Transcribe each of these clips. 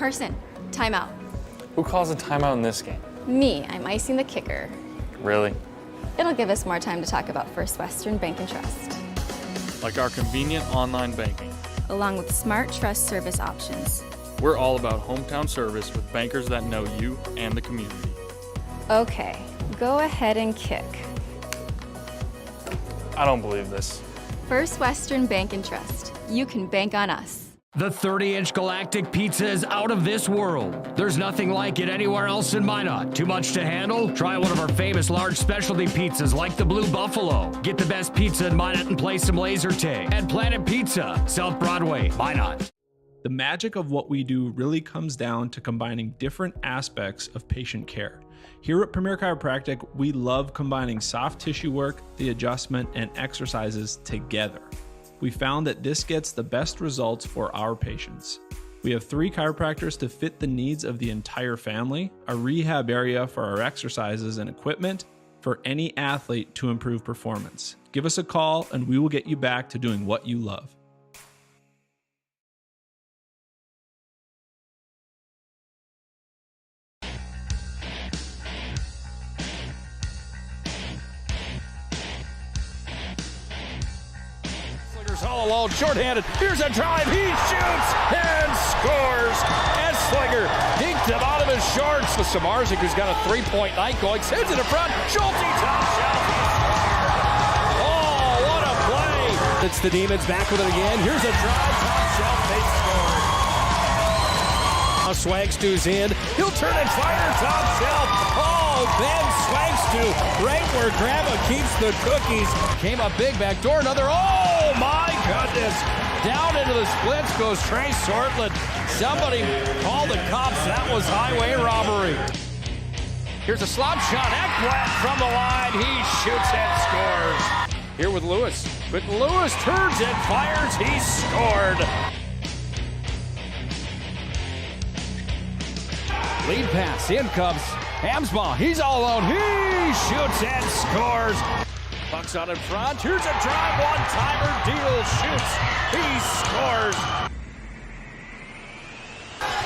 Carson, timeout. Who calls a timeout in this game? Me, I'm icing the kicker. Really? It'll give us more time to talk about First Western Bank and Trust, Like our convenient online banking. along with smart trust service options. We're all about hometown service with bankers that know you and the community. Okay, go ahead and kick. I don't believe this. First Western Bank and Trust. You can bank on us. The 30-inch Galactic Pizza is out of this world. There's nothing like it anywhere else in Minot. Too much to handle? Try one of our famous large specialty pizzas like the Blue Buffalo. Get the best pizza in Minot and play some laser tag. At Planet Pizza, South Broadway, Minot. The magic of what we do really comes down to combining different aspects of patient care. Here at Premier Chiropractic, we love combining soft tissue work, the adjustment, and exercises together. We found that this gets the best results for our patients. We have 3 chiropractors to fit the needs of the entire family, a rehab area for our exercises and equipment, for any athlete to improve performance. Give us a call and we will get you back to doing what you love. All alone, shorthanded. Here's a drive. He shoots and scores. Esslinger dinked him out of his shorts. With Samarzik, who's got a three-point night going, sends it in front. Schulte top shelf. Oh, what a play! It's the Demons back with it again. Here's a drive. Top shelf. They score. Now Swagstu's in. He'll turn and fire. Top shelf. Oh, Ben Swagstu right where Grandma keeps the cookies. Came up big back door. Another. Oh my goodness! Down into the splits goes Trey Sortland. Somebody call the cops. That was highway robbery. Here's a slop shot. Ekblad from the line. He shoots and scores. Here with Lewis. But Lewis turns and fires. He scored. Lead pass. In comes Hamsbaugh. He's all alone. He shoots and scores. Bucks out in front. Here's a drive. One-timer. Deal shoots. He scores.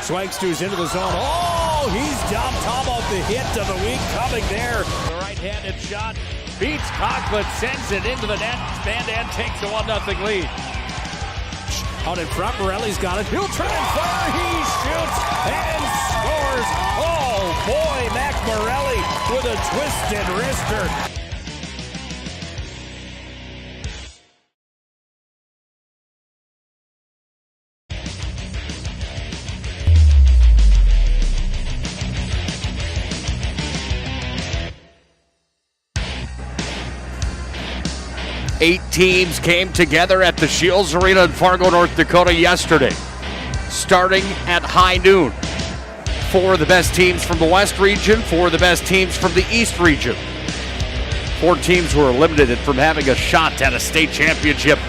Swagstu's into the zone. Oh, he's dumped. How about the hit of the week coming there? The right-handed shot beats Conklin. Sends it into the net. Van Dan takes a 1-0 lead. Out in front. Morelli's got it. He'll turn and fire. He shoots and scores. Oh, boy. Mac Morelli with a twisted wrister. Eight teams came together at the Scheels Arena in Fargo, North Dakota yesterday, starting at high noon. 4 of the best teams from the West region, 4 of the best teams from the East region. 4 teams were eliminated from having a shot at a state championship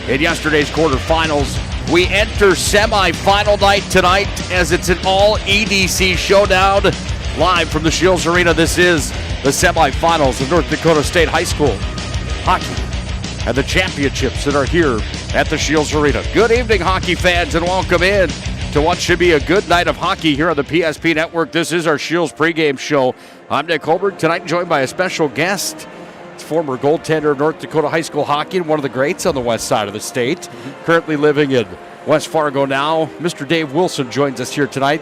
in yesterday's quarterfinals. We enter semifinal night tonight as it's an all EDC showdown live from the Scheels Arena. This is the semifinals of North Dakota State High School hockey and the championships that are here at the Scheels Arena. Good evening, hockey fans, and welcome in to what should be a good night of hockey here on the PSP Network. This is our Scheels pregame show. I'm Nick Hulberg, tonight joined by a special guest. It's former goaltender of North Dakota high school hockey and one of the greats on the west side of the state. Currently living in West Fargo now. Mr. Dave WIlson joins us here tonight.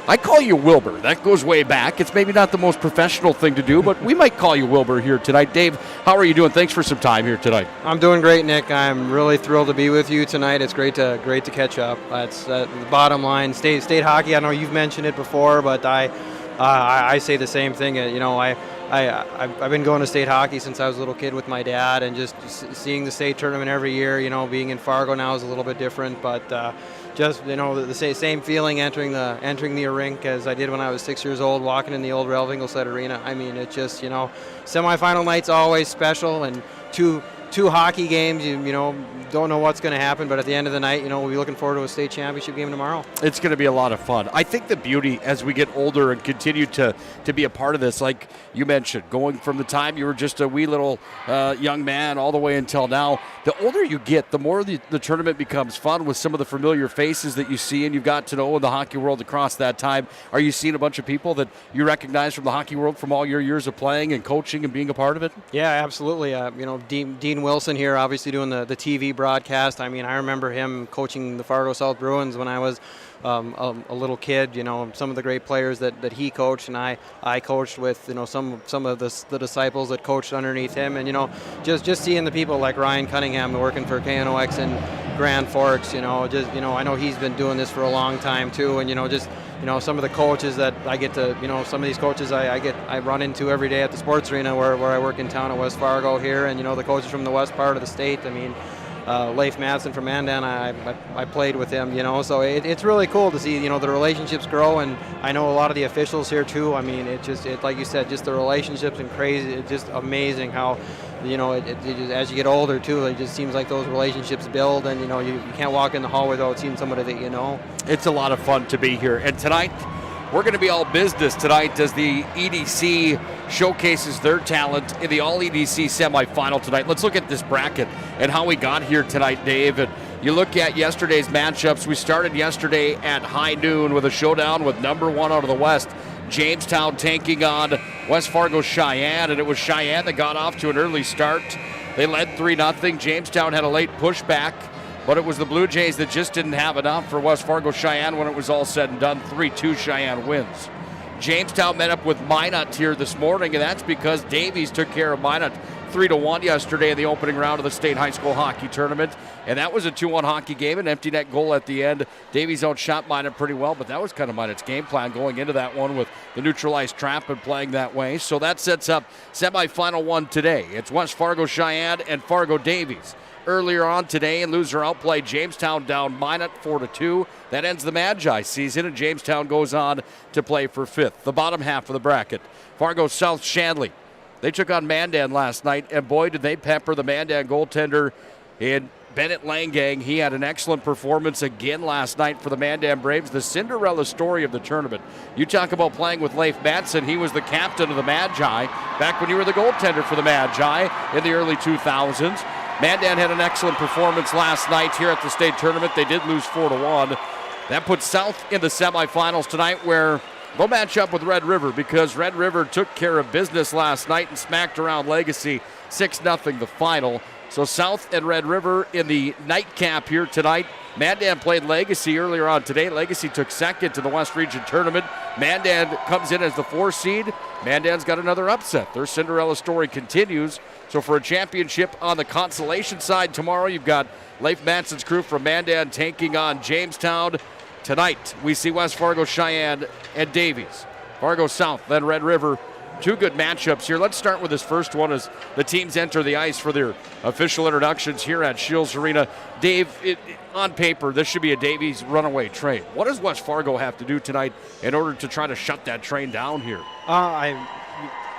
I call you Wilbur. That goes way back. It's maybe not the most professional thing to do, but we might call you Wilbur here tonight. Dave, how are you doing? Thanks for some time here tonight. I'm doing great, Nick. I'm really thrilled to be with you tonight. It's great to catch up. That's the bottom line. State hockey. I know you've mentioned it before, but I say the same thing. You know, I've been going to state hockey since I was a little kid with my dad, and just seeing the state tournament every year. You know, being in Fargo now is a little bit different, but. Just, you know, the same feeling entering the rink as I did when I was 6 years old, walking in the old Ralph Ingleside Arena. I mean, it just, you know, semifinal night's always special, and two two hockey games. You know, don't know what's going to happen, but at the end of the night, you know, we'll be looking forward to a state championship game tomorrow. It's going to be a lot of fun. I think the beauty as we get older and continue to be a part of this, like you mentioned, going from the time you were just a wee little young man all the way until now, the older you get, the more the tournament becomes fun with some of the familiar faces that you see and you've got to know in the hockey world across that time. Are you seeing a bunch of people that you recognize from the hockey world from all your years of playing and coaching and being a part of it? Yeah, absolutely. You know, Dean Wilson here, obviously doing the TV broadcast. I mean, I remember him coaching the Fargo South Bruins when I was a little kid. You know, some of the great players that he coached, and I coached with, you know, some of the disciples that coached underneath him. And, you know, just seeing the people like Ryan Cunningham working for KNOX in Grand Forks, you know, I know he's been doing this for a long time too. And, you know, some of the coaches that I get to, you know, some of these coaches I run into every day at the sports arena where I work in town at West Fargo here. And, you know, the coaches from the west part of the state, I mean, Leif Madsen from Mandan, I played with him, you know, so it's really cool to see, you know, the relationships grow. And I know a lot of the officials here too. I mean, it like you said, just the relationships and crazy. It's just amazing how, you know, it just, as you get older too, it just seems like those relationships build, and, you know, you can't walk in the hall without seeing somebody that you know. It's a lot of fun to be here. And tonight, we're going to be all business tonight as the EDC showcases their talent in the All-EDC semifinal tonight. Let's look at this bracket and how we got here tonight, Dave. And you look at yesterday's matchups. We started yesterday at high noon with a showdown with number one out of the West, Jamestown, taking on West Fargo Cheyenne, and it was Cheyenne that got off to an early start. They led 3-0. Jamestown had a late pushback, but it was the Blue Jays that just didn't have enough for West Fargo Cheyenne when it was all said and done. 3-2 Cheyenne wins. Jamestown met up with Minot here this morning, and that's because Davies took care of Minot 3-1 yesterday in the opening round of the state high school hockey tournament. And that was a 2-1 hockey game, an empty net goal at the end. Davies outshot Minot pretty well, but that was kind of Minot's game plan going into that one with the neutralized trap and playing that way. So that sets up semifinal one today. It's West Fargo Cheyenne and Fargo Davies. Earlier on today, in loser outplay, Jamestown down Minot 4-2. That ends the Magi season, and Jamestown goes on to play for fifth. The bottom half of the bracket, Fargo South Shanley. They took on Mandan last night, and boy, did they pepper the Mandan goaltender in Bennett Langang. He had an excellent performance again last night for the Mandan Braves, the Cinderella story of the tournament. You talk about playing with Leif Madsen. He was the captain of the Magi back when you were the goaltender for the Magi in the early 2000s. Mandan had an excellent performance last night here at the state tournament. They did lose 4-1. That puts South in the semifinals tonight, where they'll match up with Red River, because Red River took care of business last night and smacked around Legacy 6-0 the final. So South and Red River in the nightcap here tonight. Mandan played Legacy earlier on today. Legacy took second to the West Region Tournament. Mandan comes in as the 4 seed. Mandan's got another upset. Their Cinderella story continues. So for a championship on the consolation side tomorrow, you've got Leif Madsen's crew from Mandan taking on Jamestown. Tonight, we see West Fargo Cheyenne and Davies. Fargo South, then Red River. Two good matchups here. Let's start with this first one as the teams enter the ice for their official introductions here at Scheels Arena. Dave, on paper, this should be a Davies runaway train. What does West Fargo have to do tonight in order to try to shut that train down here?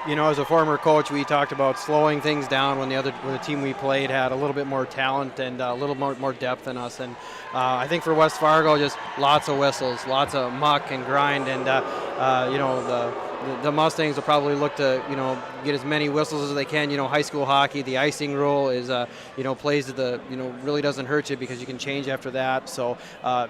You know, as a former coach, we talked about slowing things down when the team we played had a little bit more talent and a little more depth than us. And I think for West Fargo, just lots of whistles, lots of muck and grind. And, you know, the Mustangs will probably look to, you know, get as many whistles as they can. You know, high school hockey, the icing rule is, you know, plays to the, you know, really doesn't hurt you because you can change after that. So,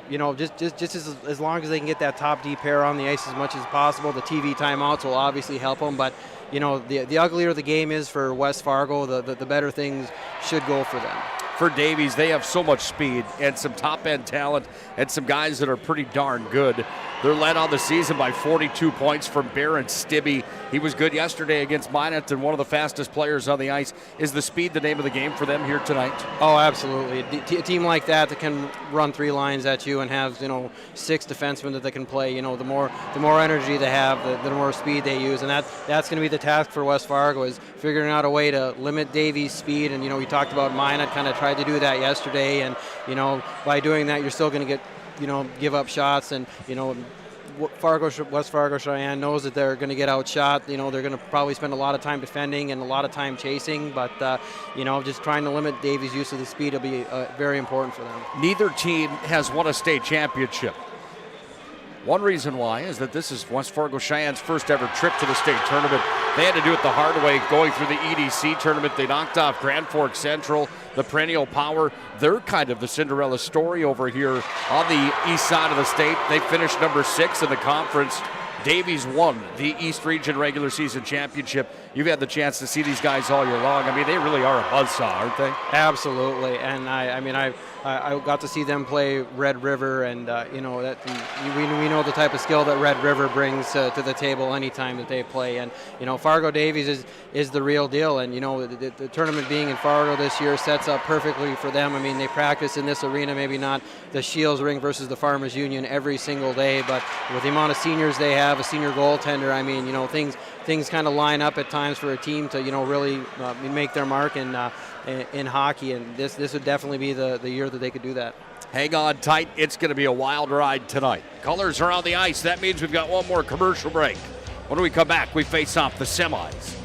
you know, just as long as they can get that top D pair on the ice as much as possible, the TV timeouts will obviously help them. But, you know, the uglier the game is for West Fargo, the better things should go for them. For Davies, they have so much speed and some top-end talent and some guys that are pretty darn good. They're led on the season by 42 points from Baron Stibbe. He was good yesterday against Minot, and one of the fastest players on the ice. Is the speed the name of the game for them here tonight? Oh, absolutely. A team like that can run 3 lines at you and have, you know, 6 defensemen that they can play. You know, the more energy they have, the more speed they use, and that's going to be the task for West Fargo, is figuring out a way to limit Davies' speed. And, you know, we talked about Minot kind of tried to do that yesterday, and, you know, by doing that, you're still going to get, you know, give up shots, and, you know, West Fargo Cheyenne knows that they're going to get outshot. You know, they're going to probably spend a lot of time defending and a lot of time chasing, but just trying to limit Davy's use of the speed will be very important for them. Neither team has won a state championship. One reason why is that this is West Fargo Cheyenne's first ever trip to the state tournament. They had to do it the hard way going through the EDC tournament. They knocked off Grand Forks Central, the perennial power. They're kind of the Cinderella story over here on the east side of the state. They finished number 6 in the conference. Davies won the East Region regular season championship. You've had the chance to see these guys all year long. I mean, they really are a buzzsaw, aren't they? Absolutely, and I got to see them play Red River, and we know the type of skill that Red River brings to the table anytime that they play. And Fargo Davies is the real deal, and the tournament being in Fargo this year sets up perfectly for them. I mean, they practice in this arena, maybe not the Scheels ring versus the Farmers Union every single day, but with the amount of seniors they have, a senior goaltender, I mean, things kind of line up at times for a team to really make their mark in hockey, and this would definitely be the year that they could do that. Hang on tight. It's going to be a wild ride tonight. Colors are on the ice. That means we've got one more commercial break. When we come back, we face off the semis.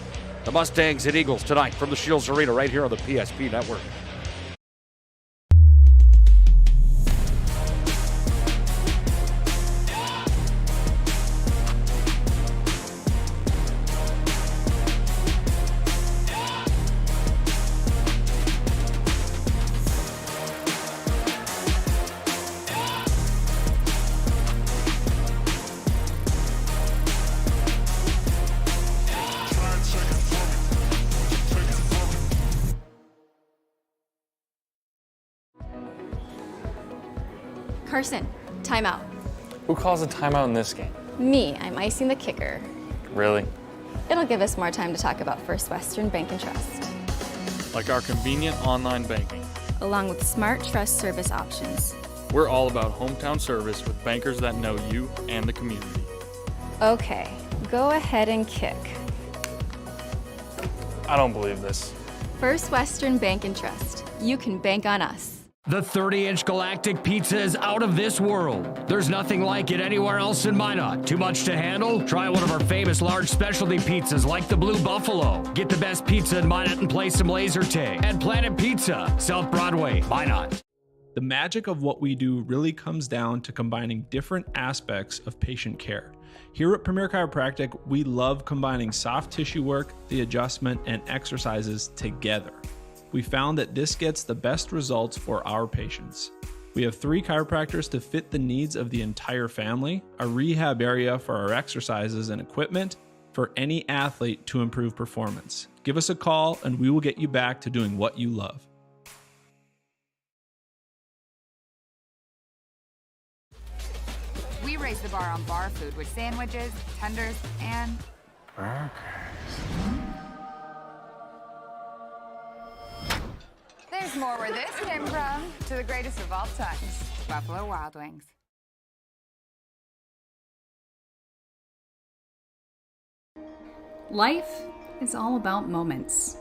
The Mustangs and Eagles tonight from the Scheels Arena right here on the PSP Network. Carson, timeout. Who calls a timeout in this game? Me, I'm icing the kicker. Really? It'll give us more time to talk about First Western Bank and Trust, Like our convenient online banking. along with smart trust service options. We're all about hometown service with bankers that know you and the community. Okay, go ahead and kick. I don't believe this. First Western Bank and Trust. You can bank on us. The 30-inch galactic pizza is out of this world. There's nothing like it anywhere else in Minot. Too much to handle? Try one of our famous large specialty pizzas like the Blue Buffalo. Get the best pizza in Minot and play some laser tag. At Planet Pizza, South Broadway, Minot. The magic of what we do really comes down to combining different aspects of patient care. Here at Premier Chiropractic, we love combining soft tissue work, the adjustment, and exercises together. We found that this gets the best results for our patients. We have 3 chiropractors to fit the needs of the entire family, a rehab area for our exercises and equipment for any athlete to improve performance. Give us a call and we will get you back to doing what you love. We raise the bar on bar food with sandwiches, tenders, and burgers. There's more where this came from. To the greatest of all times, Buffalo Wild Wings. Life is all about moments.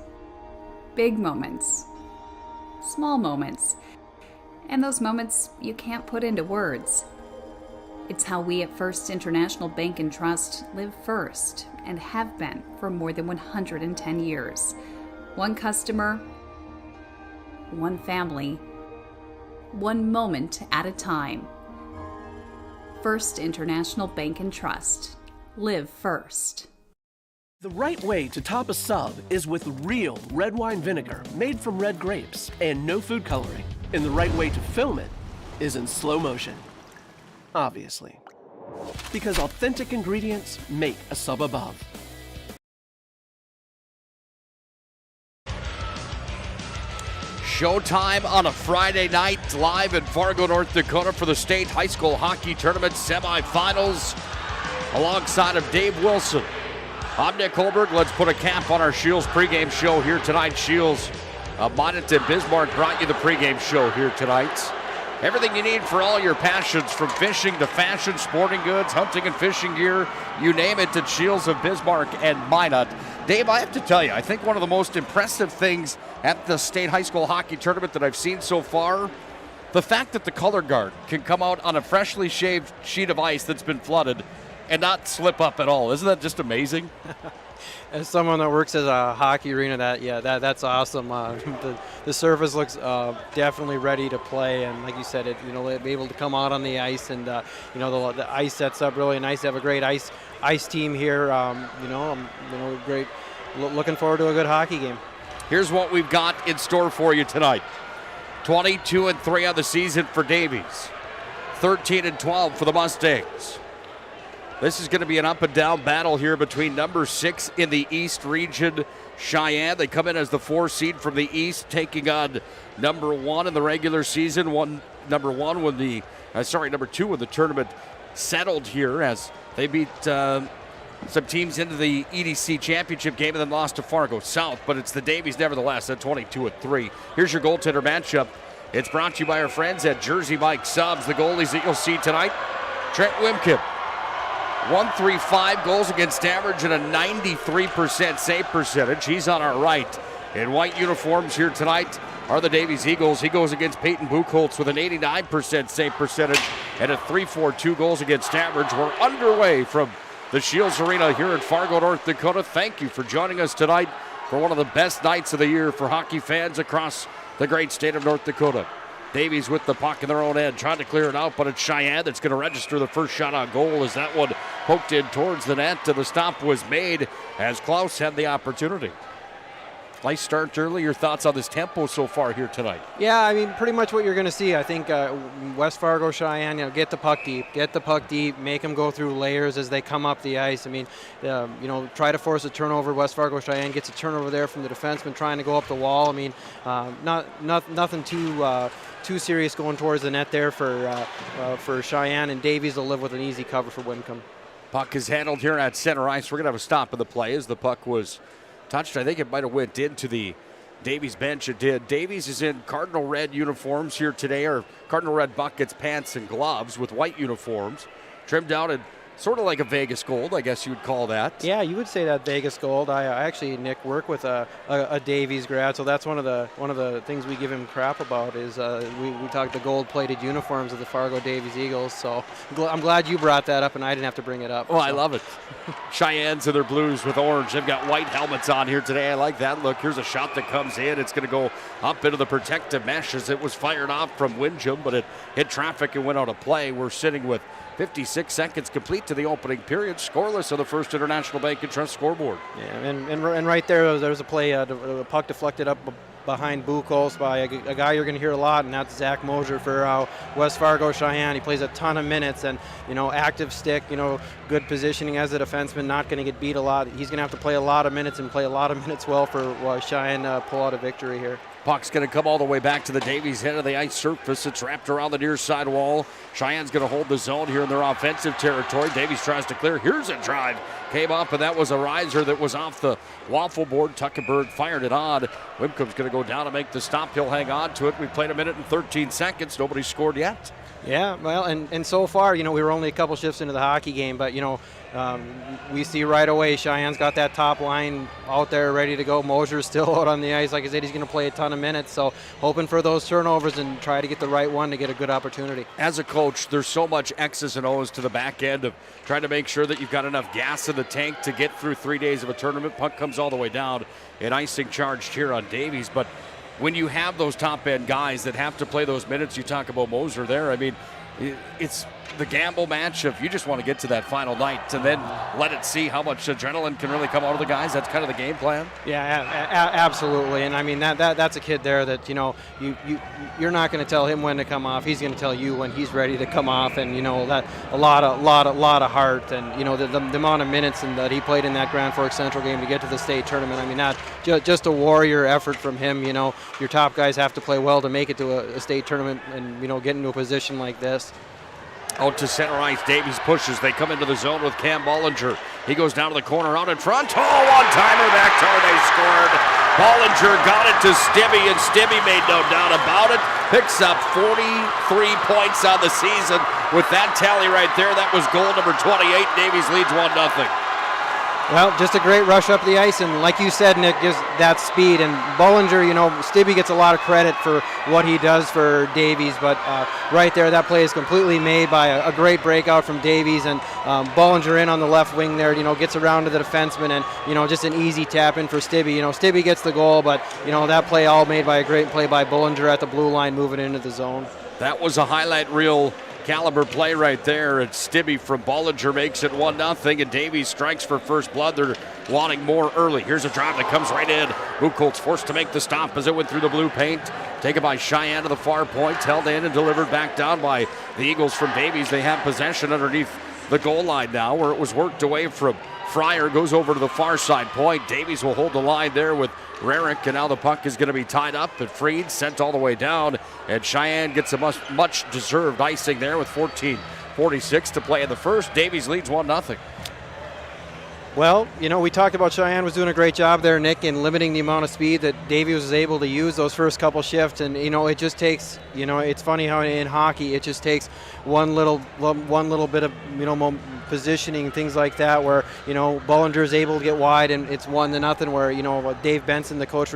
Big moments. Small moments. And those moments you can't put into words. It's how we at First International Bank and Trust live first and have been for more than 110 years. One customer, one family, one moment at a time. First International Bank and Trust. Live first. The right way to top a sub is with real red wine vinegar made from red grapes and no food coloring. And the right way to film it is in slow motion. Obviously. Because authentic ingredients make a sub above. Showtime on a Friday night, live in Fargo, North Dakota for the state high school hockey tournament semifinals alongside of Dave WIlson. I'm Nick Hulberg. Let's put a cap on our Scheels pregame show here tonight. Scheels, Minot and Bismarck brought you the pregame show here tonight. Everything you need for all your passions, from fishing to fashion, sporting goods, hunting and fishing gear, you name it, at Scheels of Bismarck and Minot. Dave, I have to tell you, I think one of the most impressive things at the state high school hockey tournament that I've seen so far The fact that the color guard can come out on a freshly shaved sheet of ice that's been flooded and not slip up at all, isn't that just amazing? As someone that works at a hockey arena, that's awesome. The surface looks definitely ready to play, and like you said, able to come out on the ice, and the ice sets up really nice. They have a great ice team here. Great. Looking forward to a good hockey game. Here's what we've got in store for you tonight. 22-3 on the season for Davies. 13-12 for the Mustangs. This is going to be an up and down battle here between number 6 in the East region, Cheyenne. They come in as the 4 seed from the East, taking on number 1 in the regular season. Number 2 when the tournament settled here, as they beat some teams into the EDC championship game and then lost to Fargo South, but it's the Davies nevertheless at 22-3. Here's your goaltender matchup. It's brought to you by our friends at Jersey Mike Subs. The goalies that you'll see tonight, Trent Wimkin, 135 goals against average and a 93% save percentage. He's on our right. In white uniforms here tonight are the Davies Eagles. He goes against Peyton Buchholz with an 89% save percentage and a .342 goals against average. We're underway from the Scheels Arena here in Fargo, North Dakota. Thank you for joining us tonight for one of the best nights of the year for hockey fans across the great state of North Dakota. Davies with the puck in their own end, trying to clear it out, but it's Cheyenne that's going to register the first shot on goal as that one poked in towards the net, and the stop was made as Klaus had the opportunity. Nice start early. Your thoughts on this tempo so far here tonight? Yeah, I mean, pretty much what you're going to see. I think West Fargo, Cheyenne, get the puck deep, make them go through layers as they come up the ice. I mean, try to force a turnover. West Fargo, Cheyenne gets a turnover there from the defenseman trying to go up the wall. I mean, nothing too serious going towards the net there for Cheyenne, and Davies will live with an easy cover for Wincombe. Puck is handled here at center ice. We're going to have a stop of the play as the puck was touched. I think it might have went into the Davies bench. It did. Davies is in cardinal red uniforms here today, or cardinal red buckets, pants, and gloves with white uniforms, trimmed out in sort of like a Vegas gold, I guess you would call that. Yeah, you would say that Vegas gold. I actually, Nick, work with a Davies grad, so that's one of the things we give him crap about is we talk the gold-plated uniforms of the Fargo Davies Eagles. So I'm glad you brought that up, and I didn't have to bring it up. Oh, so. I love it. Cheyennes in their blues with orange. They've got white helmets on here today. I like that look. Here's a shot that comes in. It's going to go up into the protective mesh as it was fired off from Windjam, but it hit traffic and went out of play. We're sitting with 56 seconds complete to the opening period, scoreless on the First International Bank and Trust scoreboard. Yeah, and right there's a play, the puck deflected up behind Buchholz by a guy you're going to hear a lot, and that's Zach Mosier for West Fargo Cheyenne. He plays a ton of minutes, and active stick, good positioning as a defenseman, not going to get beat a lot. He's going to have to play a lot of minutes and play a lot of minutes well for Cheyenne pull out a victory here. Puck's going to come all the way back to the Davies head of the ice surface. It's wrapped around the near side wall. Cheyenne's going to hold the zone here in their offensive territory. Davies tries to clear. Here's a drive. Came up, and that was a riser that was off the waffle board. Tuckenberg fired it on. Wimcombe's going to go down and make the stop. He'll hang on to it. We played a minute and 13 seconds. Nobody scored yet. Yeah, well, and so far, we were only a couple shifts into the hockey game, but, we see right away Cheyenne's got that top line out there ready to go. Mosier's still out on the ice. Like I said, he's going to play a ton of minutes, so hoping for those turnovers and try to get the right one to get a good opportunity. As a coach, there's so much X's and O's to the back end of trying to make sure that you've got enough gas in the tank to get through 3 days of a tournament. Puck comes all the way down and icing charged here on Davies, but when you have those top-end guys that have to play those minutes, you talk about Mosier there, I mean, it's the gamble match of you just want to get to that final night and then let it see how much adrenaline can really come out of the guys. That's kind of the game plan. Yeah, absolutely. And I mean that's a kid there that you're not going to tell him when to come off. He's going to tell you when he's ready to come off, and that a lot of heart, and the amount of minutes and that he played in that Grand Forks Central game to get to the state tournament. I mean that just a warrior effort from him. Your top guys have to play well to make it to a state tournament and get into a position like this. Out to center ice, Davies pushes. They come into the zone with Cam Bollinger. He goes down to the corner, out in front. Oh, one-timer back there. They scored. Bollinger got it to Stibbe, and Stibbe made no doubt about it. Picks up 43 points on the season with that tally right there. That was goal number 28. Davies leads 1-0. Well, just a great rush up the ice, and like you said, Nick, just that speed. And Bollinger, Stibbe gets a lot of credit for what he does for Davies, but right there, that play is completely made by a great breakout from Davies, and Bollinger in on the left wing there, gets around to the defenseman, and, just an easy tap in for Stibbe. Stibbe gets the goal, but, that play all made by a great play by Bollinger at the blue line moving into the zone. That was a highlight reel caliber play right there. And Stibbe from Bollinger makes it 1-0, and Davies strikes for first blood. They're wanting more early. Here's a drive that comes right in. Buchholz forced to make the stop as it went through the blue paint. Taken by Cheyenne to the far point, held in and delivered back down by the Eagles from Davies. They have possession underneath the goal line now, where it was worked away from Fryer. Goes over to the far side point. Davies will hold the line there with Rarick, and now the puck is going to be tied up and freed, sent all the way down, and Cheyenne gets a much deserved icing there with 14:46 to play in the first. Davies leads 1-0. Well, we talked about Cheyenne was doing a great job there, Nick, in limiting the amount of speed that Davies was able to use those first couple shifts. And, it just takes, it's funny how in hockey it just takes one little bit of, positioning, things like that, where, Bollinger is able to get wide and it's 1-0, where, Dave Benson, the coach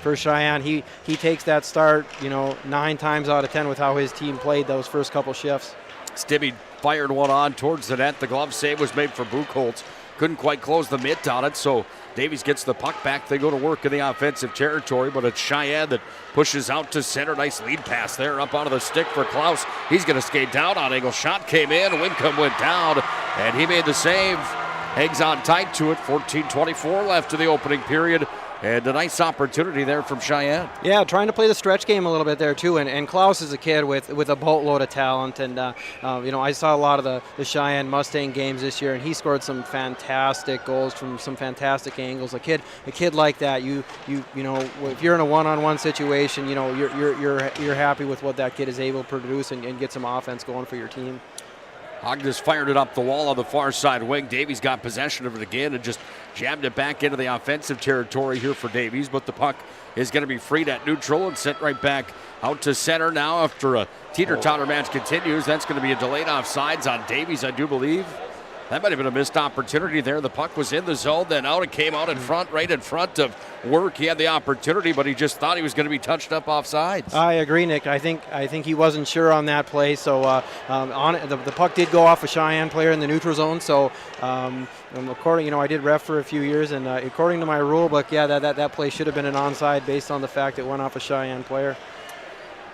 for Cheyenne, he takes that start, 9 times out of 10 with how his team played those first couple shifts. Stibbe fired one on towards the net. The glove save was made for Buchholz. Couldn't quite close the mitt on it, so Davies gets the puck back. They go to work in the offensive territory, but it's Cheyenne that pushes out to center. Nice lead pass there up onto the stick for Klaus. He's going to skate down on angle. Shot came in. Wincombe went down, and he made the save. Hangs on tight to it. 14:24 left to the opening period. And a nice opportunity there from Cheyenne. Yeah, trying to play the stretch game a little bit there too. And Klaus is a kid with a boatload of talent. And I saw a lot of the Cheyenne Mustang games this year, and he scored some fantastic goals from some fantastic angles. A kid like that, if you're in a one-on-one situation, you're happy with what that kid is able to produce and get some offense going for your team. Ogden fired it up the wall on the far side wing. Davies got possession of it again and just jammed it back into the offensive territory here for Davies, but the puck is going to be freed at neutral and sent right back out to center now after a teeter-totter match continues. That's going to be a delayed offsides on Davies, I do believe. That might have been a missed opportunity there. The puck was in the zone, then out. It came out in front, right in front of Work. He had the opportunity, but he just thought he was going to be touched up offsides. I agree, Nick. I think he wasn't sure on that play. So the puck did go off a Cheyenne player in the neutral zone. So according, I did ref for a few years, and according to my rule book, yeah, that play should have been an onside based on the fact it went off a Cheyenne player.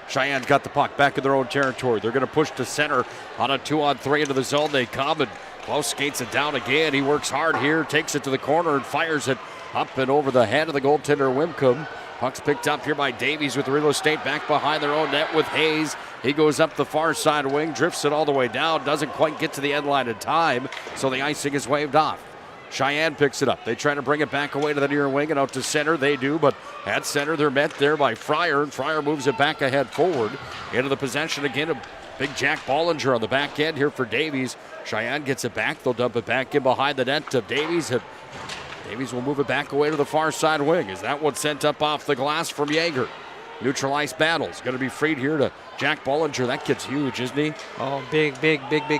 Cheyenne's got the puck back in their own territory. They're going to push to center on a 2-on-3 into the zone. They come, and Klaus skates it down again. He works hard here, takes it to the corner and fires it up and over the head of the goaltender, Wincombe. Puck's picked up here by Davies with real estate back behind their own net with Hayes. He goes up the far side wing, drifts it all the way down, doesn't quite get to the end line in time, so the icing is waved off. Cheyenne picks it up. They try to bring it back away to the near wing and out to center. They do, but at center they're met there by Fryer, and Fryer moves it back ahead forward. Into the possession again of big Jack Bollinger on the back end here for Davies. Cheyenne gets it back. They'll dump it back in behind the net to Davies. And Davies will move it back away to the far side wing. Is that one sent up off the glass from Yeager? Neutral ice battles. Going to be freed here to Jack Bollinger. That kid's huge, isn't he? Oh, big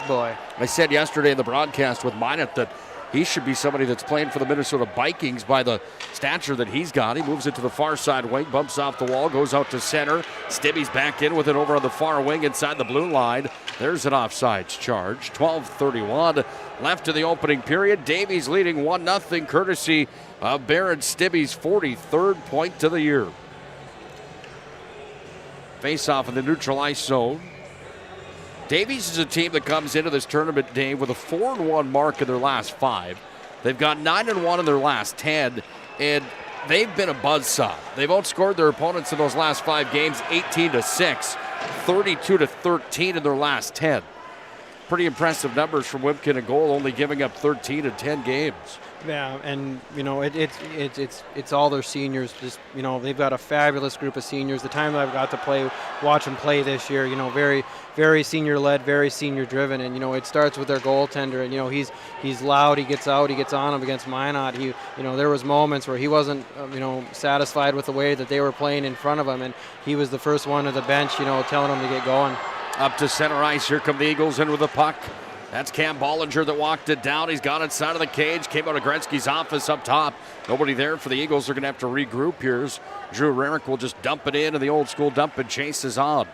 boy. I said yesterday in the broadcast with Minot that he should be somebody that's playing for the Minnesota Vikings by the stature that he's got. He moves it to the far side wing, bumps off the wall, goes out to center. Stibbe's back in with it over on the far wing inside the blue line. There's an offsides charge. 12:31 left in the opening period. Davies leading 1-0 courtesy of Baron Stibbe's 43rd point to the year. Face off in the neutral ice zone. Davies is a team that comes into this tournament, Dave, with a 4-1 mark in their last 5. They've got 9-1 in their last 10, and they've been a buzzsaw. They've outscored their opponents in those last 5 games 18-6, 32-13 in their last 10. Pretty impressive numbers from Wimpkin in goal, only giving up 13 in 10 games. Yeah, and it's all their seniors. Just they've got a fabulous group of seniors. The time I've got to watch them play this year, very, very senior led, very senior driven, and it starts with their goaltender. And he's loud. He gets out. He gets on him against Minot. There was moments where he wasn't satisfied with the way that they were playing in front of him, and he was the first one to the bench, telling them to get going. Up to center ice. Here come the Eagles in with the puck. That's Cam Bollinger that walked it down. He's got it side of the cage. Came out of Gretzky's office up top. Nobody there for the Eagles. They're going to have to regroup here. Drew Rarick will just dump it in, and the old school dump and chase is on.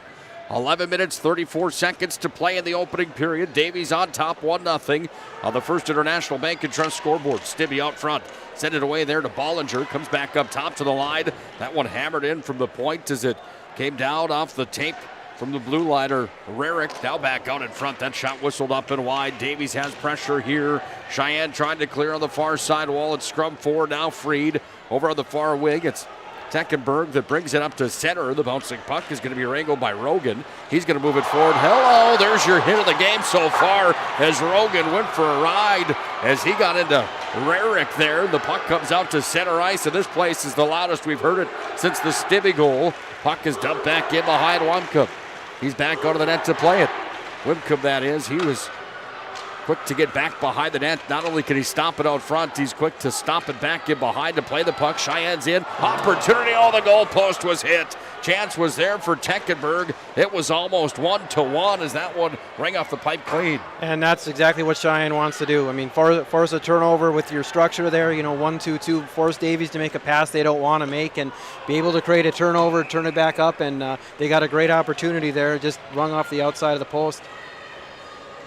11 minutes, 34 seconds to play in the opening period. Davies on top, 1-0 on the First International Bank and Trust scoreboard. Stibbe out front. Send it away there to Bollinger. Comes back up top to the line. That one hammered in from the point as it came down off the tape from the blue liner. Rarick now back out in front. That shot whistled up and wide. Davies has pressure here. Cheyenne trying to clear on the far side wall. It's scrum forward, now freed. Over on the far wing, it's Teckenberg that brings it up to center. The bouncing puck is going to be wrangled by Rogan. He's going to move it forward. Hello, there's your hit of the game so far as Rogan went for a ride as he got into Rarick there. The puck comes out to center ice, and this place is the loudest we've heard it since the Stibbe goal. Puck is dumped back in behind Wimkup. He's back onto the net to play it. Wimkup, that is. He was quick to get back behind the net. Not only can he stop it out front, he's quick to stop it back in behind to play the puck. Cheyenne's in. Opportunity. Oh, the goal post was hit. Chance was there for Teckenberg. It was almost 1-1 as that one rang off the pipe clean. And that's exactly what Cheyenne wants to do. I mean, force a turnover with your structure there, 1-2-2, force Davies to make a pass they don't want to make and be able to create a turnover, turn it back up, and they got a great opportunity there, just rung off the outside of the post.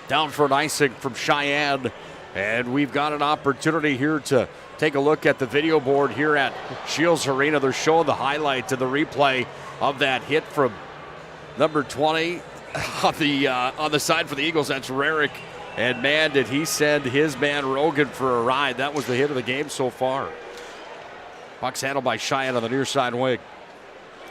Down for an icing from Cheyenne. And we've got an opportunity here to take a look at the video board here at Scheels Arena. They're showing the highlight to the replay of that hit from number 20 on the side for the Eagles. That's Rarick. And man, did he send his man Rogan for a ride. That was the hit of the game so far. Puck's handled by Cheyenne on the near side wing.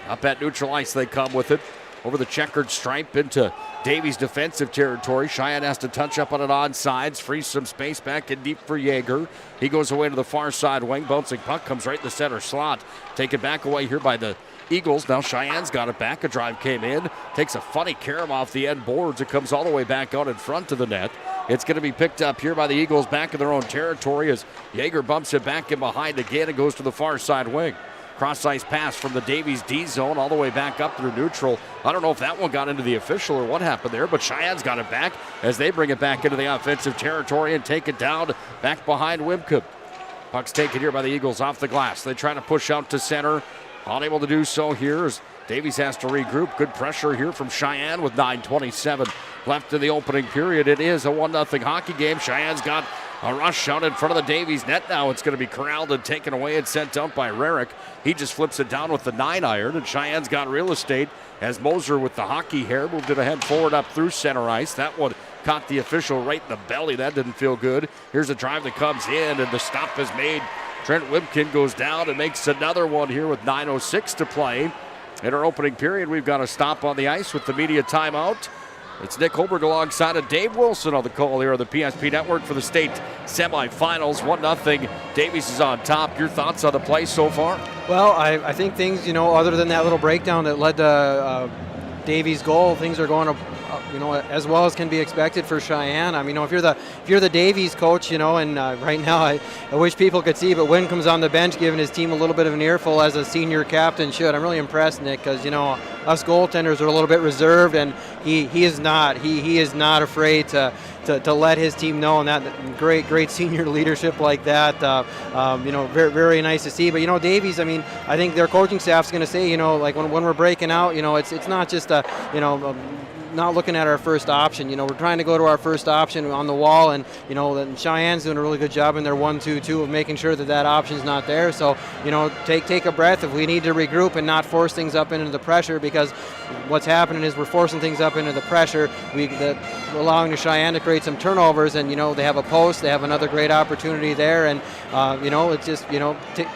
Up at neutral ice they come with it. Over the checkered stripe into Davies' defensive territory. Cheyenne has to touch up on it onsides, frees some space back in deep for Yeager. He goes away to the far side wing. Bouncing puck comes right in the center slot. Taken back away here by the Eagles. Now Cheyenne's got it back. A drive came in. Takes a funny carom off the end boards. It comes all the way back out in front of the net. It's going to be picked up here by the Eagles back in their own territory as Yeager bumps it back in behind again and goes to the far side wing. Cross-ice pass from the Davies D zone all the way back up through neutral. I don't know if that one got into the official or what happened there, but Cheyenne's got it back as they bring it back into the offensive territory and take it down back behind Wimkup. Puck's taken here by the Eagles off the glass. They try to push out to center. Unable to do so here as Davies has to regroup. Good pressure here from Cheyenne with 9:27 left in the opening period. It is a 1-0 hockey game. Cheyenne's got a rush out in front of the Davies net now. It's going to be corralled and taken away and sent out by Rarick. He just flips it down with the 9-iron, and Cheyenne's got real estate as Moser with the hockey hair moved it ahead forward up through center ice. That one caught the official right in the belly. That didn't feel good. Here's a drive that comes in, and the stop is made. Trent Wimkin goes down and makes another one here with 9:06 to play. In our opening period, we've got a stop on the ice with the media timeout. It's Nick Hulberg alongside of Dave WIlson on the call here on the PSP Network for the state semifinals. 1-0. Davies is on top. Your thoughts on the play so far? Well, I think things, other than that little breakdown that led to Davies' goal, things are going as well as can be expected for Cheyenne. I mean, if you're the Davies coach, and right now I wish people could see, but Wynn comes on the bench giving his team a little bit of an earful as a senior captain should. I'm really impressed, Nick, because us goaltenders are a little bit reserved, and he is not. He is not afraid to let his team know, and that great senior leadership like that. Very, very nice to see. But Davies, I think their coaching staff's going to say, like when we're breaking out, it's not just not looking at our first option. We're trying to go to our first option on the wall, and then Cheyenne's doing a really good job in their 1-2-2 of making sure that option's not there. So take a breath if we need to regroup and not force things up into the pressure, because what's happening is we're forcing things up into the pressure. Allowing the Cheyenne to create some turnovers, and they have a post, they have another great opportunity there, and it's just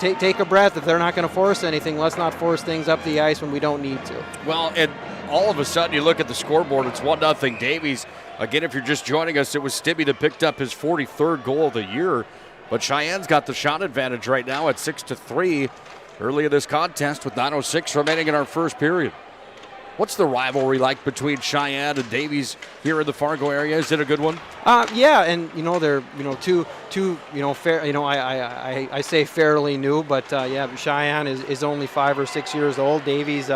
take a breath. If they're not going to force anything, let's not force things up the ice when we don't need to. Well, and all of a sudden you look at the scoreboard, it's 1-0 Davies. Again, if you're just joining us, it was Stibbe that picked up his 43rd goal of the year, but Cheyenne's got the shot advantage right now at 6-3 early in this contest with 9:06 remaining in our first period. What's the rivalry like between Cheyenne and Davies here in the Fargo area? Is it a good one? Yeah, and they're two fair. I say fairly new, but Cheyenne is only 5 or 6 years old. Davies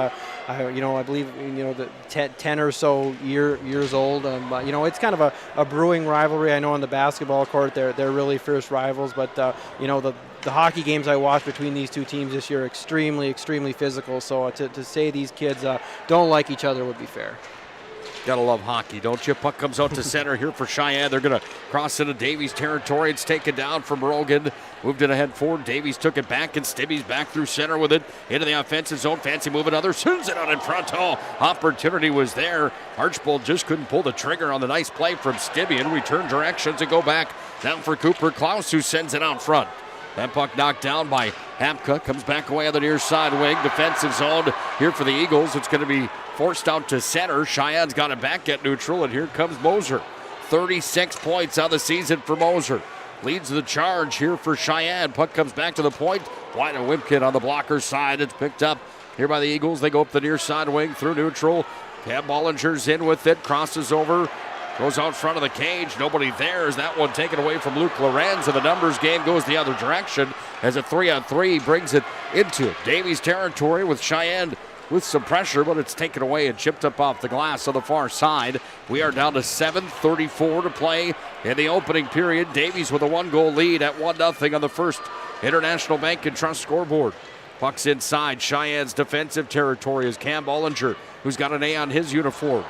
I believe the 10 or so years old. It's kind of a brewing rivalry. I know on the basketball court they're really fierce rivals, but the hockey games I watched between these two teams this year are extremely, extremely physical. So to say these kids don't like each other would be fair. Gotta love hockey, don't you? Puck comes out to center here for Cheyenne. They're going to cross into Davies territory. It's taken down from Rogan. Moved it ahead forward. Davies took it back, and Stibby's back through center with it. Into the offensive zone. Fancy move another. Sends it out in front. Oh, opportunity was there. Archbold just couldn't pull the trigger on the nice play from Stibby, and return directions and go back down for Cooper Klaus, who sends it out front. That puck knocked down by Hapka. Comes back away on the near side wing. Defensive zone here for the Eagles. It's going to be forced out to center. Cheyenne's got it back at neutral, and here comes Moser. 36 points on the season for Moser. Leads the charge here for Cheyenne. Puck comes back to the point. Wide of Wimpkin on the blocker side. It's picked up here by the Eagles. They go up the near side wing through neutral. Cam Bollinger's in with it. Crosses over. Goes out front of the cage. Nobody there. Is that one taken away from Luke Lorenz, and the numbers game goes the other direction as a 3-on-3 brings it into Davies territory with Cheyenne with some pressure, but it's taken away and chipped up off the glass on the far side. We are down to 7:34 to play in the opening period. Davies with a 1-goal lead at 1-0 on the first International Bank and Trust scoreboard. Puck's inside Cheyenne's defensive territory is Cam Bollinger, who's got an A on his uniform.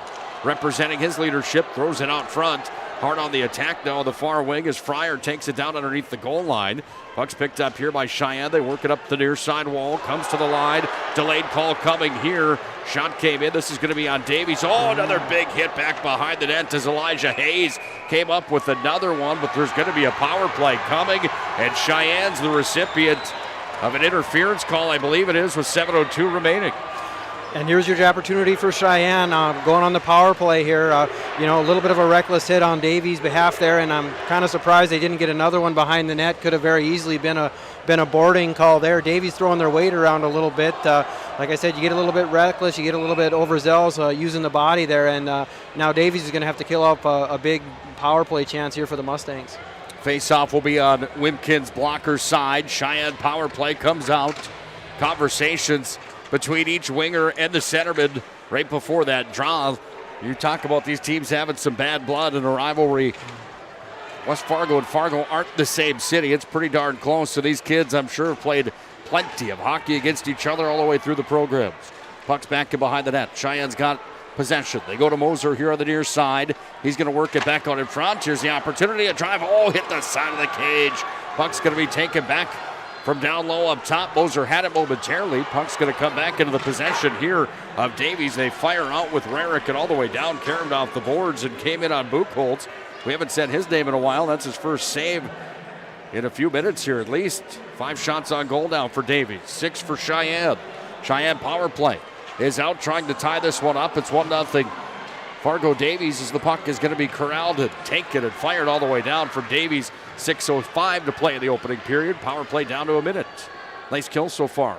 Representing his leadership, throws it out front. Hard on the attack now on the far wing as Fryer takes it down underneath the goal line. Puck's picked up here by Cheyenne. They work it up the near side wall. Comes to the line. Delayed call coming here. Shot came in. This is going to be on Davies. Oh, another big hit back behind the net as Elijah Hayes came up with another one, but there's going to be a power play coming, and Cheyenne's the recipient of an interference call, I believe it is, with 7:02 remaining. And here's your opportunity for Cheyenne going on the power play here. A little bit of a reckless hit on Davies' behalf there, and I'm kind of surprised they didn't get another one behind the net. Could have very easily been a boarding call there. Davies throwing their weight around a little bit. Like I said, you get a little bit reckless, you get a little bit overzealous using the body there, and now Davies is going to have to kill up a big power play chance here for the Mustangs. Face-off will be on Wimpkin's blocker side. Cheyenne power play comes out. Conversations between each winger and the centerman right before that draw. You talk about these teams having some bad blood in a rivalry. West Fargo and Fargo aren't the same city. It's pretty darn close. So these kids, I'm sure, have played plenty of hockey against each other all the way through the programs. Puck's back in behind the net. Cheyenne's got possession. They go to Moser here on the near side. He's going to work it back out in front. Here's the opportunity. A drive. Oh, hit the side of the cage. Puck's going to be taken back from down low up top. Moser had it momentarily. Puck's going to come back into the possession here of Davies. They fire out with Rarick and all the way down. Carried off the boards and came in on Buchholz. We haven't said his name in a while. That's his first save in a few minutes here at least. 5 shots on goal now for Davies. 6 for Cheyenne. Cheyenne power play is out trying to tie this one up. It's 1-0. Fargo Davies as the puck is going to be corralled and taken and fired all the way down from Davies. 6:05 to play in the opening period. Power play down to a minute. Nice kill so far.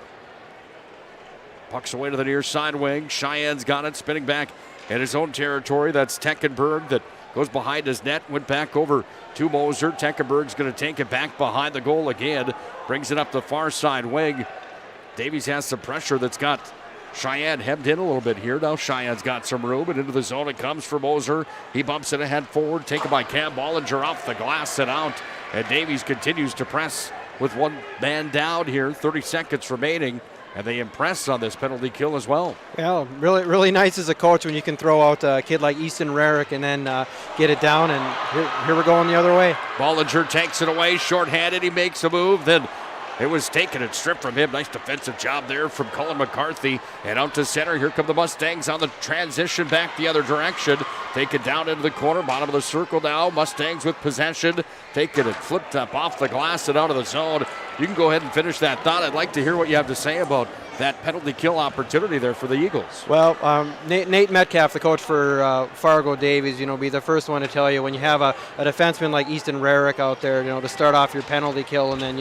Puck's away to the near side wing. Cheyenne's got it, spinning back in his own territory. That's Teckenberg that goes behind his net. Went back over to Moser. Teckenberg's going to take it back behind the goal again. Brings it up the far side wing. Davies has some pressure that's got Cheyenne hemmed in a little bit here. Now Cheyenne's got some room, and into the zone it comes for Moser. He bumps it ahead forward, taken by Cam Bollinger off the glass and out. And Davies continues to press with one man down here. 30 seconds remaining, and they impress on this penalty kill as well. Yeah, really, really nice as a coach when you can throw out a kid like Easton Rarick and then get it down, and here we're going the other way. Bollinger takes it away, shorthanded. He makes a move, then it was taken and stripped from him. Nice defensive job there from Cullen McCarthy. And out to center. Here come the Mustangs on the transition back the other direction. Take it down into the corner. Bottom of the circle now. Mustangs with possession. Taking it flipped up off the glass and out of the zone. You can go ahead and finish that thought. I'd like to hear what you have to say about that penalty kill opportunity there for the Eagles. Well, Nate Metcalf, the coach for Fargo Davies, be the first one to tell you when you have a defenseman like Easton Rarick out there, to start off your penalty kill, and then,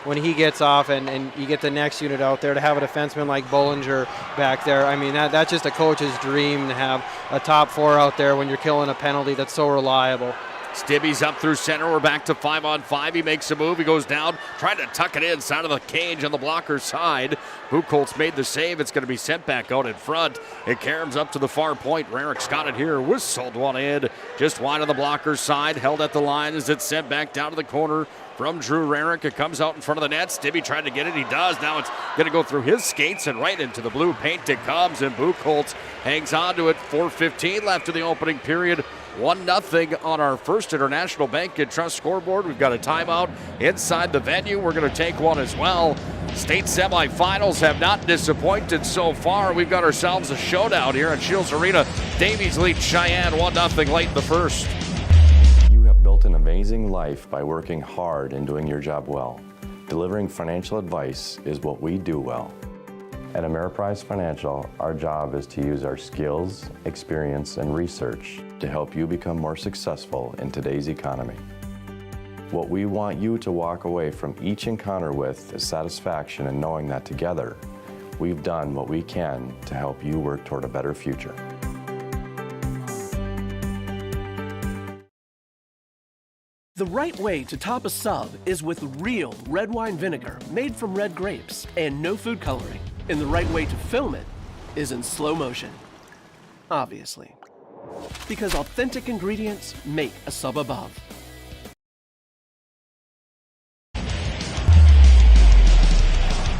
when he gets off and you get the next unit out there, to have a defenseman like Bollinger back there, I mean, that's just a coach's dream to have a top 4 out there when you're killing a penalty that's so reliable. Stibby's up through center. We're back to 5-on-5. He makes a move. He goes down, trying to tuck it inside of the cage on the blocker side. Buchholz made the save. It's going to be sent back out in front. It caroms up to the far point. Rarick's got it here. Whistled one in. Just wide on the blocker's side. Held at the line as it's sent back down to the corner from Drew Rarick. It comes out in front of the net. Stibby tried to get it. He does. Now it's going to go through his skates and right into the blue paint it comes. And Buchholz hangs on to it. 4:15 left in the opening period. 1-0 on our First International Bank and Trust scoreboard. We've got a timeout inside the venue. We're going to take one as well. State semifinals have not disappointed so far. We've got ourselves a showdown here at Scheels Arena. Davies leads Cheyenne 1-0 late in the first. You have built an amazing life by working hard and doing your job well. Delivering financial advice is what we do well. At Ameriprise Financial, our job is to use our skills, experience, and research to help you become more successful in today's economy. What we want you to walk away from each encounter with is satisfaction in knowing that together, we've done what we can to help you work toward a better future. The right way to top a sub is with real red wine vinegar made from red grapes and no food coloring. And the right way to film it is in slow motion. Obviously. Because authentic ingredients make a sub above.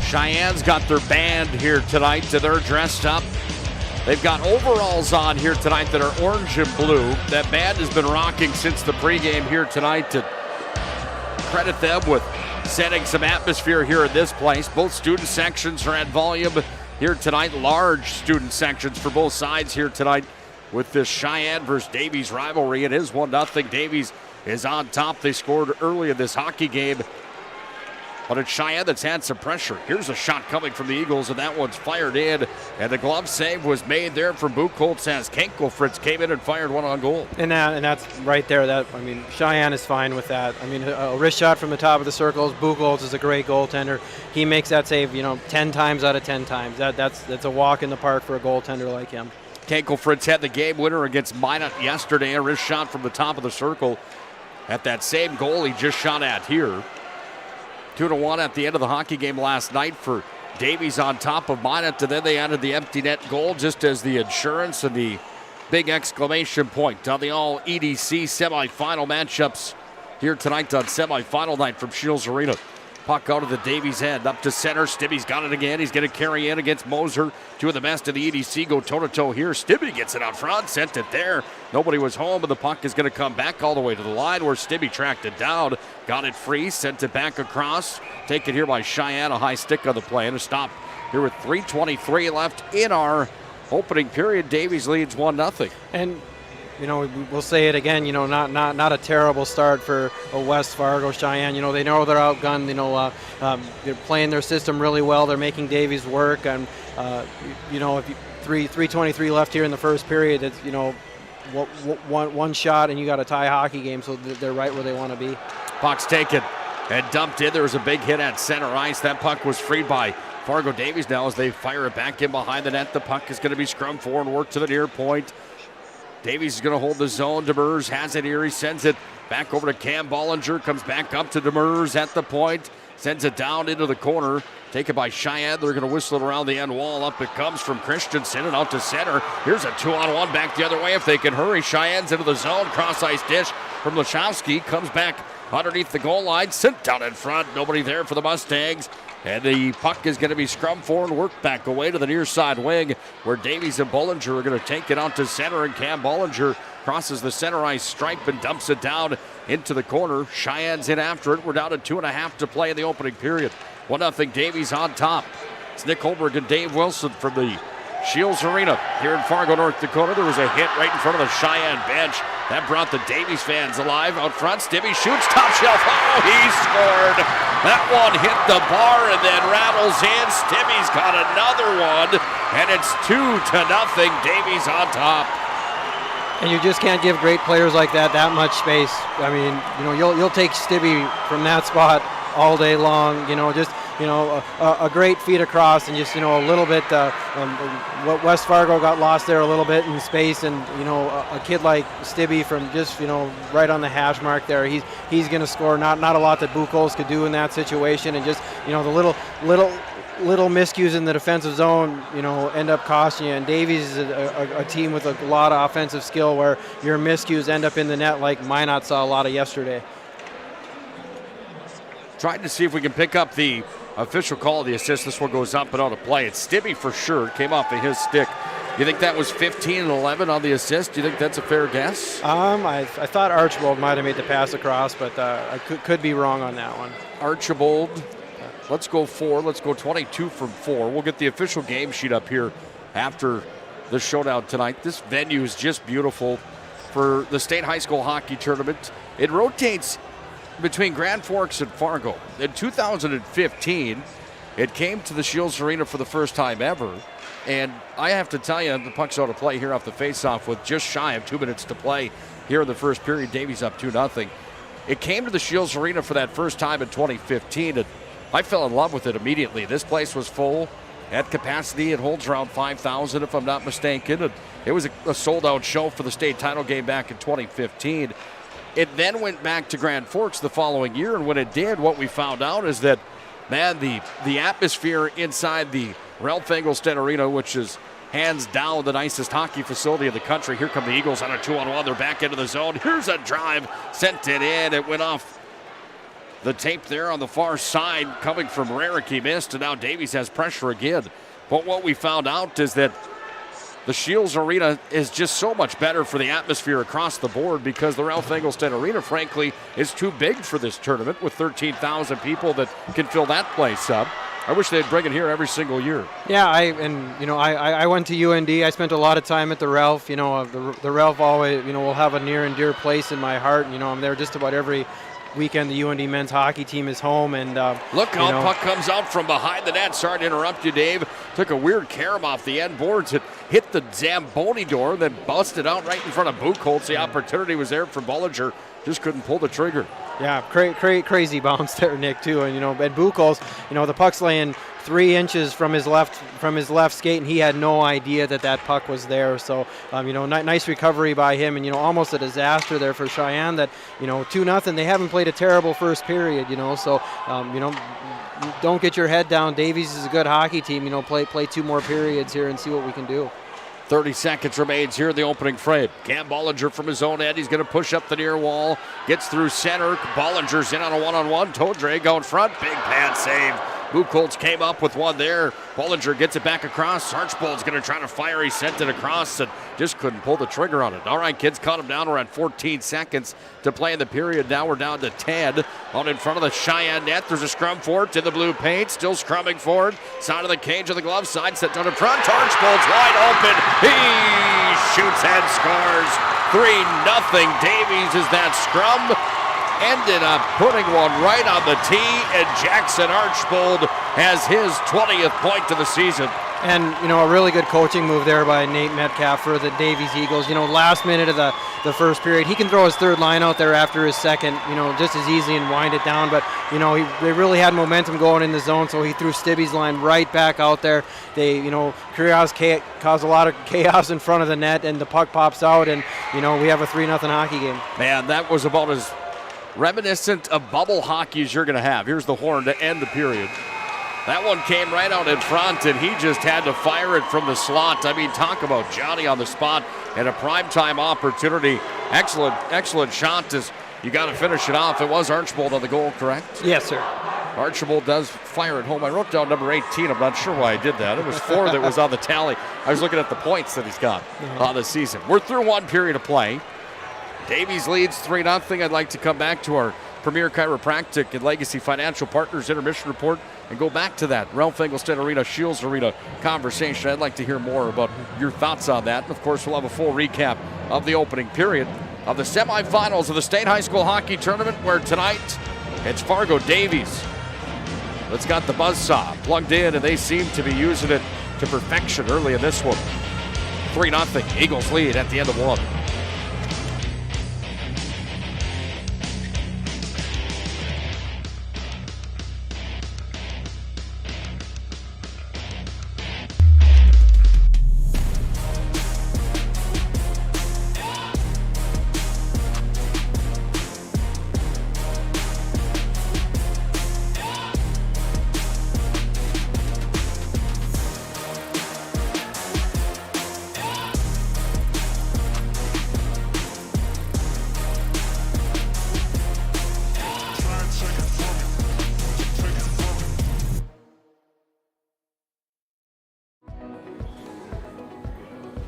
Cheyenne's got their band here tonight, and they're dressed up. They've got overalls on here tonight that are orange and blue. That band has been rocking since the pregame here tonight. To credit them with setting some atmosphere here in this place. Both student sections are at volume here tonight. Large student sections for both sides here tonight with this Cheyenne versus Davies rivalry. It is 1-0. Davies is on top. They scored early in this hockey game, but it's Cheyenne that's had some pressure. Here's a shot coming from the Eagles, and that one's fired in. And the glove save was made there from Buchholz as Kenkelfritz came in and fired one on goal. And that's right there. Cheyenne is fine with that. A wrist shot from the top of the circles. Buchholz is a great goaltender. He makes that save, 10 times out of 10 times. That's a walk in the park for a goaltender like him. Kenkelfritz had the game winner against Minot yesterday. A wrist shot from the top of the circle at that same goal he just shot at here. 2-1 at the end of the hockey game last night for Davies on top of Minot, and then they added the empty net goal just as the insurance and the big exclamation point on the all EDC semifinal matchups here tonight on semifinal night from Scheels Arena. Puck out of the Davies end, up to center. Stibby's got it again. He's going to carry in against Moser. Two of the best of the EDC go toe-to-toe here. Stibby gets it out front, sent it there. Nobody was home, but the puck is going to come back all the way to the line where Stibby tracked it down. Got it free, sent it back across. Taken here by Cheyenne, a high stick on the play, and a stop here with 3:23 left in our opening period. Davies leads 1-0. And we'll say it again, not a terrible start for West Fargo Cheyenne. They know they're outgunned. They're playing their system really well. They're making Davies work. And, if 3:23 left here in the first period, it's, one shot and you got a tie hockey game. So they're right where they want to be. Puck's taken and dumped in. There was a big hit at center ice. That puck was freed by Fargo Davies now as they fire it back in behind the net. The puck is going to be scrummed forward and work to the near point. Davies is going to hold the zone. Demers has it here. He sends it back over to Cam Bollinger. Comes back up to Demers at the point. Sends it down into the corner. Taken by Cheyenne. They're going to whistle it around the end wall. Up it comes from Christensen and out to center. Here's a 2-on-1 back the other way if they can hurry. Cheyenne's into the zone. Cross-ice dish from Lachowski. Comes back underneath the goal line. Sent down in front. Nobody there for the Mustangs. And the puck is going to be scrummed forward and worked back away to the near side wing where Davies and Bollinger are going to take it out to center. And Cam Bollinger crosses the center ice stripe and dumps it down into the corner. Cheyenne's in after it. We're down to 2.5 to play in the opening period. 1-0 Davies on top. It's Nick Hulberg and Dave WIlson from the Scheels Arena here in Fargo, North Dakota. There was a hit right in front of the Cheyenne bench. That brought the Davies fans alive. Out front, Stibby shoots, top shelf. Oh, he scored. That one hit the bar and then rattles in. Stibby's got another one, and it's 2-0. Davies on top. And you just can't give great players like that much space. You'll take Stibby from that spot all day long. a great feed across, and just a little bit. What West Fargo got lost there a little bit in space, and a kid like Stibbe from just right on the hash mark there. He's going to score. Not a lot that Buchholz could do in that situation, and just the little miscues in the defensive zone, end up costing you. And Davies is a team with a lot of offensive skill where your miscues end up in the net, like Minot saw a lot of yesterday. Trying to see if we can pick up the official call of the assist. This one goes up and out of play. It's Stibbe for sure. It came off of his stick. You think that was 15 and 11 on the assist? Do you think that's a fair guess? I thought Archibald might have made the pass across, but I could be wrong on that one. Archibald, let's go 4. Let's go 22 from 4. We'll get the official game sheet up here after the showdown tonight. This venue is just beautiful for the state high school hockey tournament. It rotates between Grand Forks and Fargo. In 2015, it came to the Scheels Arena for the first time ever. And I have to tell you, the puck's out of play here off the faceoff with just shy of 2 minutes to play here in the first period. Davies up 2-0. It came to the Scheels Arena for that first time in 2015, and I fell in love with it immediately. This place was full at capacity. It holds around 5,000 if I'm not mistaken. And it was a sold-out show for the state title game back in 2015. It then went back to Grand Forks the following year, and when it did, what we found out is that, man, the atmosphere inside the Ralph Engelstad Arena, which is hands down the nicest hockey facility in the country. Here come the Eagles on a 2-on-1. They're back into the zone. Here's a drive. Sent it in. It went off the tape there on the far side coming from Rarick. He missed, and now Davies has pressure again. But what we found out is that the Scheels Arena is just so much better for the atmosphere across the board because the Ralph Engelstad Arena, frankly, is too big for this tournament with 13,000 people that can fill that place up. I wish they'd bring it here every single year. Yeah, I went to UND. I spent a lot of time at the Ralph. The Ralph always, will have a near and dear place in my heart. I'm there just about every weekend. The UND men's hockey team is home, and look how puck comes out from behind the net. Sorry to interrupt you, Dave. Took a weird carom off the end boards. It hit the Zamboni door, then busted out right in front of Buchholz. The opportunity was there for Bollinger. Just couldn't pull the trigger. Yeah, crazy bounce there, Nick, too. And at Buchholz, the puck's laying 3 inches from his left skate, and he had no idea that puck was there. So, nice recovery by him, and almost a disaster there for Cheyenne. That 2-0. They haven't played a terrible first period, So, don't get your head down. Davies is a good hockey team. Play 2 more periods here and see what we can do. 30 seconds remains here in the opening frame. Cam Bollinger from his own end. He's going to push up the near wall. Gets through center. Bollinger's in on a one-on-one. Todre out front. Big pad save. Buchholz came up with one there. Bollinger gets it back across. Archibald's going to try to fire. He sent it across and just couldn't pull the trigger on it. All right, kids, caught him down. We're at 14 seconds to play in the period. Now we're down to 10. Out in front of the Cheyenne net. There's a scrum for it in the blue paint. Still scrumming for it. Side of the cage of the glove side. Set down in front. Archibald's wide open. He shoots and scores. 3-0. Davies is that scrum. Ended up putting one right on the tee, and Jackson Archibald has his 20th point of the season. And, a really good coaching move there by Nate Metcalf for the Davies Eagles. Last minute of the first period, he can throw his third line out there after his second, just as easy and wind it down. But, they really had momentum going in the zone, so he threw Stibbe's line right back out there. They, Kurios caused a lot of chaos in front of the net, and the puck pops out, and, we have a 3-0 hockey game. Man, that was about as reminiscent of bubble hockey as you're going to have. Here's the horn to end the period. That one came right out in front, and he just had to fire it from the slot. I mean, talk about Johnny on the spot and a primetime opportunity. Excellent shot. As you got to finish it off. It was Archibald on the goal, correct? Yes, sir. Archibald does fire it home. I wrote down number 18. I'm not sure why I did that. It was 4 that was on the tally. I was looking at the points that he's got on the season. We're through one period of play. Davies leads 3-0. I'd like to come back to our Premier Chiropractic and Legacy Financial Partners Intermission Report and go back to that Ralph Engelstad Arena, Scheels Arena conversation. I'd like to hear more about your thoughts on that. And of course, we'll have a full recap of the opening period of the semifinals of the State High School Hockey Tournament, where tonight it's Fargo Davies that's got the buzzsaw plugged in, and they seem to be using it to perfection early in this one. 3-0. Eagles lead at the end of one.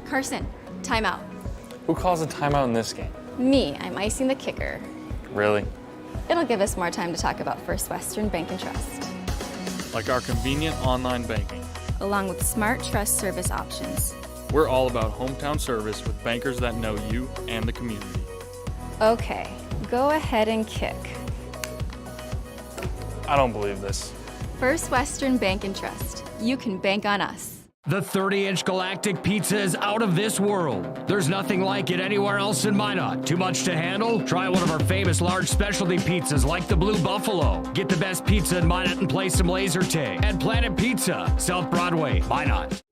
Carson, timeout. Who calls a timeout in this game? Me, I'm icing the kicker. Really? It'll give us more time to talk about First Western Bank and Trust, Like our convenient online banking. along with smart trust service options. We're all about hometown service with bankers that know you and the community. Okay, go ahead and kick. I don't believe this. First Western Bank and Trust. You can bank on us. The 30-inch galactic pizza is out of this world. There's nothing like it anywhere else in Minot. Too much to handle? Try one of our famous large specialty pizzas like the Blue Buffalo. Get the best pizza in Minot and play some laser tag. At Planet Pizza, South Broadway, Minot.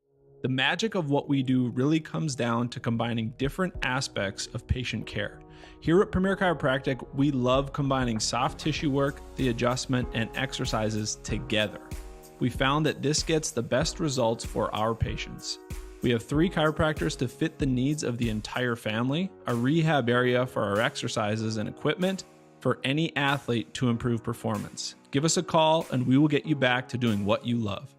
The magic of what we do really comes down to combining different aspects of patient care. Here at Premier Chiropractic, we love combining soft tissue work, the adjustment, and exercises together. We found that this gets the best results for our patients. We have 3 chiropractors to fit the needs of the entire family, a rehab area for our exercises and equipment for any athlete to improve performance. Give us a call and we will get you back to doing what you love.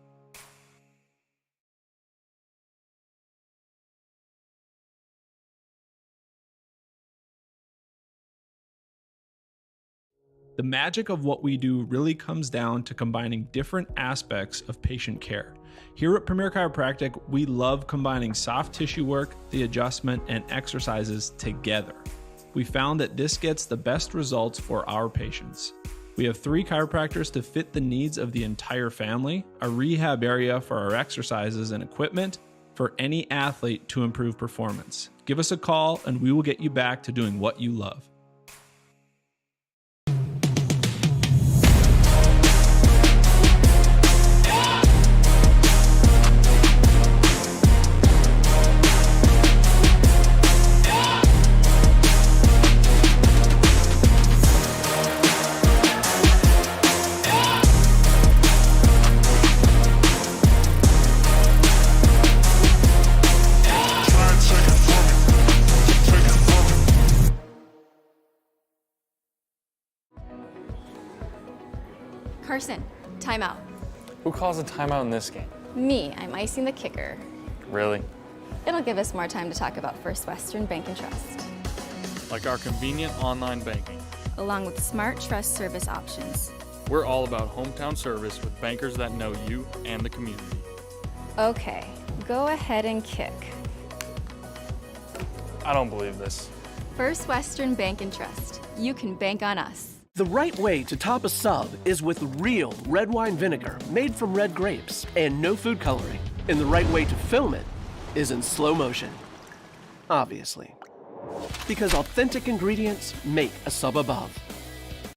The magic of what we do really comes down to combining different aspects of patient care. Here at Premier Chiropractic, we love combining soft tissue work, the adjustment, and exercises together. We found that this gets the best results for our patients. We have 3 chiropractors to fit the needs of the entire family, a rehab area for our exercises and equipment for any athlete to improve performance. Give us a call and we will get you back to doing what you love. Carson, timeout. Who calls a timeout in this game? Me, I'm icing the kicker. Really? It'll give us more time to talk about First Western Bank and Trust, Like our convenient online banking. along with smart trust service options. We're all about hometown service with bankers that know you and the community. Okay, go ahead and kick. I don't believe this. First Western Bank and Trust. You can bank on us. The right way to top a sub is with real red wine vinegar made from red grapes and no food coloring. And the right way to film it is in slow motion. Obviously. Because authentic ingredients make a sub above.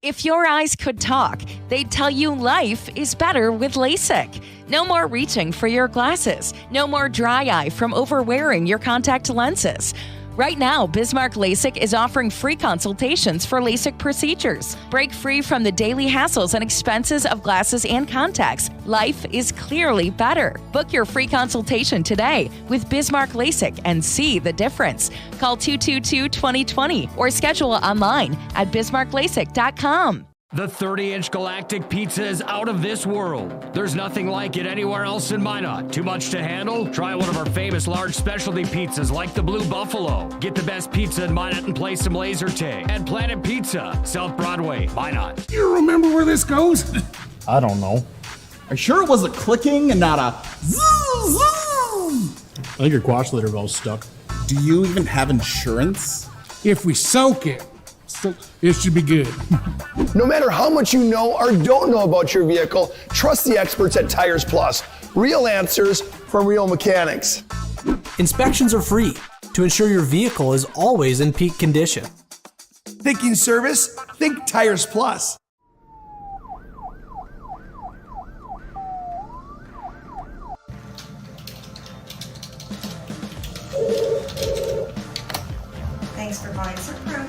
If your eyes could talk, they'd tell you life is better with LASIK. No more reaching for your glasses. No more dry eye from overwearing your contact lenses. Right now, Bismarck LASIK is offering free consultations for LASIK procedures. Break free from the daily hassles and expenses of glasses and contacts. Life is clearly better. Book your free consultation today with Bismarck LASIK and see the difference. Call 222-2020 or schedule online at bismarcklasik.com. The 30-inch galactic pizza is out of this world. There's nothing like it anywhere else in Minot. Too much to handle? Try one of our famous large specialty pizzas like the Blue Buffalo. Get the best pizza in Minot and play some laser tag. At Planet Pizza, South Broadway, Minot. You remember where this goes? I don't know. Are you sure it was a clicking and not a zoom, zoom? I think your quash litter valve's stuck. Do you even have insurance? If we soak it, it should be good. No matter how much you know or don't know about your vehicle, trust the experts at Tires Plus. Real answers from real mechanics. Inspections are free to ensure your vehicle is always in peak condition. Thinking service? Think Tires Plus. Thanks for calling Supreme.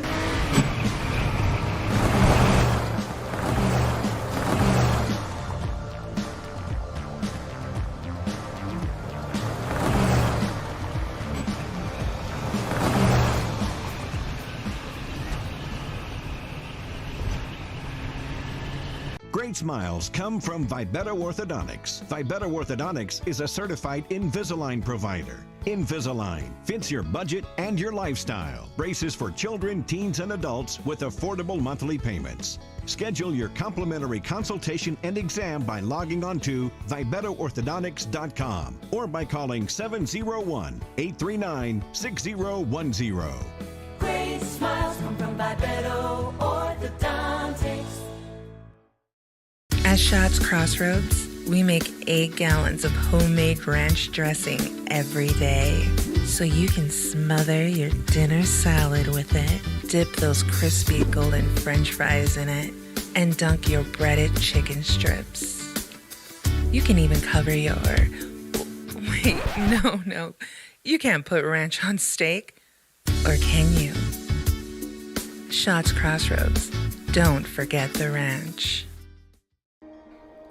Great smiles come from Vibetta Orthodontics. Vibetta Orthodontics is a certified Invisalign provider. Invisalign fits your budget and your lifestyle. Braces for children, teens, and adults with affordable monthly payments. Schedule your complimentary consultation and exam by logging on to VibettaOrthodontics.com or by calling 701-839-6010. Great smiles come from Vibetta Orthodontics. At Schatz Crossroads, we make 8 gallons of homemade ranch dressing every day. So you can smother your dinner salad with it, dip those crispy golden French fries in it, and dunk your breaded chicken strips. You can even cover your... Wait, no. You can't put ranch on steak. Or can you? Schatz Crossroads. Don't forget the ranch.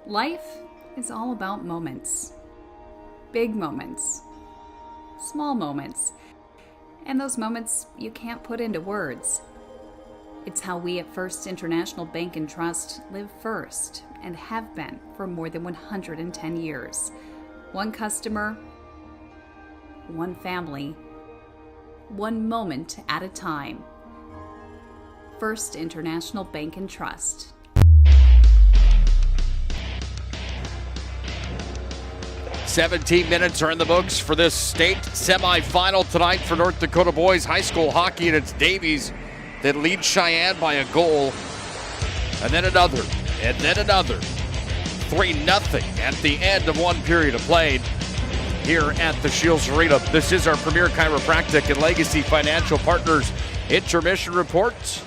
Life is all about moments. Big moments. Small moments. And those moments you can't put into words. It's how we at First International Bank and Trust live first and have been for more than 110 years. One customer, one family, one moment at a time. First International Bank and Trust. "17 minutes are in the books for this state semifinal tonight for North Dakota boys high school hockey, and it's Davies that leads Cheyenne by a goal, and then another, and then another. 3-0 at the end of one period of play here at the Scheels Arena. This is our Premier Chiropractic and Legacy Financial Partners Intermission Reports.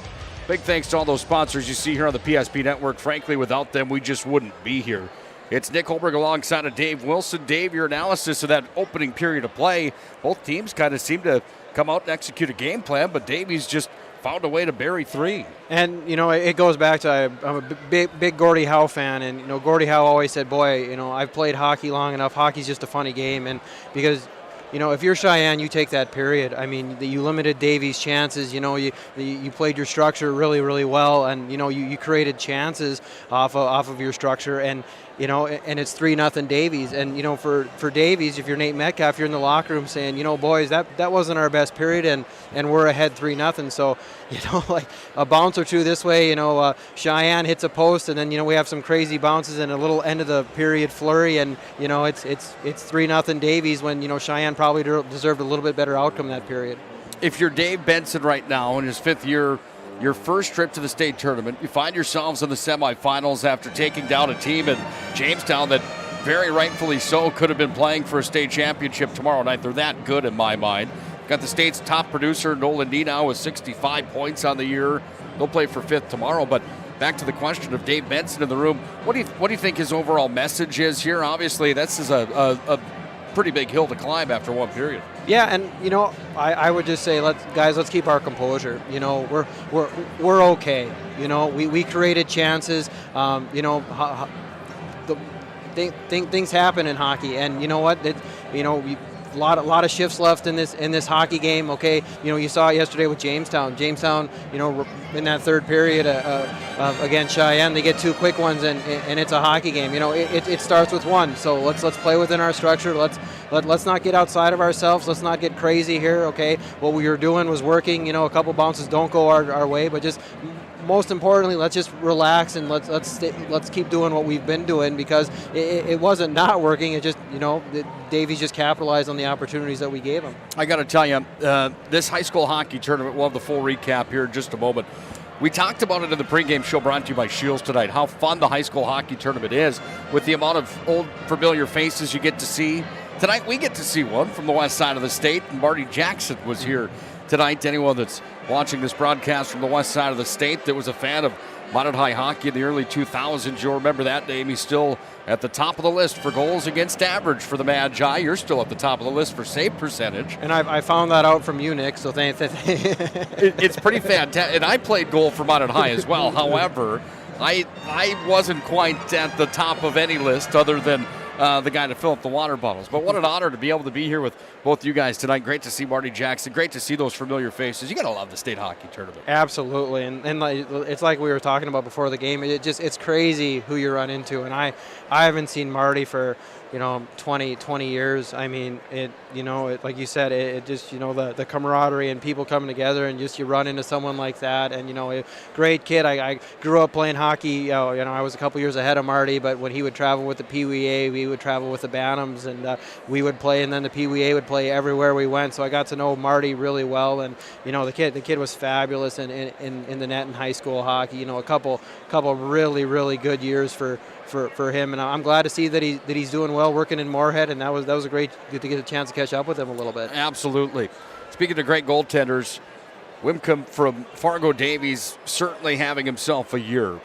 Big thanks to all those sponsors you see here on the PSP Network. Frankly, without them, we just wouldn't be here. It's Nick Hulberg alongside of Dave WIlson. Dave, your analysis of that opening period of play. Both teams kind of seem to come out and execute a game plan, but Davies just found a way to bury 3. And, it goes back to I'm a big Gordie Howe fan, and, Gordie Howe always said, boy, I've played hockey long enough. Hockey's just a funny game, and because if you're Cheyenne, you take that period. I mean, you limited Davies' chances. You played your structure really, really well, and you created chances off of your structure, and and it's 3-0 Davies. And for Davies, if you're Nate Metcalf, you're in the locker room saying, boys, that wasn't our best period, and we're ahead 3-0. So like a bounce or two this way, Cheyenne hits a post, and then we have some crazy bounces and a little end of the period flurry, and it's 3-0 Davies when Cheyenne probably deserved a little bit better outcome that period. If you're Dave Benson right now in his 5th year, your first trip to the state tournament, you find yourselves in the semifinals after taking down a team in Jamestown that very rightfully so could have been playing for a state championship tomorrow night. They're that good in my mind. Got the state's top producer, Nolan D, now with 65 points on the year. They'll play for 5th tomorrow, but back to the question of Dave Benson in the room. What do you think his overall message is here? Obviously, this is a pretty big hill to climb after one period. Yeah, and I would just say, let's keep our composure. We're okay. We created chances. Things happen in hockey, and you know what? A lot of shifts left in this hockey game. Okay, you saw it yesterday with Jamestown. Jamestown, in that third period against Cheyenne, they get 2 quick ones, and it's a hockey game. It starts with one. So let's play within our structure. Let's not get outside of ourselves. Let's not get crazy here. Okay, what we were doing was working. A couple bounces don't go our way, but just most importantly, let's just relax and let's keep doing what we've been doing, because it wasn't not working. It just Davies just capitalized on the opportunities that we gave him. I got to tell you, this high school hockey tournament, we'll have the full recap here in just a moment. We talked about it in the pregame show brought to you by Scheels tonight, how fun the high school hockey tournament is with the amount of old familiar faces you get to see. Tonight we get to see one from the west side of the state, and Marty Jackson was here tonight. Anyone that's watching this broadcast from the west side of the state that was a fan of Minot High hockey in the early 2000s, you'll remember that name. He's still at the top of the list for goals against average for the Magi. You're still at the top of the list for save percentage. And I found that out from you, Nick, so thank you. It's pretty fantastic. And I played goal for Minot High as well. However, I wasn't quite at the top of any list other than the guy to fill up the water bottles. But what an honor to be able to be here with both you guys tonight. Great to see Marty Jackson. Great to see those familiar faces. You got to love the state hockey tournament. Absolutely, and like, it's like we were talking about before the game. It's crazy who you run into, and I haven't seen Marty for 20 years. I mean, like you said, it just, the camaraderie and people coming together, and just you run into someone like that, and a great kid. I grew up playing hockey. I was a couple years ahead of Marty, but when he would travel with the Pee Wee A, we would travel with the Bantams, and we would play, and then the Pee Wee A would play everywhere we went. So I got to know Marty really well, and the kid was fabulous in the net in high school hockey. A couple really good years for him, and I'm glad to see that he's doing well working in Moorhead, and that was a great to get a chance to catch up with him a little bit. Absolutely. Speaking of great goaltenders, Wimcomb from Fargo Davies certainly having himself a year.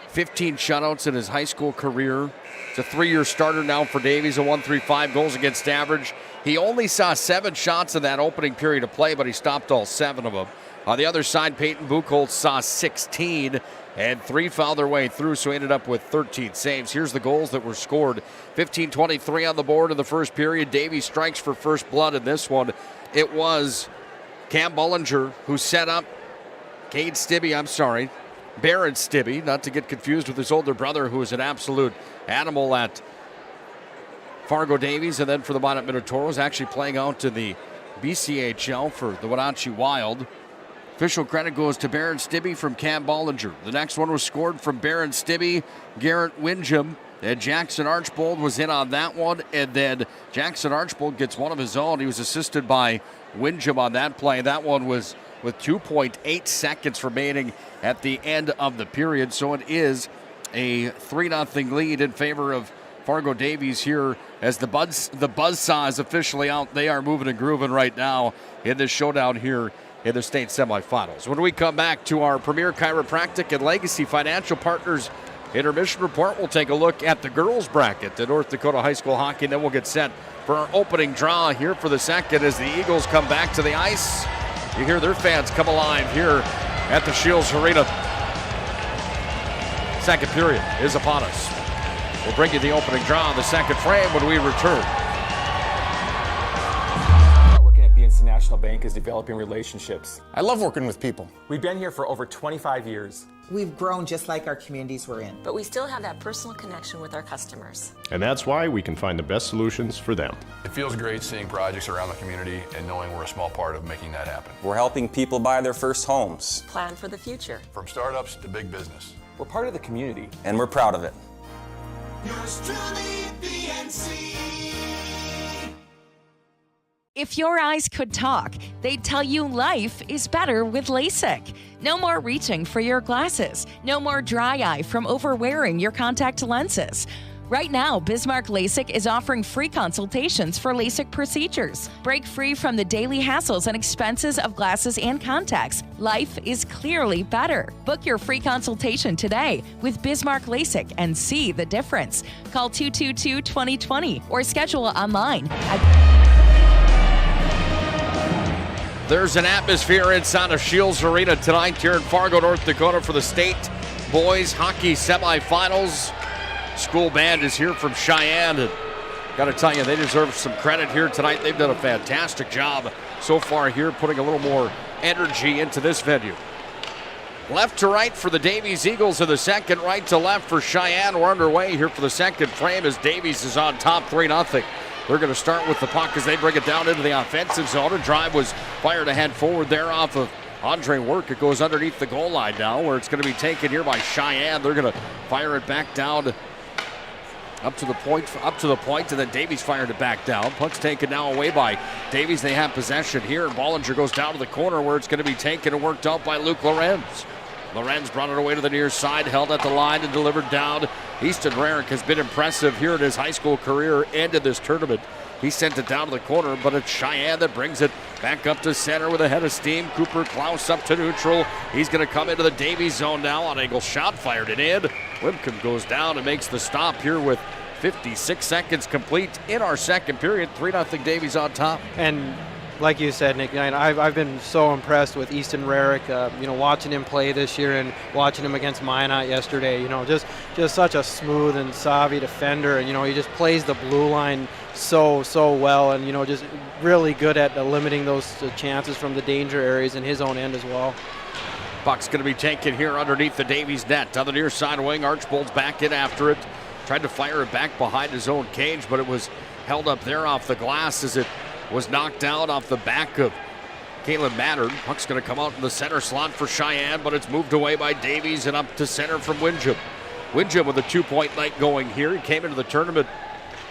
15 shutouts in his high school career. It's a 3-year starter now for Davies, a 1.35 goals against average. He only saw 7 shots in that opening period of play, but he stopped all 7 of them. On the other side, Peyton Buchholz saw 16, and 3 fouled their way through, so he ended up with 13 saves. Here's the goals that were scored. 15-23 on the board in the first period. Davies strikes for first blood in this one. It was Cam Bullinger who set up Baron Stibbe, not to get confused with his older brother, who is an absolute animal at Fargo Davies, and then for the Minot Minotauros, actually playing out in the BCHL for the Wenatchee Wild. Official credit goes to Baron Stibbe from Cam Bollinger. The next one was scored from Baron Stibbe, Garrett Windjam, and Jackson Archbold was in on that one. And then Jackson Archbold gets one of his own. He was assisted by Windjam on that play. That one was with 2.8 seconds remaining at the end of the period. So it is a 3-0 lead in favor of Fargo Davies here as the buzzsaw is officially out. They are moving and grooving right now in this showdown here in the state semifinals. When we come back to our Premier Chiropractic and Legacy Financial Partners Intermission Report, we'll take a look at the girls bracket to North Dakota High School Hockey, and then we'll get set for our opening draw here for the second as the Eagles come back to the ice. You hear their fans come alive here at the Scheels Arena. Second period is upon us. We'll bring you the opening draw in the second frame when we return. Working at BNC National Bank is developing relationships. I love working with people. We've been here for over 25 years. We've grown just like our communities we're in. But we still have that personal connection with our customers. And that's why we can find the best solutions for them. It feels great seeing projects around the community and knowing we're a small part of making that happen. We're helping people buy their first homes. Plan for the future. From startups to big business. We're part of the community. And we're proud of it. Yours truly, BNC. If your eyes could talk, they'd tell you life is better with LASIK. No more reaching for your glasses. No more dry eye from overwearing your contact lenses. Right now, Bismarck LASIK is offering free consultations for LASIK procedures. Break free from the daily hassles and expenses of glasses and contacts. Life is clearly better. Book your free consultation today with Bismarck LASIK and see the difference. Call 222-2020 or schedule online at... There's an atmosphere inside of Scheels Arena tonight here in Fargo, North Dakota for the state boys hockey semifinals. School band is here from Cheyenne, and got to tell you, they deserve some credit here tonight. They've done a fantastic job so far here, putting a little more energy into this venue. Left to right for the Davies Eagles in the second, right to left for Cheyenne. We're underway here for the second frame as Davies is on top 3-0. They're going to start with the puck as they bring it down into the offensive zone. A drive was fired ahead forward there off of Andre Work. It goes underneath the goal line now, where it's going to be taken here by Cheyenne. They're going to fire it back down up to the point, and then Davies fired it back down. Puck's taken now away by Davies. They have possession here, and Bollinger goes down to the corner where it's going to be taken and worked out by Luke Lorenz. Lorenz brought it away to the near side, held at the line and delivered down. Easton Rarick has been impressive here in his high school career and in this tournament. He sent it down to the corner, but it's Cheyenne that brings it back up to center with a head of steam. Cooper Klaus up to neutral. He's going to come into the Davies zone now. On angle shot, fired it in. Wimcomb goes down and makes the stop here with 56 seconds complete in our second period. 3-0 Davies on top. And Like you said, Nick, I've been so impressed with Easton Rarick, watching him play this year and watching him against Minot yesterday. Just such a smooth and savvy defender, and he just plays the blue line so well, and just really good at limiting those chances from the danger areas in his own end as well. Puck's going to be taken here underneath the Davies net on the near side wing. Archbold's back in after it, tried to fire it back behind his own cage, but it was held up there off the glass as it was knocked down off the back of Caitlin Mattern. Puck's going to come out in the center slot for Cheyenne, but it's moved away by Davies and up to center from Windjam. Windjam with a 2-point night going here. He came into the tournament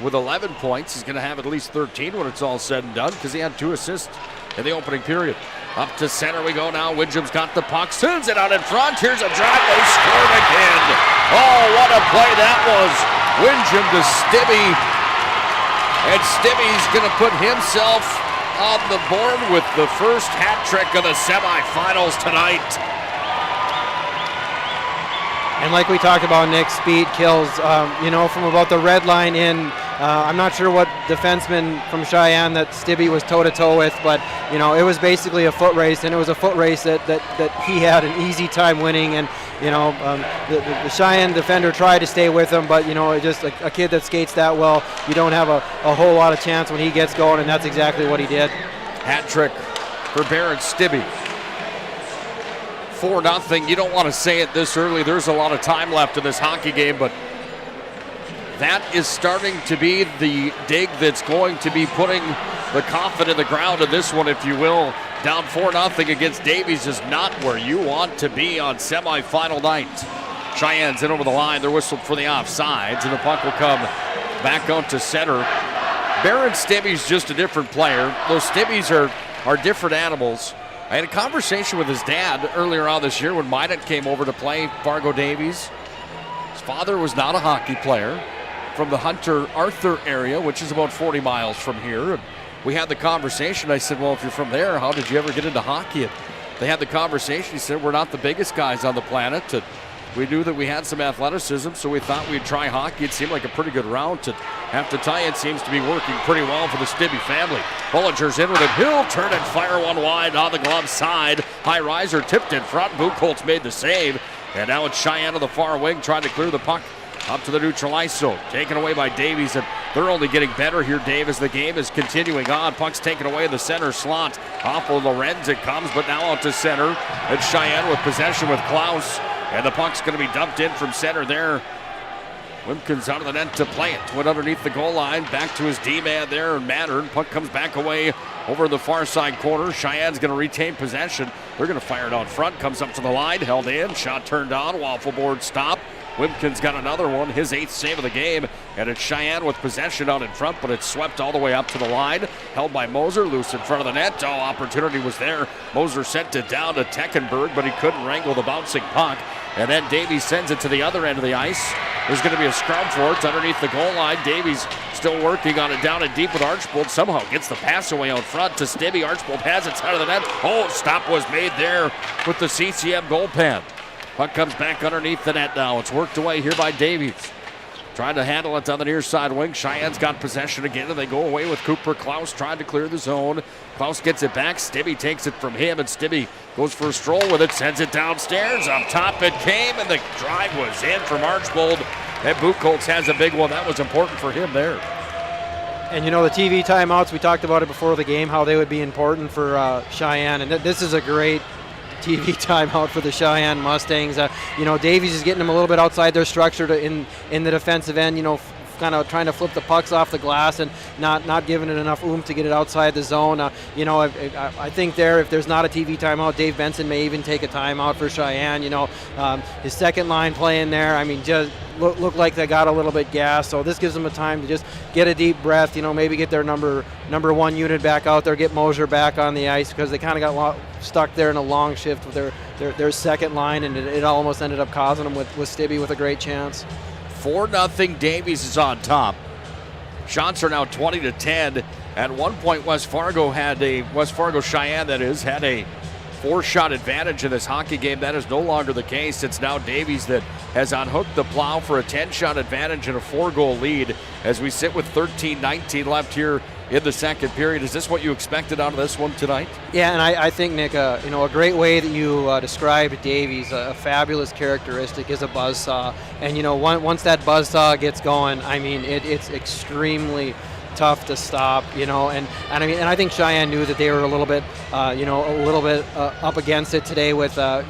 with 11 points. He's going to have at least 13 when it's all said and done because he had 2 assists in the opening period. Up to center we go now. Windjam's got the puck, sends it out in front. Here's a drive. They scored again. Oh, what a play that was. Windjam to Stibbe. And Stibbe's going to put himself on the board with the first hat trick of the semifinals tonight. And like we talked about, Nick, speed kills, from about the red line in. I'm not sure what defenseman from Cheyenne that Stibbe was toe-to-toe with, but, it was basically a foot race, and it was a foot race that he had an easy time winning. And, the Cheyenne defender tried to stay with him, but, just a kid that skates that well, you don't have a whole lot of chance when he gets going, and that's exactly what he did. Hat trick for Barron Stibbe. 4-0. You don't want to say it this early. There's a lot of time left in this hockey game, but that is starting to be the dig that's going to be putting the coffin in the ground of this one, if you will. Down 4-0 against Davies is not where you want to be on semifinal night. Cheyenne's in over the line. They're whistled for the offsides, and the puck will come back out to center. Barron Stibbe's just a different player. Those Stibbes are different animals. I had a conversation with his dad earlier on this year when Minot came over to play Fargo Davies. His father was not a hockey player from the Hunter Arthur area, which is about 40 miles from here. And we had the conversation. I said, well, if you're from there, how did you ever get into hockey? And they had the conversation. He said, we're not the biggest guys on the planet. And we knew that we had some athleticism, so we thought we'd try hockey. It seemed like a pretty good route. And have to tell you, it seems to be working pretty well for the Stibbe family. Bullinger's in with it. He'll turn and fire one wide on the glove side. High riser tipped in front. Buchholz made the save. And now it's Cheyenne on the far wing trying to clear the puck up to the neutral ice zone. Taken away by Davies, and they're only getting better here, Dave, as the game is continuing on. Puck's taken away in the center slot. Off of Lorenz it comes, but now out to center. It's Cheyenne with possession with Klaus, and the puck's going to be dumped in from center there. Wimpkins out of the net to play it. Went underneath the goal line, back to his D-man there, and Mattern. Puck comes back away over the far side corner. Cheyenne's going to retain possession. They're going to fire it out front. Comes up to the line, held in, shot turned on, waffle board stop. Wimpkins got another one, his 8th save of the game, and it's Cheyenne with possession out in front, but it's swept all the way up to the line. Held by Moser, loose in front of the net. Oh, opportunity was there. Moser sent it down to Teckenberg, but he couldn't wrangle the bouncing puck. And then Davies sends it to the other end of the ice. There's going to be a scrum for it underneath the goal line. Davies still working on it down and deep with Archbold. Somehow gets the pass away out front to Stibbe. Archbold has it side of the net. Oh, stop was made there with the CCM goal pad. Puck comes back underneath the net now. It's worked away here by Davies. Trying to handle it on the near side wing. Cheyenne's got possession again, and they go away with Cooper. Klaus trying to clear the zone. Klaus gets it back. Stibbe takes it from him, and Stibbe goes for a stroll with it. Sends it downstairs. Up top it came, and the drive was in from Archbold. And Buchholz has a big one. That was important for him there. And, the TV timeouts, we talked about it before the game, how they would be important for Cheyenne. And this is a great TV timeout for the Cheyenne Mustangs. Davies is getting them a little bit outside their structure in the defensive end, kind of trying to flip the pucks off the glass and not giving it enough oomph to get it outside the zone. I think if there's not a TV timeout, Dave Benson may even take a timeout for Cheyenne. His second line playing there, just look like they got a little bit gassed. So this gives them a time to just get a deep breath, maybe get their number one unit back out there, get Moser back on the ice, because they kind of got stuck there in a long shift with their second line, and it almost ended up causing them with Stibbe with a great chance. 4-0. Davies is on top. Shots are now 20-10. At one point, West Fargo Cheyenne, had a 4-shot advantage in this hockey game. That is no longer the case. It's now Davies that has unhooked the plow for a 10-shot advantage and a 4-goal lead as we sit with 13-19 left here in the second period. Is this what you expected out of this one tonight? Yeah, and I think, Nick, a great way that you described Davies, a fabulous characteristic is a buzzsaw. And, once that buzzsaw gets going, I mean, it's extremely tough to stop, and I think Cheyenne knew that they were a little bit up against it today with the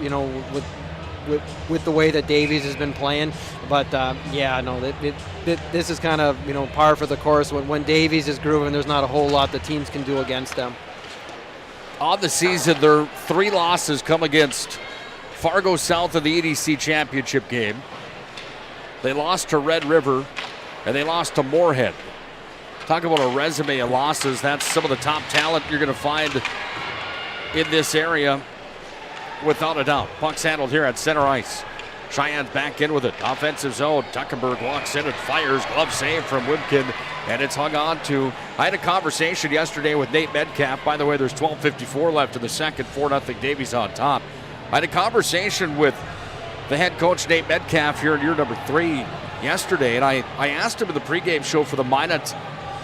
way that Davies has been playing. But this is kind of par for the course. When Davies is grooving, there's not a whole lot the teams can do against them. On the season, their 3 losses come against Fargo South in the EDC championship game. They lost to Red River, and they lost to Moorhead. Talk about a resume of losses. That's some of the top talent you're going to find in this area, without a doubt. Puck's handled here at center ice. Cheyenne's back in with it. Offensive zone. Tuckenberg walks in and fires. Glove save from Wibkin, and it's hung on to. I had a conversation yesterday with Nate Metcalf. By the way, there's 12:54 left in the second. 4-0 Davies on top. I had a conversation with the head coach, Nate Metcalf, here in year number 3 yesterday, and I asked him in the pregame show for the Minot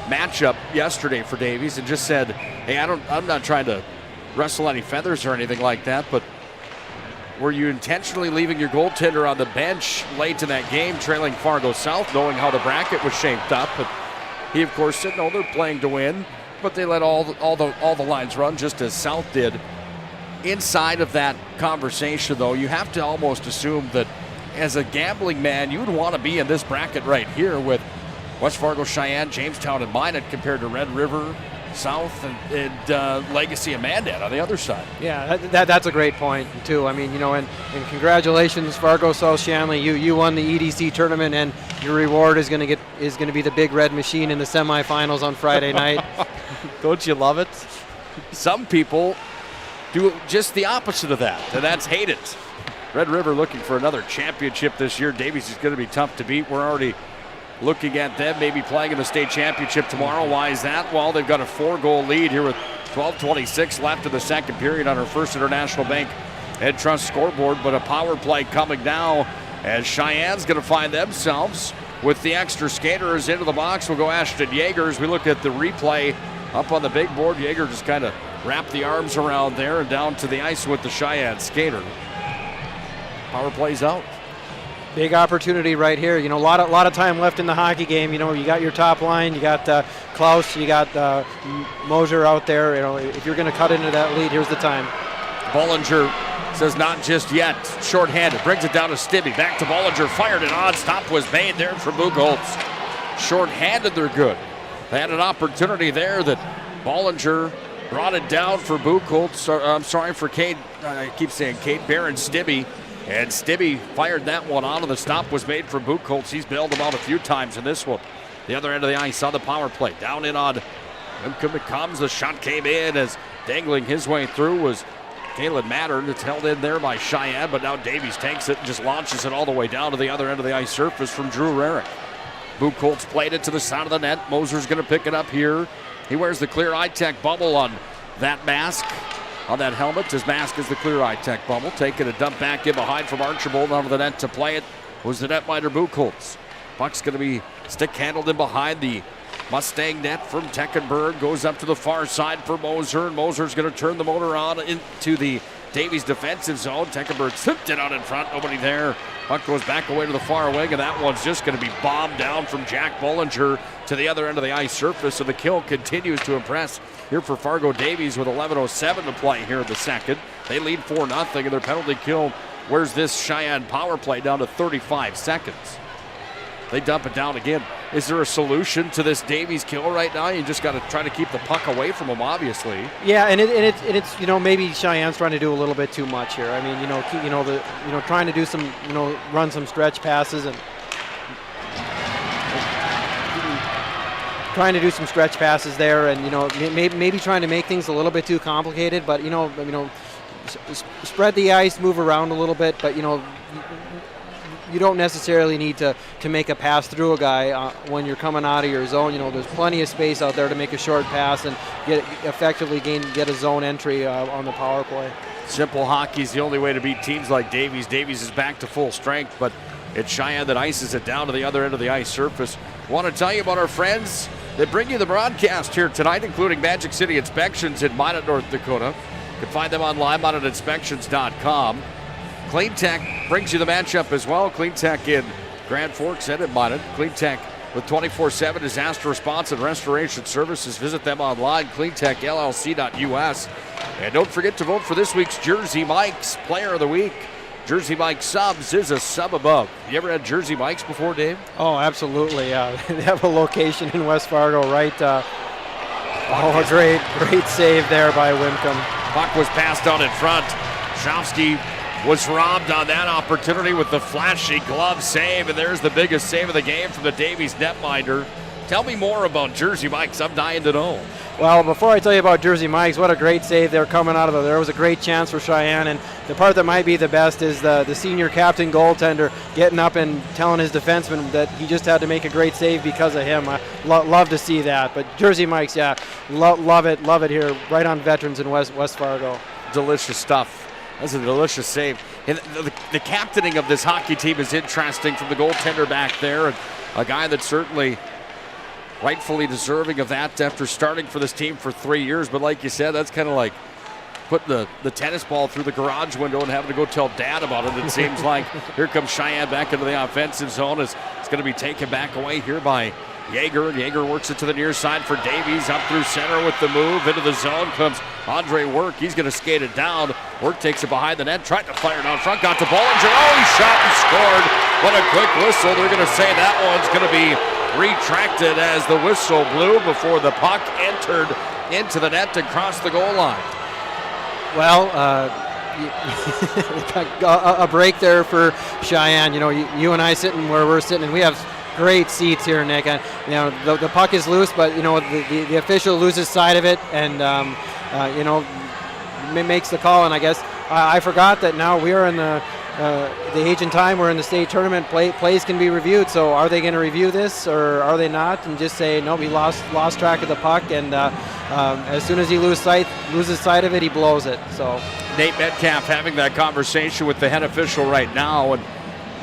matchup yesterday for Davies and just said, hey, I'm not trying to rustle any feathers or anything like that, but were you intentionally leaving your goaltender on the bench late in that game, trailing Fargo South, knowing how the bracket was shaped up? But he, of course, said, no, they're playing to win, but they let all the lines run, just as South did. Inside of that conversation, though, you have to almost assume that as a gambling man, you would want to be in this bracket right here with West Fargo, Cheyenne, Jamestown, and Minot compared to Red River, South, and Legacy and Mandan on the other side. Yeah, that's a great point, too. I mean, and congratulations, Fargo South Shanley. You won the EDC tournament, and your reward is going to be the big red machine in the semifinals on Friday night. Don't you love it? Some people do just the opposite of that, and that's hate it. Red River looking for another championship this year. Davies is going to be tough to beat. We're already looking at them maybe playing in the state championship tomorrow. Why is that? Well, they've got a 4-goal lead here with 12:26 left in the second period on our First International Bank Ed Trust scoreboard, but a power play coming now as Cheyenne's going to find themselves with the extra skaters into the box. We'll go Ashton Yeager as we look at the replay up on the big board. Yeager just kind of wrapped the arms around there and down to the ice with the Cheyenne skater. Power plays out. Big opportunity right here. A lot of time left in the hockey game. You got your top line. You got Klaus. You got Moser out there. If you're going to cut into that lead, here's the time. Bollinger says not just yet. Shorthanded. Brings it down to Stibbe. Back to Bollinger. Fired it on. Stop was made there for Buchholz. Shorthanded, they're good. They had an opportunity there that Bollinger brought it down for Buchholz. I'm sorry for Cade. I keep saying Cade Barron Stibbe. And Stibbe fired that one on, and the stop was made for Buchholz. He's bailed him out a few times in this one. The other end of the ice on the power play. Down in on comes. The shot came in as dangling his way through was Kalen Mattern. It's held in there by Cheyenne, but now Davies takes it and just launches it all the way down to the other end of the ice surface from Drew Rarick. Buchholz played it to the side of the net. Moser's going to pick it up here. He wears the clear eye-tech bubble on that mask. On that helmet, his mask is the clear eye-tech bubble. Taking a dump back in behind from Archibald onto the net to play it was the netminder Buchholz. Puck's going to be stick-handled in behind the Mustang net from Teckenberg. Goes up to the far side for Moser, and Moser's going to turn the motor on into the Davies defensive zone. Teckenberg tipped it out in front, nobody there. Puck goes back away to the far wing, and that one's just going to be bombed down from Jack Bollinger to the other end of the ice surface, so the kill continues to impress here for Fargo Davies with 11:07 to play here in the second. They lead 4-0, and their penalty kill wears this Cheyenne power play down to 35 seconds. They dump it down again. Is there a solution to this Davies kill right now? You just got to try to keep the puck away from them, obviously. Yeah, and it's maybe Cheyenne's trying to do a little bit too much here. I mean, trying to do some run some stretch passes and trying to do some stretch passes there, and maybe trying to make things a little bit too complicated. But spread the ice, move around a little bit, but you don't necessarily need to make a pass through a guy when you're coming out of your zone. There's plenty of space out there to make a short pass and get a zone entry on the power play. Simple hockey is the only way to beat teams like Davies. Davies is back to full strength, but it's Cheyenne that ices it down to the other end of the ice surface. Want to tell you about our friends that bring you the broadcast here tonight, including Magic City Inspections in Minot, North Dakota. You can find them online, MinotInspections.com. Clean Tech brings you the matchup as well. Clean Tech in Grand Forks and in Minot. Clean Tech with 24/7 disaster response and restoration services. Visit them online, cleantechllc.us. And don't forget to vote for this week's Jersey Mike's Player of the Week. Jersey Mike Subs is a sub above. You ever had Jersey Mike's before, Dave? Oh, absolutely. Yeah, they have a location in West Fargo, right? Great save there by Wincom. Puck was passed out in front. Shofsky was robbed on that opportunity with the flashy glove save, and there's the biggest save of the game from the Davies netminder. Tell me more about Jersey Mike's. I'm dying to know. Well, before I tell you about Jersey Mike's, what a great save they're coming out of there. There was a great chance for Cheyenne, and the part that might be the best is the senior captain goaltender getting up and telling his defenseman that he just had to make a great save because of him. I love to see that. But Jersey Mike's, yeah, love it here, right on Veterans in West Fargo. Delicious stuff. That's a delicious save. And the captaining of this hockey team is interesting from the goaltender back there, and a guy that's certainly rightfully deserving of that after starting for this team for 3 years. But like you said, that's kind of like putting the tennis ball through the garage window and having to go tell Dad about it. It seems like here comes Cheyenne back into the offensive zone. It's going to be taken back away here by Yeager. Yeager works it to the near side for Davies. Up through center with the move. Into the zone comes Andre Work. He's going to skate it down. Work takes it behind the net. Tried to fire down front. Got to Bollinger. Oh, he shot and scored. What a quick whistle. They're going to say that one's going to be retracted as the whistle blew before the puck entered into the net and crossed the goal line. Well, a break there for Cheyenne. You know, you and I sitting where we're sitting, and we have great seats here, Nick. And, you know, the puck is loose, but, you know, the official loses sight of it and, you know, makes the call. And I guess I forgot that now we are in the age and time we're in the state tournament. Plays can be reviewed. So are they going to review this or are they not? And just say, no, he lost track of the puck. And as soon as he loses sight of it, he blows it. So Nate Metcalf having that conversation with the head official right now. And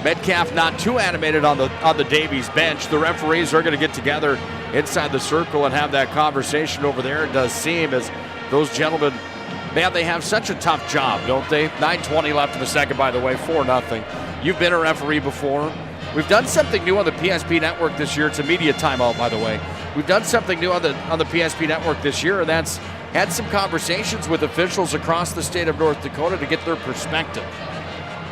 Metcalf not too animated on the Davies bench. The referees are going to get together inside the circle and have that conversation over there. It does seem as those gentlemen, man, they have such a tough job, don't they? 9:20 left in the second, by the way, 4-0. You've been a referee before. We've done something new on the PSP network this year. It's a media timeout, by the way. We've done something new on the PSP network this year, and that's had some conversations with officials across the state of North Dakota to get their perspective.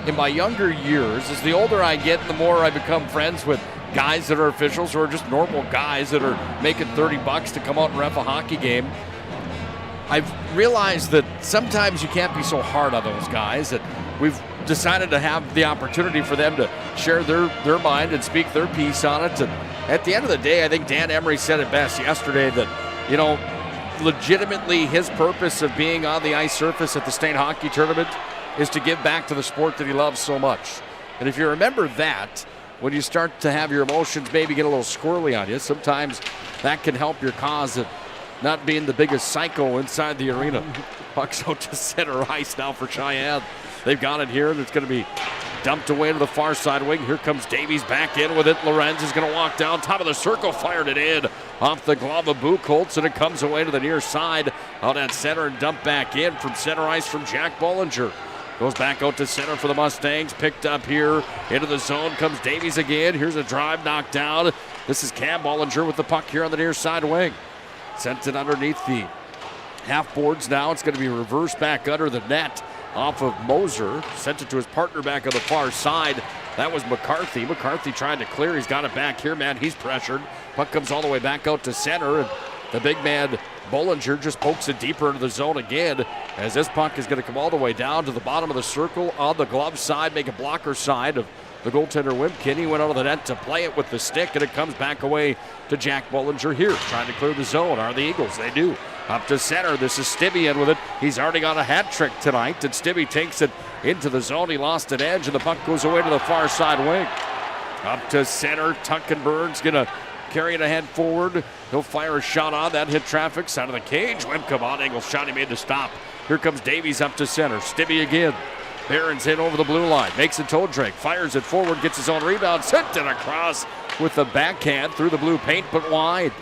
In my younger years, as the older I get, the more I become friends with guys that are officials or just normal guys that are making $30 to come out and ref a hockey game. I've realized that sometimes you can't be so hard on those guys, that we've decided to have the opportunity for them to share their mind and speak their piece on it. And at the end of the day, I think Dan Emery said it best yesterday that, you know, legitimately his purpose of being on the ice surface at the state hockey tournament is to give back to the sport that he loves so much. And if you remember that, when you start to have your emotions maybe get a little squirrely on you, sometimes that can help your cause of not being the biggest psycho inside the arena. Puck's out to center ice now for Cheyenne. They've got it here, and it's going to be dumped away to the far side wing. Here comes Davies back in with it. Lorenz is going to walk down top of the circle, fired it in off the glove of Buchholz, and it comes away to the near side out at center and dumped back in from center ice from Jack Bollinger. Goes back out to center for the Mustangs. Picked up here into the zone comes Davies again. Here's a drive knocked down. This is Cam Bollinger with the puck here on the near side wing. Sent it underneath the half boards now. It's going to be reversed back under the net off of Moser. Sent it to his partner back on the far side. That was McCarthy. McCarthy trying to clear. He's got it back here, man. He's pressured. Puck comes all the way back out to center. And the big man Bollinger just pokes it deeper into the zone again as this puck is going to come all the way down to the bottom of the circle on the glove side, make a blocker side of the goaltender Wimpkin. He went out of the net to play it with the stick, and it comes back away to Jack Bollinger here, trying to clear the zone. Are the Eagles? They do. Up to center. This is Stibbe in with it. He's already got a hat trick tonight, and Stibbe takes it into the zone. He lost an edge, and the puck goes away to the far side wing. Up to center. Tuckenberg's going to carry it ahead forward. He'll fire a shot on that. Hit traffic. Side of the cage. Wimcom on angle shot. He made the stop Here comes Davies up to center. Stibbe again. Barron's in over the blue line. Makes a toe drag. Fires it forward. Gets his own rebound. Sent it across with the backhand through the blue paint, but wide.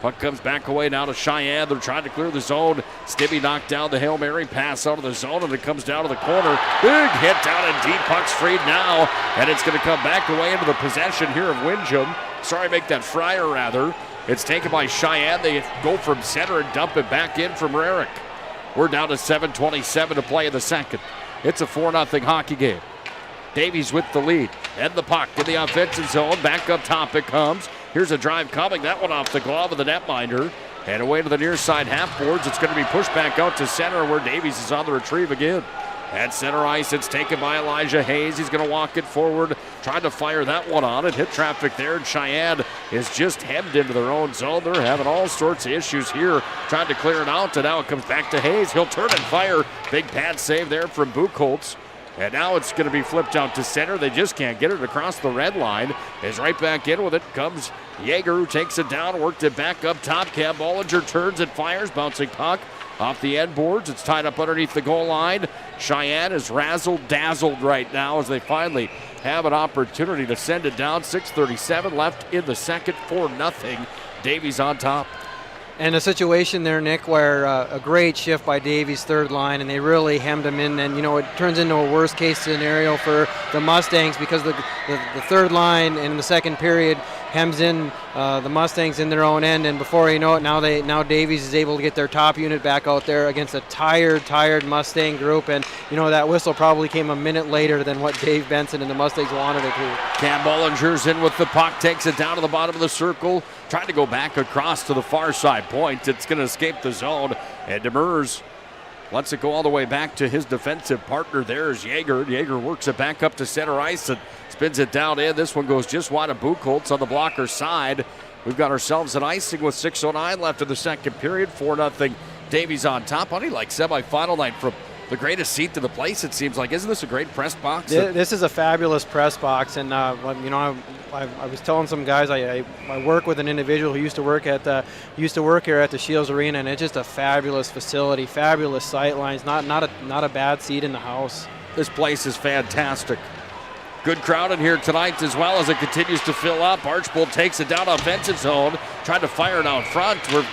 Puck comes back away now to Cheyenne. They're trying to clear the zone. Stibbe knocked down the Hail Mary pass out of the zone, and it comes down to the corner. Big hit down and deep. Puck's freed now, and it's going to come back away into the possession here of Windham. Sorry, make that Fryer rather. It's taken by Cheyenne. They go from center and dump it back in from Rarick. We're down to 7:27 to play in the second. It's a 4-0 hockey game. Davies with the lead. And the puck in the offensive zone. Back up top it comes. Here's a drive coming. That one off the glove of the netminder. And away to the near side half boards. It's going to be pushed back out to center where Davies is on the retrieve again. At center ice, it's taken by Elijah Hayes. He's going to walk it forward, trying to fire that one on it. Hit traffic there, and Cheyenne is just hemmed into their own zone. They're having all sorts of issues here, trying to clear it out, and now it comes back to Hayes. He'll turn and fire. Big pad save there from Buchholz. And now it's going to be flipped out to center. They just can't get it across the red line. Is right back in with it. Comes Yeager, who takes it down, worked it back up top. Cam Bollinger turns and fires. Bouncing puck off the end boards. It's tied up underneath the goal line. Cheyenne is razzle-dazzled right now as they finally have an opportunity to send it down. 6:37 left in the second, 4-0. Davies on top. And a situation there, Nick, where a great shift by Davies' third line, and they really hemmed him in. And, it turns into a worst-case scenario for the Mustangs because the third line in the second period hems in the Mustangs in their own end. And before you know it, now Davies is able to get their top unit back out there against a tired Mustang group. And, that whistle probably came a minute later than what Dave Benson and the Mustangs wanted it to. Cam Bollinger's in with the puck, takes it down to the bottom of the circle, trying to go back across to the far side point. It's going to escape the zone, and Demers lets it go all the way back to his defensive partner. There's Yeager. Yeager works it back up to center ice and spins it down in. This one goes just wide of Buchholz on the blocker side. We've got ourselves an icing with 6:09 left in the second period. 4-0 Davies on top. Honey, like semifinal night from the greatest seat to the place, it seems like. Isn't this a great press box? This is a fabulous press box, and I was telling some guys I work with an individual who used to work here at the Scheels Arena, and it's just a fabulous facility, fabulous sight lines, not a bad seat in the house. This place is fantastic. Good crowd in here tonight as well as it continues to fill up. Archbold takes it down offensive zone, trying to fire it out front. We've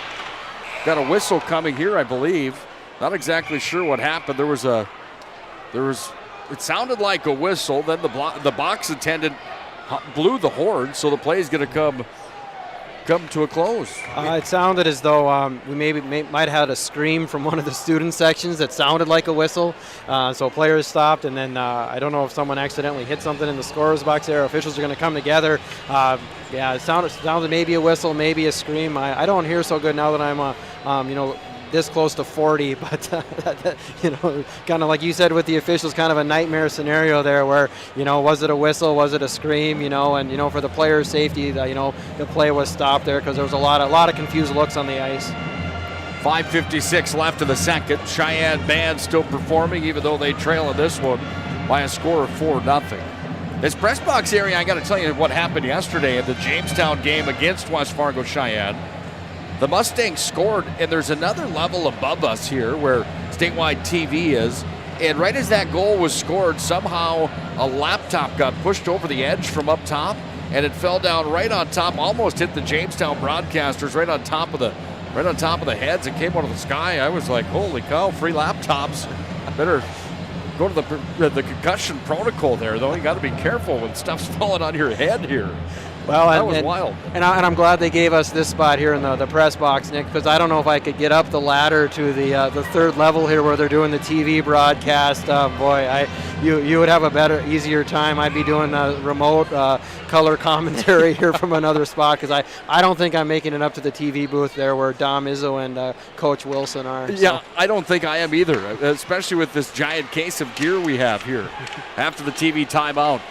got a whistle coming here, I believe. Not exactly sure what happened. It sounded like a whistle. Then the box attendant blew the horn, so the play is going to come to a close. It sounded as though we might have had a scream from one of the student sections that sounded like a whistle. So players stopped, and then I don't know if someone accidentally hit something in the scorer's box there. Officials are going to come together. It sounded maybe a whistle, maybe a scream. I don't hear so good now that I'm this close to 40, but kind of like you said with the officials, kind of a nightmare scenario there where, was it a whistle, was it a scream, and for the players' safety, the play was stopped there because there was a lot of confused looks on the ice. 5:56 left in the second. Cheyenne band still performing, even though they trail in this one by a score of 4-0. This press box area, I got to tell you what happened yesterday in the Jamestown game against West Fargo Cheyenne. The Mustangs scored, and there's another level above us here where statewide TV is. And right as that goal was scored, somehow a laptop got pushed over the edge from up top, and it fell down right on top, almost hit the Jamestown broadcasters right on top of the heads. It came out of the sky. I was like, holy cow, free laptops. Better go to the concussion protocol there, though. You got to be careful when stuff's falling on your head here. Well, that was wild. And I'm glad they gave us this spot here in the press box, Nick, because I don't know if I could get up the ladder to the third level here where they're doing the TV broadcast. You would have a better, easier time. I'd be doing remote color commentary here from another spot because I don't think I'm making it up to the TV booth there where Dom Izzo and Coach Wilson are. Yeah, I don't think I am either, especially with this giant case of gear we have here after the TV timeout.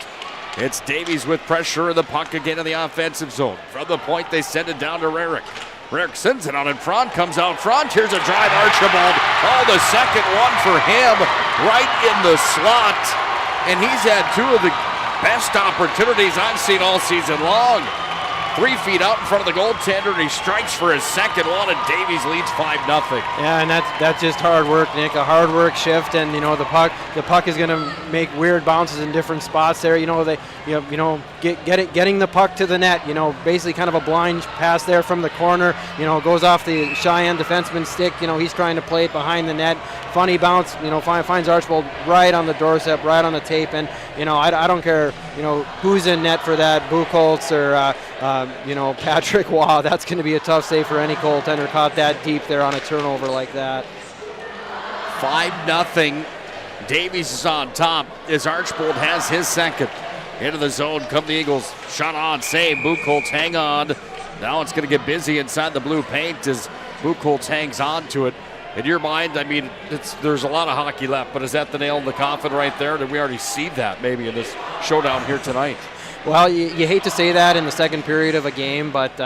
It's Davies with pressure and the puck again in the offensive zone. From the point, they send it down to Rarick. Rarick sends it out in front, comes out front. Here's a drive, Archibald. Oh, the second one for him, right in the slot. And he's had two of the best opportunities I've seen all season long. 3 feet out in front of the goaltender, and he strikes for his second one, and Davies leads 5-0. Yeah, and that's just hard work, Nick. A hard work shift, and the puck is going to make weird bounces in different spots there. Getting the puck to the net. Basically kind of a blind pass there from the corner. Goes off the Cheyenne defenseman's stick. He's trying to play it behind the net. Funny bounce. Finds Archibald right on the doorstep, right on the tape, and I don't care. Who's in net for that, Buchholz or Patrick Waugh. That's going to be a tough save for any goaltender caught that deep there on a turnover like that. 5-0. Davies is on top as Archibald has his second. Into the zone come the Eagles. Shot on, save. Buchholz hang on. Now it's going to get busy inside the blue paint as Buchholz hangs on to it. In your mind, there's a lot of hockey left, but is that the nail in the coffin right there? Did we already see that maybe in this showdown here tonight? Well, you hate to say that in the second period of a game, but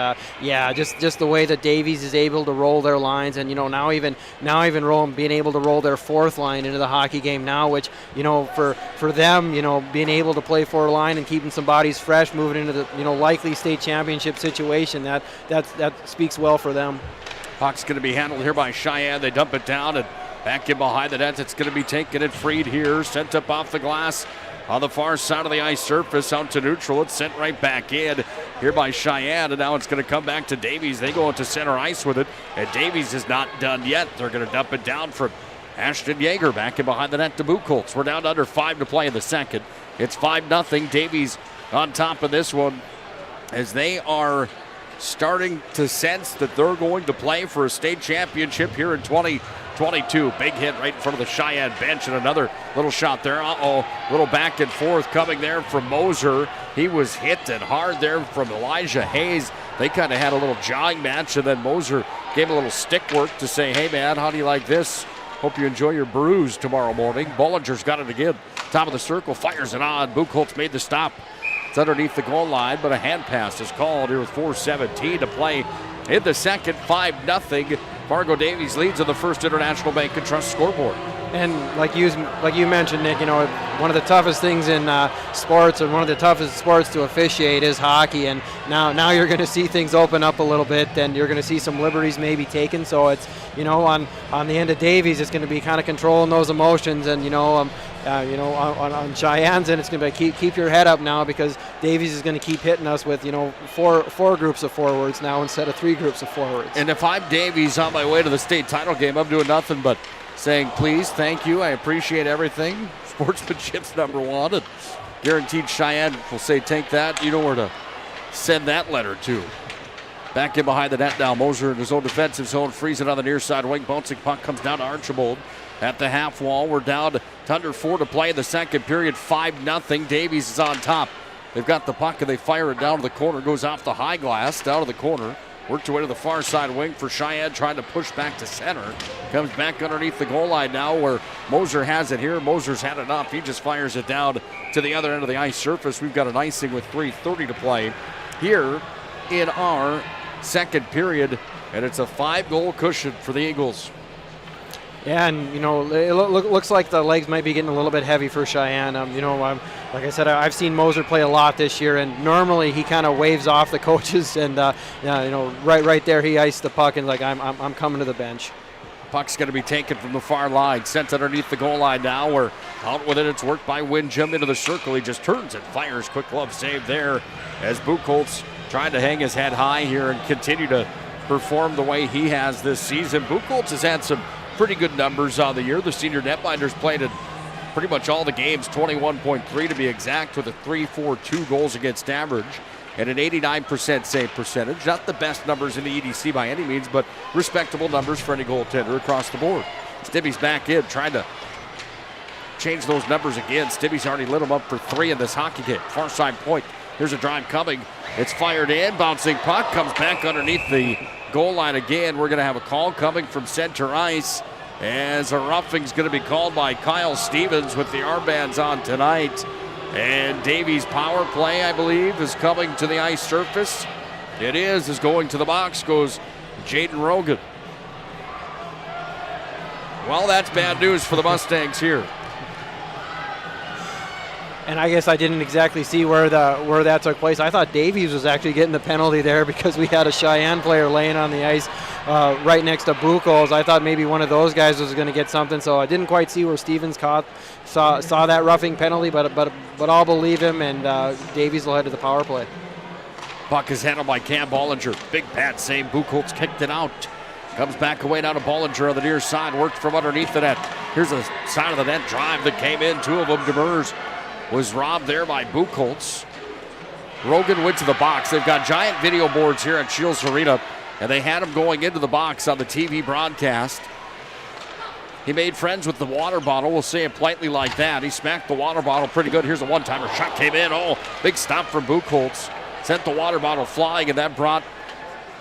just the way that Davies is able to roll their lines, and now even being able to roll their fourth line into the hockey game now, which for them, being able to play four line and keeping some bodies fresh, moving into the likely state championship situation, that speaks well for them. Puck's going to be handled here by Cheyenne. They dump it down and back in behind the net. It's going to be taken and freed here, sent up off the glass. On the far side of the ice surface, out to neutral. It's sent right back in here by Cheyenne, and now it's going to come back to Davies. They go into center ice with it, and Davies is not done yet. They're going to dump it down from Ashton Yeager back in behind the net to Buchholz. We're down to under 5 to play in the second. It's 5-0. Davies on top of this one as they are starting to sense that they're going to play for a state championship here in 2022. Big hit right in front of the Cheyenne bench, and another little shot there. Little back and forth coming there from Moser. He was hit and hard there from Elijah Hayes. They kind of had a little jawing match, and then Moser gave a little stick work to say, hey man, how do you like this? Hope you enjoy your brews tomorrow morning. Bollinger's got it again. Top of the circle, fires it on. Buchholz made the stop. It's underneath the goal line, but a hand pass is called here with 4:17 to play in the second. 5-0. Fargo Davies leads on the First International Bank and Trust scoreboard. And like you mentioned, Nick, one of the toughest things in sports, and one of the toughest sports to officiate is hockey. And now you're going to see things open up a little bit, and you're going to see some liberties maybe taken. So it's on the end of Davies, it's going to be kind of controlling those emotions, and on Cheyenne's end, it's going to be keep your head up now, because Davies is going to keep hitting us with four groups of forwards now instead of 3 groups of forwards. And if I'm Davies on my way to the state title game, I'm doing nothing but saying, please, thank you, I appreciate everything. Sportsmanship's number one, and guaranteed Cheyenne will say, take that. You know where to send that letter to. Back in behind the net now. Moser in his own defensive zone, frees it on the near side wing. Bouncing puck comes down to Archibald at the half wall. We're down to under 4 to play in the second period. 5-0. Davies is on top. They've got the puck and they fire it down to the corner. Goes off the high glass, down to the corner. Worked away to the far side wing for Cheyenne, trying to push back to center. Comes back underneath the goal line now where Moser has it here. Moser's had enough. He just fires it down to the other end of the ice surface. We've got an icing with 3:30 to play here in our second period, and it's a 5-goal cushion for the Eagles. Yeah, and it looks like the legs might be getting a little bit heavy for Cheyenne. Like I said, I've seen Moser play a lot this year, and normally he kind of waves off the coaches, and right there he iced the puck and like I'm coming to the bench. Puck's going to be taken from the far line, sent underneath the goal line now. We're out with it. It's worked by Windjam into the circle. He just turns and fires. Quick glove save there as Buchholz trying to hang his head high here and continue to perform the way he has this season. Buchholz has had some pretty good numbers on the year. The senior netminder's played in pretty much all the games, 21.3 to be exact, with a 3.42 goals against average and an 89% save percentage. Not the best numbers in the EDC by any means, but respectable numbers for any goaltender across the board. Stibbe's back in, trying to change those numbers again. Stibbe's already lit him up for 3 in this hockey game. Far side point. Here's a drive coming. It's fired in. Bouncing puck comes back underneath the goal line again. We're going to have a call coming from center ice as a roughing's going to be called by Kyle Stevens with the armbands on tonight. And Davies' power play, I believe, is coming to the ice surface. It is going to the box, goes Jaden Rogan. Well, that's bad news for the Mustangs here. And I guess I didn't exactly see where that took place. I thought Davies was actually getting the penalty there because we had a Cheyenne player laying on the ice right next to Buchholz. I thought maybe one of those guys was going to get something, so I didn't quite see where Stevens saw that roughing penalty, but I'll believe him, and Davies will head to the power play. Puck is handled by Cam Bollinger. Big pad save. Buchholz kicked it out. Comes back away down to Bollinger on the near side. Worked from underneath the net. Here's the side of the net drive that came in. Two of them. Demers was robbed there by Buchholz. Rogan went to the box. They've got giant video boards here at Scheels Arena, and they had him going into the box on the TV broadcast. He made friends with the water bottle. We'll say it politely like that. He smacked the water bottle pretty good. Here's a one-timer. Shot came in. Oh, big stop from Buchholz. Sent the water bottle flying, and that brought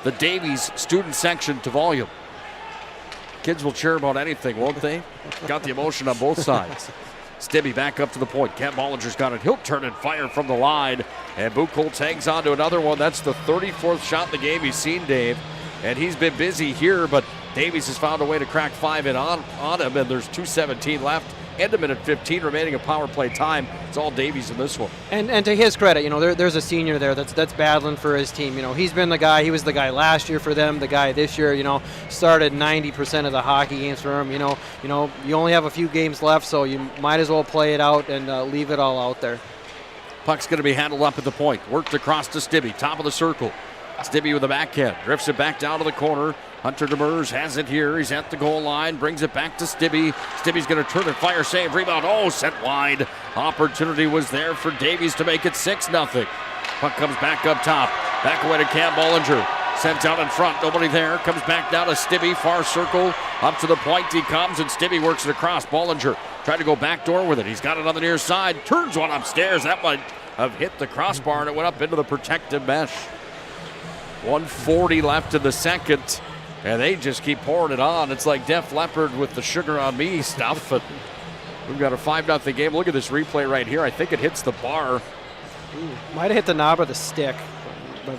the Davies student section to volume. Kids will cheer about anything, won't they? Got the emotion on both sides. Stibbe back up to the point. Cam Bollinger's got it. He'll turn and fire from the line. And Buchholz hangs on to another one. That's the 34th shot in the game he's seen, Dave. And he's been busy here, but Davies has found a way to crack 5 in on him, and there's 2:17 left. And a minute 15 remaining of power play time. It's all Davies in this one. And to his credit, there's a senior there that's battling for his team. He's been the guy. He was the guy last year for them. The guy this year, started 90% of the hockey games for him. You only have a few games left, so you might as well play it out and leave it all out there. Puck's going to be handled up at the point. Worked across to Stibbe, top of the circle. Stibbe with the backhand, drifts it back down to the corner. Hunter Demers has it here. He's at the goal line, brings it back to Stibbe. Stibbe's going to turn and fire, save, rebound. Oh, sent wide. Opportunity was there for Davies to make it 6-0. Puck comes back up top. Back away to Cam Bollinger. Sent out in front, nobody there. Comes back down to Stibbe, far circle. Up to the point he comes, and Stibbe works it across. Bollinger tried to go back door with it. He's got it on the near side. Turns one upstairs. That might have hit the crossbar, and it went up into the protective mesh. 1:40 left in the second. And they just keep pouring it on. It's like Def Leppard with the sugar on me stuff. But we've got a 5-0 game. Look at this replay right here. I think it hits the bar. Might have hit the knob of the stick. But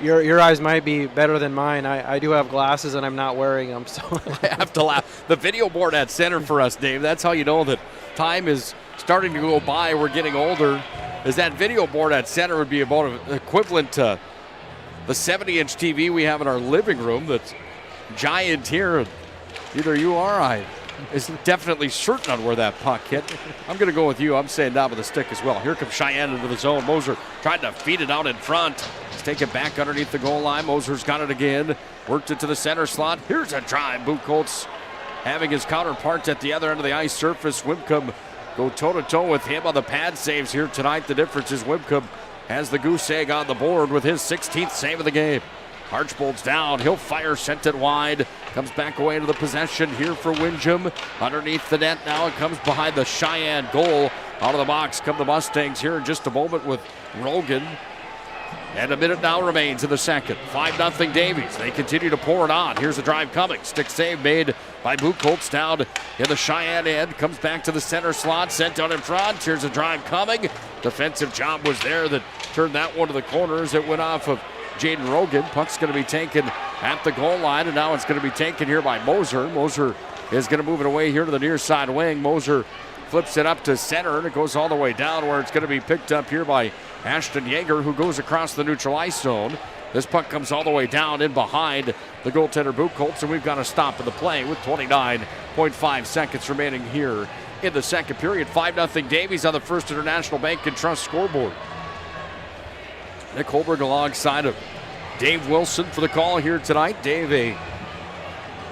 your eyes might be better than mine. I do have glasses and I'm not wearing them. So I have to laugh. The video board at center for us, Dave. That's how you know that time is starting to go by. We're getting older. Is that video board at center would be about equivalent to the 70-inch TV we have in our living room that's giant here. Either you or I is definitely certain on where that puck hit. I'm going to go with you. I'm saying down with the stick as well. Here comes Cheyenne into the zone. Moser tried to feed it out in front. He's taken back underneath the goal line. Moser's got it again. Worked it to the center slot. Here's a drive. Buchholz having his counterparts at the other end of the ice surface. Wimcomb go toe-to-toe with him on the pad saves here tonight. The difference is Wimcomb has the goose egg on the board with his 16th save of the game. Archbold's down. He'll fire, sent it wide. Comes back away into the possession here for Windjam. Underneath the net now. It comes behind the Cheyenne goal. Out of the box come the Mustangs here in just a moment with Rogan. And a minute now remains in the second. 5-0 Davies. They continue to pour it on. Here's a drive coming. Stick save made by Buchholz down in the Cheyenne end. Comes back to the center slot. Sent out in front. Here's a drive coming. Defensive job was there that turned that one to the corners. It went off of Jaden Rogan. Puck's going to be taken at the goal line, and now it's going to be taken here by Moser. Moser is going to move it away here to the near side wing. Moser flips it up to center, and it goes all the way down where it's going to be picked up here by Ashton Yeager, who goes across the neutral ice zone. This puck comes all the way down in behind the goaltender Buchholz, and we've got to stop in the play with 29.5 seconds remaining here in the second period. 5-0 Davies on the First International Bank and Trust scoreboard. Nick Hulberg alongside of Dave WIlson for the call here tonight. Dave, a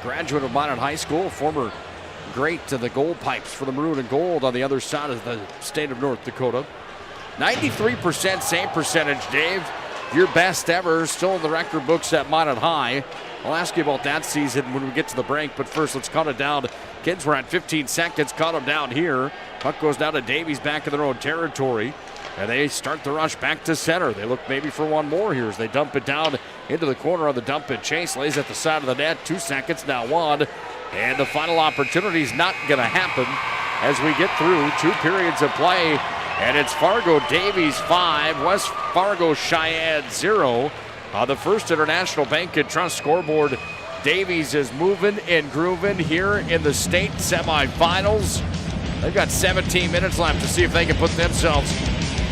graduate of Minot High School, former great to the goal pipes for the Maroon and Gold on the other side of the state of North Dakota. 93% save percentage, Dave. Your best ever, still in the record books at Minot High. I'll ask you about that season when we get to the break, but first let's count it down. Kids were at 15 seconds, caught them down here. Puck goes down to Davies back in their own territory, and they start the rush back to center. They look maybe for one more here as they dump it down into the corner of the dump it. Chase lays at the side of the net, 2 seconds, now 1. And the final opportunity is not going to happen as we get through 2 periods of play. And it's Fargo Davies 5, West Fargo Cheyenne 0. On the First International Bank and Trust scoreboard, Davies is moving and grooving here in the state semifinals. They've got 17 minutes left to see if they can put themselves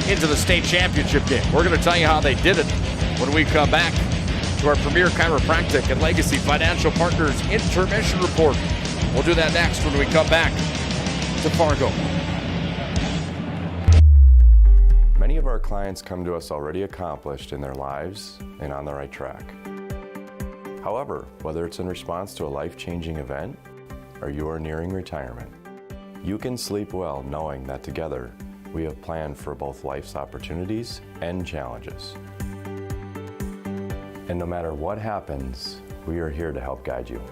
into the state championship game. We're going to tell you how they did it when we come back to our premier chiropractic and legacy financial partners intermission report. We'll do that next when we come back to Fargo. Many of our clients come to us already accomplished in their lives and on the right track. However, whether it's in response to a life-changing event or you are nearing retirement, you can sleep well knowing that together we have planned for both life's opportunities and challenges. And no matter what happens, we are here to help guide you.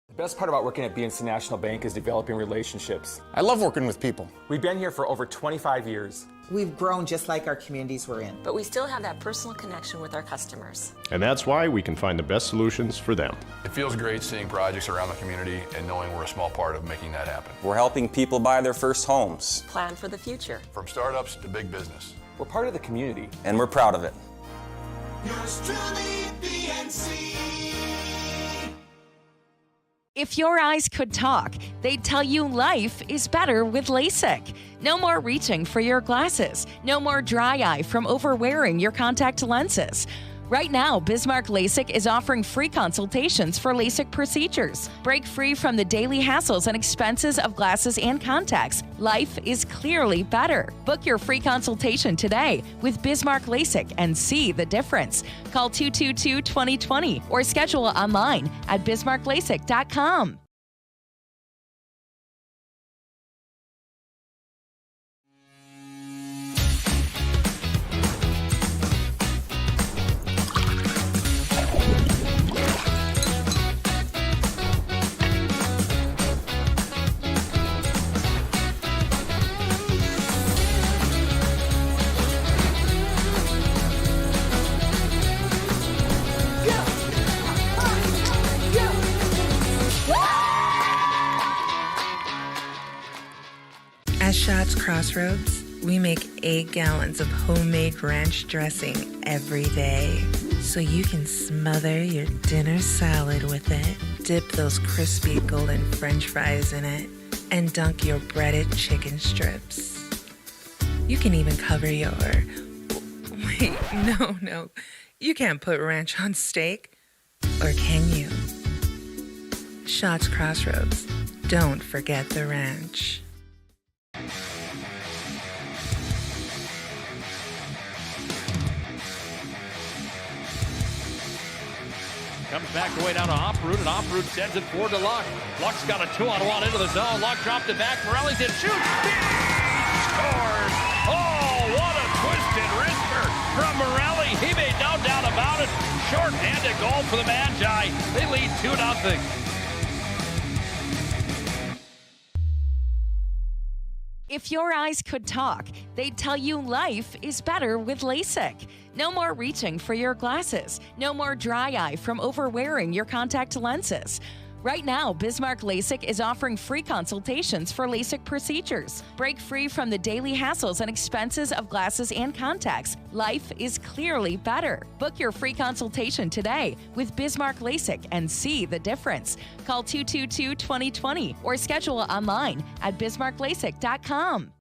The best part about working at BNC National Bank is developing relationships. I love working with people. We've been here for over 25 years. We've grown just like our communities we're in. But we still have that personal connection with our customers. And that's why we can find the best solutions for them. It feels great seeing projects around the community and knowing we're a small part of making that happen. We're helping people buy their first homes. Plan for the future. From startups to big business. We're part of the community. And we're proud of it. Yours truly, BNC. If your eyes could talk, they'd tell you life is better with LASIK. No more reaching for your glasses. No more dry eye from overwearing your contact lenses. Right now, Bismarck LASIK is offering free consultations for LASIK procedures. Break free from the daily hassles and expenses of glasses and contacts. Life is clearly better. Book your free consultation today with Bismarck LASIK and see the difference. Call 222-2020 or schedule online at bismarcklasik.com. At Schatz Crossroads, we make 8 gallons of homemade ranch dressing every day, so you can smother your dinner salad with it, dip those crispy golden French fries in it, and dunk your breaded chicken strips. You can even cover your... Wait, no. You can't put ranch on steak. Or can you? Schatz Crossroads. Don't forget the ranch. Comes back the way down to Off-Route, and Off-Route sends it forward to Luck. Luck's got a 2-on-1 into the zone. Luck dropped it back. Morelli's in, shoots, scores! Oh, what a twisted wrister from Morelli. He made no doubt about it. Short-handed goal for the Magi. They lead 2-0. If your eyes could talk, they'd tell you life is better with LASIK. No more reaching for your glasses. No more dry eye from overwearing your contact lenses. Right now, Bismarck LASIK is offering free consultations for LASIK procedures. Break free from the daily hassles and expenses of glasses and contacts. Life is clearly better. Book your free consultation today with Bismarck LASIK and see the difference. Call 222-2020 or schedule online at bismarcklasik.com.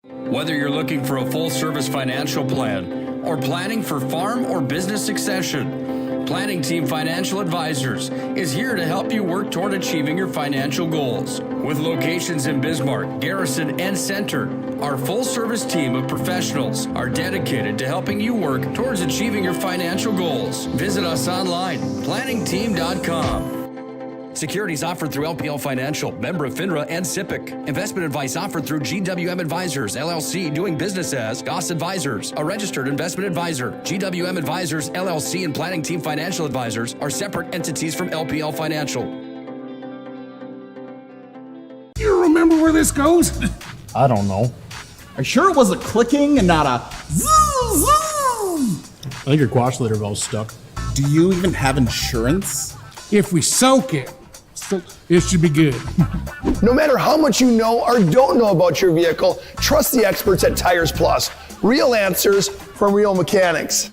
Whether you're looking for a full-service financial plan or planning for farm or business succession, Planning Team Financial Advisors is here to help you work toward achieving your financial goals. With locations in Bismarck, Garrison, and Center, our full-service team of professionals are dedicated to helping you work towards achieving your financial goals. Visit us online, planningteam.com. Securities offered through LPL Financial, member of FINRA and SIPC. Investment advice offered through GWM Advisors, LLC, doing business as Goss Advisors, a registered investment advisor. GWM Advisors, LLC, and Planning Team Financial Advisors are separate entities from LPL Financial. You remember where this goes? I don't know. Are you sure it was a clicking and not a zoom? I think your quash litter valve's stuck. Do you even have insurance? If we soak it, it should be good. No matter how much you know or don't know about your vehicle, trust the experts at Tires Plus. Real answers from real mechanics.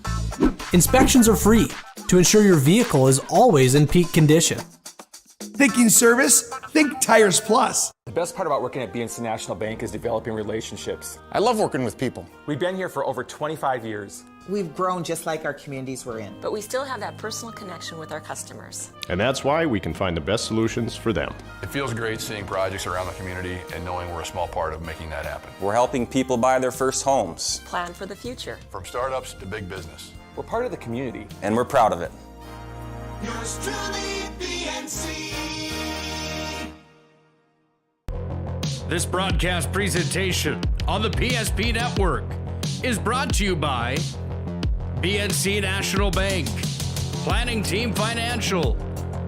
Inspections are free. to ensure your vehicle is always in peak condition. Thinking service? Think Tires Plus. The best part about working at BNC National Bank is developing relationships. I love working with people. We've been here for over 25 years. We've grown just like our communities we're in. But we still have that personal connection with our customers. And that's why we can find the best solutions for them. It feels great seeing projects around the community and knowing we're a small part of making that happen. We're helping people buy their first homes. Plan for the future. From startups to big business. We're part of the community. And we're proud of it. Yours truly, BNC. This broadcast presentation on the PSP Network is brought to you by BNC National Bank, Planning Team Financial,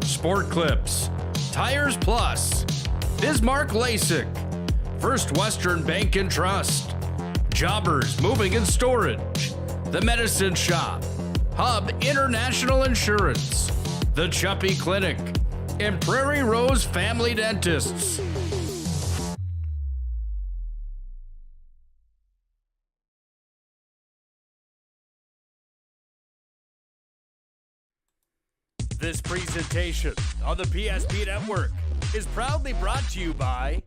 Sport Clips, Tires Plus, Bismarck LASIK, First Western Bank and Trust, Jobbers Moving and Storage, The Medicine Shop, Hub International Insurance, The Chuppy Clinic, and Prairie Rose Family Dentists. This presentation on the PSP Network is proudly brought to you by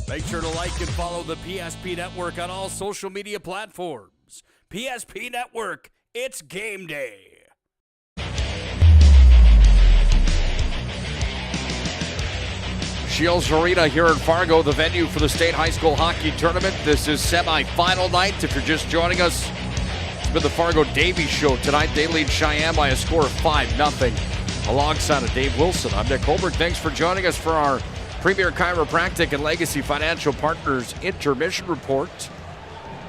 Make sure to like and follow the PSP Network on all social media platforms. PSP Network, it's game day. Scheels Arena here in Fargo, the venue for the state high school hockey tournament. This is semifinal night. If you're just joining us, it's been the Fargo Davies show tonight. They lead Cheyenne by a score of 5-0. Alongside of Dave WIlson, I'm Nick Hulberg. Thanks for joining us for our Premier Chiropractic and Legacy Financial Partners Intermission Report.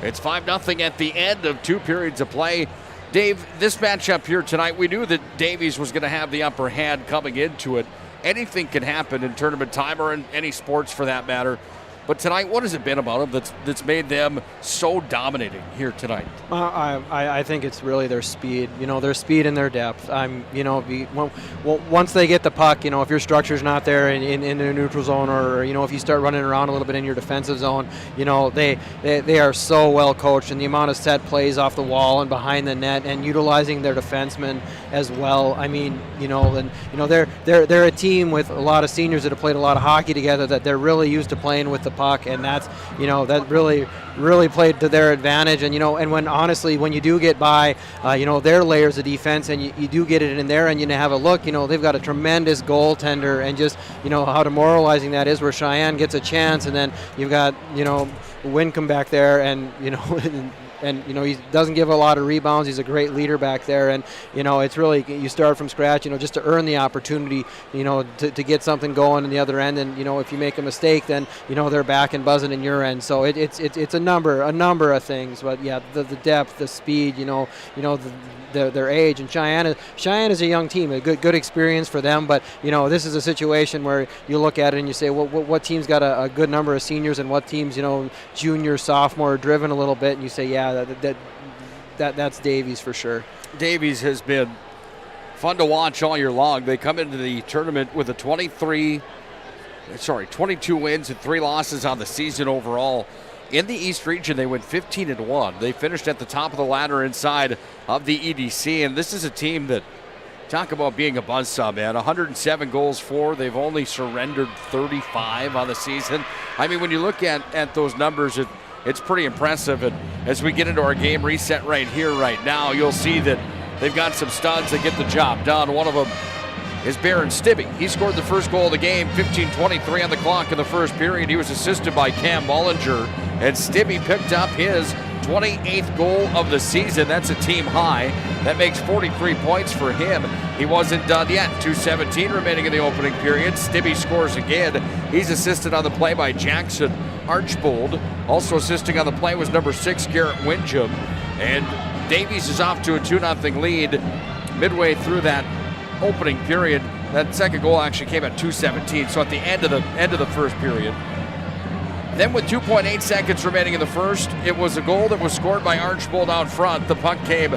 It's 5-0 at the end of 2 periods of play. Dave, this matchup here tonight, we knew that Davies was going to have the upper hand coming into it. Anything can happen in tournament time or in any sports for that matter. But tonight, what has it been about them that's made them so dominating here tonight? I think it's really their speed. Their speed and their depth. Once they get the puck, if your structure's not there in the neutral zone, or if you start running around a little bit in your defensive zone, they are so well coached, and the amount of set plays off the wall and behind the net, and utilizing their defensemen as well. They're a team with a lot of seniors that have played a lot of hockey together, that they're really used to playing with the puck, and that's that really played to their advantage. And when you do get by their layers of defense, and you do get it in there, and you have a look, they've got a tremendous goaltender, and just how demoralizing that is, where Cheyenne gets a chance, and then you've got Wincombe back there, and he doesn't give a lot of rebounds. He's a great leader back there, and it's really, you start from scratch, just to earn the opportunity, to get something going in the other end. And if you make a mistake, then they're back and buzzing in your end. So it's a number of things. But yeah, the depth, the speed, their age, and Cheyenne is a young team, a good experience for them. But this is a situation where you look at it and you say, well, what team's got a good number of seniors, and what teams junior, sophomore, driven a little bit, and you say, yeah, that's Davies for sure. Davies has been fun to watch all year long. They come into the tournament with a 22 wins and 3 losses on the season overall. In the East region, they went 15-1. They finished at the top of the ladder inside of the EDC, and this is a team that, talk about being a buzzsaw, man. 107 goals for. They've only surrendered 35 on the season. When you look at those numbers, it's pretty impressive. And as we get into our game reset right here, right now, you'll see that they've got some studs that get the job done. One of them is Baron Stibbe. He scored the first goal of the game, 15:23 on the clock in the first period. He was assisted by Cam Bollinger, and Stibbe picked up his 28th goal of the season. That's a team high. That makes 43 points for him. He wasn't done yet. 2:17 remaining in the opening period. Stibbe scores again. He's assisted on the play by Jackson Archbold. Also assisting on the play was number 6, Garrett Windjam. And Davies is off to a 2-0 lead midway through that opening period. That second goal actually came at 2:17, so at the end of the first period. Then with 2.8 seconds remaining in the first, it was a goal that was scored by Archbold out front. The puck came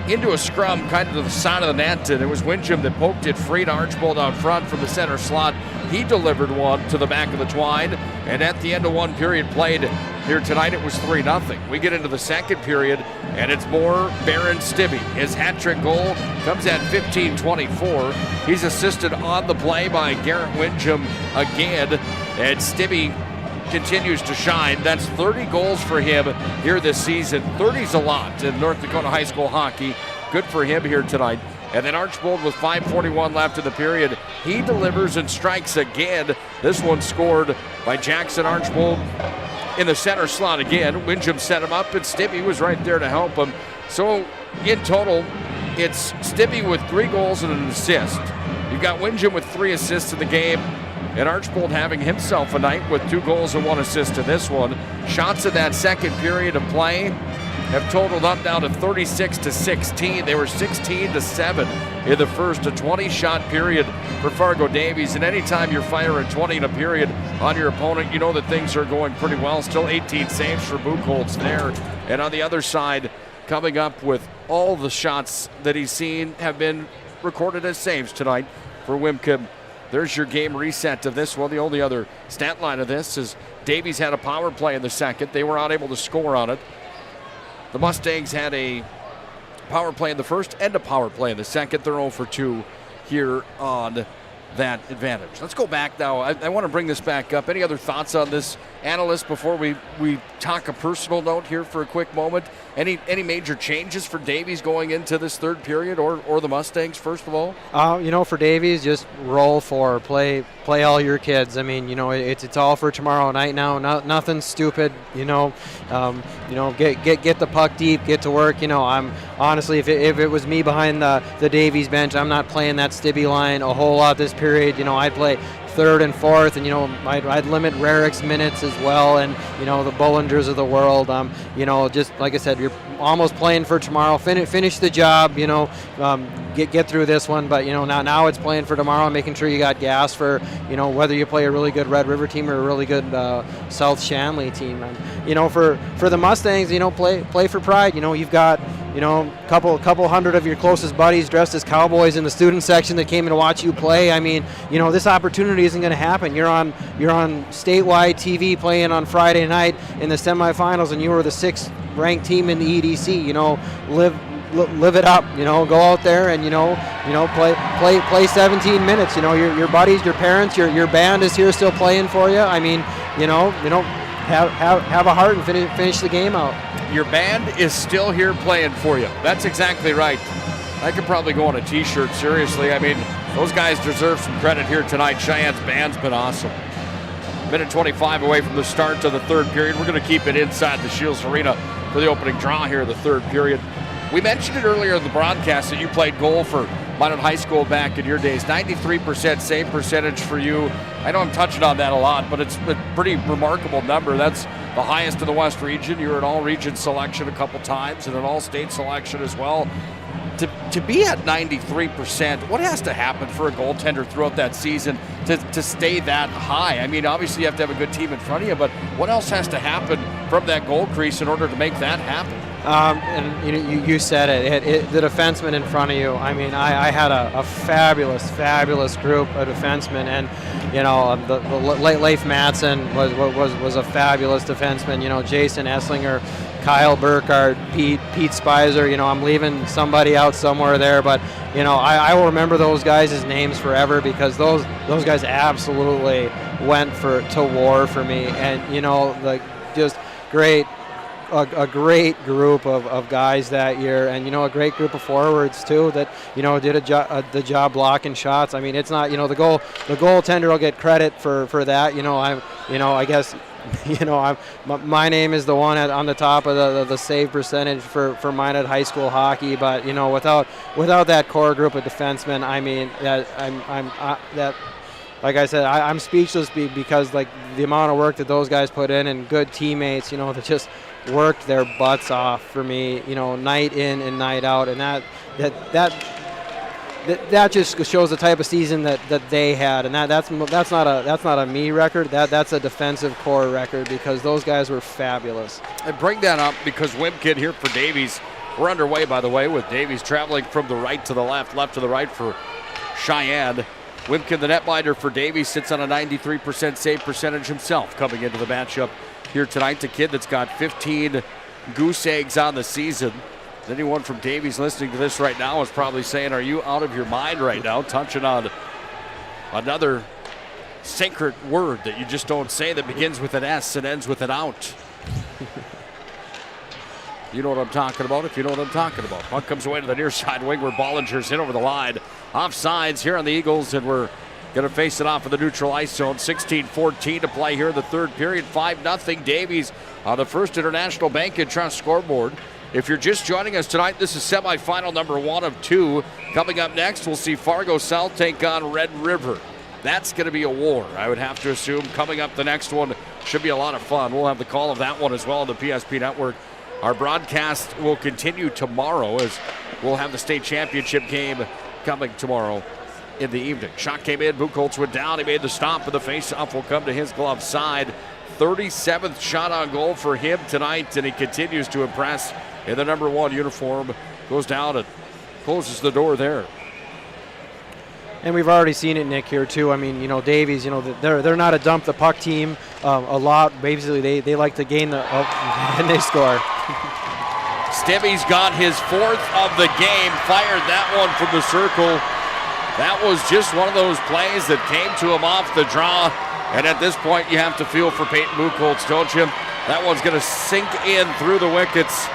into a scrum kind of to the side of the net, and it was Windjam that poked it free to Archbold out front from the center slot. He delivered one to the back of the twine, and at the end of one period played here tonight, it was 3-0. We get into the second period, and it's more Baron Stibbe. His hat-trick goal comes at 15:24. He's assisted on the play by Garrett Windjam again, and Stibbe continues to shine. That's 30 goals for him here this season. 30's a lot in North Dakota high school hockey. Good for him here tonight. And then Archbold with 5:41 left in the period. He delivers and strikes again. This one scored by Jackson Archbold in the center slot again. Windjam set him up, and Stibbe was right there to help him. So in total, it's Stibbe with 3 goals and an assist. You've got Windjam with 3 assists in the game, and Archbold having himself a night with 2 goals and 1 assist to this one. Shots in that second period of play have totaled up now to 36-16. They were 16-7 in the first. A 20-shot period for Fargo Davies. And anytime you're firing 20 in a period on your opponent, you know that things are going pretty well. Still 18 saves for Buchholz there. And on the other side, coming up with all the shots that he's seen have been recorded as saves tonight for Wimkum. There's your game reset of this one. The only other stat line of this is Davies had a power play in the second. They were unable to score on it. The Mustangs had a power play in the first and a power play in the second. They're 0 for 2 here on that advantage. Let's go back now. I want to bring this back up. Any other thoughts on this, analyst, before we talk a personal note here for a quick moment? Any major changes for Davies going into this third period or the Mustangs, first of all? For Davies, just roll for play all your kids. I mean, it's all for tomorrow night now. Nothing stupid. Get the puck deep, get to work. I'm honestly, if it was me behind the Davies bench, I'm not playing that Stibbe line a whole lot this period. I'd play third and fourth, and I'd limit Rarick's minutes as well, and the Bollingers of the world. Just like I said, you're almost playing for tomorrow. Finish the job. Get through this one, but now it's playing for tomorrow, making sure you got gas for whether you play a really good Red River team or a really good South Shanley team. And for the Mustangs, play for pride. You've got couple hundred of your closest buddies dressed as cowboys in the student section that came in to watch you play. I mean, this opportunity isn't going to happen. You're on statewide TV playing on Friday night in the semifinals, and you were the 6th ranked team in the EDC. Live it up. Go out there and play 17 minutes. Your buddies, your parents, your band is here still playing for you. I mean, have a heart and finish the game out. Your band is still here playing for you. That's exactly right. I could probably go on a t-shirt, seriously. I mean, those guys deserve some credit here tonight. Cheyenne's band's been awesome. Minute 25 away from the start of the third period. We're going to keep it inside the Scheels Arena for the opening draw here of the third period. We mentioned it earlier in the broadcast that you played goal for Minot High School back in your days. 93% save percentage for you. I know I'm touching on that a lot, but it's a pretty remarkable number. That's the highest in the West region. You were an all-region selection a couple times and an all-state selection as well. To be at 93%, what has to happen for a goaltender throughout that season to stay that high? I mean, obviously you have to have a good team in front of you, but what else has to happen from that goal crease in order to make that happen? And you said it, the defenseman in front of you. I mean, I had a fabulous group of defensemen, and the Leif Madsen was a fabulous defenseman. Jason Esslinger, Kyle Burkhardt, Pete Spicer. I'm leaving somebody out somewhere there, but I will remember those guys' names forever, because those guys absolutely went to war for me, and just great a great group of guys that year, and a great group of forwards too that did the job blocking shots. I mean, it's not the goaltender will get credit for that. I guess my name is the one on the top of the save percentage for Minot high school hockey, but without that core group of defensemen, I mean that. Like I said, I'm speechless because like the amount of work that those guys put in and good teammates, that just worked their butts off for me, night in and night out, and that just shows the type of season that they had, and that's not a me record. That's a defensive core record because those guys were fabulous. I bring that up because Wimpkin here for Davies. We're underway, by the way, with Davies traveling from the right to the left to the right for Cheyenne. Wimpkin, the netminder for Davies, sits on a 93% save percentage himself coming into the matchup here tonight. The kid that's got 15 goose eggs on the season. Anyone from Davies listening to this right now is probably saying, are you out of your mind right now, touching on another sacred word that you just don't say that begins with an S and ends with an out. You know what I'm talking about if you know what I'm talking about. Puck comes away to the near side wing where Bollinger's hit over the line. Offsides here on the Eagles, and we're going to face it off of the neutral ice zone. 16-14 to play here in the third period. 5-0 Davies on the First International Bank and Trust scoreboard. If you're just joining us tonight, this is semifinal number 1 of 2. Coming up next, we'll see Fargo South take on Red River. That's going to be a war, I would have to assume. Coming up, the next one should be a lot of fun. We'll have the call of that one as well on the PSP Network. Our broadcast will continue tomorrow as we'll have the state championship game coming tomorrow in the evening. Shot came in, Buchholz went down, he made the stop, and the face-off will come to his glove side. 37th shot on goal for him tonight, and he continues to impress in the number 1 uniform. Goes down and closes the door there. And we've already seen it, Nick, here too. I mean, Davies, they're not a dump the puck team a lot. Basically, they like to gain and they score. Stibby's got his 4th of the game, fired that one from the circle. That was just one of those plays that came to him off the draw. And at this point, you have to feel for Peyton Buchholz, don't you? That one's going to sink in through the wickets.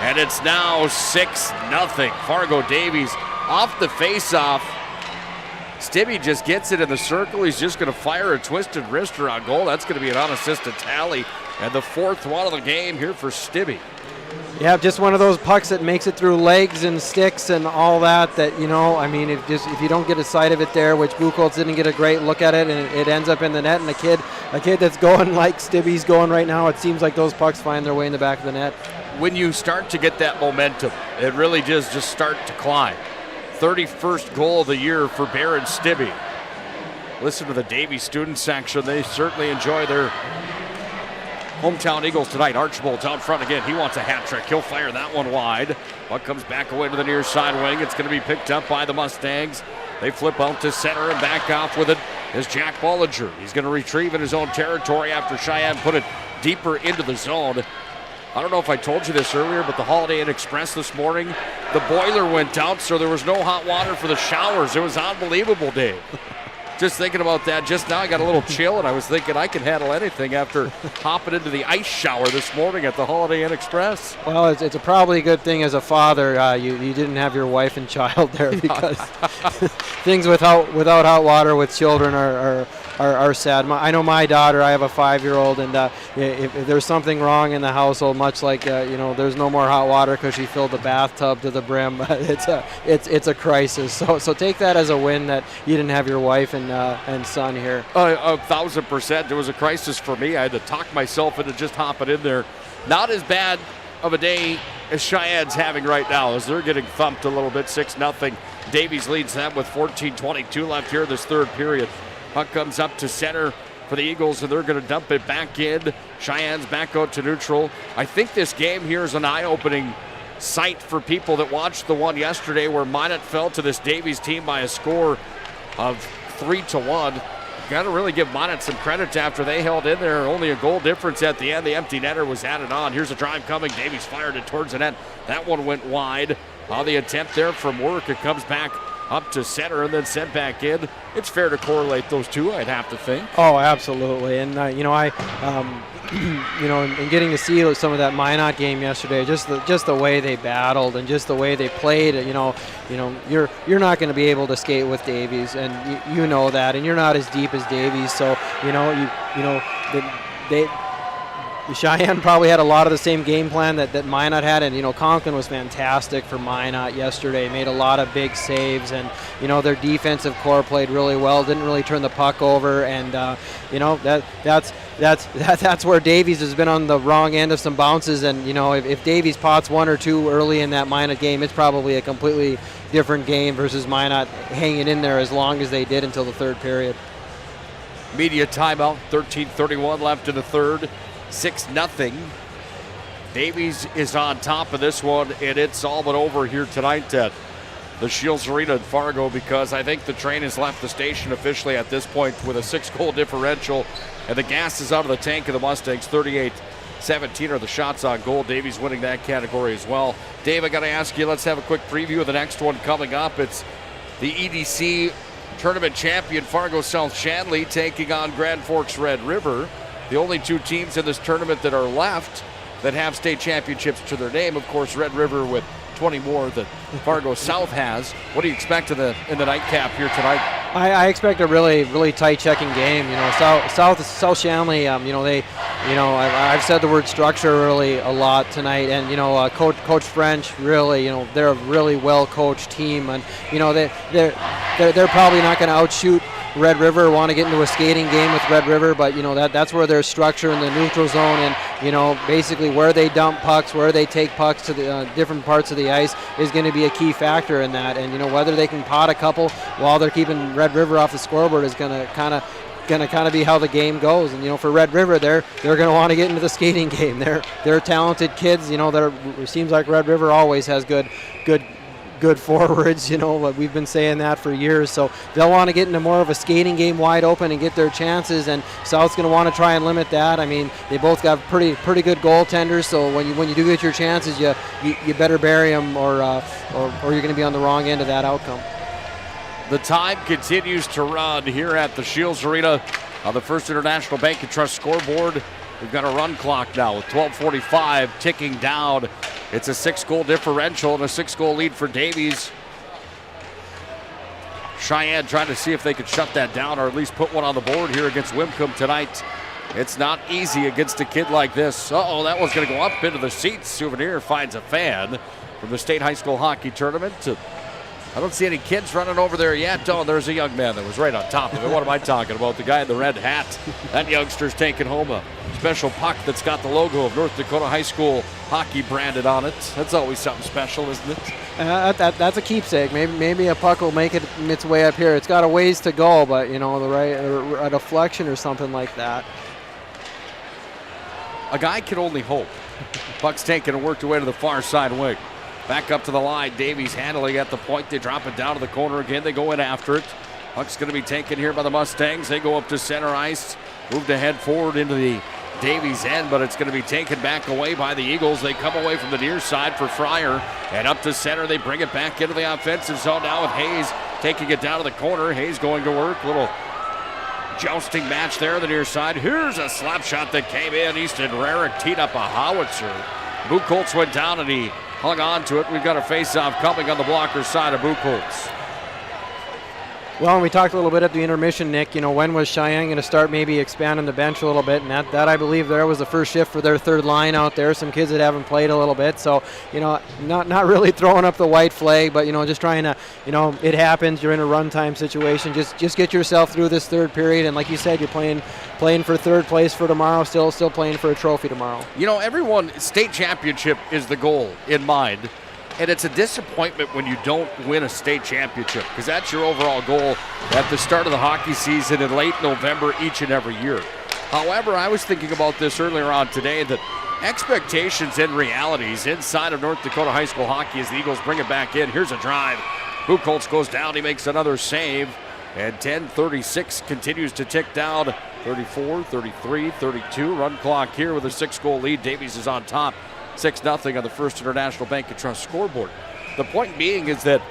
And it's now 6-0. Fargo Davies off the face-off. Stibby just gets it in the circle. He's just going to fire a twisted wrister on goal. That's going to be an unassisted tally. And the 4th one of the game here for Stibby. Yeah, just one of those pucks that makes it through legs and sticks and all that, if you don't get a sight of it there, which Buchholz didn't get a great look at it, and it ends up in the net, and a kid that's going like Stibby's going right now, it seems like those pucks find their way in the back of the net. When you start to get that momentum, it really does just start to climb. 31st goal of the year for Baron Stibby. Listen to the Davies student section. They certainly enjoy their hometown Eagles tonight. Archibald's out front again. He wants a hat trick. He'll fire that one wide. Puck comes back away to the near side wing. It's going to be picked up by the Mustangs. They flip out to center and back off with it is Jack Bollinger. He's going to retrieve in his own territory after Cheyenne put it deeper into the zone. I don't know if I told you this earlier, but the Holiday Inn Express this morning, the boiler went out, so there was no hot water for the showers. It was unbelievable, Dave. Just thinking about that just now, I got a little chill, and I was thinking I can handle anything after hopping into the ice shower this morning at the Holiday Inn Express. Well, it's probably a good thing as a father you didn't have your wife and child there, because things without hot water with children are sad. I know my daughter, I have a 5-year-old, and if there's something wrong in the household, much like there's no more hot water because she filled the bathtub to the brim, it's a crisis. So take that as a win that you didn't have your wife and son here. 1,000%. It was a crisis for me. I had to talk myself into just hopping in there. Not as bad of a day as Cheyenne's having right now, as they're getting thumped a little bit. 6-0. Davies leads them with 14:22 left here in this third period. Puck comes up to center for the Eagles, and they're going to dump it back in. Cheyenne's back out to neutral. I think this game here is an eye-opening sight for people that watched the one yesterday where Minot fell to this Davies team by a score of 3-1. Got to really give Minot some credit after they held in there. Only a goal difference at the end. The empty netter was added on. Here's a drive coming. Davies fired it towards the net. That one went wide. On the attempt there from Work, it comes back up to center and then sent back in. It's fair to correlate those two, I'd have to think. Oh, absolutely. And, and getting to see some of that Minot game yesterday, just the way they battled and just the way they played, you're not going to be able to skate with Davies, and you know that, and you're not as deep as Davies, so, Cheyenne probably had a lot of the same game plan that Minot had, and Conklin was fantastic for Minot yesterday. Made a lot of big saves, and their defensive core played really well. Didn't really turn the puck over, and that's where Davies has been on the wrong end of some bounces. And if Davies pots one or two early in that Minot game, it's probably a completely different game versus Minot hanging in there as long as they did until the third period. Media timeout. 13:31 left in the third. 6-0. Davies is on top of this one, and it's all but over here tonight at the Scheels Arena in Fargo, because I think the train has left the station officially at this point with a 6-goal differential, and the gas is out of the tank of the Mustangs. 38-17 are the shots on goal. Davies winning that category as well. Dave, I got to ask you, let's have a quick preview of the next one coming up. It's the EDC tournament champion Fargo South Shanley taking on Grand Forks Red River. The only two teams in this tournament that are left that have state championships to their name. Of course, Red River with 20 more that Fargo South has. What do you expect in the nightcap here tonight? I expect a really, really tight checking game. South Shanley. I've said the word structure really a lot tonight, and Coach French really, they're a really well coached team, and they're probably not going to outshoot Red River, want to get into a skating game with Red River, but that's where their structure in the neutral zone, and basically where they dump pucks, where they take pucks to the different parts of the ice is going to be a key factor in that. And whether they can pot a couple while they're keeping Red River off the scoreboard is going to kind of be how the game goes. And for Red River, they're going to want to get into the skating game. They're talented kids. It seems like Red River always has good forwards, we've been saying that for years, so they'll want to get into more of a skating game wide open and get their chances, and South's going to want to try and limit that. I mean, they both got pretty good goaltenders, so when you do get your chances, you better bury them, or you're going to be on the wrong end of that outcome. The time continues to run here at the Scheels Arena on the First International Bank and Trust scoreboard. We've got a run clock now with 12:45 ticking down. It's a 6-goal differential and a 6-goal lead for Davies. Cheyenne trying to see if they could shut that down or at least put one on the board here against Wimcombe tonight. It's not easy against a kid like this. Uh-oh, that one's going to go up into the seats. Souvenir finds a fan from the state high school hockey tournament. I don't see any kids running over there yet. Oh, there's a young man that was right on top of it. What am I talking about? The guy in the red hat. That youngster's taking home a special puck that's got the logo of North Dakota High School hockey branded on it. That's always something special, isn't it? That's a keepsake. Maybe a puck will make its way up here. It's got a ways to go, but a deflection or something like that. A guy can only hope. Puck's taken and worked away to the far side wing. Back up to the line. Davies handling at the point. They drop it down to the corner again. They go in after it. Puck's going to be taken here by the Mustangs. They go up to center ice. Moved ahead forward into the Davies end, but it's going to be taken back away by the Eagles. They come away from the near side for Fryer. And up to center. They bring it back into the offensive zone now with Hayes taking it down to the corner. Hayes going to work. Little jousting match there on the near side. Here's a slap shot that came in. Easton Rarick teed up a howitzer. Buchholz went down and he hung on to it. We've got a face-off coming on the blocker side of Buchholz. Well, we talked a little bit at the intermission, Nick. When was Cheyenne going to start maybe expanding the bench a little bit? And that I believe there was the first shift for their third line out there. Some kids that haven't played a little bit. So, not really throwing up the white flag, but, just trying to, it happens. You're in a run-time situation. Just get yourself through this third period. And like you said, you're playing for third place for tomorrow, still playing for a trophy tomorrow. Everyone, state championship is the goal in mind. And it's a disappointment when you don't win a state championship, because that's your overall goal at the start of the hockey season in late November each and every year. However, I was thinking about this earlier on today, that expectations and realities inside of North Dakota high school hockey as the Eagles bring it back in. Here's a drive. Buchholz goes down. He makes another save. And 10:36 continues to tick down. 34, 33, 32. Run clock here with a 6-goal lead. Davies is on top. 6-0 on the First International Bank and Trust scoreboard. The point being is that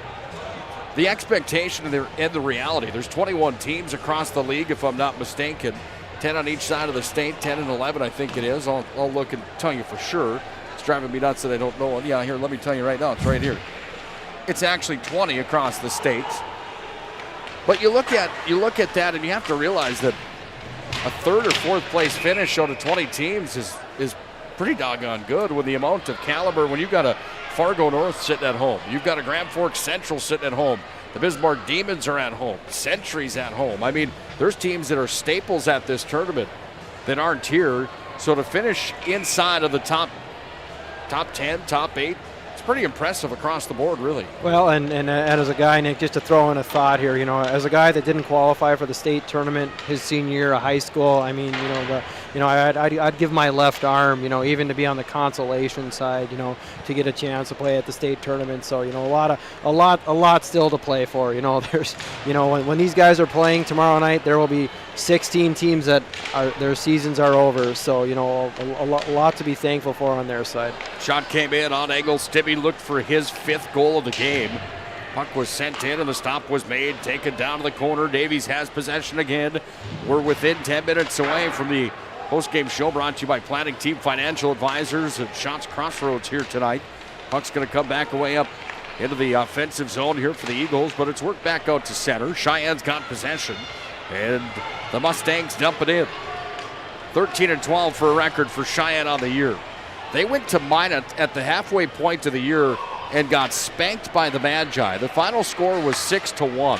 the expectation and the reality. There's 21 teams across the league, if I'm not mistaken. 10 on each side of the state, 10 and 11, I think it is. I'll look and tell you for sure. It's driving me nuts that I don't know. Yeah, here, let me tell you right now. It's right here. It's actually 20 across the states. But you look at that, and you have to realize that a third or fourth place finish out of 20 teams is pretty doggone good with the amount of caliber. When you've got a Fargo North sitting at home, you've got a Grand Forks Central sitting at home, the Bismarck Demons are at home, Century's at home. I mean, there's teams that are staples at this tournament that aren't here. So to finish inside of the top 10, top 8, it's pretty impressive across the board, really. Well, and as a guy, Nick, just to throw in a thought here, as a guy that didn't qualify for the state tournament his senior year of high school, I mean, I'd give my left arm, even to be on the consolation side, to get a chance to play at the state tournament. So, a lot still to play for. There's, when these guys are playing tomorrow night, there will be 16 teams that their seasons are over. So, a lot to be thankful for on their side. Shot came in on angle. Stibbe looked for his 5th goal of the game. Puck was sent in and the stop was made. Taken down to the corner. Davies has possession again. We're within 10 minutes away from the post-game show brought to you by Planning Team Financial Advisors at Shots Crossroads here tonight. Puck's going to come back away up into the offensive zone here for the Eagles, but it's worked back out to center. Cheyenne's got possession, and the Mustangs dump it in. 13-12 for a record for Cheyenne on the year. They went to Minot at the halfway point of the year and got spanked by the Magi. The final score was 6-1.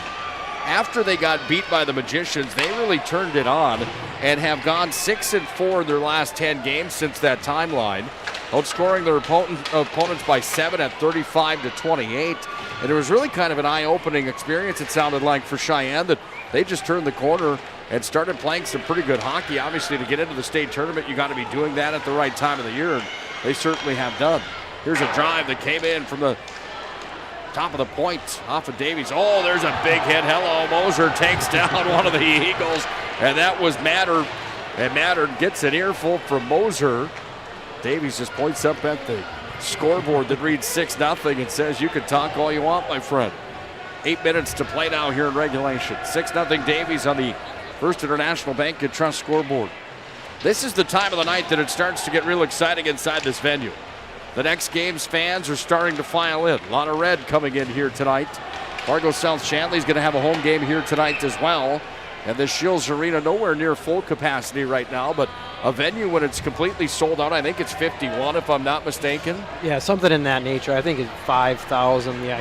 After they got beat by the Magicians, they really turned it on and have gone 6-4 in their last 10 games since that timeline, outscoring their opponents by 7 at 35-28. And it was really kind of an eye-opening experience, it sounded like, for Cheyenne, that they just turned the corner and started playing some pretty good hockey. Obviously, to get into the state tournament, you got to be doing that at the right time of the year, and they certainly have done. Here's a drive that came in from the top of the point off of Davies. Oh, there's a big hit. Hello, Moser takes down one of the Eagles, and that was Matter. And Matter gets an earful from Moser. Davies just points up at the scoreboard that reads 6-0 and says, you can talk all you want, my friend. 8 minutes to play now here in regulation. 6-0 Davies on the First International Bank and Trust scoreboard. This is the time of the night that it starts to get real exciting inside this venue. The next game's fans are starting to file in. A lot of red coming in here tonight. Fargo South Shanley's going to have a home game here tonight as well. And the Scheels Arena nowhere near full capacity right now, but a venue when it's completely sold out. I think it's 51 if I'm not mistaken. Yeah, something in that nature. I think it's 5,000. Yeah,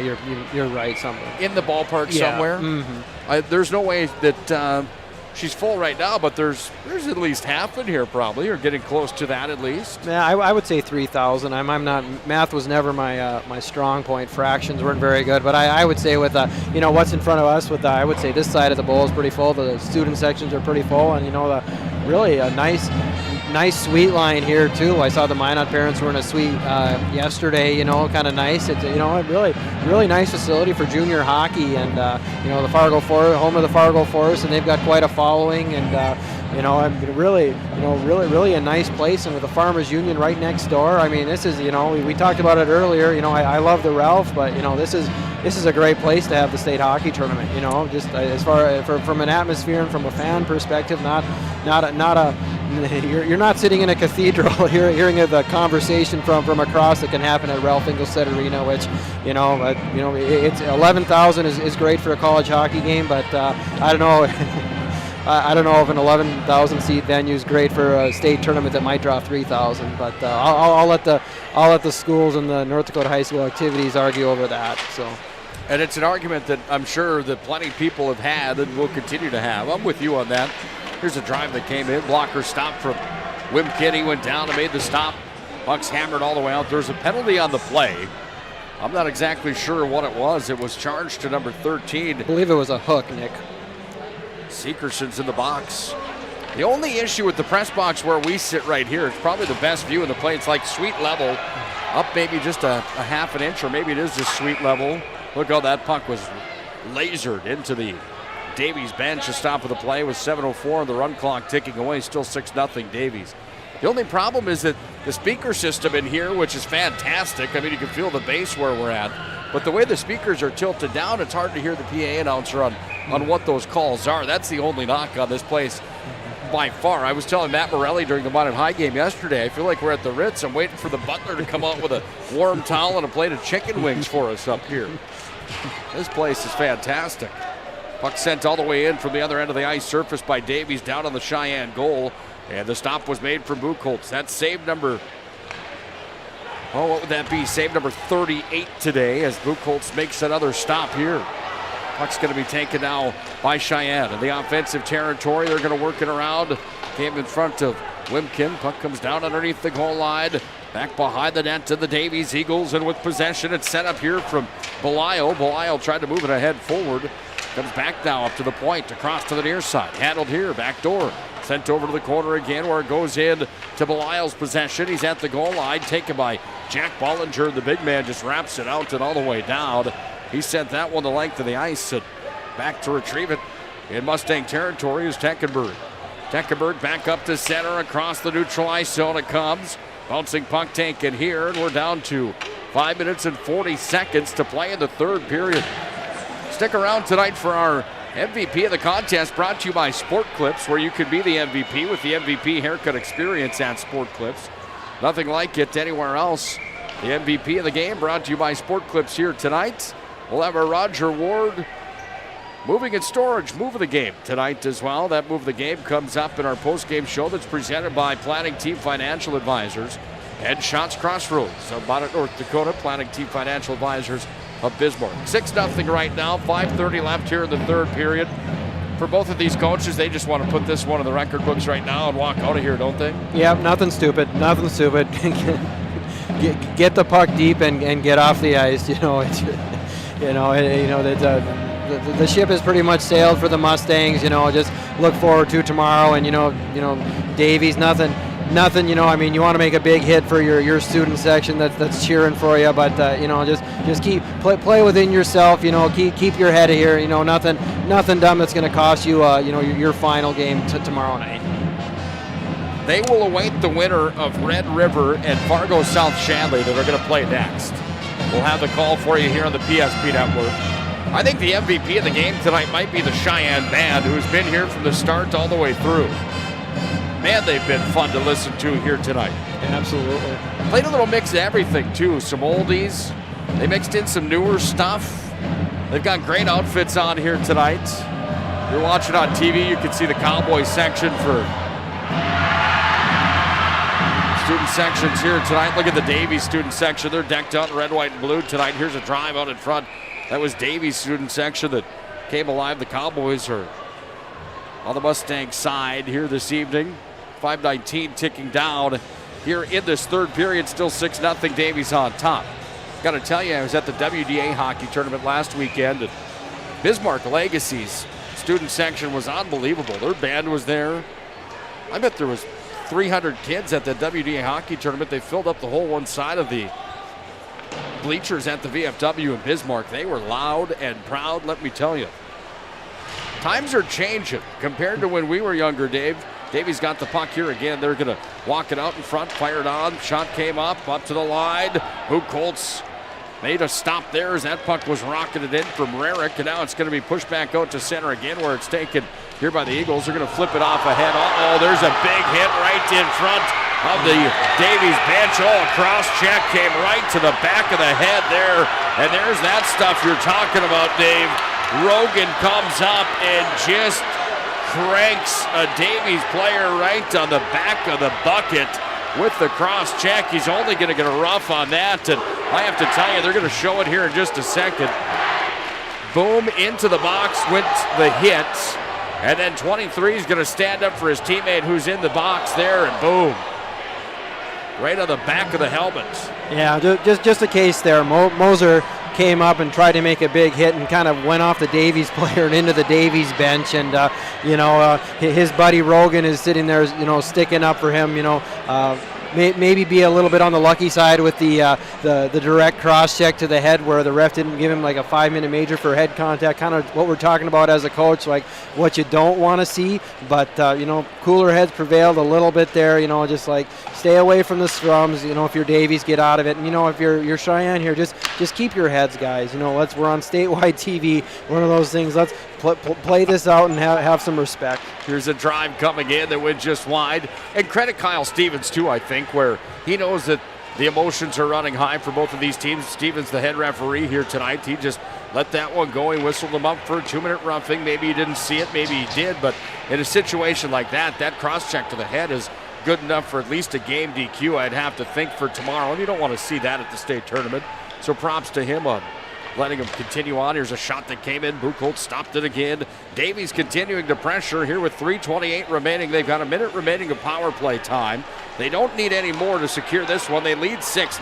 you're right, somewhere. In the ballpark somewhere? Mm-hmm. There's no way that she's full right now, but there's at least half in here probably, or getting close to that at least. Yeah, I would say 3,000. I'm not. Math was never my strong point. Fractions weren't very good, but I would say with what's in front of us, with I would say this side of the bowl is pretty full. The student sections are pretty full, and really a nice suite line here too. I saw the Minot parents were in a suite yesterday. Kind of nice. It's a really nice facility for junior hockey, and the Fargo Forest, home of the Fargo Forest, and they've got quite a following, and really a nice place, and with the Farmers Union right next door. I mean, this is we talked about it earlier. I love the Ralph, but this is a great place to have the state hockey tournament. Just as far from an atmosphere and from a fan perspective, you're not sitting in a cathedral hearing the conversation from across that can happen at Ralph Engelstedt Arena, which it's 11,000 is great for a college hockey game, but I don't know. I don't know if an 11,000 seat venue is great for a state tournament that might draw 3,000, but I'll let the schools and the North Dakota high school activities argue over that. So. And it's an argument that I'm sure that plenty of people have had and will continue to have. I'm with you on that. Here's a drive that came in. Blocker stopped from Wim Kinney, went down and made the stop. Puck's hammered all the way out. There's a penalty on the play. I'm not exactly sure what it was. It was charged to number 13. I believe it was a hook, Nick. Seekerson's in the box. The only issue with the press box where we sit right here, it's probably the best view in the play. It's like suite level, up maybe just a half an inch, or maybe it is just suite level. Look how that puck was lasered into the Davies bench. A stop of the play with 7:04 and the run clock ticking away. Still 6-0 Davies. The only problem is that the speaker system in here, which is fantastic. I mean, you can feel the bass where we're at. But the way the speakers are tilted down, it's hard to hear the PA announcer on what those calls are. That's the only knock on this place by far. I was telling Matt Morelli during the Minot High game yesterday, I feel like we're at the Ritz. I'm waiting for the butler to come out with a warm towel and a plate of chicken wings for us up here. This place is fantastic. Puck sent all the way in from the other end of the ice, surface by Davies down on the Cheyenne goal. And the stop was made from Buchholz. That's save number, what would that be? Save number 38 today as Buchholz makes another stop here. Puck's going to be taken now by Cheyenne. In the offensive territory, they're going to work it around. Came in front of Wimkin. Puck comes down underneath the goal line. Back behind the net to the Davies Eagles. And with possession, it's set up here from Belisle. Belisle tried to move it ahead forward. Comes back now up to the point, across to the near side. Handled here, back door. Sent over to the corner again where it goes in to Belisle's possession. He's at the goal line, taken by Jack Bollinger. The big man just wraps it out and all the way down. He sent that one the length of the ice, and back to retrieve it in Mustang territory is Teckenberg. Teckenberg back up to center, across the neutral ice zone it comes. Bouncing puck taken here, and we're down to 5 minutes and 40 seconds to play in the third period. Stick around tonight for our MVP of the contest, brought to you by Sport Clips, where you can be the MVP with the MVP haircut experience at Sport Clips. Nothing like it anywhere else. The MVP of the game brought to you by Sport Clips here tonight. We'll have our Roger Ward moving and storage move of the game tonight as well. That move of the game comes up in our post-game show that's presented by Planning Team Financial Advisors and Shots Crossroads of Bonnet, North Dakota. Planning Team Financial Advisors of Bismarck. 6-0 right now, 5:30 left here in the third period. For both of these coaches, they just want to put this one in the record books right now and walk out of here, don't they? Yeah, nothing stupid. Get the puck deep and get off the ice. The ship has pretty much sailed for the Mustangs. Just look forward to tomorrow. And Davies, nothing. You want to make a big hit for your student section that's cheering for you, but just keep play within yourself. Keep your head here. Nothing dumb that's going to cost you. Your final game tomorrow night. They will await the winner of Red River and Fargo South Shanley that are going to play next. We'll have the call for you here on the PSP Network. I think the MVP of the game tonight might be the Cheyenne Band, who's been here from the start all the way through. Man, they've been fun to listen to here tonight. Absolutely. Played a little mix of everything, too. Some oldies. They mixed in some newer stuff. They've got great outfits on here tonight. If you're watching on TV, you can see the Cowboys section for student sections here tonight. Look at the Davies student section. They're decked out in red, white, and blue tonight. Here's a drive out in front. That was Davies' student section that came alive. The Cowboys are on the Mustang side here this evening. 5:19 ticking down here in this third period. Still 6-0 Davies on top. Got to tell you, I was at the WDA hockey tournament last weekend, and Bismarck Legacy's student section was unbelievable. Their band was there. I bet there was 300 kids at the WDA hockey tournament. They filled up the whole one side of the bleachers at the VFW in Bismarck. They were loud and proud, let me tell you. Times are changing compared to when we were younger, Dave. Davies got the puck here again. They're going to walk it out in front, fired on. Shot came up to the line. Buchholz made a stop there as that puck was rocketed in from Rarick, and now it's going to be pushed back out to center again where it's taken here by the Eagles. They're going to flip it off ahead. Uh-oh, there's a big hit right in front of the Davies bench. Oh, a cross check came right to the back of the head there, and there's that stuff you're talking about, Dave. Rogan comes up and just cranks a Davies player right on the back of the bucket with the cross check. He's only going to get a rough on that, and I have to tell you, they're going to show it here in just a second. Boom, into the box went the hit, and then 23 is going to stand up for his teammate who's in the box there, and boom, right on the back of the helmet. Yeah, just a case there. Moser came up and tried to make a big hit and kind of went off the Davies player and into the Davies bench, and his buddy Rogan is sitting there, sticking up for him. maybe be a little bit on the lucky side with the direct cross check to the head where the ref didn't give him like a 5-minute major for head contact, kind of what we're talking about as a coach, like what you don't want to see. But, cooler heads prevailed a little bit there, just like stay away from the scrums, if you're Davies, get out of it. And, if you're Cheyenne here, just keep your heads, guys. We're on statewide TV, one of those things. Let's play this out and have some respect. Here's a drive coming in that went just wide. And credit Kyle Stevens, too, I think, where he knows that the emotions are running high for both of these teams. Stevens, the head referee here tonight, he just let that one go. He whistled him up for a 2-minute roughing. Maybe he didn't see it, maybe he did. But in a situation like that cross-check to the head is good enough for at least a game DQ, I'd have to think, for tomorrow. And you don't want to see that at the state tournament. So props to him on letting him continue on. Here's a shot that came in. Buchholz stopped it again. Davies continuing to pressure here with 3:28 remaining. They've got a minute remaining of power play time. They don't need any more to secure this one. They lead 6-0.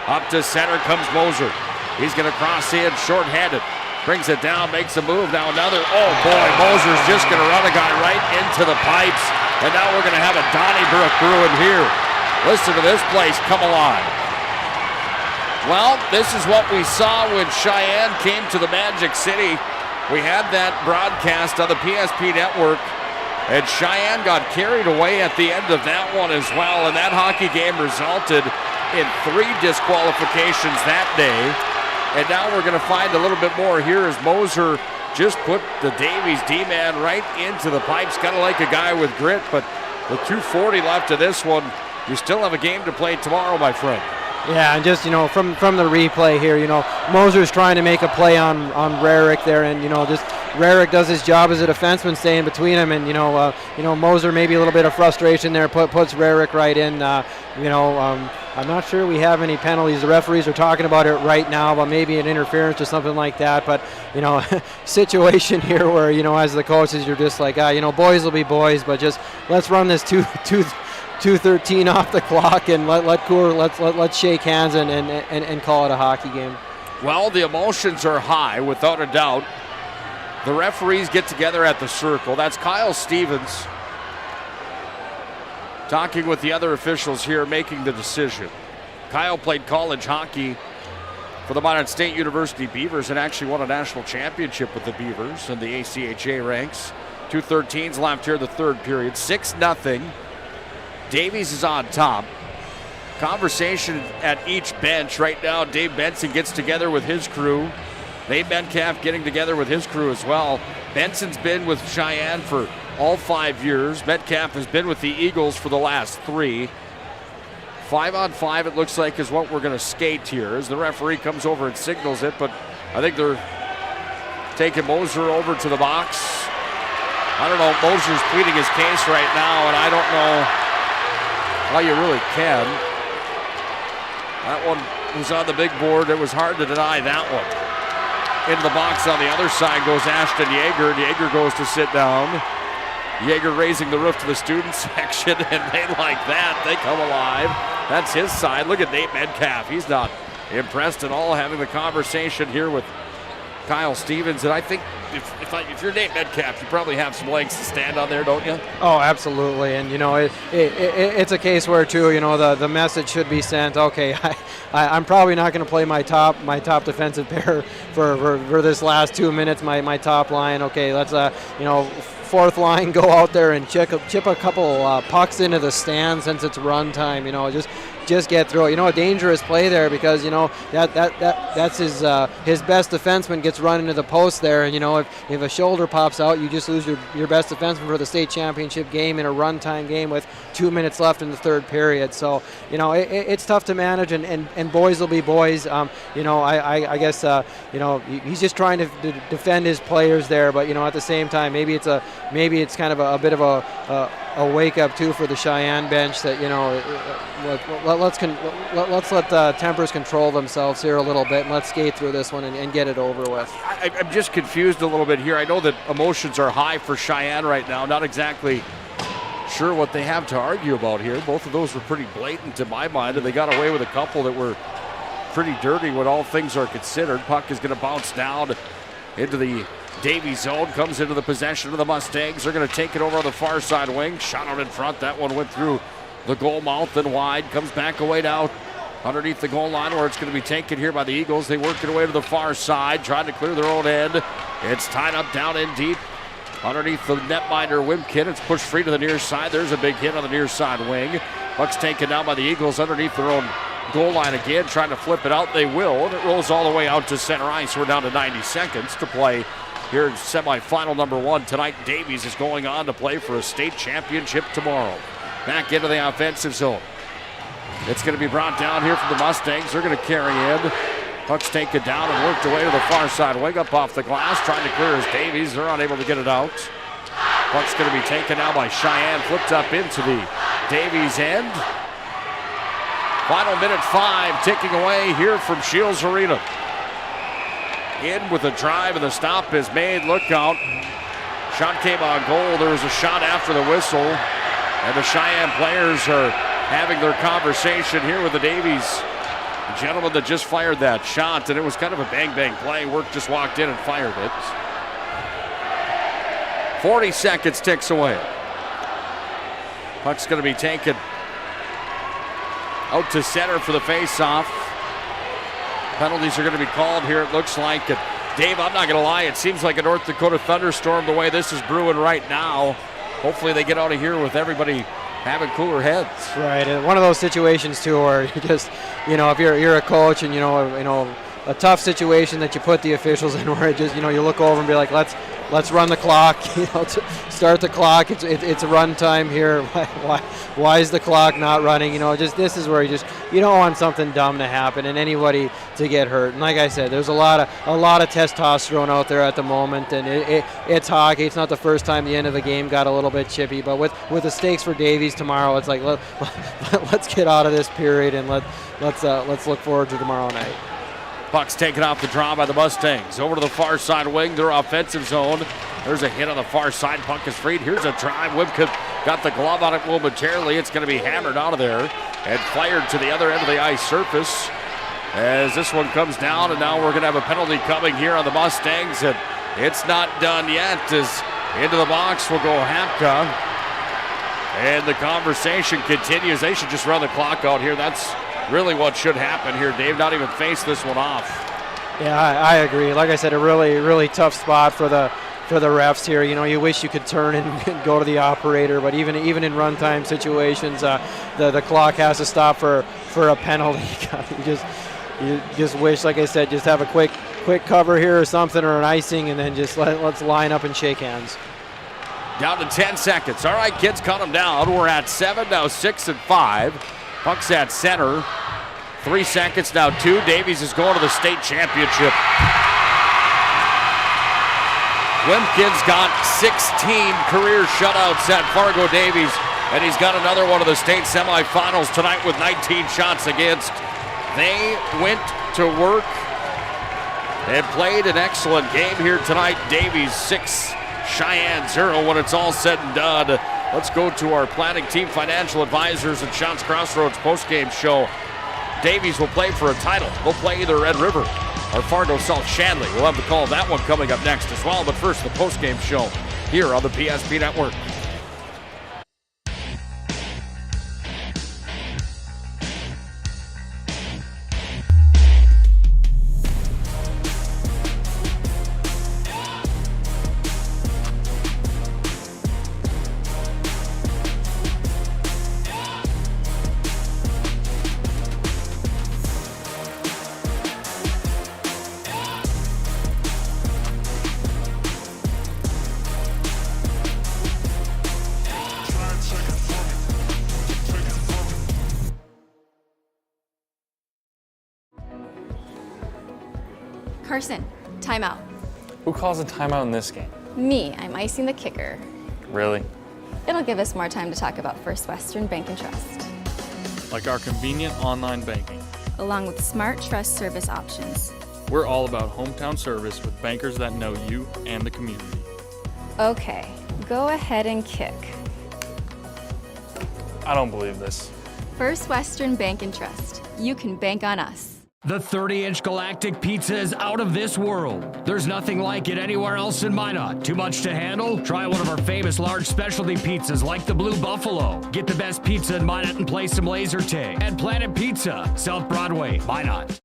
Up to center comes Moser. He's going to cross in short-handed. Brings it down, makes a move. Now another. Oh, boy, Moser's just going to run a guy right into the pipes. And now we're going to have a Donnybrook brewing here. Listen to this place come alive. Well, this is what we saw when Cheyenne came to the Magic City. We had that broadcast on the PSP network, and Cheyenne got carried away at the end of that one as well, and that hockey game resulted in 3 disqualifications that day. And now we're going to find a little bit more here as Moser just put the Davies D-man right into the pipes, kind of like a guy with grit, but with 2:40 left of this one, you still have a game to play tomorrow, my friend. Yeah, and just, from the replay here, Moser's trying to make a play on Rarick there, and, just Rarick does his job as a defenseman, staying between him, and, Moser maybe a little bit of frustration there, puts Rarick right in. I'm not sure we have any penalties. The referees are talking about it right now, but maybe an interference or something like that. But, situation here where, as the coaches, you're just like, boys will be boys, but just let's run this 2:13 off the clock and let's shake hands and call it a hockey game. Well, the emotions are high, without a doubt. The referees get together at the circle. That's Kyle Stevens talking with the other officials here, making the decision. Kyle played college hockey for the Minot State University Beavers and actually won a national championship with the Beavers in the ACHA ranks. 2:13 left here, the third period. 6-0. Davies is on top. Conversation at each bench right now. Dave Benson gets together with his crew. Nate Metcalf getting together with his crew as well. Benson's been with Cheyenne for all 5 years. Metcalf has been with the Eagles for the last 3. 5-on-5 it looks like is what we're going to skate here as the referee comes over and signals it, but I think they're taking Moser over to the box. I don't know, Moser's pleading his case right now, and I don't know how you really can. That one was on the big board. It was hard to deny that one. Into the box on the other side goes Ashton Yeager. Yeager goes to sit down. Yeager raising the roof to the student section, and they like that. They come alive. That's his side. Look at Nate Metcalf. He's not impressed at all, having the conversation here with Kyle Stevens. And I think if you're Nate Metcalf, you probably have some legs to stand on there, don't you? Oh, absolutely. And, it's a case where, too, the message should be sent, okay, I'm probably not going to play my top defensive pair for this last 2 minutes, my top line. Okay, let's, fourth line, go out there and chip a couple pucks into the stand since it's run time, just get through it. A dangerous play there because, that's his best defenseman gets run into the post there. And, if a shoulder pops out, you just lose your best defenseman for the state championship game in a run-time game with 2 minutes left in the third period. So, it's tough to manage, and boys will be boys. I guess, he's just trying to defend his players there. But, at the same time, maybe it's kind of a bit of a wake-up, too, for the Cheyenne bench that, let's let the tempers control themselves here a little bit, and let's skate through this one and get it over with. I'm just confused a little bit here. I know that emotions are high for Cheyenne right now. Not exactly sure what they have to argue about here. Both of those were pretty blatant in my mind, and they got away with a couple that were pretty dirty when all things are considered. Puck is going to bounce down into the Davies zone, comes into the possession of the Mustangs. They're going to take it over on the far side wing. Shot out in front. That one went through the goal mouth and wide. Comes back away now underneath the goal line where it's going to be taken here by the Eagles. They work it away to the far side, trying to clear their own end. It's tied up down in deep underneath the netminder Wimkin. It's pushed free to the near side. There's a big hit on the near side wing. Puck's taken down by the Eagles underneath their own goal line again, trying to flip it out. They will, and it rolls all the way out to center ice. We're down to 90 seconds to play here in semifinal number 1 tonight. Davies is going on to play for a state championship tomorrow. Back into the offensive zone. It's going to be brought down here from the Mustangs. They're going to carry in. Puck's taken down and worked away to the far side wing, up off the glass, trying to clear his Davies. They're unable to get it out. Puck's going to be taken now by Cheyenne, flipped up into the Davies end. Final minute 5 ticking away here from Scheels Arena. In with a drive, and the stop is made. Look out. Shot came on goal. There was a shot after the whistle, and the Cheyenne players are having their conversation here with the Davies gentleman that just fired that shot, and it was kind of a bang-bang play. Work just walked in and fired it. 40 seconds ticks away. Puck's going to be taken out to center for the face-off. Penalties are going to be called here, it looks like. And Dave, I'm not going to lie, it seems like a North Dakota thunderstorm the way this is brewing right now. Hopefully they get out of here with everybody having cooler heads. Right, and one of those situations too where you just, if you're a coach and you know a tough situation that you put the officials in, where it just, you look over and be like, let's run the clock, to start the clock. It's a run time here. Why is the clock not running? Just this is where you don't want something dumb to happen and anybody to get hurt. And like I said, there's a lot of testosterone out there at the moment, and it's hockey. It's not the first time the end of the game got a little bit chippy, but with the stakes for Davies tomorrow, it's like let's get out of this period and let's look forward to tomorrow night. Puck's taken off the draw by the Mustangs. Over to the far side wing, their offensive zone. There's a hit on the far side. Puck is freed. Here's a drive. Wimkin got the glove on it momentarily. It's going to be hammered out of there and fired to the other end of the ice surface as this one comes down, and now we're going to have a penalty coming here on the Mustangs, and it's not done yet as into the box will go Hapka. And the conversation continues. They should just run the clock out here. That's really what should happen here, Dave. Not even face this one off. Yeah, I agree. Like I said, a really, really tough spot for the refs here. You wish you could turn and go to the operator, but even in runtime situations, the clock has to stop for a penalty. You just wish, like I said, just have a quick cover here or something, or an icing, and then just let's line up and shake hands. Down to 10 seconds. All right, kids, cut them down. We're at 7, now 6 and 5. Puck's at center. 3 seconds, now 2. Davies is going to the state championship. Wimkin's got 16 career shutouts at Fargo Davies, and he's got another one of the state semifinals tonight with 19 shots against. They went to work and played an excellent game here tonight. Davies 6, Cheyenne 0 when it's all said and done. Let's go to our planning team, financial advisors, and Shots Crossroads postgame show. Davies will play for a title. They'll play either Red River or Fargo South Shanley. We'll have the call of that one coming up next as well. But first, the postgame show here on the PSP Network. Carson, timeout. Who calls a timeout in this game? Me, I'm icing the kicker. Really? It'll give us more time to talk about First Western Bank and Trust. Like our convenient online banking. Along with smart trust service options. We're all about hometown service with bankers that know you and the community. Okay, go ahead and kick. I don't believe this. First Western Bank and Trust. You can bank on us. The 30-inch Galactic Pizza is out of this world. There's nothing like it anywhere else in Minot. Too much to handle? Try one of our famous large specialty pizzas like the Blue Buffalo. Get the best pizza in Minot and play some laser tag. At Planet Pizza, South Broadway, Minot.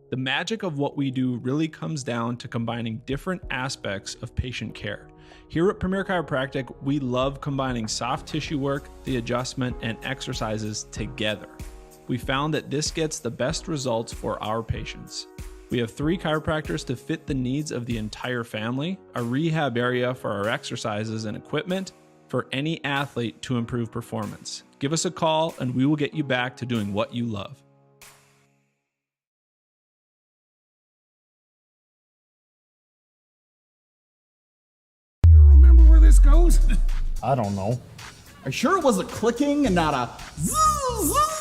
The magic of what we do really comes down to combining different aspects of patient care. Here at Premier Chiropractic, we love combining soft tissue work, the adjustment, and exercises together. We found that this gets the best results for our patients. We have 3 chiropractors to fit the needs of the entire family, a rehab area for our exercises and equipment for any athlete to improve performance. Give us a call and we will get you back to doing what you love. You remember where this goes? I don't know. Are you sure it was a clicking and not a zzz, zzz?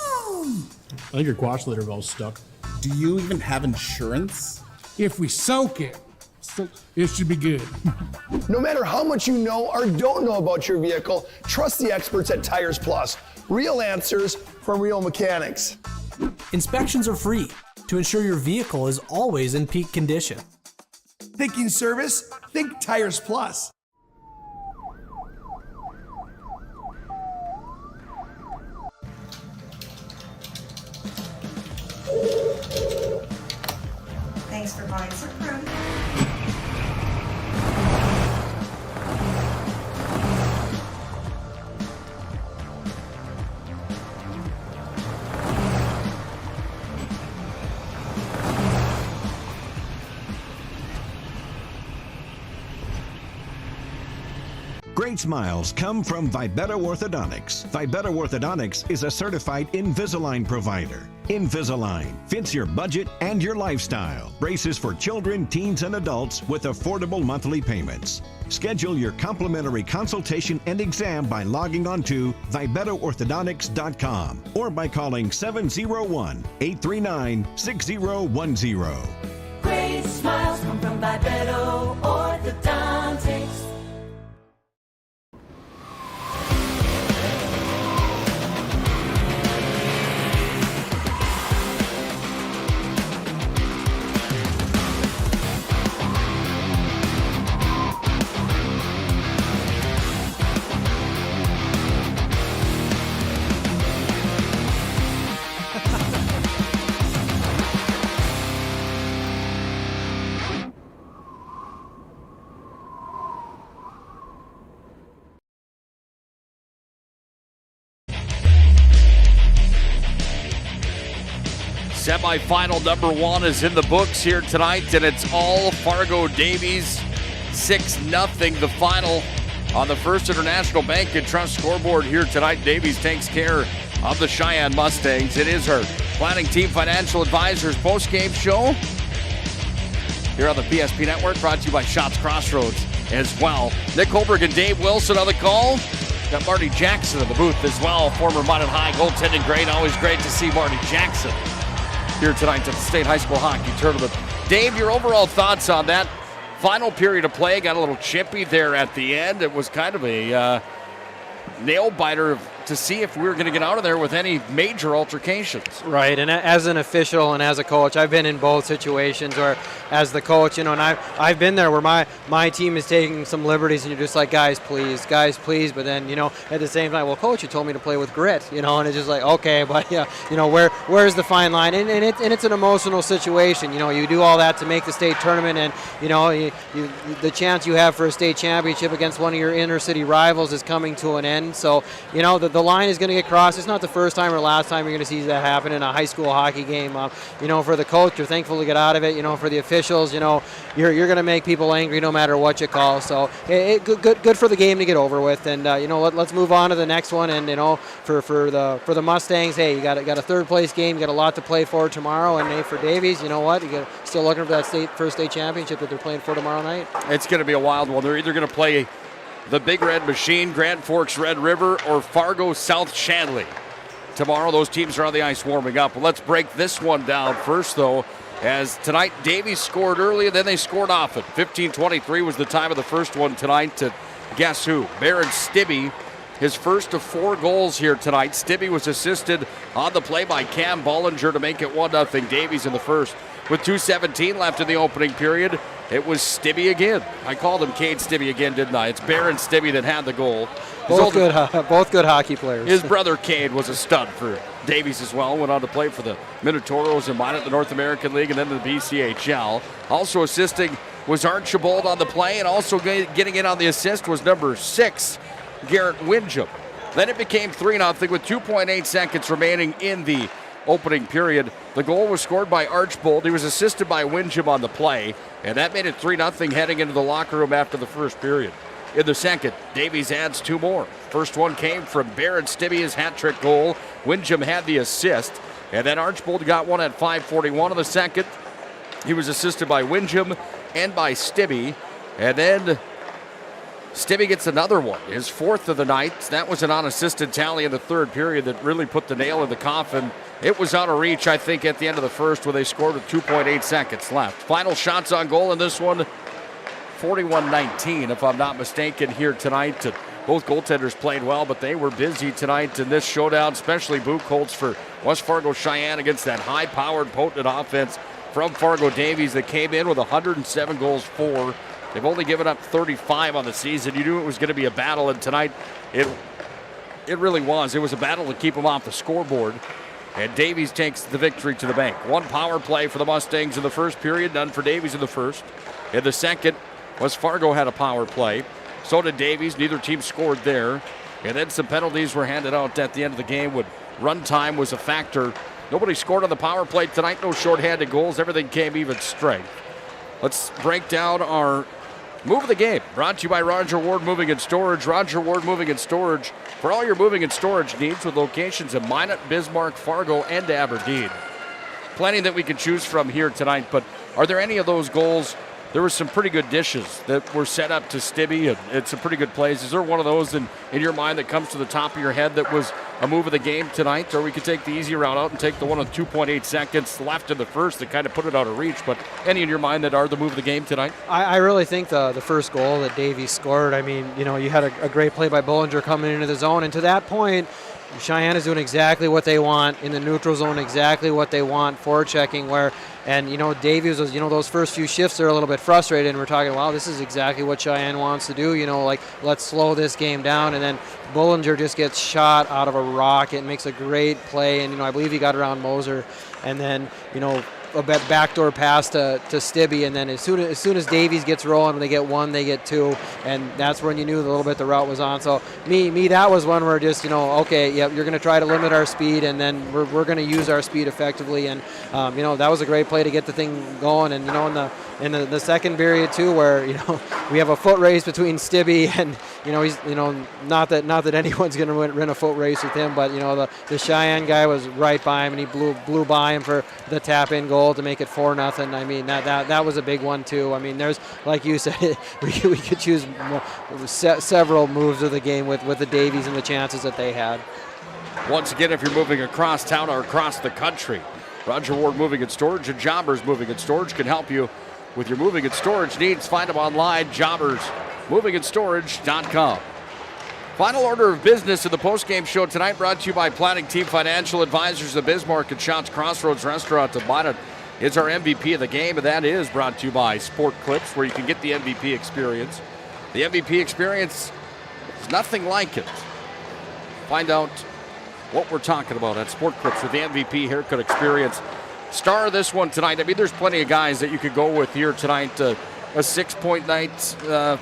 I think your quash leader valve's stuck. Do you even have insurance? If we soak it, it should be good. No matter how much you know or don't know about your vehicle, trust the experts at Tires Plus. Real answers from real mechanics. Inspections are free to ensure your vehicle is always in peak condition. Thinking service? Think Tires Plus. Thanks for buying some room. Great smiles come from Vibetta Orthodontics. Vibetta Orthodontics is a certified Invisalign provider. Invisalign fits your budget and your lifestyle. Braces for children, teens, and adults with affordable monthly payments. Schedule your complimentary consultation and exam by logging on to VibettaOrthodontics.com or by calling 701-839-6010. Great smiles come from Vibetta Orthodontics. Semifinal number 1 is in the books here tonight, and it's all Fargo Davies. 6-0 the final on the First International Bank and Trust scoreboard here tonight. Davies takes care of the Cheyenne Mustangs. It is her Planning Team Financial Advisors post-game show here on the PSP Network, brought to you by Shops Crossroads as well. Nick Hulberg and Dave WIlson on the call. Got Marty Jackson in the booth as well, former Minot High goaltending great. Always great to see Marty Jackson here tonight at the State High School Hockey Tournament. Dave, your overall thoughts on that final period of play? Got a little chippy there at the end. It was kind of a nail-biter to see if we were going to get out of there with any major altercations. Right, and as an official and as a coach, I've been in both situations where as the coach, and I've been there where my team is taking some liberties and you're just like, guys, please, but then, at the same time, well, coach, you told me to play with grit, and it's just like, okay, but yeah, where's the fine line? And it's an emotional situation. You do all that to make the state tournament, and, the chance you have for a state championship against one of your inner city rivals is coming to an end. So, the line is going to get crossed. It's not the first time or last time you're going to see that happen in a high school hockey game. For the coach, you're thankful to get out of it. For the officials, you're going to make people angry no matter what you call. So good for the game to get over with. And let's move on to the next one. And for the Mustangs, hey, you got a third place game. You got a lot to play for tomorrow. And hey, for Davies, you know what? You still looking for that first state championship that they're playing for tomorrow night. It's going to be a wild one. They're either going to play the Big Red Machine, Grand Forks Red River, or Fargo South Shanley. Tomorrow, those teams are on the ice warming up. Well, let's break this one down first, though, as tonight Davies scored early and then they scored often. 15-23 was the time of the first one tonight to guess who? Baron Stibbe his first of 4 goals here tonight. Stibbe was assisted on the play by Cam Bollinger to make it 1-0 Davies in the first. With 2:17 left in the opening period, it was Stibbe again. I called him Cade Stibbe again, didn't I? It's Baron Stibbe that had the goal. Both good hockey players. His brother Cade was a stud for Davies as well. Went on to play for the Minotauros and Minot, the North American League, and then the BCHL. Also assisting was Archibald on the play, and also getting in on the assist was number 6, Garrett Windjam. Then it became 3-0 with 2.8 seconds remaining in the opening period. The goal was scored by Archibald. He was assisted by Windjam on the play, and that made it 3-0 heading into the locker room after the first period. In the second, Davies adds 2 more. First one came from Baron Stibbe, his hat-trick goal. Windjam had the assist, and then Archibald got one at 5:41 of the second. He was assisted by Windjam and by Stibbe, and then Stibbe gets another one, his 4th of the night. That was an unassisted tally in the third period that really put the nail in the coffin. It was out of reach, I think, at the end of the first when they scored with 2.8 seconds left. Final shots on goal in this one, 41-19, if I'm not mistaken, here tonight. Both goaltenders played well, but they were busy tonight in this showdown, especially Buchholz for West Fargo Cheyenne against that high-powered, potent offense from Fargo Davies that came in with 107 goals for. They've only given up 35 on the season. You knew it was going to be a battle, and tonight it really was. It was a battle to keep them off the scoreboard, and Davies takes the victory to the bank. 1 power play for the Mustangs in the first period, none for Davies in the first. In the second, West Fargo had a power play. So did Davies. Neither team scored there. And then some penalties were handed out at the end of the game when run time was a factor. Nobody scored on the power play tonight. No shorthanded goals. Everything came even strength. Let's break down our move of the game. Brought to you by Roger Ward Moving and Storage. Roger Ward Moving and Storage for all your moving and storage needs with locations in Minot, Bismarck, Fargo, and Aberdeen. Plenty that we can choose from here tonight, but are there any of those goals? There were some pretty good dishes that were set up to Stibbe, and it's some pretty good plays. Is there one of those in your mind that comes to the top of your head that was a move of the game tonight? Or we could take the easy route out and take the one with 2.8 seconds left in the first that kind of put it out of reach. But any in your mind that are the move of the game tonight? I really think the first goal that Davies scored, I mean, you had a great play by Bollinger coming into the zone. And to that point, Cheyenne is doing exactly what they want in the neutral zone, exactly what they want forechecking where, and Davies was, those first few shifts they're a little bit frustrated, and we're talking, wow, this is exactly what Cheyenne wants to do, let's slow this game down, and then Bollinger just gets shot out of a rocket, makes a great play, and I believe he got around Moser, and then a backdoor pass to Stibbe, and then as soon as Davies gets rolling, when they get 1, they get 2, and that's when you knew a little bit the route was on. So me that was one where just okay, yeah, you're going to try to limit our speed, and then we're going to use our speed effectively, and that was a great play to get the thing going, and in the second period too, where we have a foot race between Stibbe and he's not that anyone's going to win a foot race with him, but the Cheyenne guy was right by him, and he blew by him for the tap in goal to make it 4-0. I mean that was a big one too. I mean there's, like you said, we could choose several moves of the game with the Davies and the chances that they had. Once again, if you're moving across town or across the country, Roger Ward Moving and Storage and Jobbers Moving and Storage can help you with your moving and storage needs. Find them online, jobbersmovingandStorage.com. Final order of business in the postgame show tonight brought to you by Planning Team Financial Advisors of Bismarck and Shots Crossroads Restaurant of Minot. It's our MVP of the game, and that is brought to you by Sport Clips, where you can get the MVP experience. The MVP experience is nothing like it. Find out what we're talking about at Sport Clips with the MVP haircut experience. Star of this one tonight. I mean, there's plenty of guys that you could go with here tonight. A 6-point night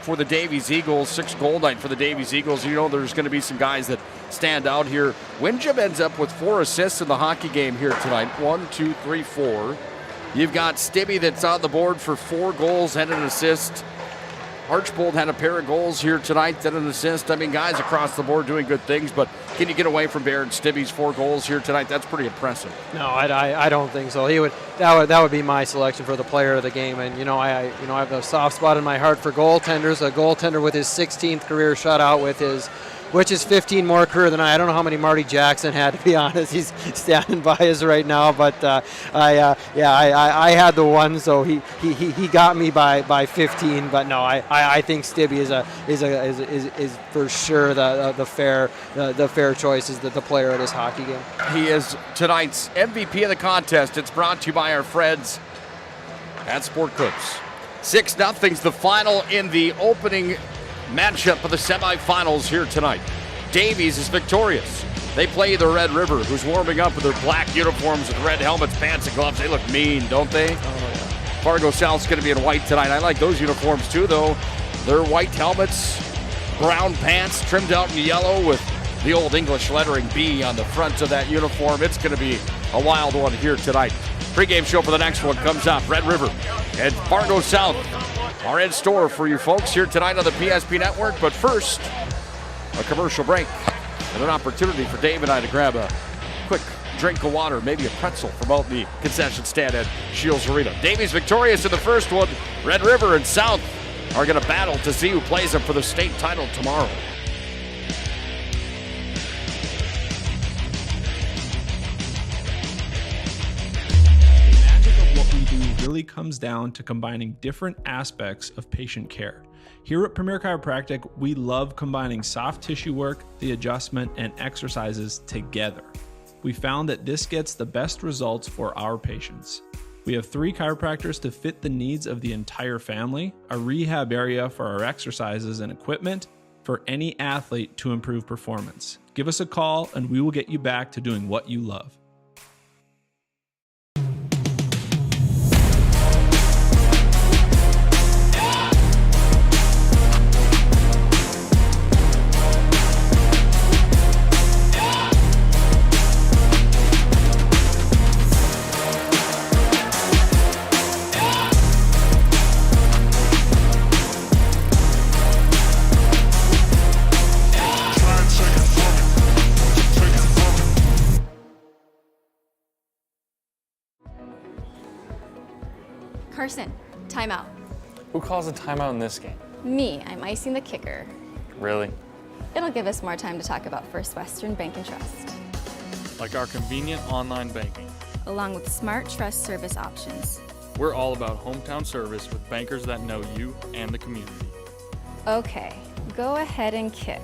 for the Davies Eagles, 6-goal night for the Davies Eagles. There's going to be some guys that stand out here. Windjam ends up with 4 assists in the hockey game here tonight. 1, 2, 3, 4. You've got Stibbe that's on the board for 4 goals and an assist. Archibald had a pair of goals here tonight and an assist. I mean, guys across the board doing good things, but can you get away from Baron Stibbe's 4 goals here tonight? That's pretty impressive. No, I don't think so. That would be my selection for the player of the game. And I have a soft spot in my heart for goaltenders. A goaltender with his 16th career shutout with his which is 15 more career than I don't know how many Marty Jackson had, to be honest. He's standing by us right now, but I had the one, so he got me by 15. But no, I think Stibby is for sure the fair choice, is the player of this hockey game. He is tonight's MVP of the contest. It's brought to you by our friends at Sport Clips. 6-0's the final in the opening matchup of the semifinals here tonight. Davies is victorious. They play the Red River, who's warming up with their black uniforms with red helmets, pants, and gloves. They look mean, don't they? Oh, yeah. Fargo South's going to be in white tonight. I like those uniforms too, though. They're white helmets, brown pants, trimmed out in yellow with the old English lettering B on the front of that uniform. It's going to be a wild one here tonight. Pregame show for the next one comes up. Red River and Fargo South are in store for you folks here tonight on the PSP Network. But first, a commercial break and an opportunity for Dave and I to grab a quick drink of water, maybe a pretzel from out the concession stand at Scheels Arena. Davies victorious in the first one. Red River and South are going to battle to see who plays them for the state title tomorrow. Really comes down to combining different aspects of patient care. Here at Premier Chiropractic, we love combining soft tissue work, the adjustment, and exercises together. We found that this gets the best results for our patients. We have 3 chiropractors to fit the needs of the entire family, a rehab area for our exercises and equipment for any athlete to improve performance. Give us a call and we will get you back to doing what you love. Carson, timeout. Who calls a timeout in this game? Me, I'm icing the kicker. Really? It'll give us more time to talk about First Western Bank and Trust, Like our convenient online banking. along with smart trust service options. We're all about hometown service with bankers that know you and the community. Okay, go ahead and kick.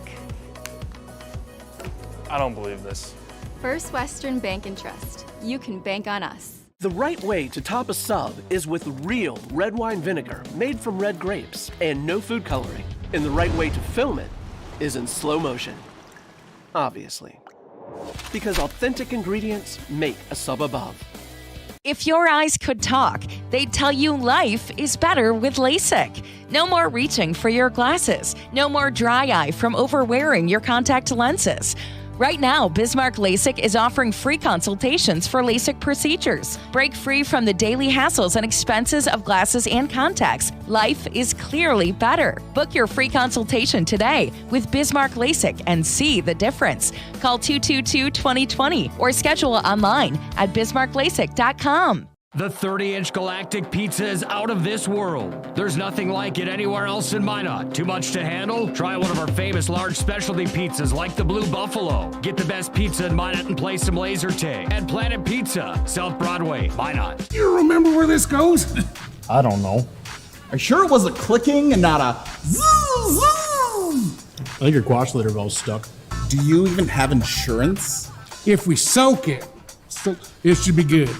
I don't believe this. First Western Bank and Trust. You can bank on us. The right way to top a sub is with real red wine vinegar made from red grapes and no food coloring. And the right way to film it is in slow motion. Obviously. Because authentic ingredients make a sub above. If your eyes could talk, they'd tell you life is better with LASIK. No more reaching for your glasses. No more dry eye from overwearing your contact lenses. Right now, Bismarck LASIK is offering free consultations for LASIK procedures. Break free from the daily hassles and expenses of glasses and contacts. Life is clearly better. Book your free consultation today with Bismarck LASIK and see the difference. Call 222-2020 or schedule online at bismarcklasik.com. The 30-inch Galactic Pizza is out of this world. There's nothing like it anywhere else in Minot. Too much to handle? Try one of our famous large specialty pizzas like the Blue Buffalo. Get the best pizza in Minot and play some laser tag at Planet Pizza, South Broadway, Minot. You remember where this goes? I don't know. Are you sure it was a clicking and not a zoom, zoom? I think your quash litter valve's stuck. Do you even have insurance? If we soak it, it should be good.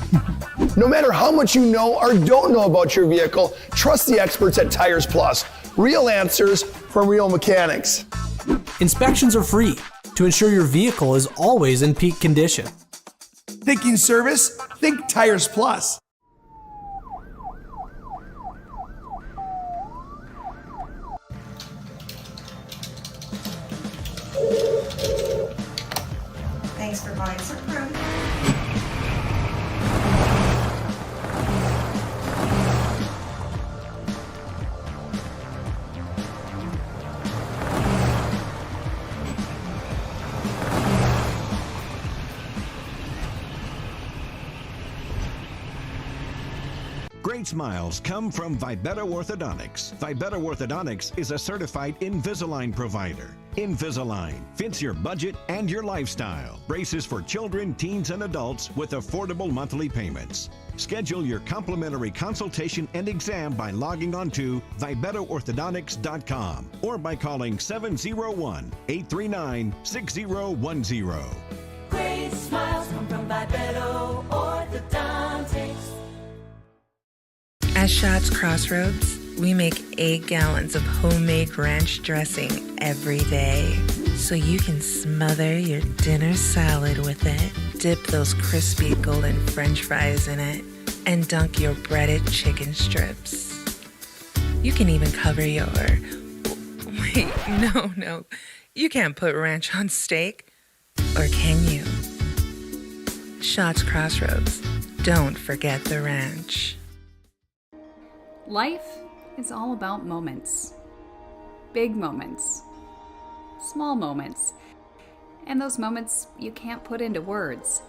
No matter how much you know or don't know about your vehicle, trust the experts at Tires Plus. Real answers from real mechanics. Inspections are free to ensure your vehicle is always in peak condition. Thinking service? Think Tires Plus. Thanks for buying some prune. Great Great smiles come from Vibetta Orthodontics. Vibetta Orthodontics is a certified Invisalign provider. Invisalign fits your budget and your lifestyle. Braces for children, teens, and adults with affordable monthly payments. Schedule your complimentary consultation and exam by logging on to VibettaOrthodontics.com or by calling 701-839-6010. Great smiles come from Vibetta Orthodontics. At Schatz Crossroads, we make 8 gallons of homemade ranch dressing every day. So you can smother your dinner salad with it, dip those crispy golden French fries in it, and dunk your breaded chicken strips. You can even cover your... Wait, no. You can't put ranch on steak. Or can you? Schatz Crossroads. Don't forget the ranch. Life is all about moments. Big moments. Small moments. And those moments you can't put into words.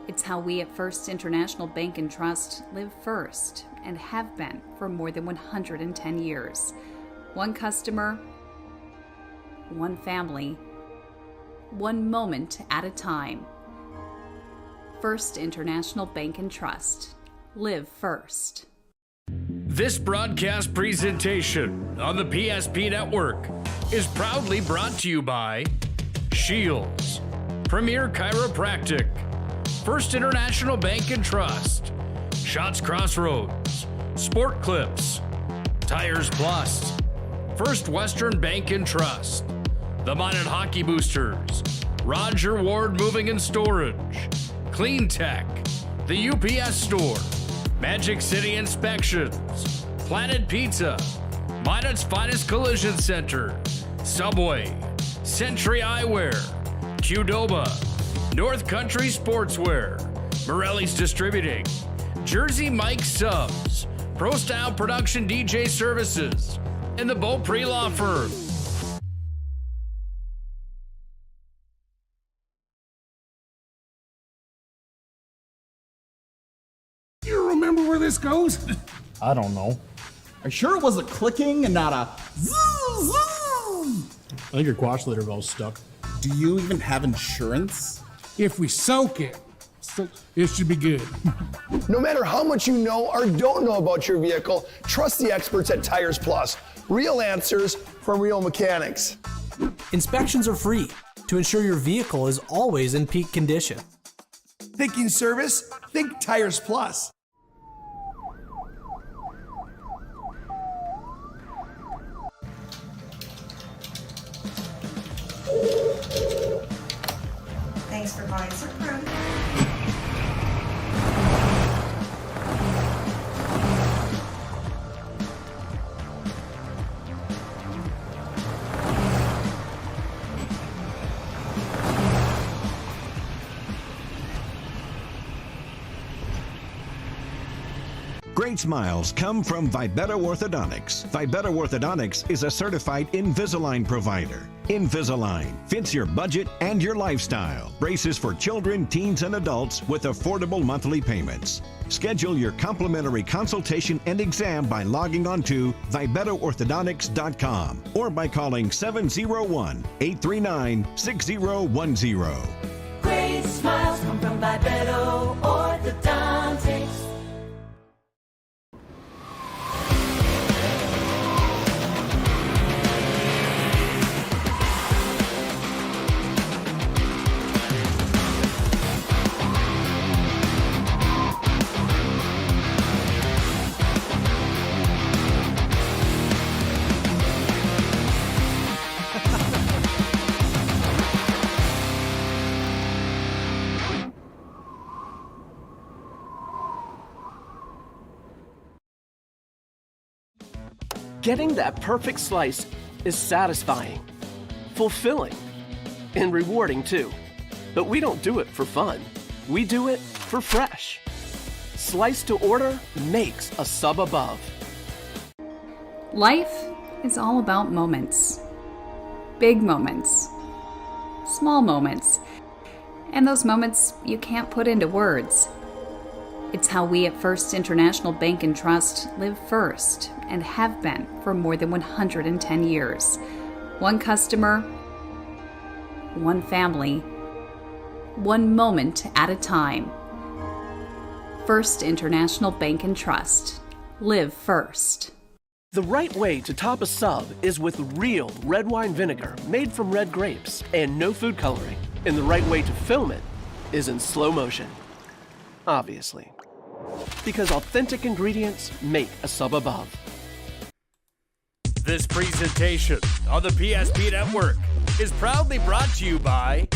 It's how we at First International Bank and Trust live first and have been for more than 110 years. One customer, one family, one moment at a time. First International Bank and Trust. Live first. This broadcast presentation on the PSP Network is proudly brought to you by Scheels, Premier Chiropractic, First International Bank and Trust, Schatz Crossroads, Sport Clips, Tires Plus, First Western Bank and Trust, the Minot Hockey Boosters, Roger Ward Moving and Storage, Clean Tech, the UPS Store, Magic City Inspections, Planet Pizza, Minot's Finest Collision Center, Subway, Century Eyewear, Qdoba, North Country Sportswear, Morelli's Distributing, Jersey Mike Subs, Pro Style Production DJ Services, and the Beaupre Law Firm. You remember where this goes? I don't know. Are you sure it was a clicking and not a zoom? I think your quash litter valve's stuck. Do you even have insurance? If we soak it, it should be good. No matter how much you know or don't know about your vehicle, trust the experts at Tires Plus. Real answers from real mechanics. Inspections are free to ensure your vehicle is always in peak condition. Thinking service? Think Tires Plus. Thanks for buying some fruit. Great smiles come from Vibetta Orthodontics. Vibetta Orthodontics is a certified Invisalign provider. Invisalign fits your budget and your lifestyle. Braces for children, teens, and adults with affordable monthly payments. Schedule your complimentary consultation and exam by logging on to VibettaOrthodontics.com or by calling 701-839-6010. Great smiles come from Vibetta Orthodontics. Getting that perfect slice is satisfying, fulfilling, and rewarding too. But we don't do it for fun. We do it for fresh. Slice to order makes a sub above. Life is all about moments. Big moments. Small moments. And those moments you can't put into words. It's how we at First International Bank and Trust live first and have been for more than 110 years. One customer, one family, one moment at a time. First International Bank and Trust. Live first. The right way to top a sub is with real red wine vinegar made from red grapes and no food coloring. And the right way to film it is in slow motion. Obviously. Because authentic ingredients make a sub above. This presentation on the PSP Network is proudly brought to you by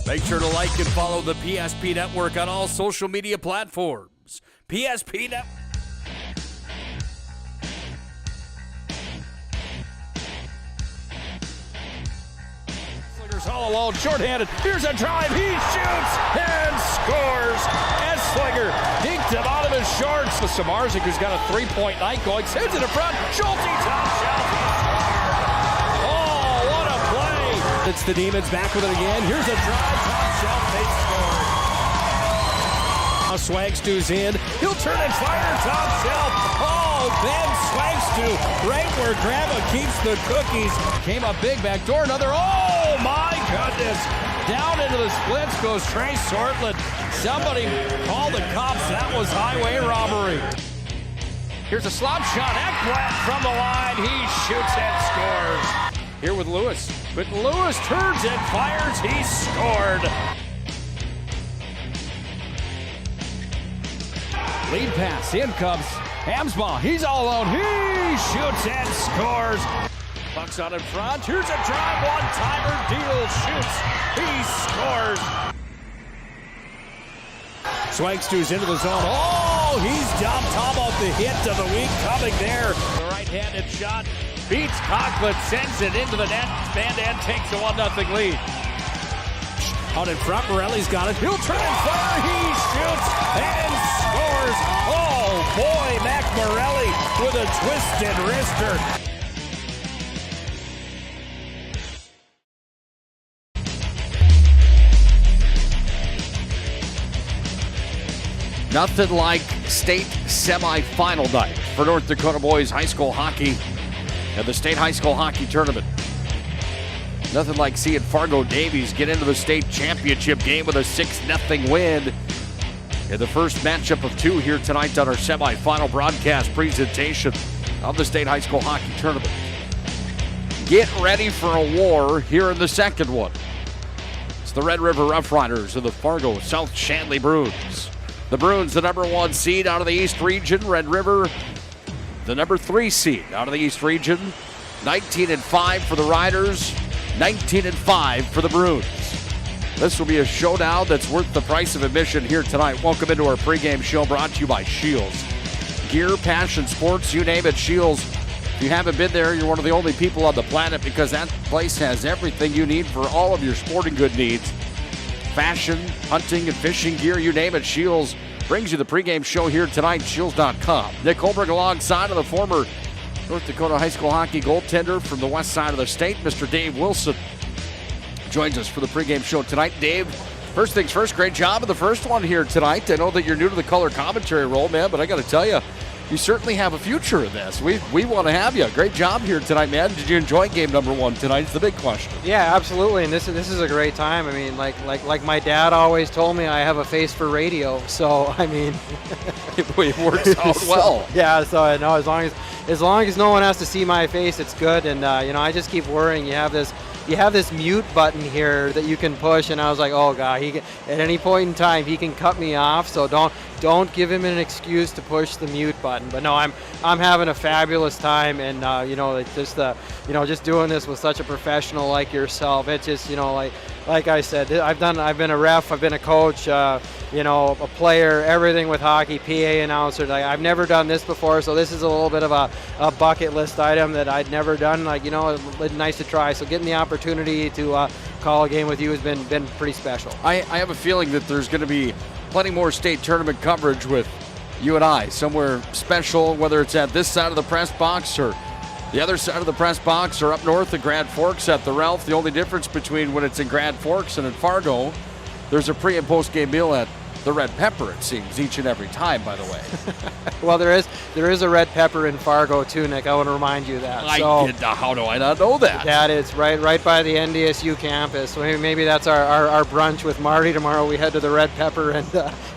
Make sure to like and follow the PSP Network on all social media platforms. PSP Network. Slinger's all alone, shorthanded. Here's a drive. He shoots and scores. Slinger dinked him out of his shorts. The Samarzik, who's got a three-point night going, sends it in front. Schulte top shelf. Oh, what a play. It's the Demons back with it again. Here's a drive. Top shelf. They score. Now Swagstew's in. He'll turn and fire. Top shelf. Oh, Ben Swagstew right where Grandma keeps the cookies. Came up big back door. Another. Oh, my goodness. Down into the splits goes Trey Sortland. Somebody call the cops. That was highway robbery. Here's a slop shot. Ekblad from the line. He shoots and scores. Here with Lewis. But Lewis turns and fires. He scored. Lead pass. In comes Hamsbaugh. He's all alone. He shoots and scores. Bucks out in front. Here's a drive. One-timer. Deal. Shoots. He scores. Swagstew's into the zone. Oh, he's jumped. How about the hit of the week coming there? The right-handed shot beats Conklin, sends it into the net. Van Dan takes a 1-0 lead. Out in front, Morelli's got it. He'll turn and fire. He shoots and scores. Oh, boy, Mac Morelli with a twisted wrister. Nothing like state semifinal night for North Dakota boys high school hockey and the state high school hockey tournament. Nothing like seeing Fargo Davies get into the state championship game with a 6-0 win in the first matchup of two here tonight on our semifinal broadcast presentation of the state high school hockey tournament. Get ready for a war here in the second one. It's the Red River Rough Riders and the Fargo South Shanley Bruins. The Bruins, the number 1 seed out of the East region. Red River, the number 3 seed out of the East region. 19-5 for the Riders, 19-5 for the Bruins. This will be a showdown that's worth the price of admission here tonight. Welcome into our pregame show brought to you by Scheels. Gear, passion, sports, you name it, Scheels. If you haven't been there, you're one of the only people on the planet because that place has everything you need for all of your sporting good needs. Fashion, hunting, and fishing gear, you name it, Scheels brings you the pregame show here tonight, Scheels.com. Nick Hulberg alongside of the former North Dakota high school hockey goaltender from the west side of the state, Mr. Dave WIlson, joins us for the pregame show tonight. Dave, first things first, great job of the first one here tonight. I know that you're new to the color commentary role, man, but I got to tell you, you certainly have a future in this. We want to have you. Great job here tonight, man. Did you enjoy game number 1 tonight? It's the big question. Yeah, absolutely. And this is a great time. I mean, like my dad always told me, I have a face for radio. So I mean, it works out well. Yeah. So I know as long as no one has to see my face, it's good. And I just keep worrying. You have this mute button here that you can push, and I was like, oh god, at any point in time he can cut me off. So don't give him an excuse to push the mute button. But no, I'm having a fabulous time, and just doing this with such a professional like yourself. It's just like I said, I've been a ref, I've been a coach, a player, everything with hockey, PA announcer. Like, I've never done this before, so this is a little bit of a bucket list item that I'd never done. It's nice to try. So getting the opportunity to call a game with you has been pretty special. I have a feeling that there's going to be plenty more state tournament coverage with you and I, somewhere special, whether it's at this side of the press box or the other side of the press box or up north at Grand Forks at the Ralph. The only difference between when it's in Grand Forks and in Fargo, there's a pre- and post-game meal at the Red Pepper, it seems, each and every time, by the way. Well, there is a Red Pepper in Fargo too, Nick. I want to remind you that. How do I not know that? That is right by the NDSU campus. So maybe that's our brunch with Marty tomorrow. We head to the Red Pepper and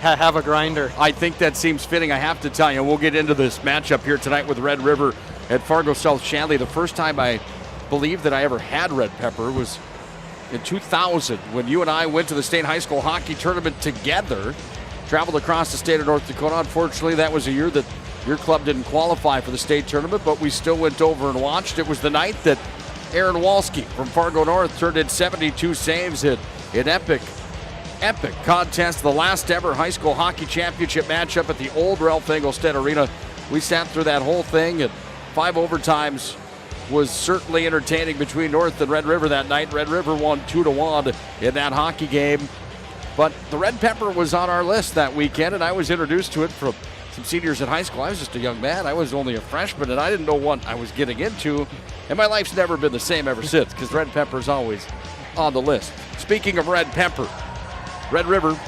have a grinder. I think that seems fitting. I have to tell you, we'll get into this matchup here tonight with Red River at Fargo South Shanley. The first time I believe that I ever had Red Pepper was in 2000, when you and I went to the state high school hockey tournament together, traveled across the state of North Dakota. Unfortunately, that was a year that your club didn't qualify for the state tournament, but we still went over and watched. It was the night that Aaron Walski from Fargo North turned in 72 saves in epic contest, the last ever high school hockey championship matchup at the old Ralph Engelstad Arena. We sat through that whole thing, and 5 overtimes was certainly entertaining between North and Red River that night. Red River won 2-1 in that hockey game. But the Red Pepper was on our list that weekend, and I was introduced to it from some seniors in high school. I was just a young man. I was only a freshman, and I didn't know what I was getting into. And my life's never been the same ever since, because Red Pepper's always on the list. Speaking of Red Pepper, Red River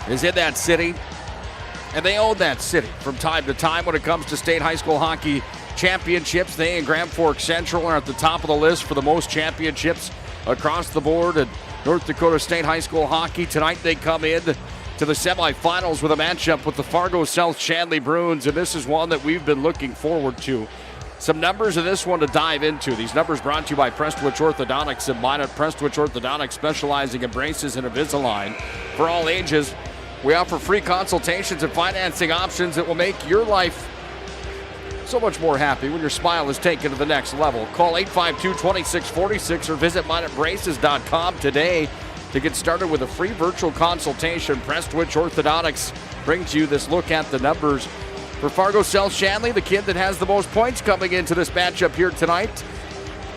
is in that city, and they own that city from time to time when it comes to state high school hockey championships. They and Grand Forks Central are at the top of the list for the most championships across the board in North Dakota State high school hockey. Tonight they come in to the semifinals with a matchup with the Fargo South Shanley Bruins, and this is one that we've been looking forward to. Some numbers of this one to dive into. These numbers brought to you by Prestwich Orthodontics and Minot. Prestwich Orthodontics, specializing in braces and Invisalign for all ages. We offer free consultations and financing options that will make your life so much more happy when your smile is taken to the next level. Call 852-2646 or visit minotbraces.com today to get started with a free virtual consultation. Prestwich Orthodontics brings you this look at the numbers. For Fargo South Shanley, the kid that has the most points coming into this matchup here tonight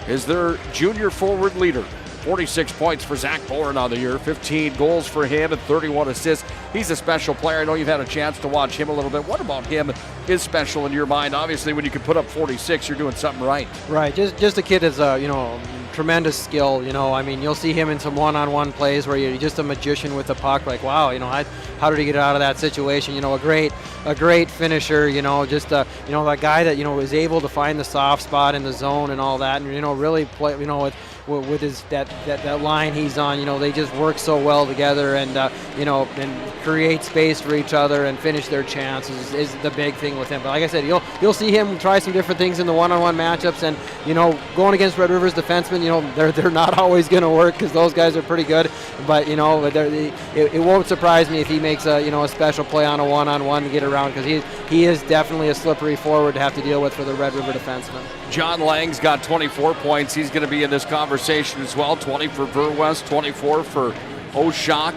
is their junior forward leader. 46 points for Zach Bourne on the year, 15 goals for him and 31 assists. He's a special player. I know you've had a chance to watch him a little bit. What about him is special in your mind? Obviously, when you can put up 46, you're doing something right. Right, just a kid that's tremendous skill. I mean, you'll see him in some one-on-one plays where you're just a magician with the puck. Like, wow, how did he get out of that situation? A great finisher. Just a guy that is able to find the soft spot in the zone and all that, and really play. With his that line he's on, they just work so well together, and and create space for each other and finish their chances is the big thing with him. But like I said, you'll see him try some different things in the one-on-one matchups, and going against Red River's defensemen, they're not always going to work because those guys are pretty good. But it won't surprise me if he makes a special play on a one-on-one to get around, because he is definitely a slippery forward to have to deal with for the Red River defenseman. John Lang's got 24 points. He's going to be in this conversation as well. 20 for Verwest, 24 for Oshock.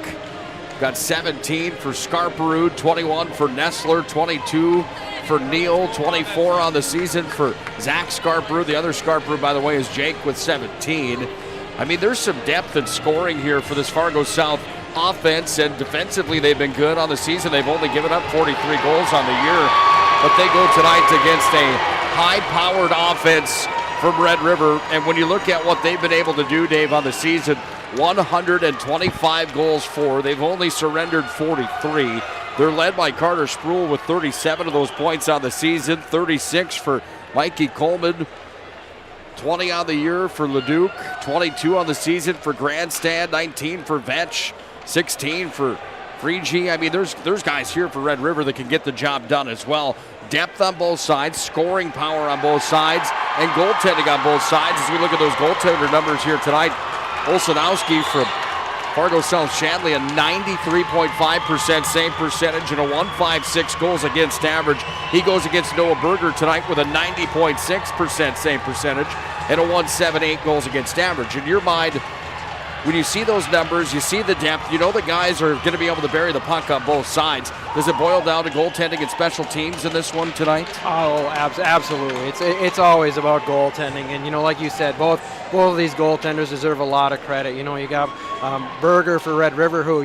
Got 17 for Scarperud, 21 for Nestler, 22 for Neal, 24 on the season for Zach Scarperud. The other Scarperud, by the way, is Jake with 17. I mean, there's some depth and scoring here for this Fargo South offense, and defensively they've been good on the season. They've only given up 43 goals on the year, but they go tonight against a high-powered offense from Red River. And when you look at what they've been able to do, Dave, on the season, 125 goals for. They've only surrendered 43. They're led by Carter Sproul with 37 of those points on the season, 36 for Mikey Coleman, 20 on the year for Leduc, 22 on the season for Grandstand, 19 for Vetch, 16 for Freegee. I mean, there's guys here for Red River that can get the job done as well. Depth on both sides, scoring power on both sides, and goaltending on both sides. As we look at those goaltender numbers here tonight, Olsenowski from Fargo South Shanley, a 93.5% save percentage and a 1.56 goals against average. He goes against Noah Berger tonight with a 90.6% save percentage and a 1.78 goals against average. In your mind, when you see those numbers, you see the depth, you know the guys are going to be able to bury the puck on both sides. Does it boil down to goaltending and special teams in this one tonight? Oh, absolutely. It's always about goaltending, and like you said, both of these goaltenders deserve a lot of credit. You got Berger for Red River, who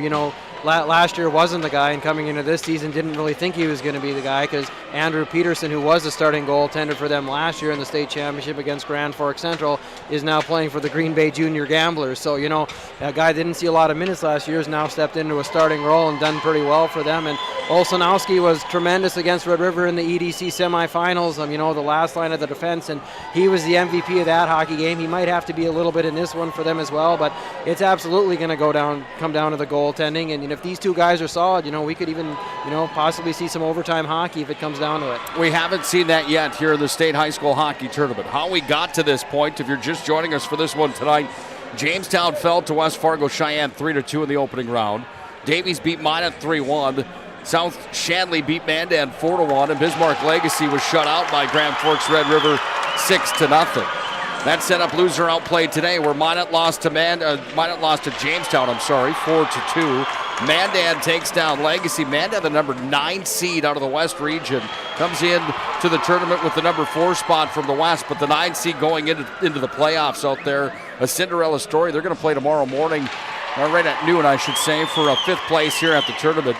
last year wasn't the guy, and coming into this season didn't really think he was going to be the guy, because Andrew Peterson, who was the starting goaltender for them last year in the state championship against Grand Forks Central, is now playing for the Green Bay Junior Gamblers. So a guy didn't see a lot of minutes last year has now stepped into a starting role and done pretty well for them. And Olsenowski was tremendous against Red River in the EDC semifinals. The last line of the defense, and he was the MVP of that hockey game. He might have to be a little bit in this one for them as well, but it's absolutely going to come down to the goaltending. And if these two guys are solid, we could even, possibly see some overtime hockey if it comes down to it. We haven't seen that yet here in the state high school hockey tournament. How we got to this point, if you're just joining us for this one tonight, Jamestown fell to West Fargo Cheyenne 3-2 in the opening round. Davies beat Minot 3-1. South Shanley beat Mandan 4-1, and Bismarck Legacy was shut out by Grand Forks Red River 6-0. That set up loser outplay today, where Minot lost to Jamestown, 4-2. Mandan takes down Legacy. Mandan, the number 9 seed out of the West region, comes in to the tournament with the number 4 spot from the West, but the 9 seed going into the playoffs out there. A Cinderella story. They're going to play tomorrow morning, right at noon, I should say, for a 5th place here at the tournament.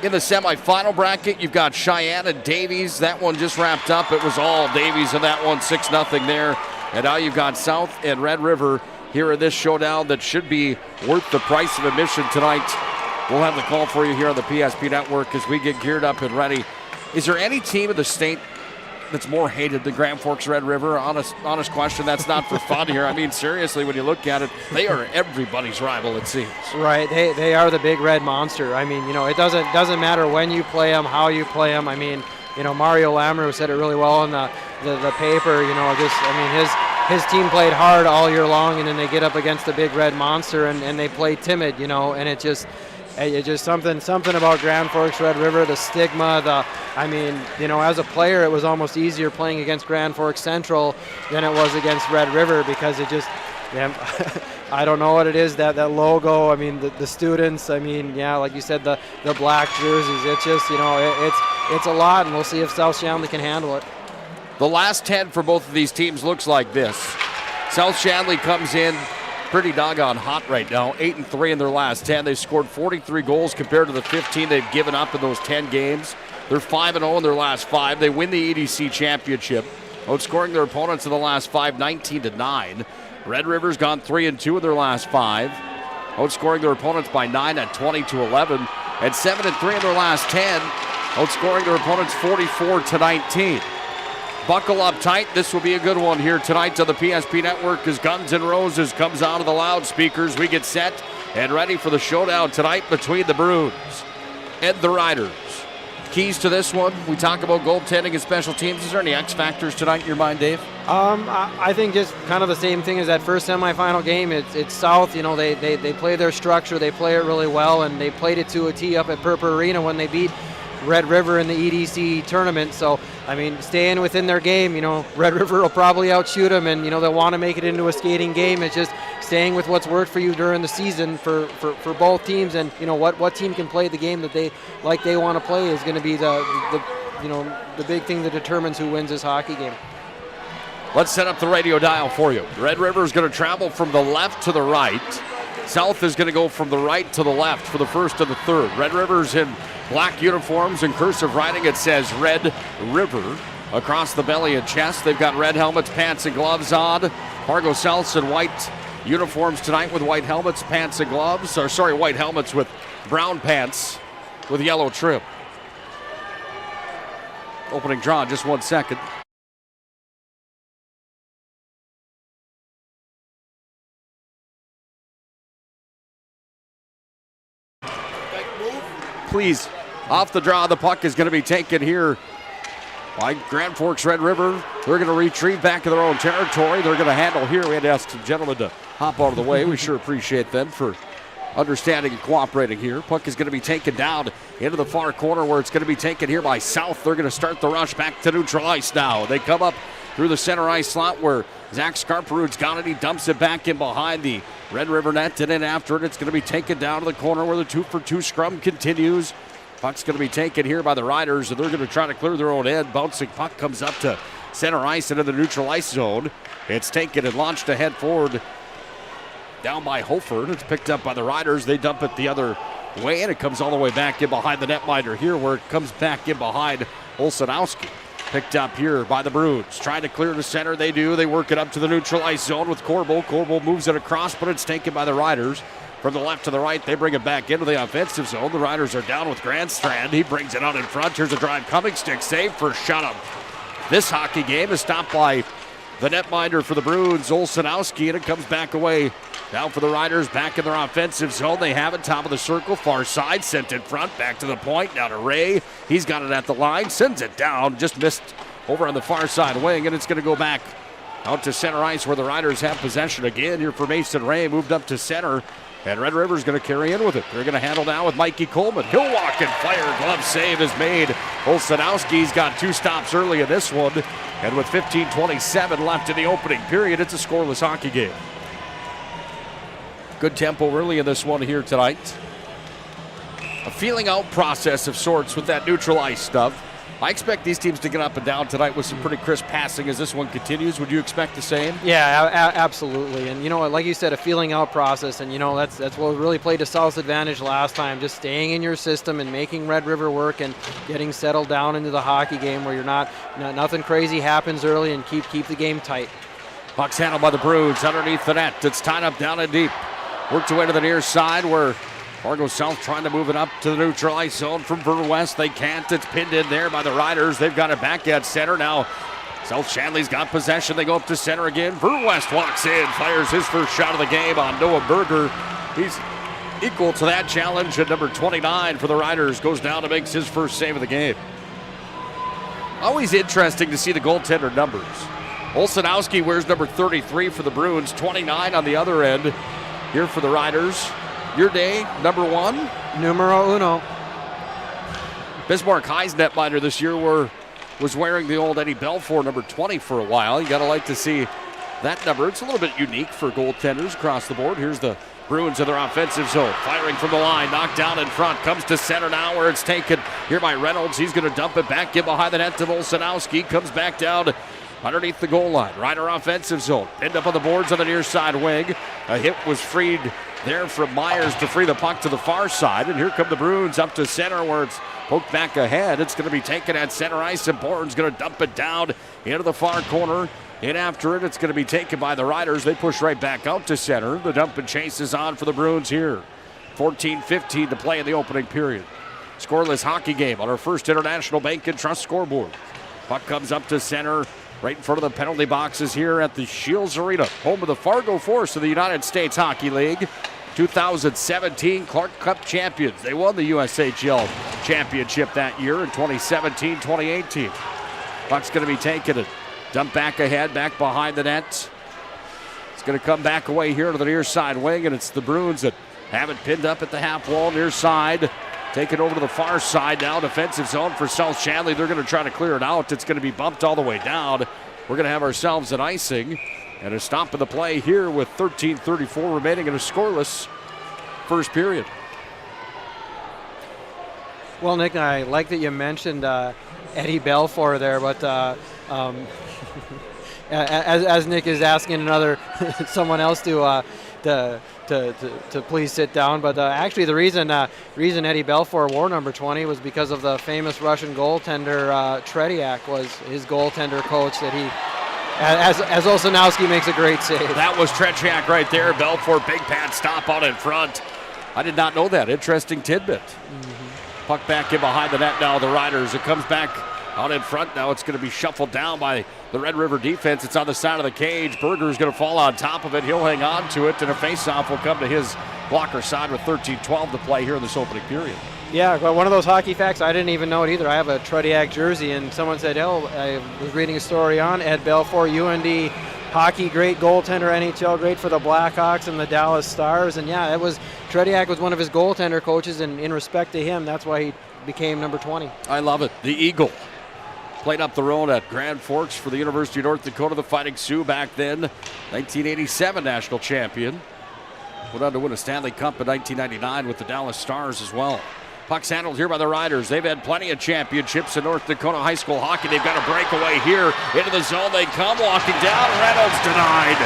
In the semifinal bracket, you've got Cheyenne and Davies. That one just wrapped up. It was all Davies in that one, 6-0 there. And now you've got South and Red River here in this showdown that should be worth the price of admission tonight. We'll have the call for you here on the PSP Network as we get geared up and ready. Is there any team in the state that's more hated than Grand Forks Red River? Honest question. That's not for fun here. I mean, seriously, when you look at it, they are everybody's rival, it seems. Right. They are the big red monster. I mean, it doesn't matter when you play them, how you play them. I mean, Mario Lamoureux said it really well in the paper. His team played hard all year long, and then they get up against the big red monster and they play timid, and it's just something about Grand Forks Red River, the stigma, as a player, it was almost easier playing against Grand Forks Central than it was against Red River, because it just, I don't know what it is, that logo, the students, like you said, the black jerseys, it's just, it's a lot, and we'll see if South Shanley can handle it. The last 10 for both of these teams looks like this. South Shanley comes in pretty doggone hot right now, 8-3 in their last 10. They've scored 43 goals compared to the 15 they've given up in those 10 games. They're 5-0 in their last 5. They win the EDC championship, outscoring their opponents in the last 5, 19-9. Red River's gone 3-2 in their last 5, outscoring their opponents by 9 at 20-11, and 7-3 in their last 10, outscoring their opponents 44-19. Buckle up tight. This will be a good one here tonight on the PSP Network as Guns N' Roses comes out of the loudspeakers. We get set and ready for the showdown tonight between the Bruins and the Riders. Keys to this one, we talk about goaltending and special teams. Is there any X factors tonight in your mind, Dave? I think just kind of the same thing as that first semifinal game. It's South. They play their structure. They play it really well, and they played it to a tee up at Purple Arena when they beat Red River in the EDC tournament. So, staying within their game, Red River will probably outshoot them, and, they'll want to make it into a skating game. It's just staying with what's worked for you during the season for both teams, and, what team can play the game that they want to play is going to be the big thing that determines who wins this hockey game. Let's set up the radio dial for you. Red River is going to travel from the left to the right. South is going to go from the right to the left for the first and the third. Red River's in black uniforms and cursive writing. It says Red River across the belly and chest. They've got red helmets, pants, and gloves on. Fargo South's in white uniforms tonight with white helmets, pants, and gloves. White helmets with brown pants with yellow trim. Opening draw in just 1 second. Please, off the draw, the puck is going to be taken here by Grand Forks Red River. They're going to retrieve back in their own territory. They're going to handle here. We had to ask some gentlemen to hop out of the way. We sure appreciate them for understanding and cooperating here. Puck is going to be taken down into the far corner where it's going to be taken here by South. They're going to start the rush back to neutral ice now. They come up through the center ice slot where Zach Scarperud's got it. He dumps it back in behind the Red River net, and then after it, it's going to be taken down to the corner where the 2-for-2 scrum continues. Puck's going to be taken here by the Riders, and they're going to try to clear their own end. Bouncing puck comes up to center ice into the neutral ice zone. It's taken and launched ahead forward down by Holford. It's picked up by the Riders. They dump it the other way, and it comes all the way back in behind the netminder here where it comes back in behind Olsenowski. Picked up here by the Bruins. Trying to clear to center. They do. They work it up to the neutral ice zone with Corbel. Corbel moves it across, but it's taken by the Riders. From the left to the right, they bring it back into the offensive zone. The Riders are down with Grandstrand. He brings it out in front. Here's a drive coming. Stick save for Shutham. This hockey game is stopped by the netminder for the Bruins, Olsenowski, and it comes back away. Now for the Riders, back in their offensive zone. They have it, top of the circle, far side, sent in front, back to the point, down to Ray. He's got it at the line, sends it down, just missed over on the far side wing, and it's going to go back out to center ice where the Riders have possession again. Here for Mason Ray, moved up to center, and Red River's going to carry in with it. They're going to handle now with Mikey Coleman. He'll walk and fire, glove save is made. Olsenowski's got 2 stops early in this one, and with 15:27 left in the opening period, it's a scoreless hockey game. Good tempo early in this one here tonight. A feeling out process of sorts with that neutral ice stuff. I expect these teams to get up and down tonight with some pretty crisp passing as this one continues. Would you expect the same? Yeah, absolutely. And, like you said, a feeling out process. And, that's what really played to South's advantage last time, just staying in your system and making Red River work and getting settled down into the hockey game where nothing crazy happens early and keep the game tight. Puck's handled by the Bruins underneath the net. It's tied up down and deep. Worked away to the near side where Fargo South trying to move it up to the neutral ice zone from Ver West. They can't. It's pinned in there by the Riders. They've got it back at center now. South Shanley's got possession. They go up to center again. Ver West walks in, fires his first shot of the game on Noah Berger. He's equal to that challenge, and number 29 for the Riders goes down and makes his first save of the game. Always interesting to see the goaltender numbers. Olsenowski wears number 33 for the Bruins, 29 on the other end. Here for the Riders, your day, number 1. Numero uno. Bismarck High's netminder this year was wearing the old Eddie Belfour number 20 for a while. You got to like to see that number. It's a little bit unique for goaltenders across the board. Here's the Bruins in their offensive zone. Firing from the line, knocked down in front, comes to center now where it's taken here by Reynolds. He's going to dump it back in behind the net to Olsenowski. Comes back down underneath the goal line. Rider offensive zone. Pinned up on the boards on the near side wing. A hit was freed there from Myers to free the puck to the far side. And here come the Bruins up to center where it's poked back ahead. It's going to be taken at center ice, and Borton's going to dump it down into the far corner. In after it, it's going to be taken by the Riders. They push right back out to center. The dump and chase is on for the Bruins here. 14:15 to play in the opening period. Scoreless hockey game on our first International Bank and Trust scoreboard. Puck comes up to center, right in front of the penalty boxes here at the Scheels Arena, home of the Fargo Force of the United States Hockey League. 2017 Clark Cup champions. They won the USHL championship that year in 2017-2018. Puck's going to be taken and dumped back ahead, back behind the net. It's going to come back away here to the near side wing, and it's the Bruins that have it pinned up at the half wall near side. Take it over to the far side now, defensive zone for South Shanley. They're going to try to clear it out. It's going to be bumped all the way down. We're going to have ourselves an icing and a stop of the play here with 13:34 remaining in a scoreless first period. Well, Nick, I like that you mentioned Eddie Belfour there, but as Nick is asking someone else to please sit down. But actually, the reason Eddie Belfour wore number 20 was because of the famous Russian goaltender Tretiak was his goaltender coach that he. As Olsenowski makes a great save. That was Tretiak right there. Belfour, big pad stop out in front. I did not know that. Interesting tidbit. Puck back in behind the net now, the Riders. It comes back out in front now. It's going to be shuffled down by the Red River defense. It's on the side of the cage. Berger's going to fall on top of it. He'll hang on to it, and a faceoff will come to his blocker side with 13-12 to play here in this opening period. Yeah, well, one of those hockey facts, I didn't even know it either. I have a Trediac jersey, and someone said, I was reading a story on Ed Belfour, UND hockey, great goaltender, NHL, great for the Blackhawks and the Dallas Stars. And yeah, Trediac was one of his goaltender coaches, and in respect to him, that's why he became number 20. I love it. The Eagle played up the road at Grand Forks for the University of North Dakota, the Fighting Sioux back then, 1987 national champion. Went on to win a Stanley Cup in 1999 with the Dallas Stars as well. Puck's handled here by the Riders. They've had plenty of championships in North Dakota high school hockey. They've got a breakaway here. Into the zone they come, walking down. Reynolds denied.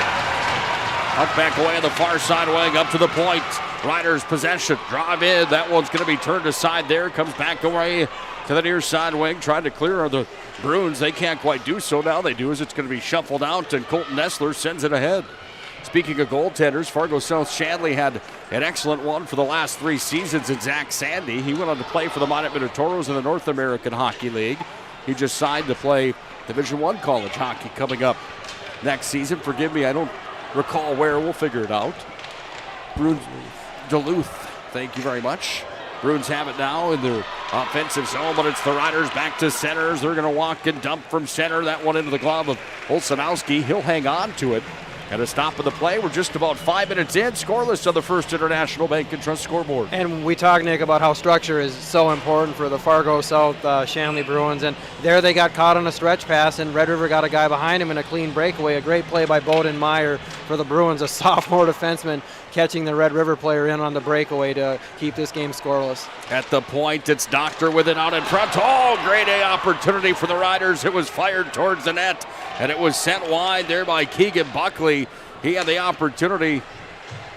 Puck back away on the far side wing, up to the point. Riders possession, drive in. That one's going to be turned aside there. Comes back away to the near side wing, trying to clear the Bruins. They can't quite do so. Now they do is it's going to be shuffled out, and Colton Nessler sends it ahead. Speaking of goaltenders, Fargo South Shanley had an excellent one for the last 3 seasons in Zach Sandy. He went on to play for the Minot Minotauros in the North American Hockey League. He just signed to play Division I college hockey coming up next season. Forgive me, I don't recall where. We'll figure it out. Bruins, Duluth, thank you very much. Bruins have it now in their offensive zone, but it's the Riders back to centers. They're going to walk and dump from center. That one into the glove of Olsenowski. He'll hang on to it. And a stop of the play. We're just about 5 minutes in. Scoreless on the First International Bank and Trust scoreboard. And we talk, Nick, about how structure is so important for the Fargo South Shanley Bruins. And there they got caught on a stretch pass, and Red River got a guy behind him in a clean breakaway. A great play by Bowden Meyer for the Bruins, a sophomore defenseman catching the Red River player in on the breakaway to keep this game scoreless. At the point, it's Doctor with it out in front. Oh, great A opportunity for the Riders. It was fired towards the net, and it was sent wide there by Keegan Buckley. He had the opportunity to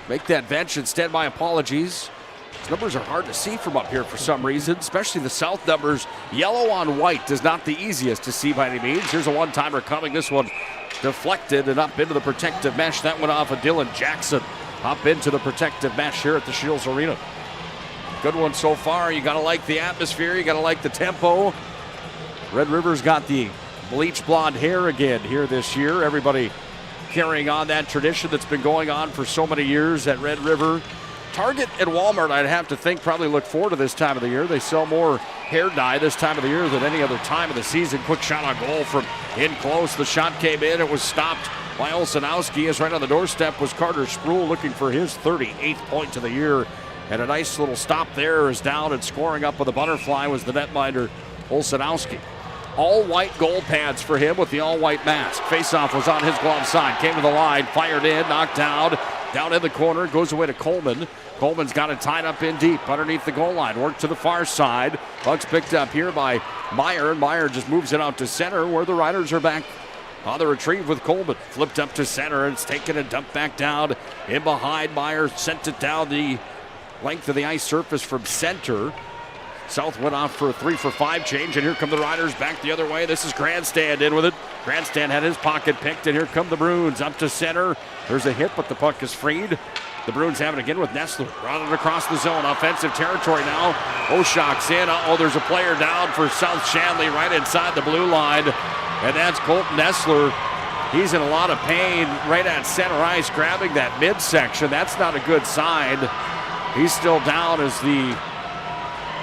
make that bench. Instead, my apologies. These numbers are hard to see from up here for some reason, especially the South numbers. Yellow on white is not the easiest to see by any means. Here's a one-timer coming. This one deflected and up into the protective mesh. That went off of Dylan Jackson. Up into the protective mesh here at the Scheels Arena. Good one so far. You got to like the atmosphere. You got to like the tempo. Red River's got the bleach blonde hair again here this year. Everybody carrying on that tradition that's been going on for so many years at Red River. Target and Walmart, I'd have to think, probably look forward to this time of the year. They sell more hair dye this time of the year than any other time of the season. Quick shot on goal from in close. The shot came in. It was stopped by Olsenowski. As right on the doorstep was Carter Spruill looking for his 38th point of the year. And a nice little stop there is down, and scoring up with a butterfly was the netminder Olsenowski. All white goal pads for him with the all white mask. Faceoff was on his glove side. Came to the line, fired in, knocked down. Down in the corner, goes away to Coleman. Coleman's got it tied up in deep underneath the goal line. Work to the far side. Puck's picked up here by Meyer, and Meyer just moves it out to center where the Riders are back on the retrieve with Coleman. Flipped up to center, and it's taken and dumped back down in behind. Meyer sent it down the length of the ice surface from center. South went off for a 3-for-5 change, and here come the Riders back the other way. This is Grandstand in with it. Grandstand had his pocket picked, and here come the Bruins up to center. There's a hit, but the puck is freed. The Bruins have it again with Nessler. Running across the zone. Offensive territory now. Oshok's in. Uh-oh, there's a player down for South Shanley right inside the blue line. And that's Colton Nessler. He's in a lot of pain right at center ice, grabbing that midsection. That's not a good sign. He's still down as the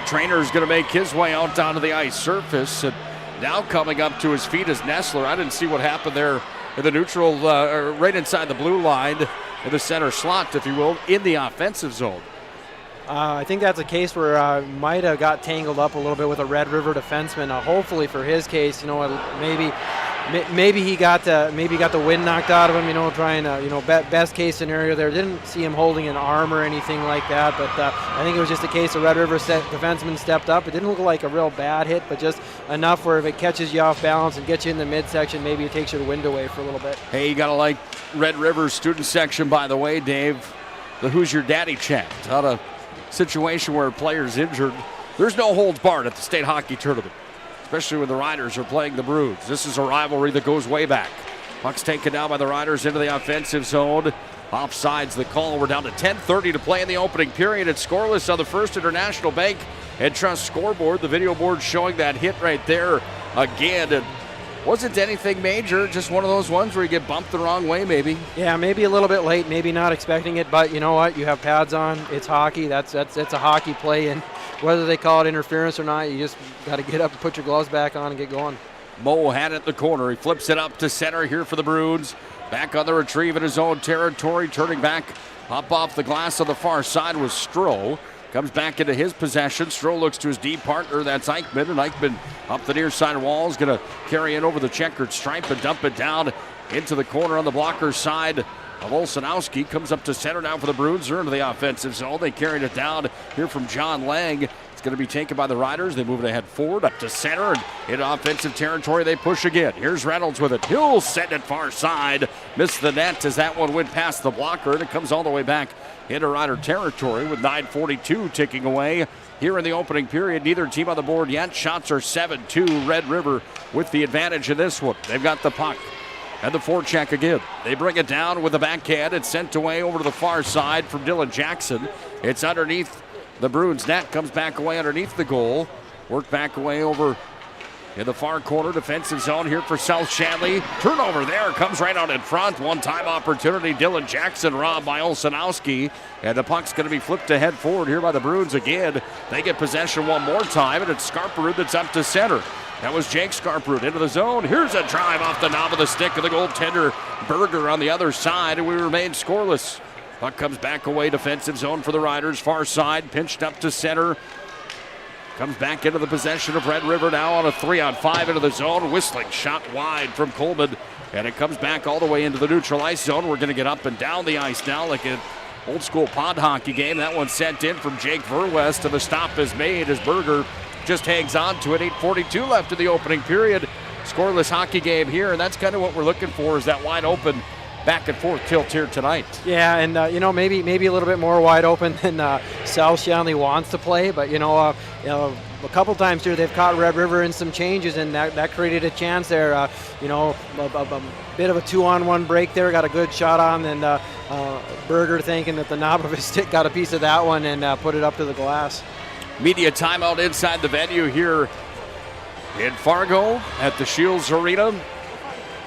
trainer's going to make his way out onto the ice surface. And now coming up to his feet is Nessler. I didn't see what happened there in the neutral, right inside the blue line, in the center slot, if you will, in the offensive zone. I think that's a case where might have got tangled up a little bit with a Red River defenseman. Hopefully for his case, maybe he got the wind knocked out of him. Trying to best case scenario there. Didn't see him holding an arm or anything like that, but I think it was just a case of Red River defenseman stepped up. It didn't look like a real bad hit, but just enough where if it catches you off balance and gets you in the midsection, maybe it takes your wind away for a little bit. Hey, you gotta like Red River's student section, by the way, Dave. The Who's Your Daddy chant. Out of situation where a player's injured, there's no holds barred at the state hockey tournament, especially when the Riders are playing the Bruins. This is a rivalry that goes way back. Puck's taken down by the Riders into the offensive zone. Offsides the call. We're down to 10:30 to play in the opening period. It's scoreless on the First International Bank and Trust scoreboard. The video board showing that hit right there again. It wasn't anything major, just one of those ones where you get bumped the wrong way maybe. Yeah, maybe a little bit late, maybe not expecting it, but you know what? You have pads on. It's hockey. That's a hockey play, and whether they call it interference or not, you just got to get up and put your gloves back on and get going. Mo had it in the corner. He flips it up to center here for the Bruins. Back on the retrieve in his own territory, turning back up off the glass on the far side was Stroh. Comes back into his possession. Stroh looks to his D partner. That's Eichmann. And Eichmann up the near side wall is going to carry it over the checkered stripe and dump it down into the corner on the blocker side of Olszanowski. Comes up to center now for the Bruins. They're into the offensive zone. They carried it down here from John Lang. It's going to be taken by the Riders. They move it ahead forward up to center. And into offensive territory, they push again. Here's Reynolds with it. He'll send it far side. Missed the net as that one went past the blocker. And it comes all the way back into Rider territory with 9:42 ticking away here in the opening period. Neither team on the board yet. Shots are 7-2. Red River with the advantage in this one. They've got the puck and the forecheck again. They bring it down with the backhand. It's sent away over to the far side from Dylan Jackson. It's underneath the Bruins net. Comes back away underneath the goal. Work back away over in the far corner, defensive zone here for South Shanley. Turnover there, comes right out in front. One-time opportunity, Dylan Jackson robbed by Olszanowski. And the puck's going to be flipped ahead forward here by the Bruins again. They get possession one more time, and it's Skarperud that's up to center. That was Jake Skarperud into the zone. Here's a drive off the knob of the stick of the goaltender Berger on the other side, and we remain scoreless. Puck comes back away, defensive zone for the Riders. Far side, pinched up to center. Comes back into the possession of Red River now on a 3-on-5 into the zone. Whistling shot wide from Coleman. And it comes back all the way into the neutral ice zone. We're going to get up and down the ice now like an old school pond hockey game. That one sent in from Jake Verwest, and the stop is made as Berger just hangs on to it. 8:42 left in the opening period. Scoreless hockey game here, and that's kind of what we're looking for, is that wide open back and forth tilt here tonight. Yeah, and maybe a little bit more wide open than South Shanley wants to play, but a couple times here they've caught Red River in some changes, and that created a chance there. A bit of a 2-on-1 break there, got a good shot on, and Berger thinking that the knob of his stick got a piece of that one and put it up to the glass. Media timeout inside the venue here in Fargo at the Scheels Arena.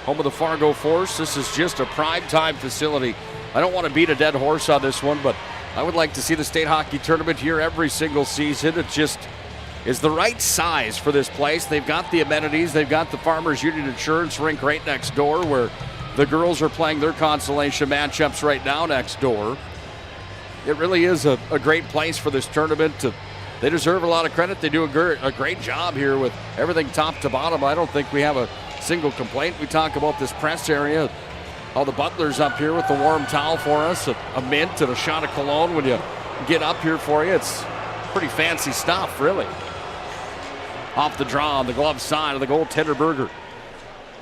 Home of the Fargo Force. This is just a prime-time facility. I don't want to beat a dead horse on this one, but I would like to see the state hockey tournament here every single season. It just is the right size for this place. They've got the amenities. They've got the Farmers Union Insurance rink right next door, where the girls are playing their consolation matchups right now next door. It really is a great place for this tournament. They deserve a lot of credit. They do a great job here with everything top to bottom. I don't think we have a single complaint. We talk about this press area, all the butlers up here with the warm towel for us, a mint and a shot of cologne when you get up here for you. It's pretty fancy stuff, really. Off the draw on the glove side of the goaltender Berger.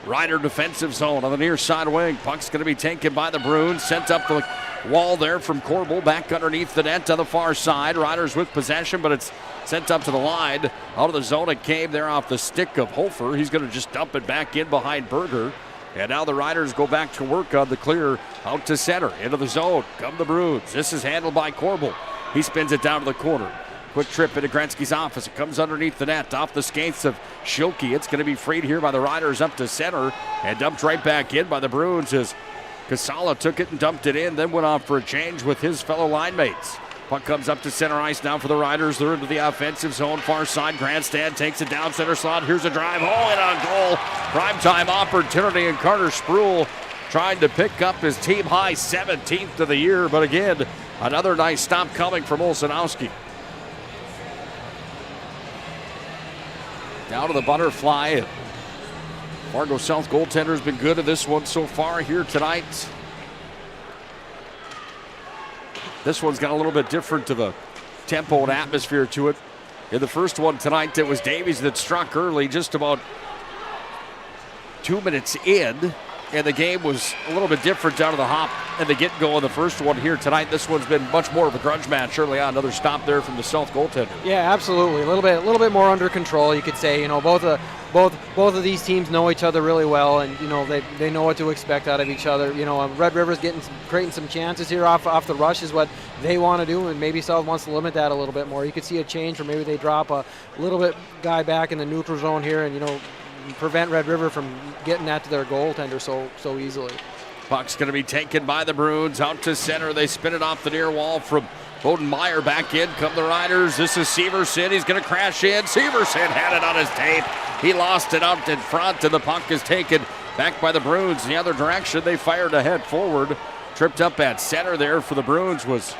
Rider defensive zone on the near side wing. Puck's going to be taken by the Bruins. Sent up the wall there from Corbel. Back underneath the net on the far side. Riders with possession, but it's sent up to the line. Out of the zone it came there off the stick of Hofer. He's going to just dump it back in behind Berger. And now the Riders go back to work on the clear out to center. Into the zone come the Bruins. This is handled by Corbel. He spins it down to the corner. Quick trip into Gretzky's office. It comes underneath the net, off the skates of Schilke. It's going to be freed here by the Riders up to center and dumped right back in by the Bruins as Casala took it and dumped it in, then went off for a change with his fellow line mates. Puck comes up to center ice now for the Riders. They're into the offensive zone. Far side, Grandstand takes it down center slot. Here's a drive. Oh, and on goal. Primetime opportunity, and Carter Spruill trying to pick up his team high 17th of the year. But again, another nice stop coming from Olszanowski. Down to the butterfly. Fargo South goaltender has been good at this one so far here tonight. This one's got a little bit different of a tempo and atmosphere to it. In the first one tonight, it was Davies that struck early, just about 2 minutes in. And the game was a little bit different down to the hop and the get-go of the first one here tonight. This one's been much more of a grudge match early on. Another stop there from the South goaltender. Yeah, absolutely. A little bit more under control, you could say. You know, both of these teams know each other really well, and you know they know what to expect out of each other. You know, Red River's creating some chances here off the rush is what they want to do, and maybe South wants to limit that a little bit more. You could see a change where maybe they drop a little bit guy back in the neutral zone here, and you know, prevent Red River from getting that to their goaltender so easily. Puck's going to be taken by the Bruins out to center. They spin it off the near wall from Bodenmeyer. Back in come the Riders. This is Severson. He's going to crash in. Severson had it on his tape. He lost it out in front, and the puck is taken back by the Bruins the other direction. They fired ahead forward. Tripped up at center there for the Bruins was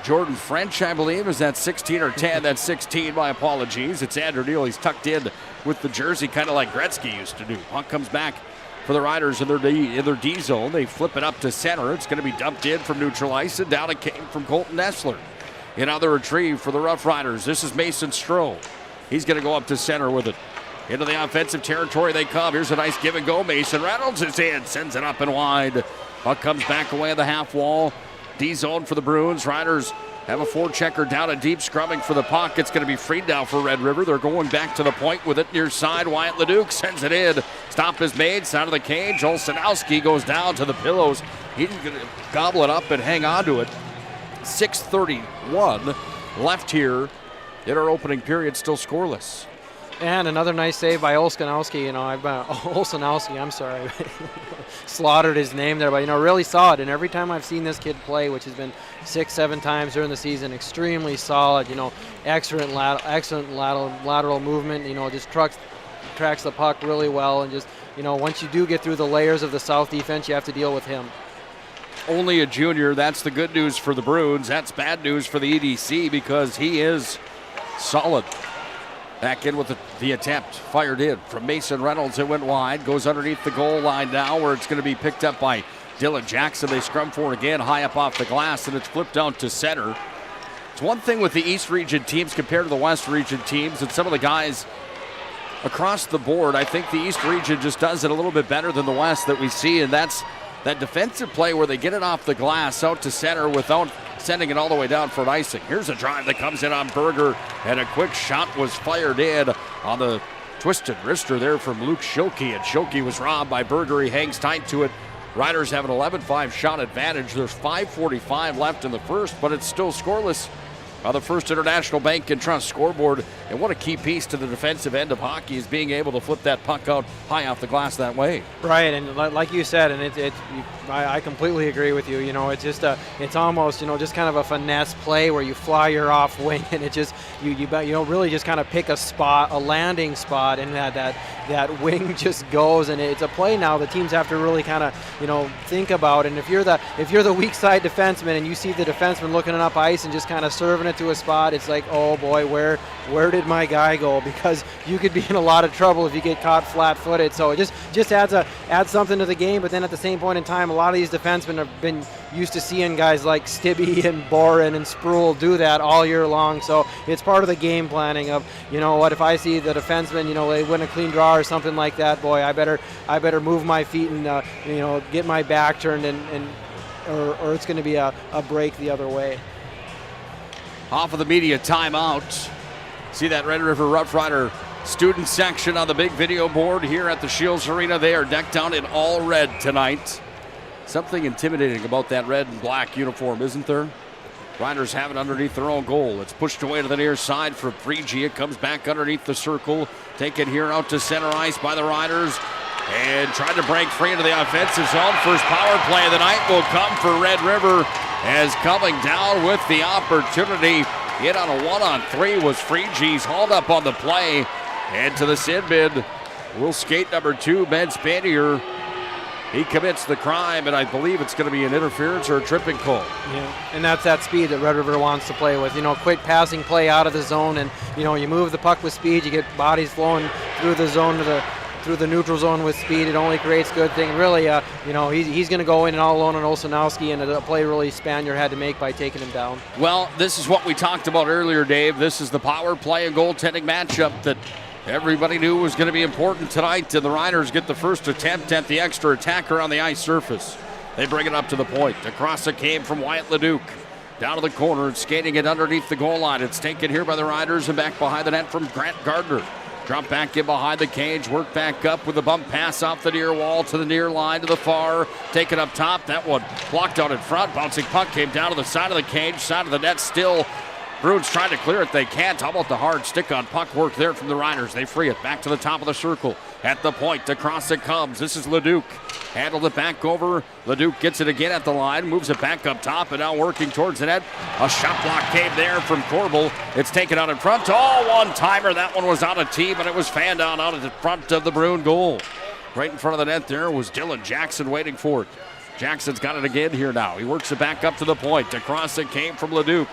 Jordan French, I believe. Is that 16 or 10? That's 16. My apologies. It's Andrew Neal. He's tucked in with the jersey, kind of like Gretzky used to do. Puck comes back for the Riders in their D zone. They flip it up to center. It's going to be dumped in from neutral ice, and down it came from Colton Nessler. Another retrieve for the Rough Riders. This is Mason Stroh. He's going to go up to center with it. Into the offensive territory they come. Here's a nice give and go. Mason Reynolds is in, sends it up and wide. Puck comes back away at the half wall. D zone for the Bruins. Riders have a forechecker down a deep, scrubbing for the puck. It's going to be freed now for Red River. They're going back to the point with it near side. Wyatt Leduc sends it in. Stop is made. Side of the cage. Olsenowski goes down to the pillows. He's going to gobble it up and hang on to it. 6:31 left here in our opening period. Still scoreless. And another nice save by Olsenowski. You know, Olsenowski, I'm sorry. Slaughtered his name there, but, you know, really solid. And every time I've seen this kid play, which has been 6-7 times during the season, extremely solid. You know, excellent lateral movement. You know, just tracks the puck really well. And just, you know, once you do get through the layers of the South defense, you have to deal with him. Only a junior. That's the good news for the Bruins. That's bad news for the EDC because he is solid. Back in with the attempt. Fired in from Mason Reynolds. It went wide. Goes underneath the goal line now where it's going to be picked up by Dylan Jackson. They scrum for it again high up off the glass, and it's flipped down to center. It's one thing with the East Region teams compared to the West Region teams, and some of the guys across the board, I think the East Region just does it a little bit better than the West that we see, and that's that defensive play where they get it off the glass out to center without sending it all the way down for an icing. Here's a drive that comes in on Berger, and a quick shot was fired in on the twisted wrister there from Luke Schilke, and Schilke was robbed by Berger. He hangs tight to it. Riders have an 11-5 shot advantage. There's 5:45 left in the first, but it's still scoreless on the First International Bank and Trust scoreboard. And what a key piece to the defensive end of hockey is being able to flip that puck out high off the glass that way. Right, and like you said, and I completely agree with you. You know, it's just it's almost, you know, just kind of a finesse play where you fly your off wing, and it just you really just kind of pick a spot, a landing spot, and that wing just goes, and it's a play now the teams have to really kind of, you know, think about. And if you're the weak side defenseman and you see the defenseman looking up ice and just kind of serving it to a spot, it's like, oh boy, where did my guy go? Because you could be in a lot of trouble if you get caught flat-footed. So it just adds something to the game. But then at the same point in time, a lot of these defensemen have been used to seeing guys like Stibbe and Boren and Spruill do that all year long. So it's part of the game planning of, you know what, if I see the defenseman, you know, they win a clean draw or something like that, boy, I better move my feet and you know, get my back turned or it's going to be a break the other way. Off of the media timeout. See that Red River Rough Rider student section on the big video board here at the Scheels Arena. They are decked out in all red tonight. Something intimidating about that red and black uniform, isn't there? Riders have it underneath their own goal. It's pushed away to the near side for 3G. It comes back underneath the circle. Taken here out to center ice by the Riders. And trying to break free into the offensive zone. First power play of the night will come for Red River, as coming down with the opportunity. In on a 1-on-3 was Freegees, hauled up on the play. And to the sin bin will skate number 2, Ben Spanier. He commits the crime, and I believe it's going to be an interference or a tripping call. Yeah, and that's that speed that Red River wants to play with. You know, quick passing play out of the zone, and, you know, you move the puck with speed, you get bodies flowing through the zone through the neutral zone with speed. It only creates good thing. Really, you know, he's going to go in and all alone on Olsenowski, and a play really Spanier had to make by taking him down. Well, this is what we talked about earlier, Dave. This is the power play and goaltending matchup that Everybody knew it was going to be important tonight, and the Riders get the first attempt at the extra attacker on the ice surface. They bring it up to the point. Across it came from Wyatt Leduc. Down to the corner and skating it underneath the goal line. It's taken here by the Riders and back behind the net from Grant Gardner. Drop back in behind the cage, work back up with a bump pass off the near wall to the near line to the far. Take it up top. That one blocked out in front. Bouncing puck came down to the side of the cage, side of the net still. Bruins trying to clear it. They can't. How about the hard stick on puck work there from the Riders? They free it back to the top of the circle. At the point, across it comes. This is Leduc. Handled it back over. Leduc gets it again at the line, moves it back up top, and now working towards the net. A shot block came there from Corbel. It's taken out in front. Oh, one-timer. That one was out of tee, but it was fanned out of the front of the Bruin goal. Right in front of the net there was Dylan Jackson waiting for it. Jackson's got it again here now. He works it back up to the point. Across it came from Leduc.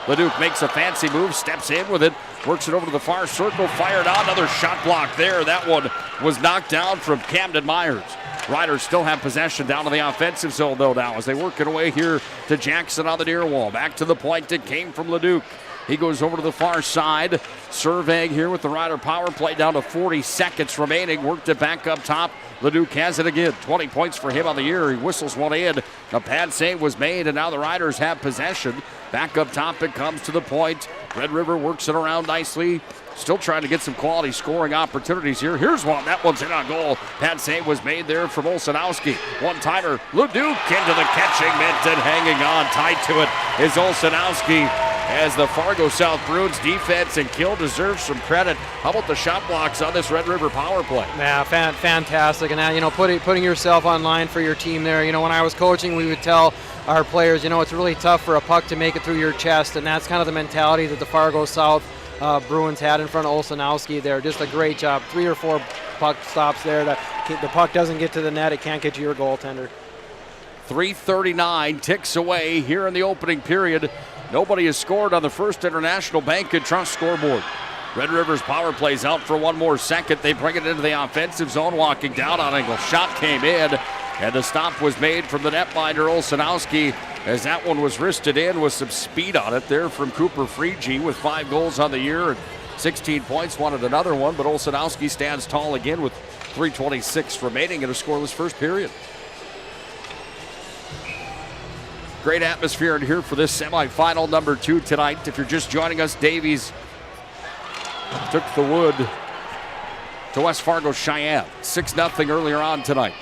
Leduc makes a fancy move, steps in with it, works it over to the far circle, fired out. Another shot block there. That one was knocked down from Camden Myers. Riders still have possession down to the offensive zone, though, now as they work it away here to Jackson on the near wall. Back to the point. It came from Leduc. He goes over to the far side, surveying here with the Rider power play down to 40 seconds remaining. Worked it back up top. Leduc has it again. 20 points for him on the year. He whistles one in. A pad save was made, and now the Riders have possession. Back up top, it comes to the point. Red River works it around nicely. Still trying to get some quality scoring opportunities here. Here's one. That one's in on goal. Pad save was made there from Olsenowski. One-timer. Leduc into the catching mitt and hanging on tight to it is Olsenowski. As the Fargo South Bruins defense and kill deserves some credit. How about the shot blocks on this Red River power play? Yeah, fantastic. And you know, putting yourself on line for your team there. You know, when I was coaching, we would tell our players, you know, it's really tough for a puck to make it through your chest, and that's kind of the mentality that the Fargo South Bruins had in front of Olsenowski there. Just a great job. 3 or 4 puck stops there. The puck doesn't get to the net. It can't get to your goaltender. 3:39 ticks away here in the opening period. Nobody has scored on the First International Bank and Trust scoreboard. Red River's power plays out for one more second. They bring it into the offensive zone, walking down on angle. Shot came in, and the stop was made from the netminder Olsenowski, as that one was wristed in with some speed on it there from Cooper Freegee with 5 goals on the year and 16 points. Wanted another one, but Olsenowski stands tall again with 3:26 remaining in a scoreless first period. Great atmosphere in here for this semifinal number 2 tonight. If you're just joining us, Davies took the wood to West Fargo Cheyenne. 6-0 earlier on tonight.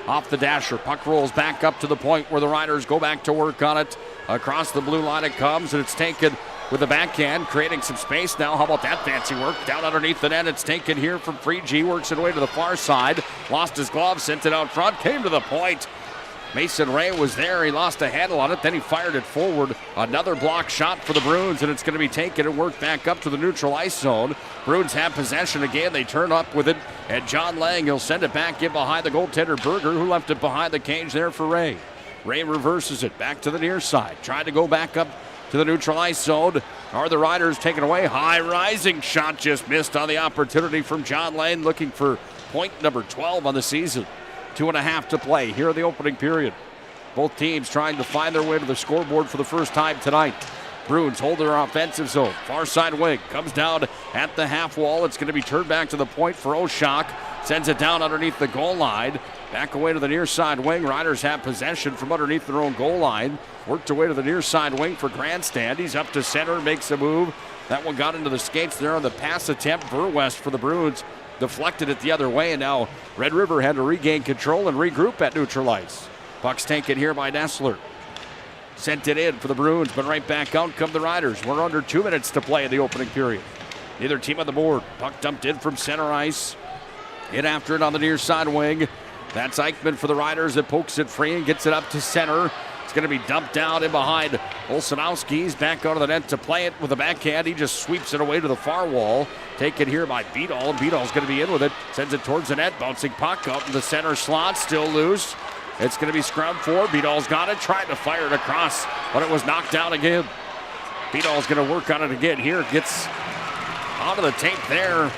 Off the dasher, puck rolls back up to the point where the Riders go back to work on it. Across the blue line it comes, and it's taken with the backhand, creating some space now. How about that fancy work? Down underneath the net, it's taken here from Freegee, works it away to the far side. Lost his glove, sent it out front, came to the point. Mason Ray was there. He lost a handle on it. Then he fired it forward. Another block shot for the Bruins, and it's going to be taken and worked back up to the neutral ice zone. Bruins have possession again. They turn up with it, and John Lang, he'll send it back in behind the goaltender Berger, who left it behind the cage there for Ray. Ray reverses it back to the near side. Trying to go back up to the neutral ice zone. Are the Riders taken away? High rising shot just missed on the opportunity from John Lang, looking for point number 12 on the season. 2.5 to play here in the opening period. Both teams trying to find their way to the scoreboard for the first time tonight. Bruins hold their offensive zone. Far side wing comes down at the half wall. It's going to be turned back to the point for Oshak. Sends it down underneath the goal line. Back away to the near side wing. Riders have possession from underneath their own goal line. Worked away to the near side wing for Grandstand. He's up to center, makes a move. That one got into the skates there on the pass attempt. Verwest for the Bruins deflected it the other way, and now Red River had to regain control and regroup at neutral ice. Puck's taken here by Nessler. Sent it in for the Bruins, but right back out come the Riders. We're under 2 minutes to play in the opening period. Neither team on the board. Puck dumped in from center ice. In after it on the near side wing. That's Eichmann for the Riders that pokes it free and gets it up to center. It's going to be dumped down in behind Olsenowski's back out of the net to play it with a backhand. He just sweeps it away to the far wall. Taken here by Beadall. Beadall's going to be in with it. Sends it towards the net. Bouncing puck out in the center slot. Still loose. It's going to be scrubbed for. Beadall's got it. Tried to fire it across, but it was knocked down again. Beadall's going to work on it again here. Gets onto the tape there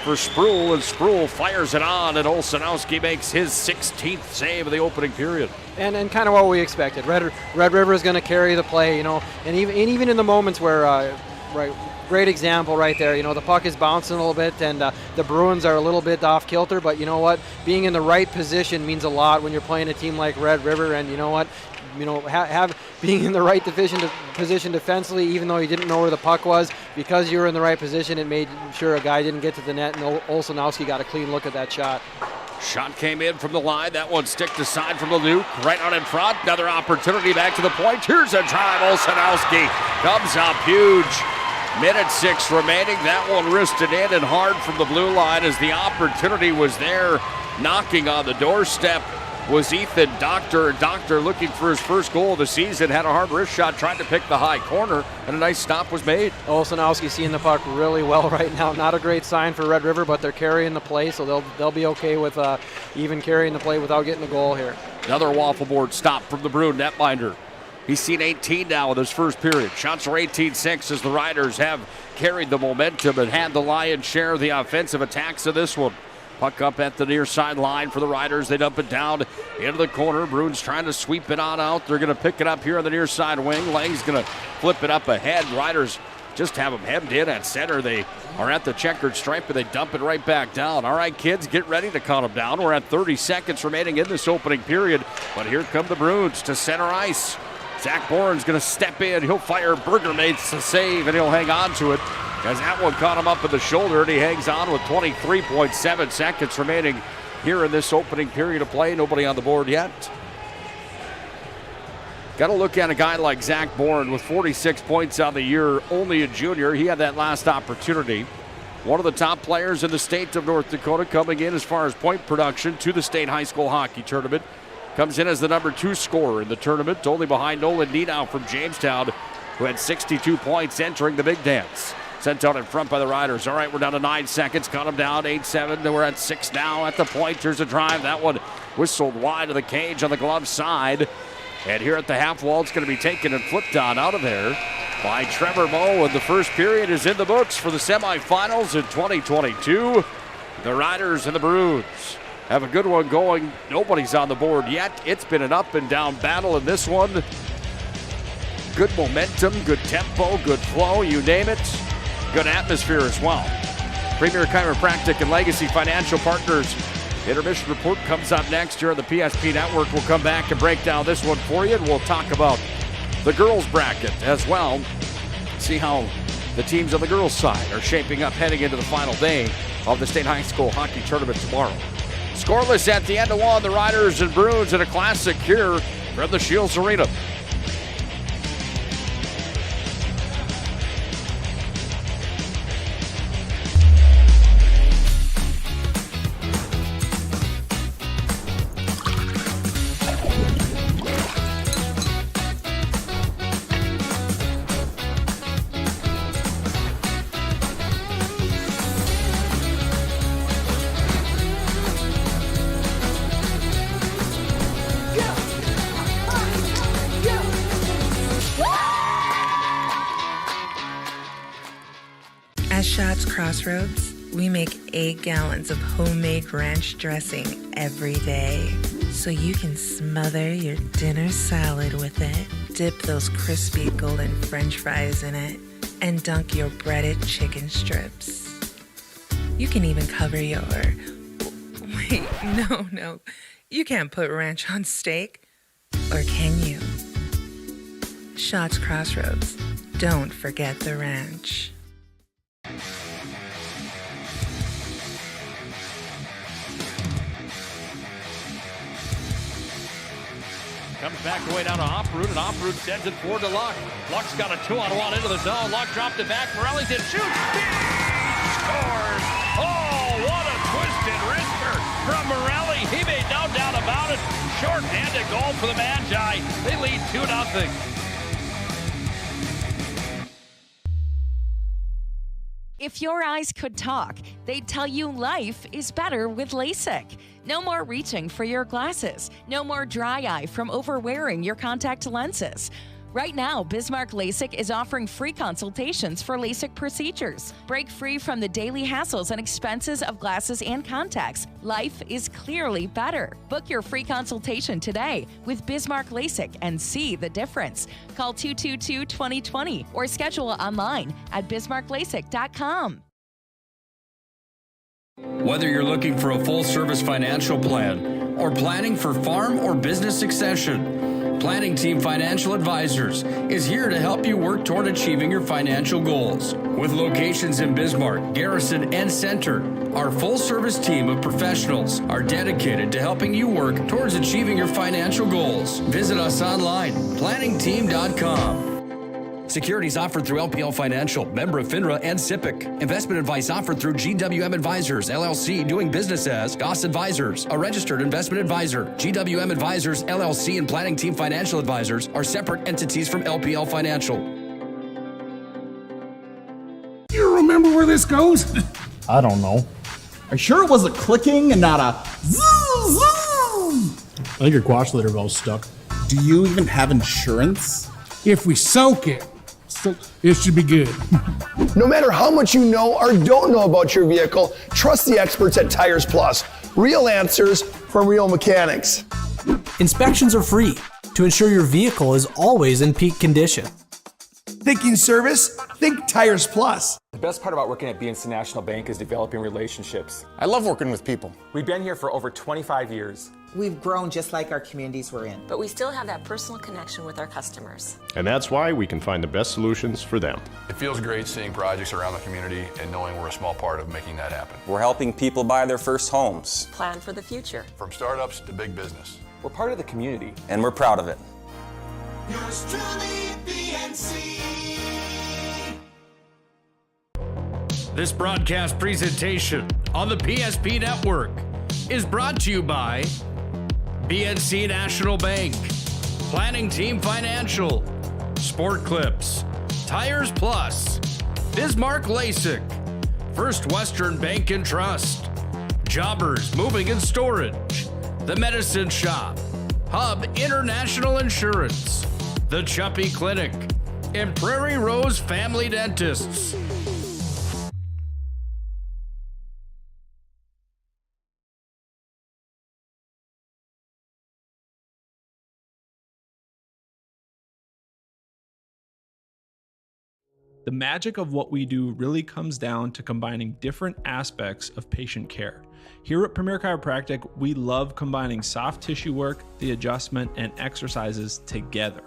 for Spruill, and Spruill fires it on, and Olsenowski makes his 16th save of the opening period. And kind of what we expected. Red River is going to carry the play, you know, and even in the moments where great example right there. You know, the puck is bouncing a little bit, and the Bruins are a little bit off kilter, but you know what? Being in the right position means a lot when you're playing a team like Red River, and you know what? You know, being in the right position defensively, even though you didn't know where the puck was, because you were in the right position, it made sure a guy didn't get to the net, and Olsenowski got a clean look at that shot. Shot came in from the line. That one sticked aside from the Luke. Right out in front. Another opportunity back to the point. Here's a drive. Olsenowski comes up huge. Minute 6 remaining. That one wristed in and hard from the blue line as the opportunity was there. Knocking on the doorstep was Ethan Doctor. Doctor looking for his first goal of the season. Had a hard wrist shot, trying to pick the high corner, and a nice stop was made. Olsenowski seeing the puck really well right now. Not a great sign for Red River, but they're carrying the play, so they'll be okay with even carrying the play without getting the goal here. Another waffle board stop from the Bruin netminder. He's seen 18 now in his first period. Shots are 18-6 as the Riders have carried the momentum and had the lion's share of the offensive attacks of this one. Puck up at the near sideline for the Riders. They dump it down into the corner. Bruins trying to sweep it on out. They're going to pick it up here on the near side wing. Lang's going to flip it up ahead. Riders just have them hemmed in at center. They are at the checkered stripe, and they dump it right back down. All right, kids, get ready to count them down. We're at 30 seconds remaining in this opening period. But here come the Bruins to center ice. Zach Bourne's going to step in. He'll fire Burgermates to save, and he'll hang on to it. As that one caught him up in the shoulder, and he hangs on with 23.7 seconds remaining here in this opening period of play. Nobody on the board yet. Got to look at a guy like Zach Bourne with 46 points on the year, only a junior. He had that last opportunity. One of the top players in the state of North Dakota, coming in as far as point production to the state high school hockey tournament. Comes in as the number 2 scorer in the tournament, only behind Nolan Niedow from Jamestown, who had 62 points entering the big dance. Sent out in front by the Riders. All right, we're down to 9 seconds. Cut them down, 8-7. We're at 6 now at the point. There's a drive. That one whistled wide of the cage on the glove side. And here at the half wall, it's going to be taken and flipped on out of there by Trevor Moe. And the first period is in the books for the semifinals in 2022. The Riders and the Bruins have a good one going. Nobody's on the board yet. It's been an up and down battle in this one. Good momentum, good tempo, good flow, you name it. Good atmosphere as well. Premier Chiropractic and Legacy Financial Partners. Intermission report comes up next here on the PSP Network. We'll come back and break down this one for you, and we'll talk about the girls bracket as well. See how the teams on the girls side are shaping up heading into the final day of the state high school hockey tournament tomorrow. Scoreless at the end of one, the Riders and Bruins in a classic here from the Scheels Arena. At Shots Crossroads, we make 8 gallons of homemade ranch dressing every day, so you can smother your dinner salad with it, dip those crispy golden French fries in it, and dunk your breaded chicken strips. You can even cover your... Wait, no. You can't put ranch on steak. Or can you? Shots Crossroads. Don't forget the ranch. Comes back away down to Oproot, and Oproot sends it forward to Luck. Luck's got a 2-on-1 into the zone. Luck dropped it back. Morellington shoots. Scores! Oh, what a twisted wrister from Morelli. He made no doubt about it. Short-handed goal for the Magi. They lead 2-0. If your eyes could talk, they'd tell you life is better with LASIK. No more reaching for your glasses. No more dry eye from overwearing your contact lenses. Right now, Bismarck LASIK is offering free consultations for LASIK procedures. Break free from the daily hassles and expenses of glasses and contacts. Life is clearly better. Book your free consultation today with Bismarck LASIK and see the difference. Call 222-2020 or schedule online at bismarcklasik.com. Whether you're looking for a full-service financial plan or planning for farm or business succession, Planning Team Financial Advisors is here to help you work toward achieving your financial goals. With locations in Bismarck, Garrison, and Center, our full-service team of professionals are dedicated to helping you work towards achieving your financial goals. Visit us online, planningteam.com. Securities offered through LPL Financial, member of FINRA and SIPC. Investment advice offered through GWM Advisors, LLC, doing business as Goss Advisors, a registered investment advisor. GWM Advisors, LLC, and Planning Team Financial Advisors are separate entities from LPL Financial. You remember where this goes? I don't know. Are you sure it was a clicking and not a zoom, zoom? I think your quash later valve's stuck. Do you even have insurance? If we soak it, it should be good. No matter how much you know or don't know about your vehicle, trust the experts at Tires Plus. Real answers from real mechanics. Inspections are free to ensure your vehicle is always in peak condition. Thinking service? Think Tires Plus. The best part about working at BNC National Bank is developing relationships. I love working with people. We've been here for over 25 years. We've grown just like our communities we're in. But we still have that personal connection with our customers. And that's why we can find the best solutions for them. It feels great seeing projects around the community and knowing we're a small part of making that happen. We're helping people buy their first homes. Plan for the future. From startups to big business. We're part of the community. And we're proud of it. Yours truly, BNC. This broadcast presentation on the PSP Network is brought to you by BNC National Bank, Planning Team Financial, Sport Clips, Tires Plus, Bismarck LASIK, First Western Bank and Trust, Jobbers Moving and Storage, The Medicine Shop, Hub International Insurance, The Chuppy Clinic, and Prairie Rose Family Dentists. The magic of what we do really comes down to combining different aspects of patient care. Here at Premier Chiropractic, we love combining soft tissue work, the adjustment, and exercises together.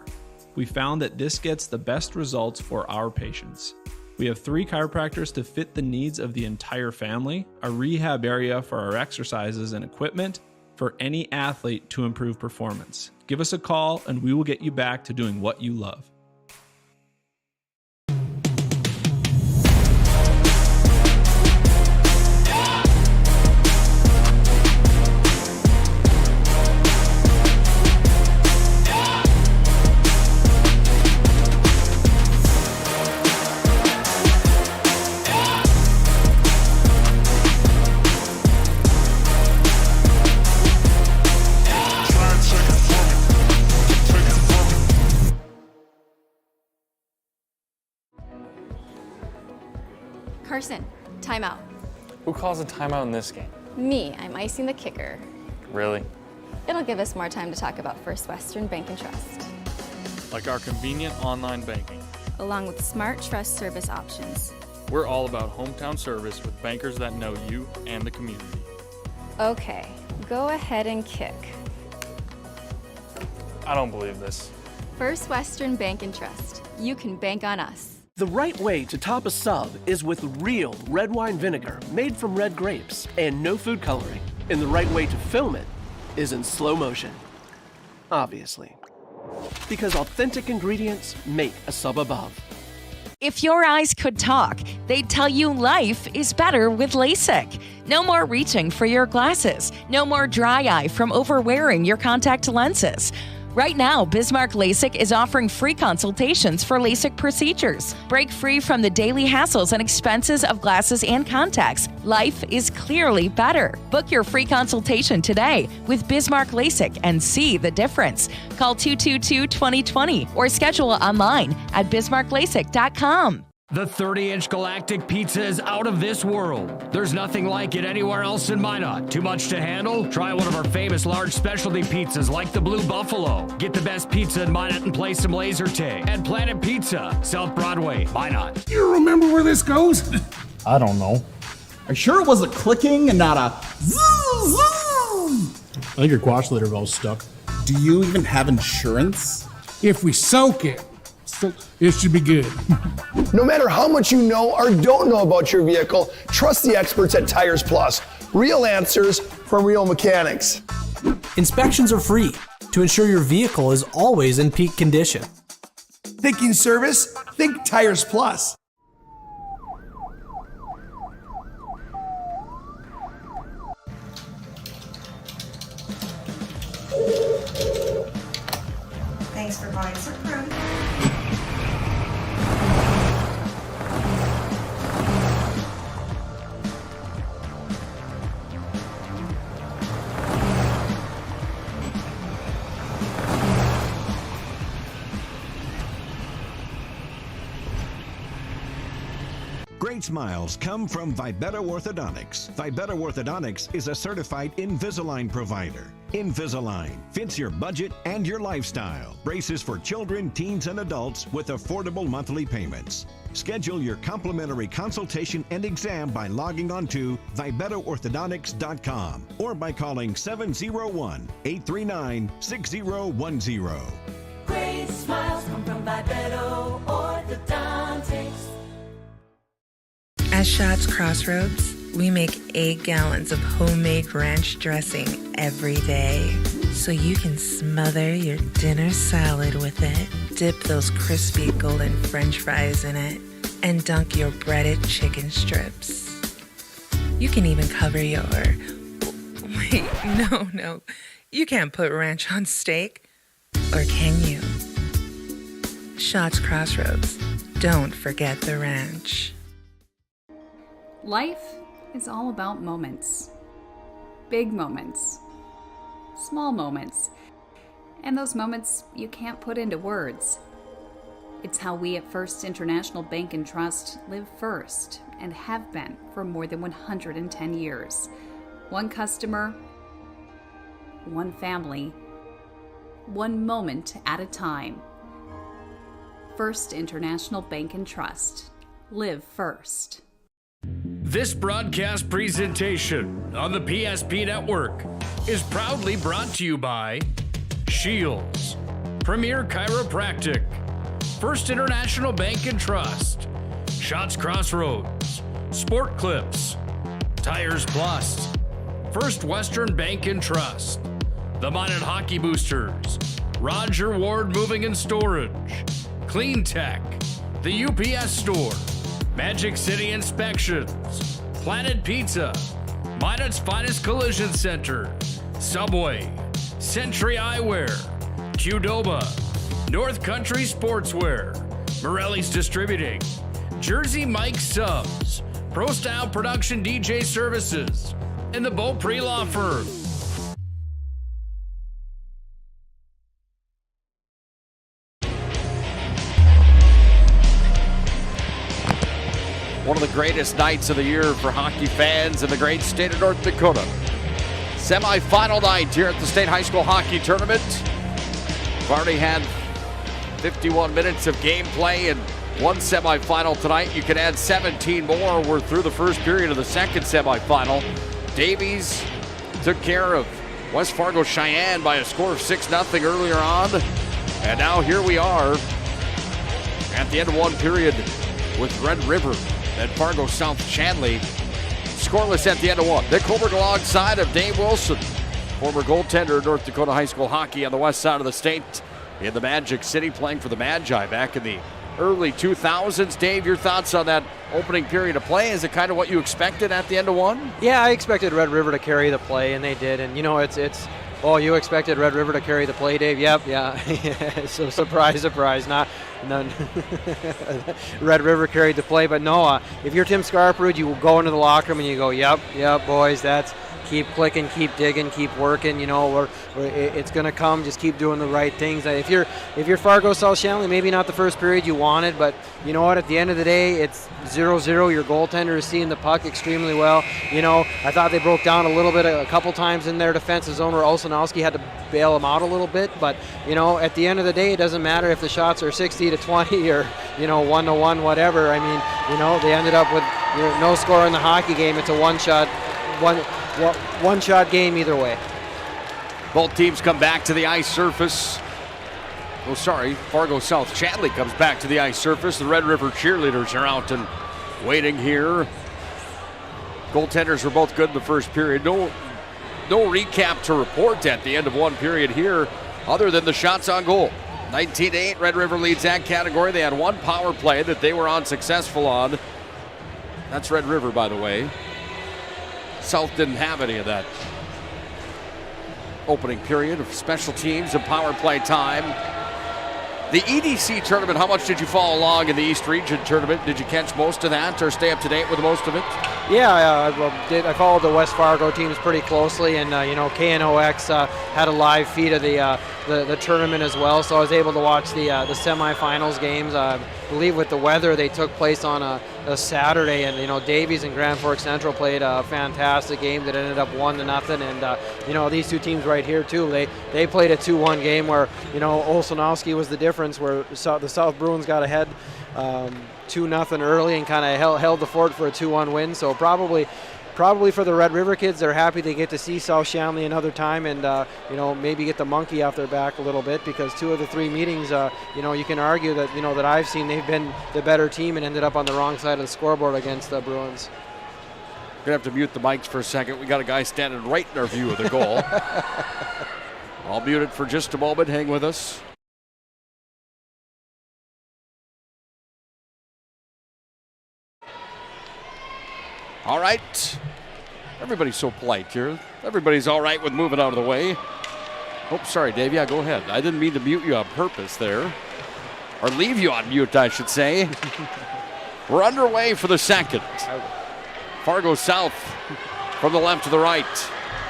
We found that this gets the best results for our patients. We have 3 chiropractors to fit the needs of the entire family, a rehab area for our exercises and equipment for any athlete to improve performance. Give us a call and we will get you back to doing what you love. Carson, timeout. Who calls a timeout in this game? Me, I'm icing the kicker. Really? It'll give us more time to talk about First Western Bank and Trust, Like our convenient online banking. along with smart trust service options. We're all about hometown service with bankers that know you and the community. Okay, go ahead and kick. I don't believe this. First Western Bank and Trust. You can bank on us. The right way to top a sub is with real red wine vinegar made from red grapes and no food coloring. And the right way to film it is in slow motion. Obviously. Because authentic ingredients make a sub above. If your eyes could talk, they'd tell you life is better with LASIK. No more reaching for your glasses. No more dry eye from overwearing your contact lenses. Right now, Bismarck LASIK is offering free consultations for LASIK procedures. Break free from the daily hassles and expenses of glasses and contacts. Life is clearly better. Book your free consultation today with Bismarck LASIK and see the difference. Call 222-2020 or schedule online at bismarcklasik.com. The 30-inch Galactic Pizza is out of this world. There's nothing like it anywhere else in Minot. Too much to handle? Try one of our famous large specialty pizzas like the Blue Buffalo. Get the best pizza in Minot and play some laser tag at Planet Pizza, South Broadway, Minot. You remember where this goes? I don't know. Are you sure it was a clicking and not a zoo zoo? I think your quash later valve's stuck. Do you even have insurance? If we soak it, it should be good. No matter how much you know or don't know about your vehicle, trust the experts at Tires Plus. Real answers from real mechanics. Inspections are free to ensure your vehicle is always in peak condition. Thinking service? Think Tires Plus. Thanks for buying some room. Great smiles come from Vibetta Orthodontics. Vibetta Orthodontics is a certified Invisalign provider. Invisalign fits your budget and your lifestyle. Braces for children, teens, and adults with affordable monthly payments. Schedule your complimentary consultation and exam by logging on to VibettaOrthodontics.com or by calling 701-839-6010. Great smiles come from Vibetta Orthodontics. At Schatz Crossroads, we make 8 gallons of homemade ranch dressing every day, so you can smother your dinner salad with it, dip those crispy golden French fries in it, and dunk your breaded chicken strips. You can even cover your... Wait, no. You can't put ranch on steak. Or can you? Schatz Crossroads. Don't forget the ranch. Life is all about moments. Big moments. Small moments. And those moments you can't put into words. It's how we at First International Bank and Trust live first and have been for more than 110 years. One customer, one family, one moment at a time. First International Bank and Trust. Live first. This broadcast presentation on the PSP Network is proudly brought to you by Scheels, Premier Chiropractic, First International Bank and Trust, Schatz Crossroads, Sport Clips, Tires Plus, First Western Bank and Trust, the Minot Hockey Boosters, Roger Ward Moving and Storage, Clean Tech, the UPS Store, Magic City Inspections, Planet Pizza, Minot's Finest Collision Center, Subway, Century Eyewear, Qdoba, North Country Sportswear, Morelli's Distributing, Jersey Mike Subs, Pro Style Production DJ Services, and the Beaupre Law Firm. One of the greatest nights of the year for hockey fans in the great state of North Dakota. Semi-final night here at the State High School Hockey Tournament. We've already had 51 minutes of gameplay and one semifinal tonight. You can add 17 more. We're through the first period of the second semifinal. Davies took care of West Fargo Cheyenne by a score of 6-0 earlier on. And now here we are at the end of one period with Red River and Fargo South Shanley. Scoreless at the end of one. Nick Hulberg alongside of Dave WIlson, former goaltender of North Dakota high school hockey on the west side of the state in the Magic City, playing for the Magi back in the early 2000s. Dave, your thoughts on that opening period of play? Is it kind of what you expected at the end of one? Yeah, I expected Red River to carry the play, and they did. And, you know, it's Oh, you expected Red River to carry the play, Dave? Yep, yeah. So surprise, none. Red River carried the play, but no, if you're Tim Scarperud, you will go into the locker room and you go, yep, boys, that's keep clicking, keep digging, keep working. It's going to come. Just keep doing the right things. If you're Fargo South Shanley, maybe not the first period you wanted, but you know what? At the end of the day, it's 0-0. Your goaltender is seeing the puck extremely well. I thought they broke down a couple times in their defensive zone where Olsenowski had to bail them out a little bit. But at the end of the day, it doesn't matter if the shots are 60-20 or 1-1, whatever. I mean, they ended up with no score in the hockey game. It's a one-shot game either way. Both teams come back to the ice surface. Fargo South Shanley comes back to the ice surface. The Red River cheerleaders are out and waiting here. Goaltenders were both good in the first period. No recap to report at the end of one period here other than the shots on goal. 19-8, Red River leads that category. They had one power play that they were unsuccessful on. That's Red River, by the way. South didn't have any of that opening period of special teams and power play time. The EDC tournament, how much did you follow along in the East Region tournament? Did you catch most of that or stay up to date with most of it? Yeah, I followed the West Fargo teams pretty closely, and KNOX had a live feed of the tournament as well, so I was able to watch the semifinals games. I believe with the weather, they took place on a Saturday, and Davies and Grand Forks Central played a fantastic game that ended up 1-0, and these two teams right here too, they played a 2-1 game where Olsenowski was the difference, where the South Bruins got ahead 2-0 early and kind of held the fort for a 2-1 win. So probably for the Red River kids, they're happy they get to see South Shanley another time and maybe get the monkey off their back a little bit, because 2 of the 3 meetings you can argue that that I've seen, they've been the better team and ended up on the wrong side of the scoreboard against the Bruins. We're gonna have to mute the mics for a second. We got a guy standing right in our view of the goal. I'll mute it for just a moment. Hang with us. All right. Everybody's so polite here. Everybody's all right with moving out of the way. Oh, sorry, Dave. Yeah, go ahead. I didn't mean to mute you on purpose there. Or leave you on mute, I should say. We're underway for the second. Fargo South from the left to the right.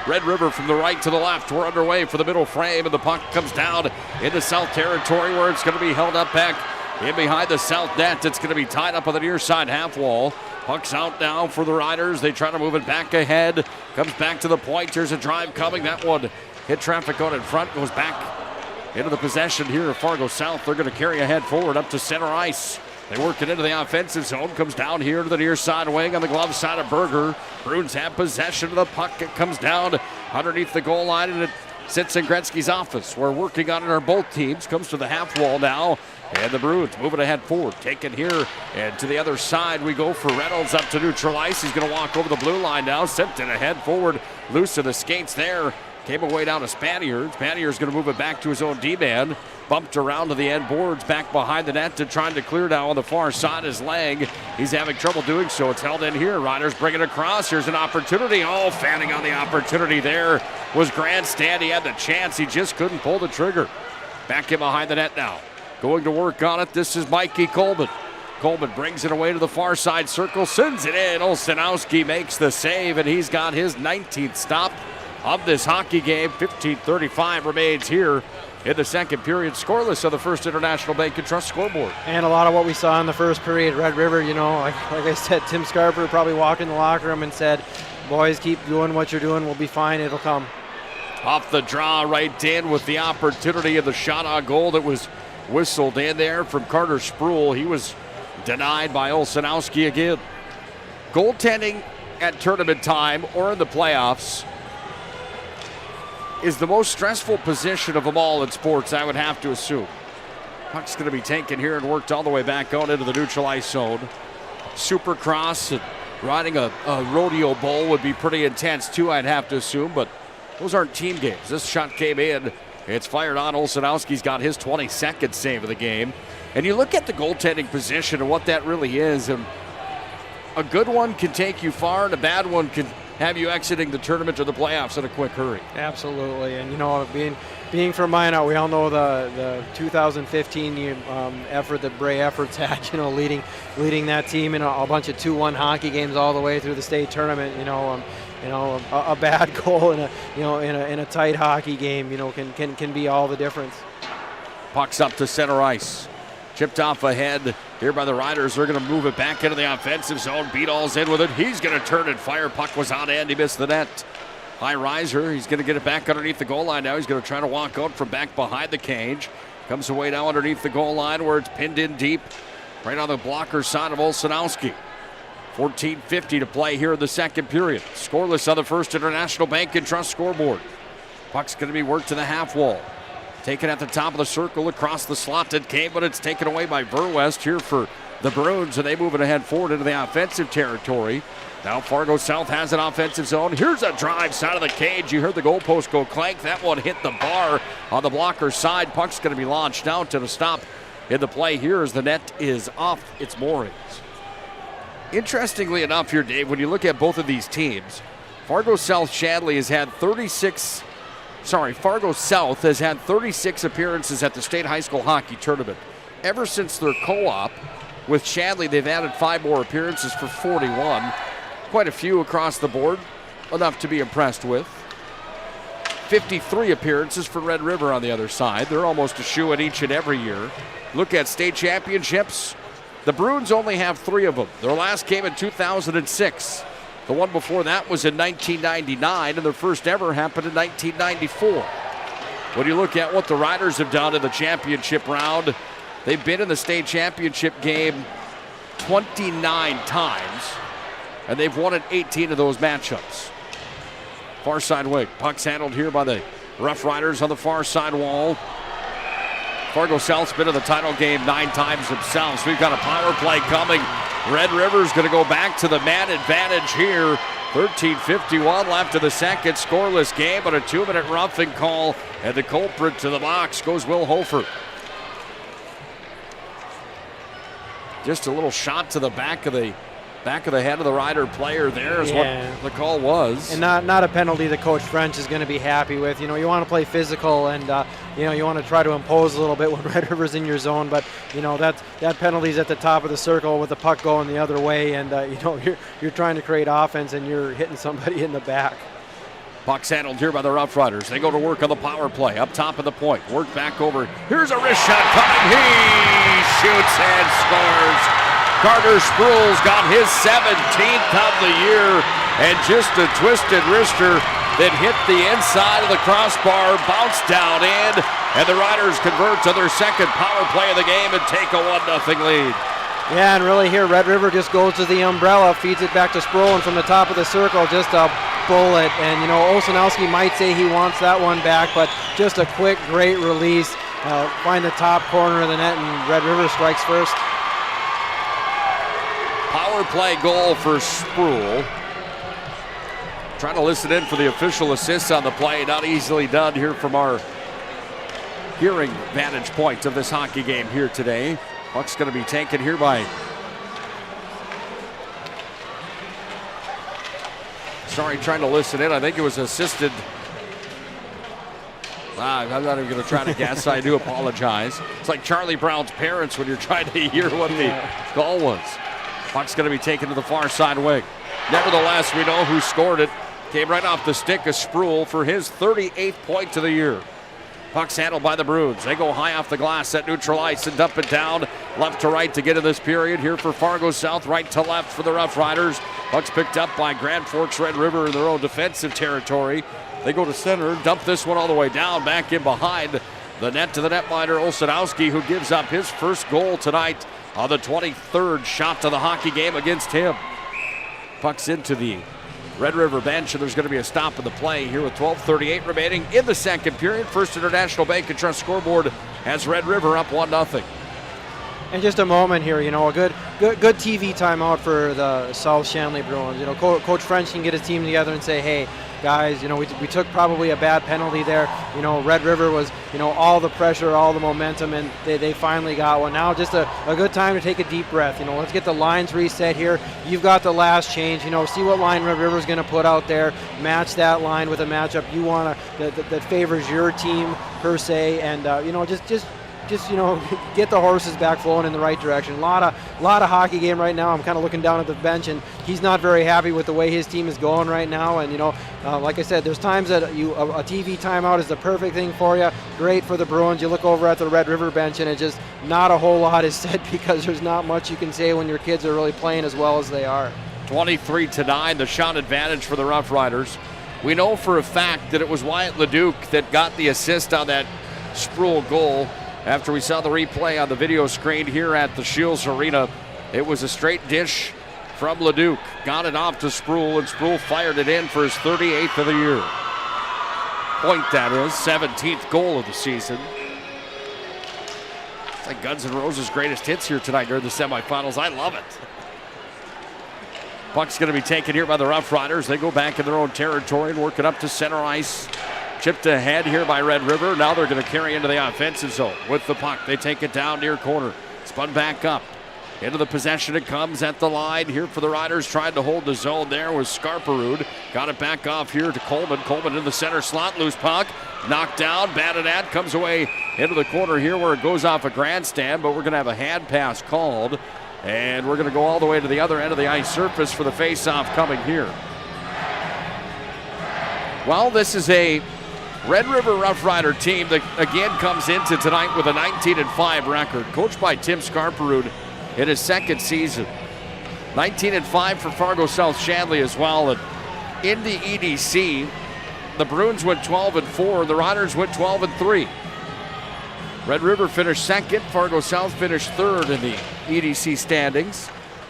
Red River from the right to the left. We're underway for the middle frame, and the puck comes down into South territory where it's going to be held up back in behind the South net. It's going to be tied up on the near side half wall. Puck's out now for the Riders. They try to move it back ahead. Comes back to the point. There's a drive coming. That one hit traffic on in front. Goes back into the possession here of Fargo South. They're going to carry ahead forward up to center ice. They work it into the offensive zone. Comes down here to the near side wing on the glove side of Berger. Bruins have possession of the puck. It comes down underneath the goal line, and it sits in Gretzky's office. We're working on it on both teams. Comes to the half wall now. And the Bruins moving ahead forward. Taken here. And to the other side we go for Reynolds up to neutral ice. He's going to walk over the blue line now. Sent it ahead forward. Loose of the skates there. Came away down to Spanier. Spanier's going to move it back to his own D-man. Bumped around to the end boards. Back behind the net to trying to clear now on the far side. His leg. He's having trouble doing so. It's held in here. Riders bring it across. Here's an opportunity. Oh, fanning on the opportunity there was Grandstand. He had the chance. He just couldn't pull the trigger. Back in behind the net now. Going to work on it. This is Mikey Coleman. Coleman brings it away to the far side circle. Sends it in. Olsenowski makes the save, and he's got his 19th stop of this hockey game. 15:35 remains here in the second period. Scoreless on the First International Bank and Trust scoreboard. And a lot of what we saw in the first period, Red River, like I said, Tim Scarper probably walked in the locker room and said, boys, keep doing what you're doing. We'll be fine. It'll come. Off the draw right in with the opportunity of the shot on goal that was whistled in there from Carter Spruill. He was denied by Olsenowski again. Goaltending at tournament time or in the playoffs is the most stressful position of them all in sports, I would have to assume. Puck's going to be taken here and worked all the way back out into the neutral ice zone. Supercross and riding a rodeo bull would be pretty intense too, I'd have to assume, but those aren't team games. This shot came in. It's fired on. Olsenowski's got his 22nd save of the game. And you look at the goaltending position and what that really is. And A good one can take you far, and a bad one can have you exiting the tournament or the playoffs in a quick hurry. Absolutely, and being from Minot, we all know the 2015 effort that Bray Efforts had, leading that team in a bunch of 2-1 hockey games all the way through the state tournament. A bad goal in a tight hockey game, can be all the difference. Puck's up to center ice. Chipped off ahead here by the Riders. They're going to move it back into the offensive zone. Beadall's in with it. He's going to turn and fire. Puck was on end. He missed the net. High riser. He's going to get it back underneath the goal line now. He's going to try to walk out from back behind the cage. Comes away now underneath the goal line where it's pinned in deep. Right on the blocker side of Olszanowski. 14:50 to play here in the second period. Scoreless on the First International Bank and Trust scoreboard. Puck's going to be worked to the half wall. Taken at the top of the circle across the slotted came, but it's taken away by Verwest here for the Bruins, and they move it ahead forward into the offensive territory. Now Fargo South has an offensive zone. Here's a drive side of the cage. You heard the goalpost go clank. That one hit the bar on the blocker side. Puck's going to be launched out to the stop in the play here as the net is off its moorings. Interestingly enough here, Dave, when you look at both of these teams, Fargo South has had 36 appearances at the state high school hockey tournament. Ever since their co-op with Shadley, they've added 5 more appearances for 41. Quite a few across the board, enough to be impressed with. 53 appearances for Red River on the other side. They're almost a shoe-in each and every year. Look at state championships. The Bruins only have 3 of them. Their last came in 2006. The one before that was in 1999, and their first ever happened in 1994. When you look at what the Riders have done in the championship round, they've been in the state championship game 29 times, and they've won in 18 of those matchups. Far side wing. Puck's handled here by the Rough Riders on the far side wall. Fargo South's been in the title game 9 times themselves. We've got a power play coming. Red River's going to go back to the man advantage here. 13:51 left in the second. Scoreless game, but a 2-minute roughing call. And the culprit to the box goes Will Hofer. Just a little shot to the back of the head of the Rider player there is what the call was. And not a penalty that Coach French is going to be happy with. You want to play physical and, you want to try to impose a little bit when Red River's in your zone. But, that penalty's at the top of the circle with the puck going the other way. And, you're trying to create offense and you're hitting somebody in the back. Puck's handled here by the Rough Riders. They go to work on the power play up top of the point. Work back over. Here's a wrist shot coming. He shoots and scores. Carter Spruill's got his 17th of the year, and just a twisted wrister that hit the inside of the crossbar, bounced down in, and the Riders convert to their second power play of the game and take a 1-0 lead. Yeah, and really here, Red River just goes to the umbrella, feeds it back to Spruill, and from the top of the circle, just a bullet. And, Olszanowski might say he wants that one back, but just a quick, great release. Find the top corner of the net, and Red River strikes first. Power play goal for Spruill. Trying to listen in for the official assists on the play. Not easily done here from our hearing vantage point of this hockey game here today. Puck's going to be taken here by... trying to listen in. I think it was assisted... I'm not even going to try to guess. I do apologize. It's like Charlie Brown's parents when you're trying to hear what the call was. Puck's going to be taken to the far side wing. Nevertheless, we know who scored it. Came right off the stick of Spruill for his 38th point of the year. Puck's handled by the Bruins. They go high off the glass at neutral ice and dump it down left to right to get in this period. Here for Fargo South, right to left for the Rough Riders. Puck's picked up by Grand Forks Red River in their own defensive territory. They go to center, dump this one all the way down, back in behind the net to the netminder, Olszanowski, who gives up his first goal tonight on the 23rd shot to the hockey game against him. Puck's into the Red River bench, and there's going to be a stop in the play here with 12:38 remaining in the second period. First International Bank and Trust scoreboard has Red River up 1-0. And just a moment here, a good good TV timeout for the South Shanley Bruins. You know, Coach French can get his team together and say, hey, guys, you know, we took probably a bad penalty there. You know, Red River was, you know, all the pressure, all the momentum, and they finally got one. Now just a good time to take a deep breath. You know, let's get the lines reset here. You've got the last change. You know, see what line Red River's going to put out there. Match that line with a matchup you want that favors your team per se, and you know, just you know, get the horses back flowing in the right direction. A lot of hockey game right now. I'm kind of looking down at the bench, and he's not very happy with the way his team is going right now. And you know, like I said, there's times that a TV timeout is the perfect thing for you. Great for the Bruins. You look over at the Red River bench, and it just not a whole lot is said because there's not much you can say when your kids are really playing as well as they are. 23-9, the shot advantage for the Rough Riders. We know for a fact that it was Wyatt Leduc that got the assist on that Sproul goal. After we saw the replay on the video screen here at the Scheels Arena, it was a straight dish from Leduc. Got it off to Sproul, and Sproul fired it in for his 38th of the year. Point, that is, 17th goal of the season. It's like Guns N' Roses' greatest hits here tonight during the semifinals. I love it. Puck's going to be taken here by the Rough Riders. They go back in their own territory and work it up to center ice. Chipped ahead here by Red River. Now they're going to carry into the offensive zone with the puck. They take it down near corner. Spun back up. Into the possession it comes at the line here for the Riders. Tried to hold the zone there was Scarperud. Got it back off here to Coleman. Coleman in the center slot. Loose puck. Knocked down. Batted at. Comes away into the corner here where it goes off a grandstand. But we're going to have a hand pass called. And we're going to go all the way to the other end of the ice surface for the face-off coming here. Well, this is a Red River Rough Rider team that again comes into tonight with a 19-5 record, coached by Tim Scarperud in his second season. 19-5 for Fargo South Shanley as well. And in the EDC, the Bruins went 12-4, the Riders went 12-3. Red River finished second, Fargo South finished third in the EDC standings.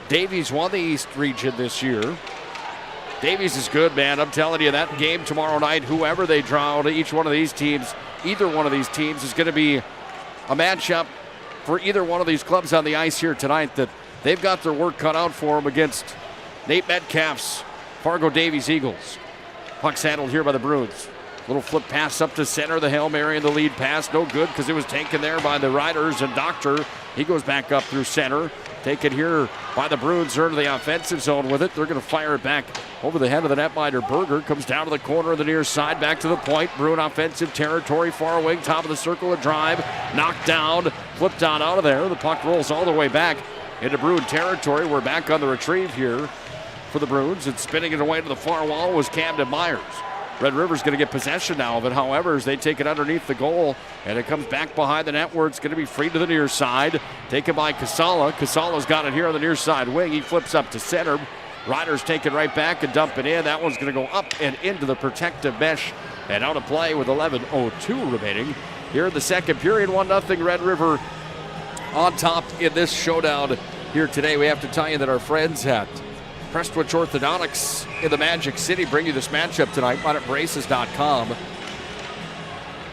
Davies won the East region this year. Davies is good, man. I'm telling you, that game tomorrow night, whoever they draw to each one of these teams, either one of these teams is going to be a matchup for either one of these clubs on the ice here tonight that they've got their work cut out for them against Nate Metcalf's Fargo Davies Eagles. Puck's handled here by the Bruins. Little flip pass up to center. The Hail Mary and the lead pass. No good because it was taken there by the Riders, and Doctor, he goes back up through center. Taken here by the Bruins. They're into the offensive zone with it. They're going to fire it back over the head of the netminder. Berger comes down to the corner of the near side. Back to the point. Bruin offensive territory. Far wing. Top of the circle. A drive. Knocked down. Flipped on out of there. The puck rolls all the way back into Bruin territory. We're back on the retrieve here for the Bruins. And spinning it away to the far wall was Camden Myers. Red River's going to get possession now of it, however, as they take it underneath the goal, and it comes back behind the net where it's going to be free to the near side. Taken by Casala. Casala's got it here on the near side wing. He flips up to center. Riders take it right back and dump it in. That one's going to go up and into the protective mesh and out of play with 11:02 remaining. Here in the second period, 1-0 Red River on top in this showdown here today. We have to tell you that our friends at Prestwich Orthodontics in the Magic City bring you this matchup tonight. Right at braces.com.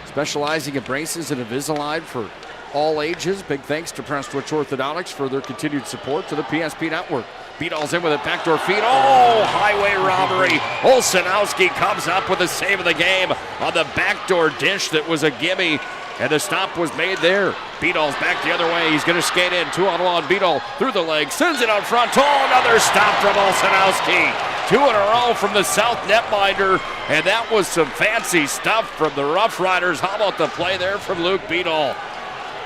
Specializing in braces and Invisalign for all ages. Big thanks to Prestwich Orthodontics for their continued support to the PSP network. Beadall's in with a backdoor feed. Oh, highway robbery. Olsenowski comes up with the save of the game on the backdoor dish that was a gimme. And the stop was made there. Beadall's back the other way. He's going to skate in. 2-on-1. Beadall through the legs. Sends it out front. Oh, another stop from Olsenowski. 2 in a row from the South netminder. And that was some fancy stuff from the Rough Riders. How about the play there from Luke Beadall?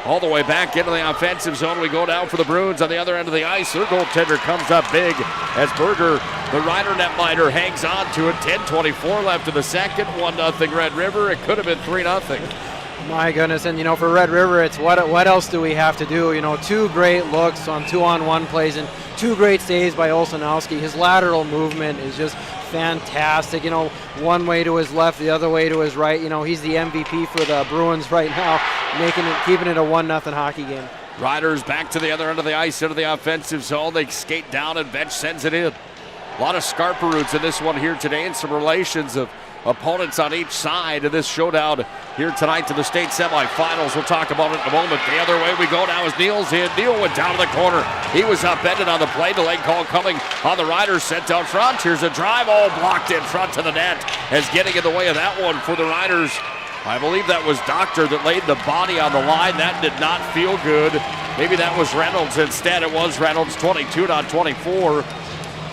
All the way back into the offensive zone. We go down for the Bruins on the other end of the ice. Their goaltender comes up big as Berger, the Rider netminder, hangs on to it. 10:24 left in the second. 1-0 Red River. It could have been 3-0. My goodness, and you know, for Red River, it's what else do we have to do? You know, 2 great looks on 2-on-1 plays and 2 great saves by Olsenowski. His lateral movement is just fantastic. You know, one way to his left, the other way to his right. You know, he's the MVP for the Bruins right now, keeping it a 1-0 hockey game. Riders back to the other end of the ice into the offensive zone. They skate down and Vetch sends it in. A lot of Scarperoots in this one here today, and some relations of opponents on each side of this showdown here tonight to the state semifinals. We'll talk about it in a moment. The other way we go now is Neal's in. Neal went down to the corner. He was upended on the play. Delay call coming on the Riders, sent out front. Here's a drive, all blocked in front to the net as getting in the way of that one for the Riders. I believe that was Doctor that laid the body on the line. That did not feel good. Maybe that was Reynolds instead. It was Reynolds, 22 on 24.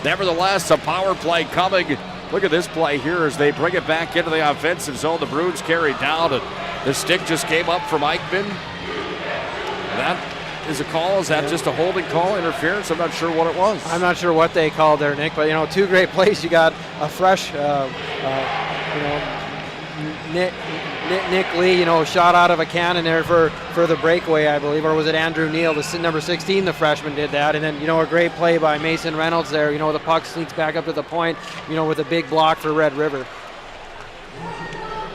Nevertheless, a power play coming. Look at this play here as they bring it back into the offensive zone. The Bruins carry down, and the stick just came up from Eichmann. That is a call. Is that just a holding call, interference? I'm not sure what it was. I'm not sure what they called there, Nick, but, two great plays. You got a fresh, Nick Lee, shot out of a cannon there for the breakaway, I believe, or was it Andrew Neal, the number 16, the freshman, did that, and then a great play by Mason Reynolds there. The puck sneaks back up to the point, with a big block for Red River.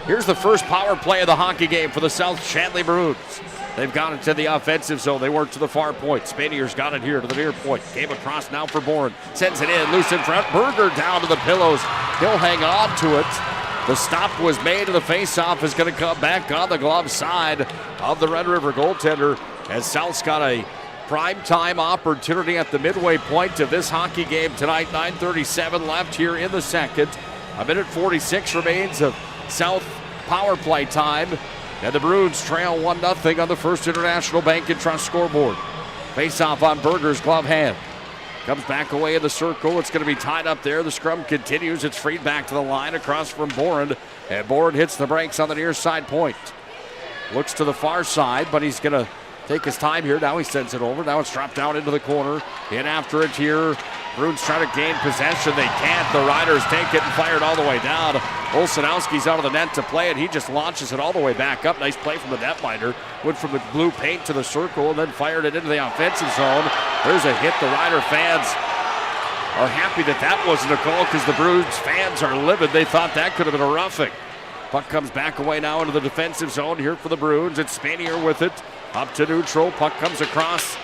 Here's the first power play of the hockey game for the South Shanley Bruins. They've got it to the offensive zone. They work to the far point. Spanier's got it here to the near point. Game across now for Bourne. Sends it in, loose in front. Berger down to the pillows. He'll hang on to it. The stop was made, and the faceoff is going to come back on the glove side of the Red River goaltender as South's got a primetime opportunity at the midway point of this hockey game tonight. 9:37 left here in the second. A minute 46 remains of South power play time, and the Bruins trail 1-0 on the First International Bank and Trust scoreboard. Faceoff on Berger's glove hand. Comes back away in the circle. It's going to be tied up there. The scrum continues. It's freed back to the line across from Boren. And Boren hits the brakes on the near side point. Looks to the far side, but he's going to take his time here. Now he sends it over. Now it's dropped down into the corner. In after it here. Bruins try to gain possession. They can't. The Riders take it and fire it all the way down. Olsenowski's out of the net to play it. He just launches it all the way back up. Nice play from the netminder. Went from the blue paint to the circle and then fired it into the offensive zone. There's a hit. The Rider fans are happy that wasn't a call because the Bruins fans are livid. They thought that could have been a roughing. Puck comes back away now into the defensive zone here for the Bruins. It's Spanier with it. Up to neutral. Puck comes across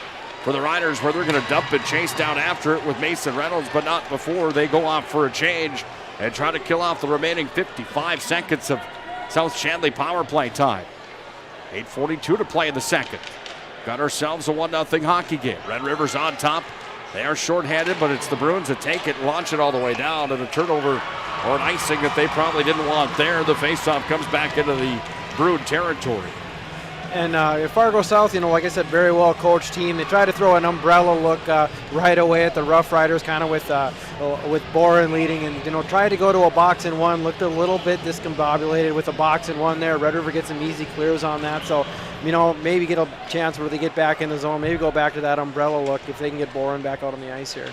for the Riders where they're going to dump it, chase down after it with Mason Reynolds, but not before they go off for a change and try to kill off the remaining 55 seconds of South Shanley power play time. 8:42 to play in the second. Got ourselves a 1-0 hockey game. Red River's on top. They are shorthanded, but it's the Bruins that take it, launch it all the way down, and a turnover or an icing that they probably didn't want there. The faceoff comes back into the Bruin territory. And Fargo South, like I said, very well coached team. They try to throw an umbrella look right away at the Rough Riders, kind of with Boren leading, and tried to go to a box and one. Looked a little bit discombobulated with a box and one there. Red River gets some easy clears on that, so maybe get a chance where they get back in the zone. Maybe go back to that umbrella look if they can get Boren back out on the ice here.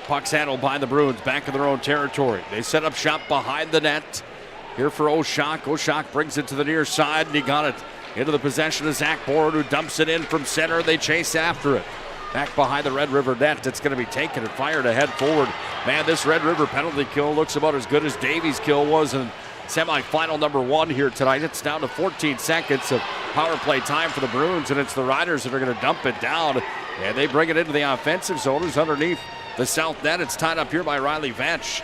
Puck's handled by the Bruins back in their own territory. They set up shop behind the net here for Oshak. Oshak brings it to the near side, and he got it into the possession of Zach Boren, who dumps it in from center. They chase after it. Back behind the Red River net. It's going to be taken and fired ahead forward. Man, this Red River penalty kill looks about as good as Davies' kill was in semifinal number 1 here tonight. It's down to 14 seconds of power play time for the Bruins, and it's the Riders that are going to dump it down. And they bring it into the offensive zone. It's underneath the south net. It's tied up here by Riley Vetch.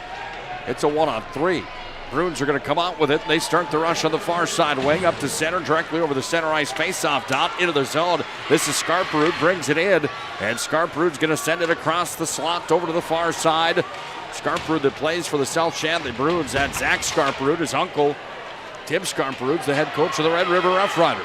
It's a 1-on-3. Bruins are going to come out with it. They start the rush on the far side wing up to center, directly over the center ice faceoff dot into the zone. This is Scarperud, brings it in, and Scarperud's going to send it across the slot over to the far side. Scarperud that plays for the South Shanley Bruins. That's Zach Scarperud, his uncle. Tim Scarperud's the head coach of the Red River Rough Riders.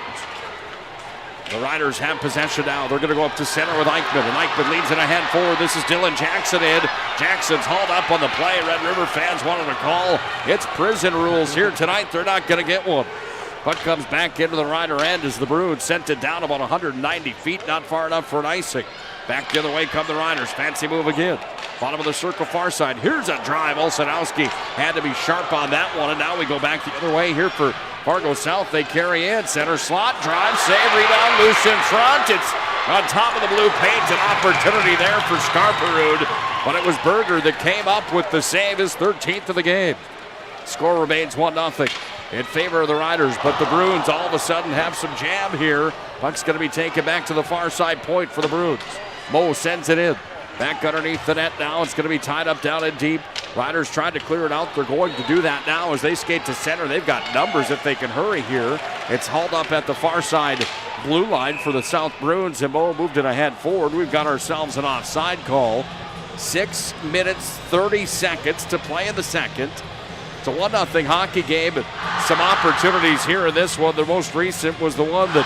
The Riders have possession now. They're going to go up to center with Eichmann, and Eichmann leads it ahead forward. This is Dylan Jackson in. Jackson's hauled up on the play. Red River fans wanted a call. It's prison rules here tonight. They're not going to get one. Puck comes back into the Rider end as the Bruins sent it down about 190 feet, not far enough for an icing. Back the other way come the Riders. Fancy move again. Bottom of the circle, far side. Here's a drive. Olsenowski had to be sharp on that one, and now we go back the other way here for Fargo South. They carry in. Center slot, drive, save, rebound, loose in front. It's on top of the blue paint. An opportunity there for Scarperud, but it was Berger that came up with the save, his 13th of the game. Score remains 1-0 in favor of the Riders, but the Bruins all of a sudden have some jam here. Puck's going to be taken back to the far side point for the Bruins. Moe sends it in. Back underneath the net now. It's going to be tied up down and deep. Riders trying to clear it out. They're going to do that now as they skate to center. They've got numbers if they can hurry here. It's hauled up at the far side blue line for the South Bruins. And Mo moved it ahead forward. We've got ourselves an offside call. 6 minutes, 30 seconds to play in the second. It's a 1-0 hockey game, and some opportunities here in this one. The most recent was the one that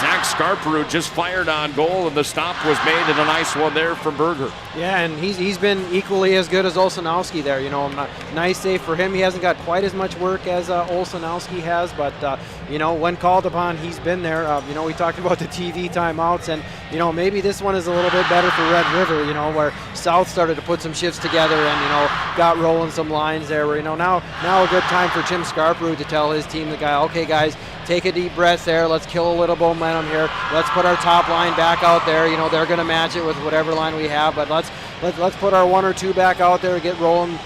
Zach Scarperow just fired on goal, and the stop was made, and a nice one there from Berger. Yeah, and he's been equally as good as Olsenowski there. You know, nice save for him. He hasn't got quite as much work as Olsenowski has, but, you know, when called upon, he's been there. You know, we talked about the TV timeouts, and, you know, maybe this one is a little bit better for Red River, you know, where South started to put some shifts together and, you know, got rolling some lines there where, you know, now a good time for Tim Scarperow to tell his team, the guy, okay, guys, take a deep breath there. Let's kill a little momentum here. Let's put our top line back out there. You know, they're going to match it with whatever line we have, but let's put our 1 or 2 back out there, get rolling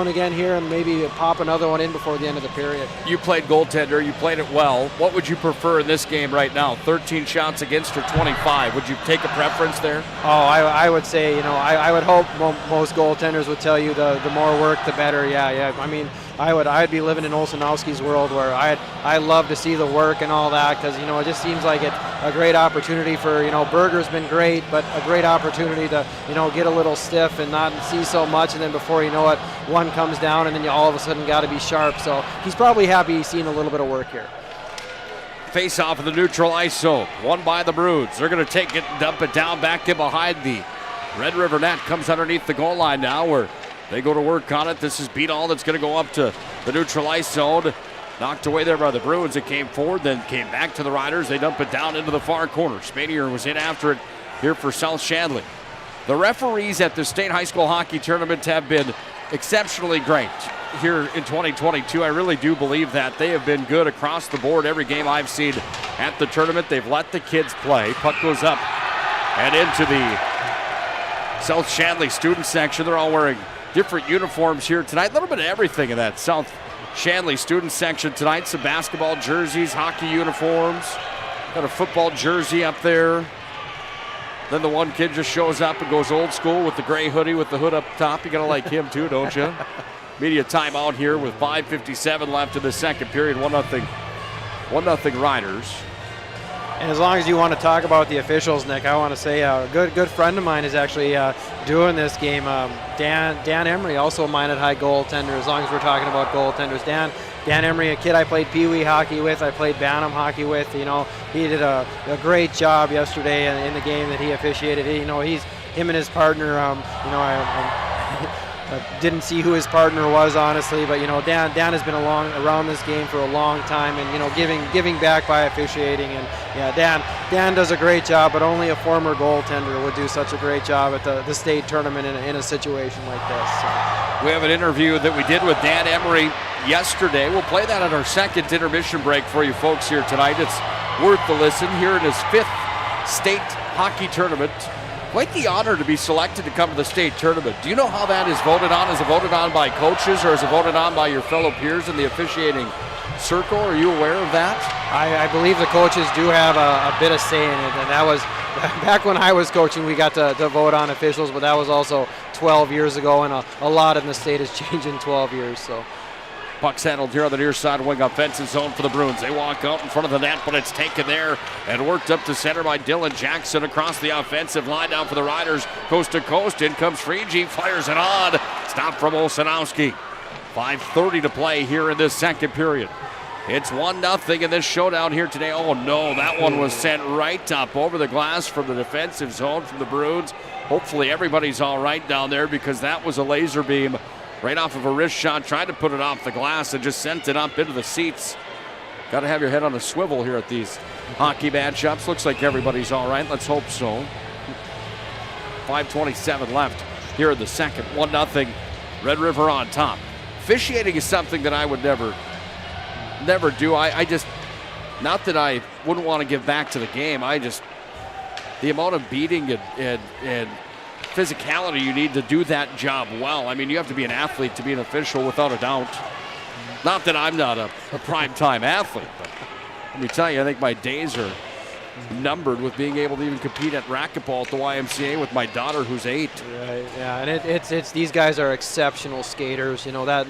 again here, and maybe pop another one in before the end of the period. You played goaltender. You played it well. What would you prefer in this game right now? 13 shots against or 25? Would you take a preference there? Oh, I would say, you know, I would hope most goaltenders would tell you the more work, the better. Yeah. I mean, I'd be living in Olsenowski's world where I love to see the work and all that, because, you know, it just seems like it's a great opportunity for, you know, Berger's been great, but a great opportunity to, you know, get a little stiff and not see so much, and then before you know it, one comes down and then you all of a sudden got to be sharp. So he's probably happy he's seen a little bit of work here. Face off of the neutral ice zone, won by the Bruins. They're going to take it and dump it down back in behind the Red River net. Comes underneath the goal line now where they go to work on it. This is Beadall that's going to go up to the neutral ice zone. Knocked away there by the Bruins. It came forward, then came back to the Riders. They dump it down into the far corner. Spanier was in after it here for South Shanley. The referees at the state high school hockey tournament have been exceptionally great here in 2022. I really do believe that. They have been good across the board. Every game I've seen at the tournament, they've let the kids play. Puck goes up and into the South Shanley student section. They're all wearing different uniforms here tonight. A little bit of everything in that South Shanley student section tonight. Some basketball jerseys, hockey uniforms. Got a football jersey up there. Then the one kid just shows up and goes old school with the gray hoodie with the hood up top. You gotta like him too, don't you? Media timeout here with 5:57 left in the second period. 1-0 Riders. And as long as you want to talk about the officials, Nick, I want to say a good friend of mine is actually doing this game. Dan Emery, also a Minot High goaltender, as long as we're talking about goaltenders. Dan Emery, a kid I played Pee-wee hockey with, I played Bantam hockey with. You know, he did a great job yesterday in the game that he officiated. You know, him and his partner, you know, I didn't see who his partner was, honestly, but, you know, Dan has been around this game for a long time, and, you know, giving back by officiating. And yeah, Dan does a great job, but only a former goaltender would do such a great job at the state tournament in a situation like this. So. We have an interview that we did with Dan Emery yesterday. We'll play that at our second intermission break for you folks here tonight. It's worth the listen here in his 5th state hockey tournament. Quite the honor to be selected to come to the state tournament. Do you know how that is voted on? Is it voted on by coaches, or is it voted on by your fellow peers in the officiating circle? Are you aware of that? I believe the coaches do have a bit of say in it, and that was back when I was coaching. We got to vote on officials, but that was also 12 years ago, and a lot in the state has changed in 12 years. So. Puck's handled here on the near side wing offensive zone for the Bruins. They walk out in front of the net, but it's taken there and worked up to center by Dylan Jackson across the offensive line down for the Riders. Coast to coast, in comes Freegee, fires it on. Stop from Olsenowski. 5:30 to play here in this second period. It's 1-0 in this showdown here today. Oh no, that one was sent right up over the glass from the defensive zone from the Bruins. Hopefully everybody's all right down there, because that was a laser beam right off of a wrist shot, tried to put it off the glass and just sent it up into the seats. Got to have your head on a swivel here at these hockey matchups. Looks like everybody's all right. Let's hope so. 5:27 left here in the second. 1-0 Red River on top. Officiating is something that I would never do. I just, not that I wouldn't want to give back to the game. The amount of beating and physicality you need to do that job well. I mean, you have to be an athlete to be an official without a doubt. Not that I'm not a prime-time athlete, but let me tell you, I think my days are numbered with being able to even compete at racquetball at the YMCA with my daughter who's 8. Right. Yeah, and it's these guys are exceptional skaters. That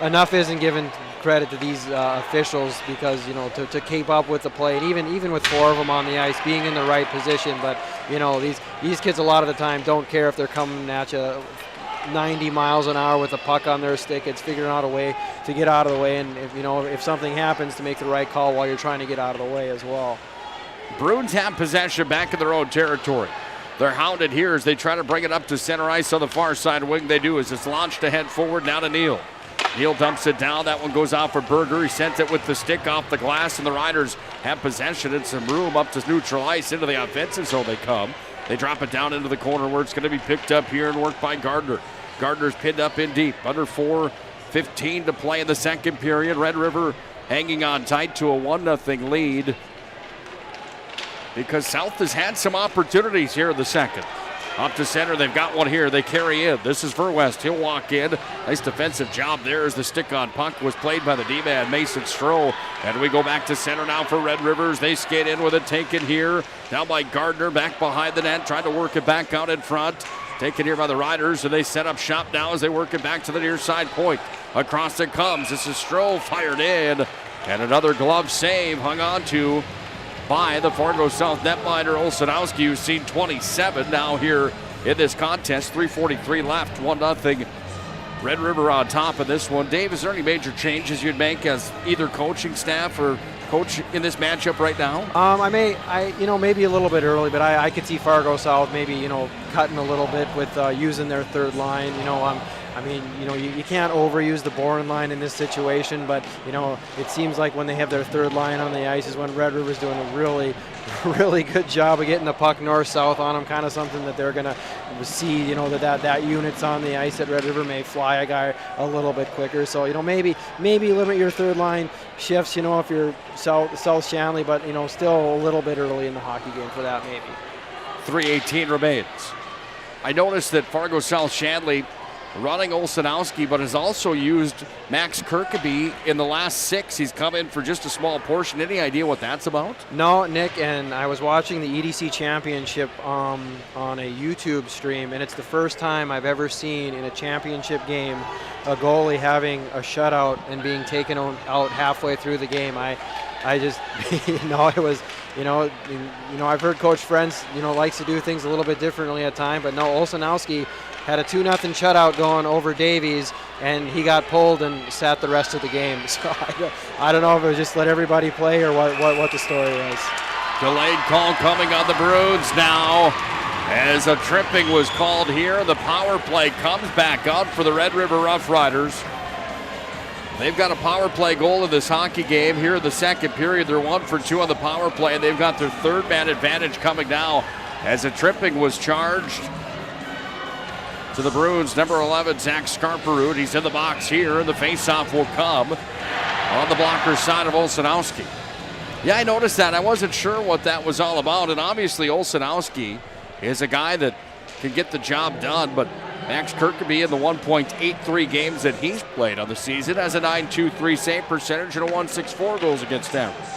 enough isn't given credit to these officials because to keep up with the play, and even with 4 of them on the ice, being in the right position. But these kids a lot of the time don't care if they're coming at you 90 miles an hour with a puck on their stick. It's figuring out a way to get out of the way, and if something happens, to make the right call while you're trying to get out of the way as well. Bruins have possession back in their own territory. They're hounded here as they try to bring it up to center ice on the far side wing. They do as it's launched ahead forward now to Neal. Neal dumps it down. That one goes out for Berger. He sent it with the stick off the glass, and the Riders have possession and some room up to neutral ice. Into the offensive zone they come. They drop it down into the corner where it's going to be picked up here and worked by Gardner. Gardner's pinned up in deep. Under 4:15 to play in the second period. Red River hanging on tight to a 1-0 lead because South has had some opportunities here in the second. Up to center, they've got one here. They carry in. This is Verwest. He'll walk in. Nice defensive job there as the stick-on puck was played by the D-man, Mason Stroh. And we go back to center now for Red Rivers. They skate in with it, taken here. Down by Gardner, back behind the net, trying to work it back out in front. Taken here by the Riders, and they set up shop now as they work it back to the near side point. Across it comes. This is Stroh fired in. And another glove save hung on to by the Fargo South netminder Olsenowski, who's seen 27 now here in this contest. 3:43 left, 1-0. Red River on top of this one. Dave, is there any major changes you'd make as either coaching staff or coach in this matchup right now? Maybe a little bit early, but I could see Fargo South maybe, cutting a little bit with using their third line. You can't overuse the Boren line in this situation, but, it seems like when they have their third line on the ice is when Red River's doing a really, really good job of getting the puck north-south on them, kind of something that they're going to see, that unit's on the ice at Red River may fly a guy a little bit quicker. So, maybe limit your third line shifts, if you're South Shanley, but, still a little bit early in the hockey game for that maybe. 3:18 remains. I noticed that Fargo South Shanley running Olsenowski, but has also used Max Kirkeby in the last 6. He's come in for just a small portion. Any idea what that's about? No, Nick, and I was watching the EDC Championship on a YouTube stream, and it's the first time I've ever seen in a championship game a goalie having a shutout and being taken out halfway through the game. I just, it was, I've heard Coach Frenz, likes to do things a little bit differently at times, but no, Olsenowski had a 2-0 shutout going over Davies, and he got pulled and sat the rest of the game. So I don't know if it was just let everybody play or what the story was. Delayed call coming on the Bruins now as a tripping was called here. The power play comes back out for the Red River Rough Riders. They've got a power play goal in this hockey game here in the second period. They're 1 for 2 on the power play, and they've got their third man advantage coming now as a tripping was charged to the Bruins. Number 11, Zach Scarperud. He's in the box here, and the faceoff will come on the blocker side of Olsenowski. Yeah, I noticed that. I wasn't sure what that was all about, and obviously Olsenowski is a guy that can get the job done, but Max Kirkeby in the 1.83 games that he's played on the season has a .923 save percentage and a .164 goals against average.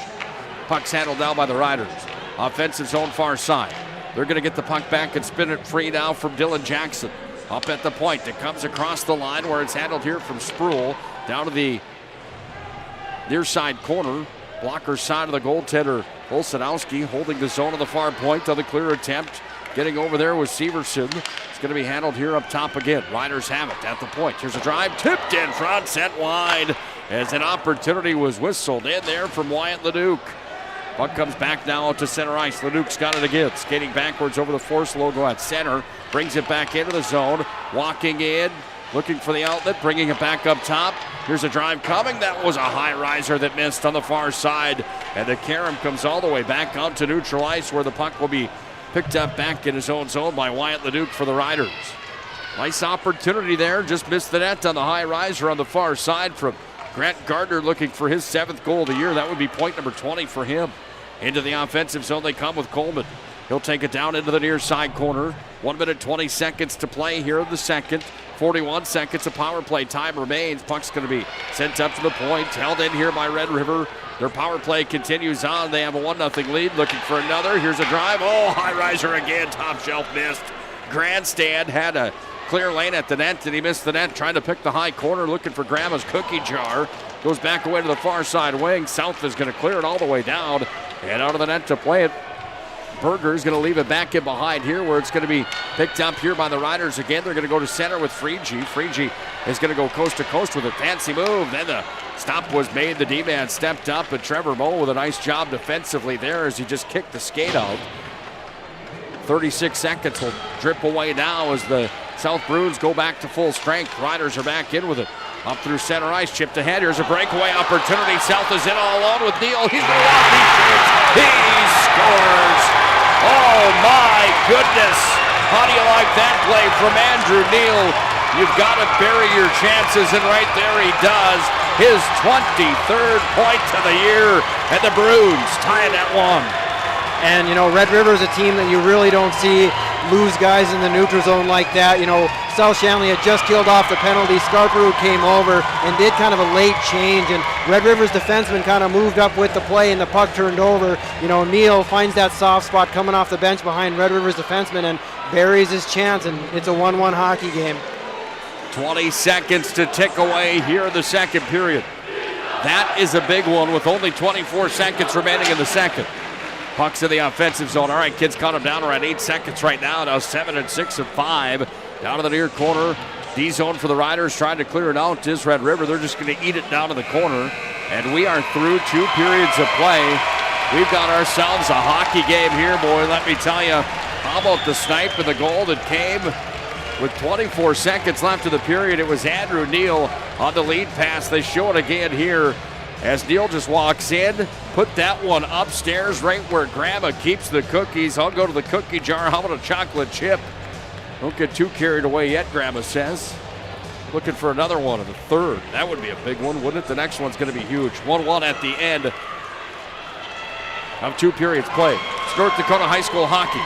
Puck's handled down by the Riders. Offensive zone far side. They're going to get the puck back and spin it free now from Dylan Jackson. Up at the point. It comes across the line where it's handled here from Sproul. Down to the near side corner. Blocker side of the goaltender. Olsenowski holding the zone on the far point on the clear attempt. Getting over there was Severson. It's going to be handled here up top again. Riders have it at the point. Here's a drive. Tipped in front. Sent wide as an opportunity was whistled in there from Wyatt Leduc. Puck comes back now to center ice. Leduc's got it again. Skating backwards over the Force logo at center. Brings it back into the zone. Walking in. Looking for the outlet. Bringing it back up top. Here's a drive coming. That was a high riser that missed on the far side. And the Karam comes all the way back out to neutral ice where the puck will be picked up back in his own zone by Wyatt Leduc for the Riders. Nice opportunity there. Just missed the net on the high riser on the far side from Grant Gardner, looking for his 7th goal of the year. That would be point number 20 for him. Into the offensive zone they come with Coleman. He'll take it down into the near side corner. 1 minute, 20 seconds to play here in the second. 41 seconds of power play time remains. Puck's going to be sent up to the point, held in here by Red River. Their power play continues on. They have a 1-0 lead, looking for another. Here's a drive. Oh, high riser again. Top shelf missed. Grandstand had a clear lane at the net, and he missed the net, trying to pick the high corner, looking for Grandma's cookie jar. Goes back away to the far side wing. South is going to clear it all the way down and out of the net to play it. Berger's going to leave it back in behind here, where it's going to be picked up here by the Riders again. They're going to go to center with Freegee. Freegee is going to go coast to coast with a fancy move. Then the stop was made. The D-man stepped up, but Trevor Moe with a nice job defensively there as he just kicked the skate out. 36 seconds will drip away now as the South Bruins go back to full strength. Riders are back in with it. Up through center ice, chipped ahead. Here's a breakaway opportunity. South is in all alone with Neal. He's going to walk, he shoots, he scores. Oh my goodness. How do you like that play from Andrew Neal? You've got to bury your chances, and right there he does. His 23rd point of the year, and the Bruins tie it at 1. And, you know, Red River is a team that you really don't see lose guys in the neutral zone like that. You know, South Shanley had just killed off the penalty. Scarborough came over and did kind of a late change, and Red River's defenseman kind of moved up with the play, and the puck turned over. You know, Neal finds that soft spot coming off the bench behind Red River's defenseman and buries his chance, and it's a 1-1 hockey game. 20 seconds to tick away here in the second period. That is a big one with only 24 seconds remaining in the second. Puck's in the offensive zone. All right, kids count them down around 8 seconds right now. Now 7 and 6 of 5. Down to the near corner. D-zone for the Riders, trying to clear it out. Is Red River. They're just going to eat it down to the corner. And we are through 2 periods of play. We've got ourselves a hockey game here, boy. Let me tell you. How about the snipe and the goal that came with 24 seconds left of the period? It was Andrew Neal on the lead pass. They show it again here as Neal just walks in, put that one upstairs right where Grandma keeps the cookies. I'll go to the cookie jar. How about a chocolate chip? Don't get too carried away yet, Grandma says. Looking for another one in the third. That would be a big one, wouldn't it? The next one's going to be huge. 1-1 at the end of 2 periods played. It's North Dakota High School hockey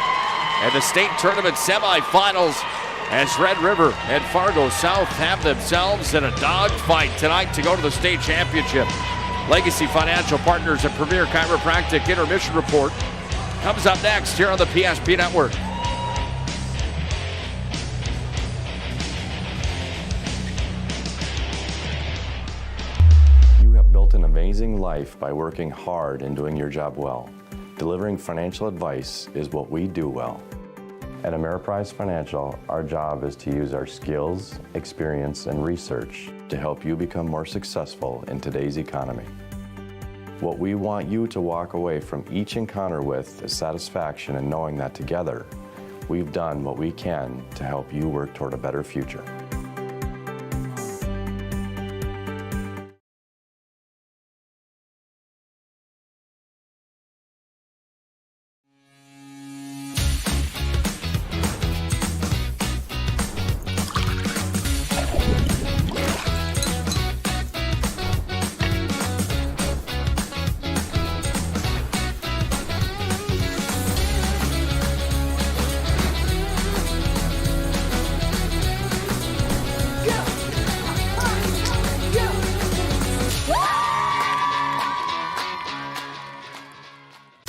and the state tournament semifinals as Red River and Fargo South have themselves in a dogfight tonight to go to the state championship. Legacy Financial Partners and Premier Chiropractic Intermission Report comes up next here on the PSP Network. You have built an amazing life by working hard and doing your job well. Delivering financial advice is what we do well. At Ameriprise Financial, our job is to use our skills, experience, and research to help you become more successful in today's economy. What we want you to walk away from each encounter with is satisfaction in knowing that together, we've done what we can to help you work toward a better future.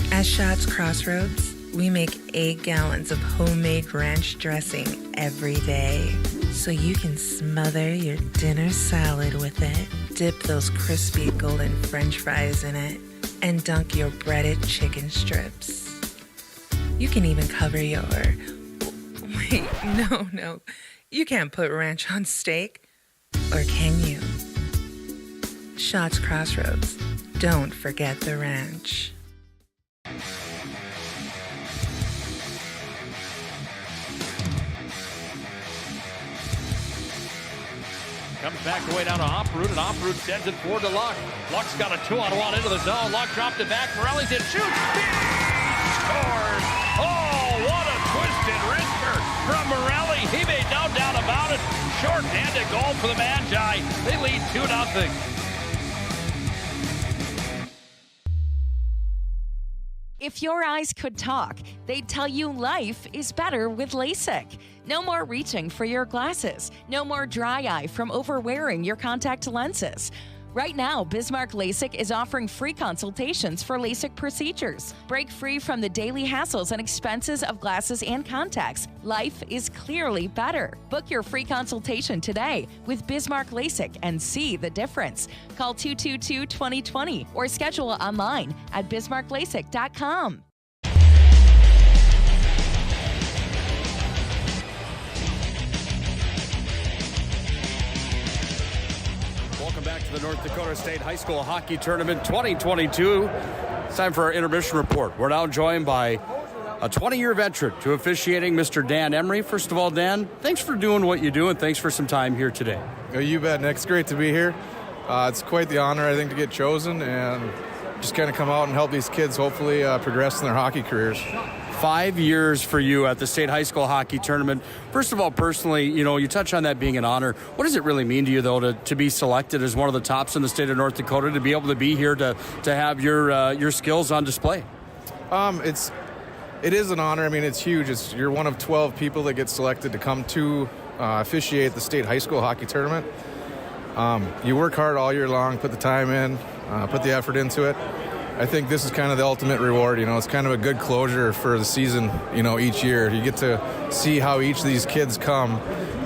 At Schatz Crossroads, we make 8 gallons of homemade ranch dressing every day, so you can smother your dinner salad with it, dip those crispy golden French fries in it, and dunk your breaded chicken strips. You can even cover your... Wait, no. You can't put ranch on steak. Or can you? Schatz Crossroads. Don't forget the ranch. Comes back away down to Oproot, and Oproot sends it forward to Luck. Luck's got a 2-on-1 into the zone. Luck dropped it back. Morelli's in, shoots, scores! Oh, what a twisted wrister from Morelli. He made no doubt about it. Short-handed goal for the Magi. They lead 2-0. If your eyes could talk, they'd tell you life is better with LASIK. No more reaching for your glasses. No more dry eye from overwearing your contact lenses. Right now, Bismarck LASIK is offering free consultations for LASIK procedures. Break free from the daily hassles and expenses of glasses and contacts. Life is clearly better. Book your free consultation today with Bismarck LASIK and see the difference. Call 222-2020 or schedule online at bismarcklasik.com. Welcome back to the North Dakota State High School Hockey Tournament 2022. It's time for our intermission report. We're now joined by a 20-year veteran to officiating, Mr. Dan Emery. First of all, Dan, thanks for doing what you do, and thanks for some time here today. Oh, you bet, Nick. It's great to be here. It's quite the honor, I think, to get chosen and just kind of come out and help these kids hopefully progress in their hockey careers. 5 years for you at the State High School Hockey Tournament. First of all, personally, you touch on that being an honor. What does it really mean to you, though, to be selected as one of the tops in the state of North Dakota, to be able to be here to have your skills on display? It is an honor. I mean, it's huge. You're one of 12 people that get selected to come to officiate the State High School Hockey Tournament. You work hard all year long, put the time in, put the effort into it. I think this is kind of the ultimate reward. It's kind of a good closure for the season, each year. You get to see how each of these kids come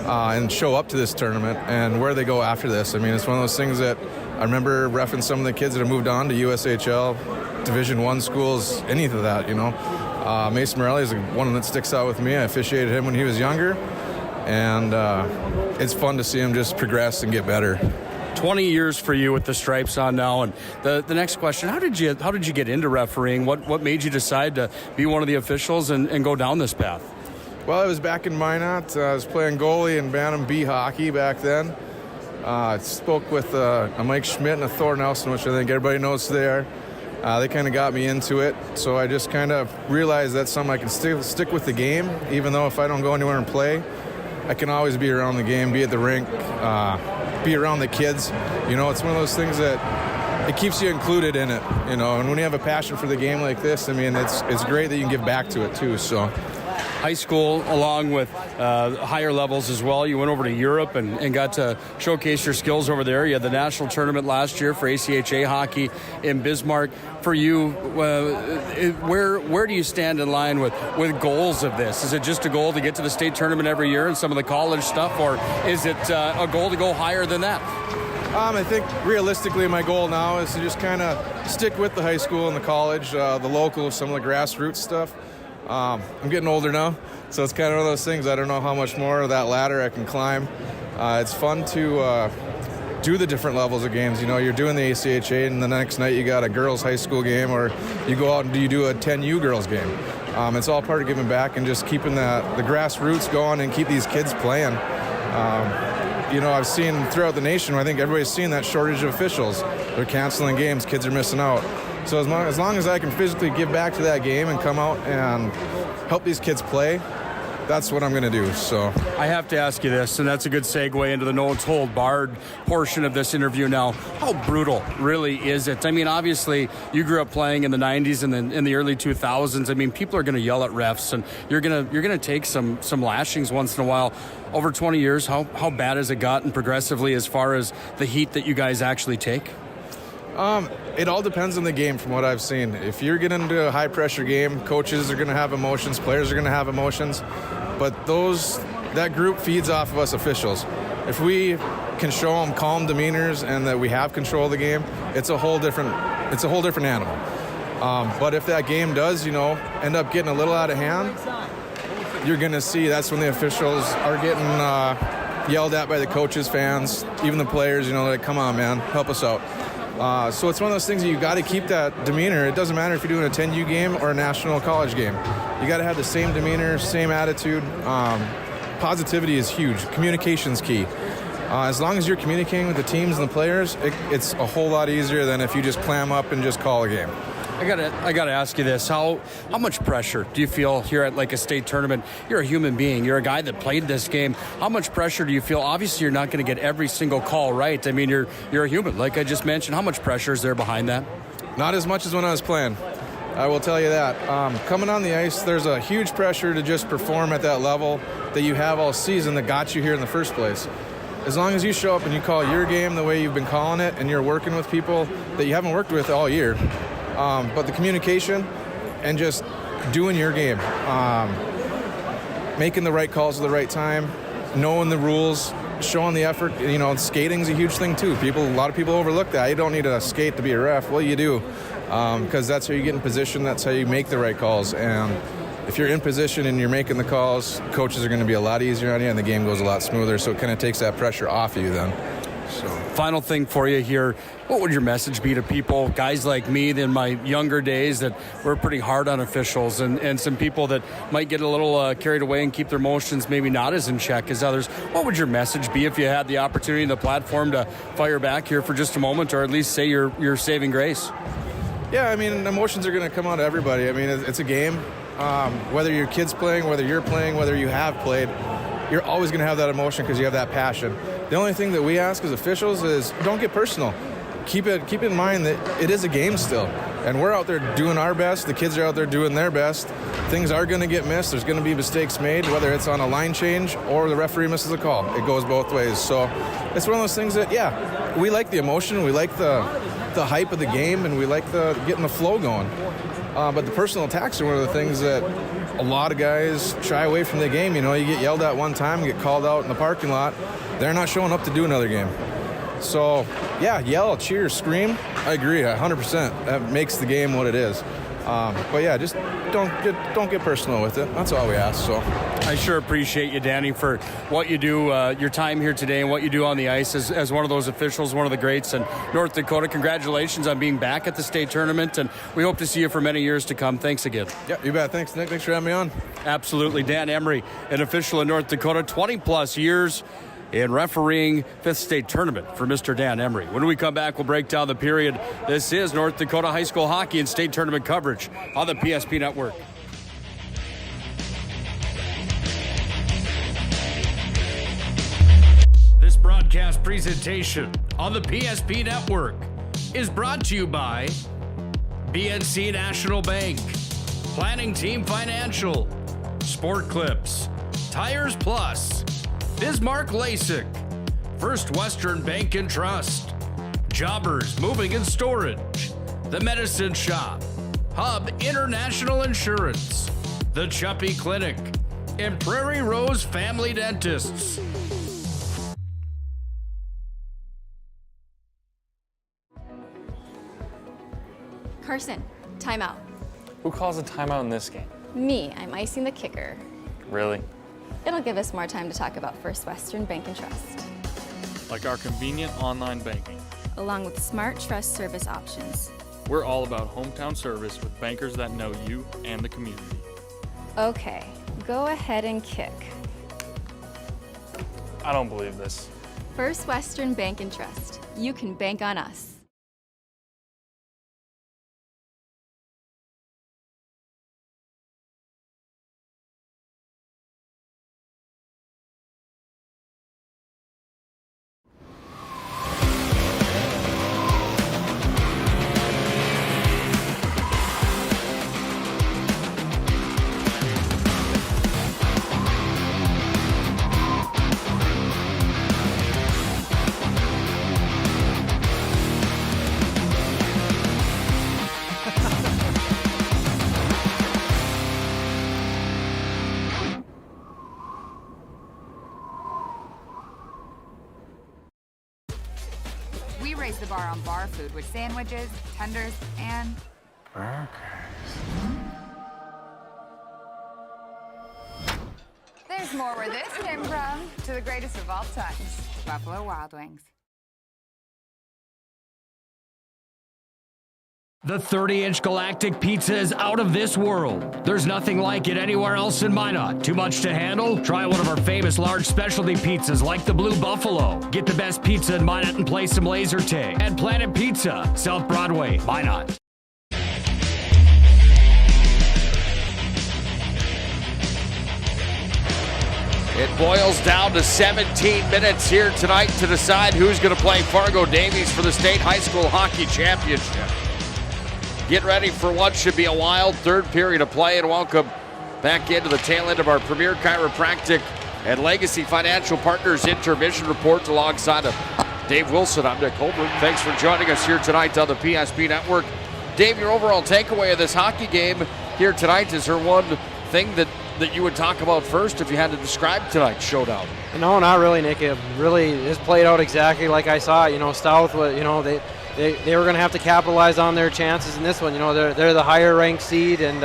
and show up to this tournament and where they go after this. I mean, it's one of those things that I remember referencing some of the kids that have moved on to USHL, Division I schools, any of that, Mason Morelli is one that sticks out with me. I officiated him when he was younger, and it's fun to see him just progress and get better. 20 years for you with the stripes on now, and the next question: How did you get into refereeing? What made you decide to be one of the officials and go down this path? Well, I was back in Minot. I was playing goalie in Bantam B hockey back then. I spoke with a Mike Schmidt and a Thor Nelson, which I think everybody knows there. They kind of got me into it, so I just kind of realized that's something I can stick with the game, even though if I don't go anywhere and play, I can always be around the game, be at the rink, be around the kids. It's one of those things that it keeps you included in it, and when you have a passion for the game like this, I mean, it's great that you can give back to it too, so. High school, along with higher levels as well. You went over to Europe and got to showcase your skills over there. You had the national tournament last year for ACHA hockey in Bismarck. For you, where do you stand in line with goals of this? Is it just a goal to get to the state tournament every year and some of the college stuff, or is it a goal to go higher than that? I think realistically my goal now is to just kind of stick with the high school and the college, the local, some of the grassroots stuff. I'm getting older now, so it's kind of one of those things. I don't know how much more of that ladder I can climb. It's fun to do the different levels of games. You're doing the ACHA, and the next night you got a girls' high school game, or you go out and you do a 10U girls game. It's all part of giving back and just keeping the grassroots going and keep these kids playing. I've seen throughout the nation, I think everybody's seen that shortage of officials. They're canceling games, kids are missing out. So as long as I can physically give back to that game and come out and help these kids play, that's what I'm going to do. So I have to ask you this, and that's a good segue into the no hold barred portion of this interview now. How brutal really is it? I mean, obviously, you grew up playing in the 90s and then in the early 2000s. I mean, people are going to yell at refs, and you're gonna take some lashings once in a while. Over 20 years, how bad has it gotten progressively as far as the heat that you guys actually take? It all depends on the game from what I've seen. If you're getting into a high-pressure game, coaches are going to have emotions, players are going to have emotions, but that group feeds off of us officials. If we can show them calm demeanors and that we have control of the game, it's a whole different animal. But if that game does, end up getting a little out of hand, you're going to see that's when the officials are getting yelled at by the coaches, fans, even the players. They're like, come on, man, help us out. So it's one of those things that you got to keep that demeanor. It doesn't matter if you're doing a 10U game or a national college game. You got to have the same demeanor, same attitude. Positivity is huge. Communication's key. As long as you're communicating with the teams and the players, it's a whole lot easier than if you just clam up and just call a game. I gotta ask you this: how much pressure do you feel here at like a state tournament? You're a human being. You're a guy that played this game. How much pressure do you feel? Obviously, you're not going to get every single call right. I mean, you're a human, like I just mentioned. How much pressure is there behind that? Not as much as when I was playing. I will tell you that. Coming on the ice, there's a huge pressure to just perform at that level that you have all season that got you here in the first place. As long as you show up and you call your game the way you've been calling it and you're working with people that you haven't worked with all year, but the communication and just doing your game, making the right calls at the right time, knowing the rules, showing the effort. You know, skating's a huge thing too. A lot of people overlook that. You don't need a skate to be a ref. Well, you do, because that's how you get in position. That's how you make the right calls. And if you're in position and you're making the calls, coaches are going to be a lot easier on you, and the game goes a lot smoother. So it kind of takes that pressure off you then. So, final thing for you here. What would your message be to people, guys like me in my younger days that were pretty hard on officials, and some people that might get a little carried away and keep their emotions maybe not as in check as others? What would your message be if you had the opportunity and the platform to fire back here for just a moment, or at least say your saving grace? Yeah, I mean, emotions are going to come out of everybody. I mean, it's a game. Whether your kid's playing, whether you're playing, whether you have played, you're always going to have that emotion because you have that passion. The only thing that we ask as officials is don't get personal. Keep in mind that it is a game still, and we're out there doing our best. The kids are out there doing their best. Things are going to get missed. There's going to be mistakes made, whether it's on a line change or the referee misses a call. It goes both ways. So it's one of those things that, yeah, we like the emotion, we like the hype of the game, and we like getting the flow going. But the personal attacks are one of the things that a lot of guys shy away from the game. You know, you get yelled at one time, get called out in the parking lot. They're not showing up to do another game. So, yeah, yell, cheer, scream. I agree, 100%. That makes the game what it is. But yeah, just don't get personal with it. That's all we ask. So, I sure appreciate you, Danny, for what you do, your time here today, and what you do on the ice as one of those officials, one of the greats in North Dakota. Congratulations on being back at the state tournament, and we hope to see you for many years to come. Thanks again. Yeah, you bet. Thanks, Nick. Thanks for having me on. Absolutely. Dan Emery, an official in North Dakota, 20-plus years in refereeing fifth state tournament for Mr. Dan Emery. When we come back, we'll break down the period. This is North Dakota high school hockey and state tournament coverage on the PSP Network. This broadcast presentation on the PSP Network is brought to you by BNC National Bank, Planning Team Financial, Sport Clips, Tires Plus, Bismarck LASIK, First Western Bank and Trust, Jobbers Moving and Storage, The Medicine Shop, Hub International Insurance, The Chuppy Clinic, and Prairie Rose Family Dentists. Carson, timeout. Who calls a timeout in this game? Me, I'm icing the kicker. Really? It'll give us more time to talk about First Western Bank and Trust, Like our convenient online banking. along with smart trust service options. We're all about hometown service with bankers that know you and the community. Okay, go ahead and kick. I don't believe this. First Western Bank and Trust. You can bank on us. We raise the bar on bar food with sandwiches, tenders, and burgers. There's more where this came from. To the greatest of all times, Buffalo Wild Wings. The 30-inch Galactic Pizza is out of this world. There's nothing like it anywhere else in Minot. Too much to handle? Try one of our famous large specialty pizzas like the Blue Buffalo. Get the best pizza in Minot and play some laser tag. At Planet Pizza, South Broadway, Minot. It boils down to 17 minutes here tonight to decide who's going to play Fargo Davies for the State High School Hockey Championship. Get ready for what should be a wild third period of play, and welcome back into the tail end of our Premier Chiropractic and Legacy Financial Partners Intermission Report alongside of Dave WIlson. I'm Nick Hulberg. Thanks for joining us here tonight on the PSP Network. Dave, your overall takeaway of this hockey game here tonight, is there one thing that you would talk about first if you had to describe tonight's showdown? No, not really, Nick. It really has played out exactly like I saw it. South, they were going to have to capitalize on their chances in this one. They're the higher ranked seed and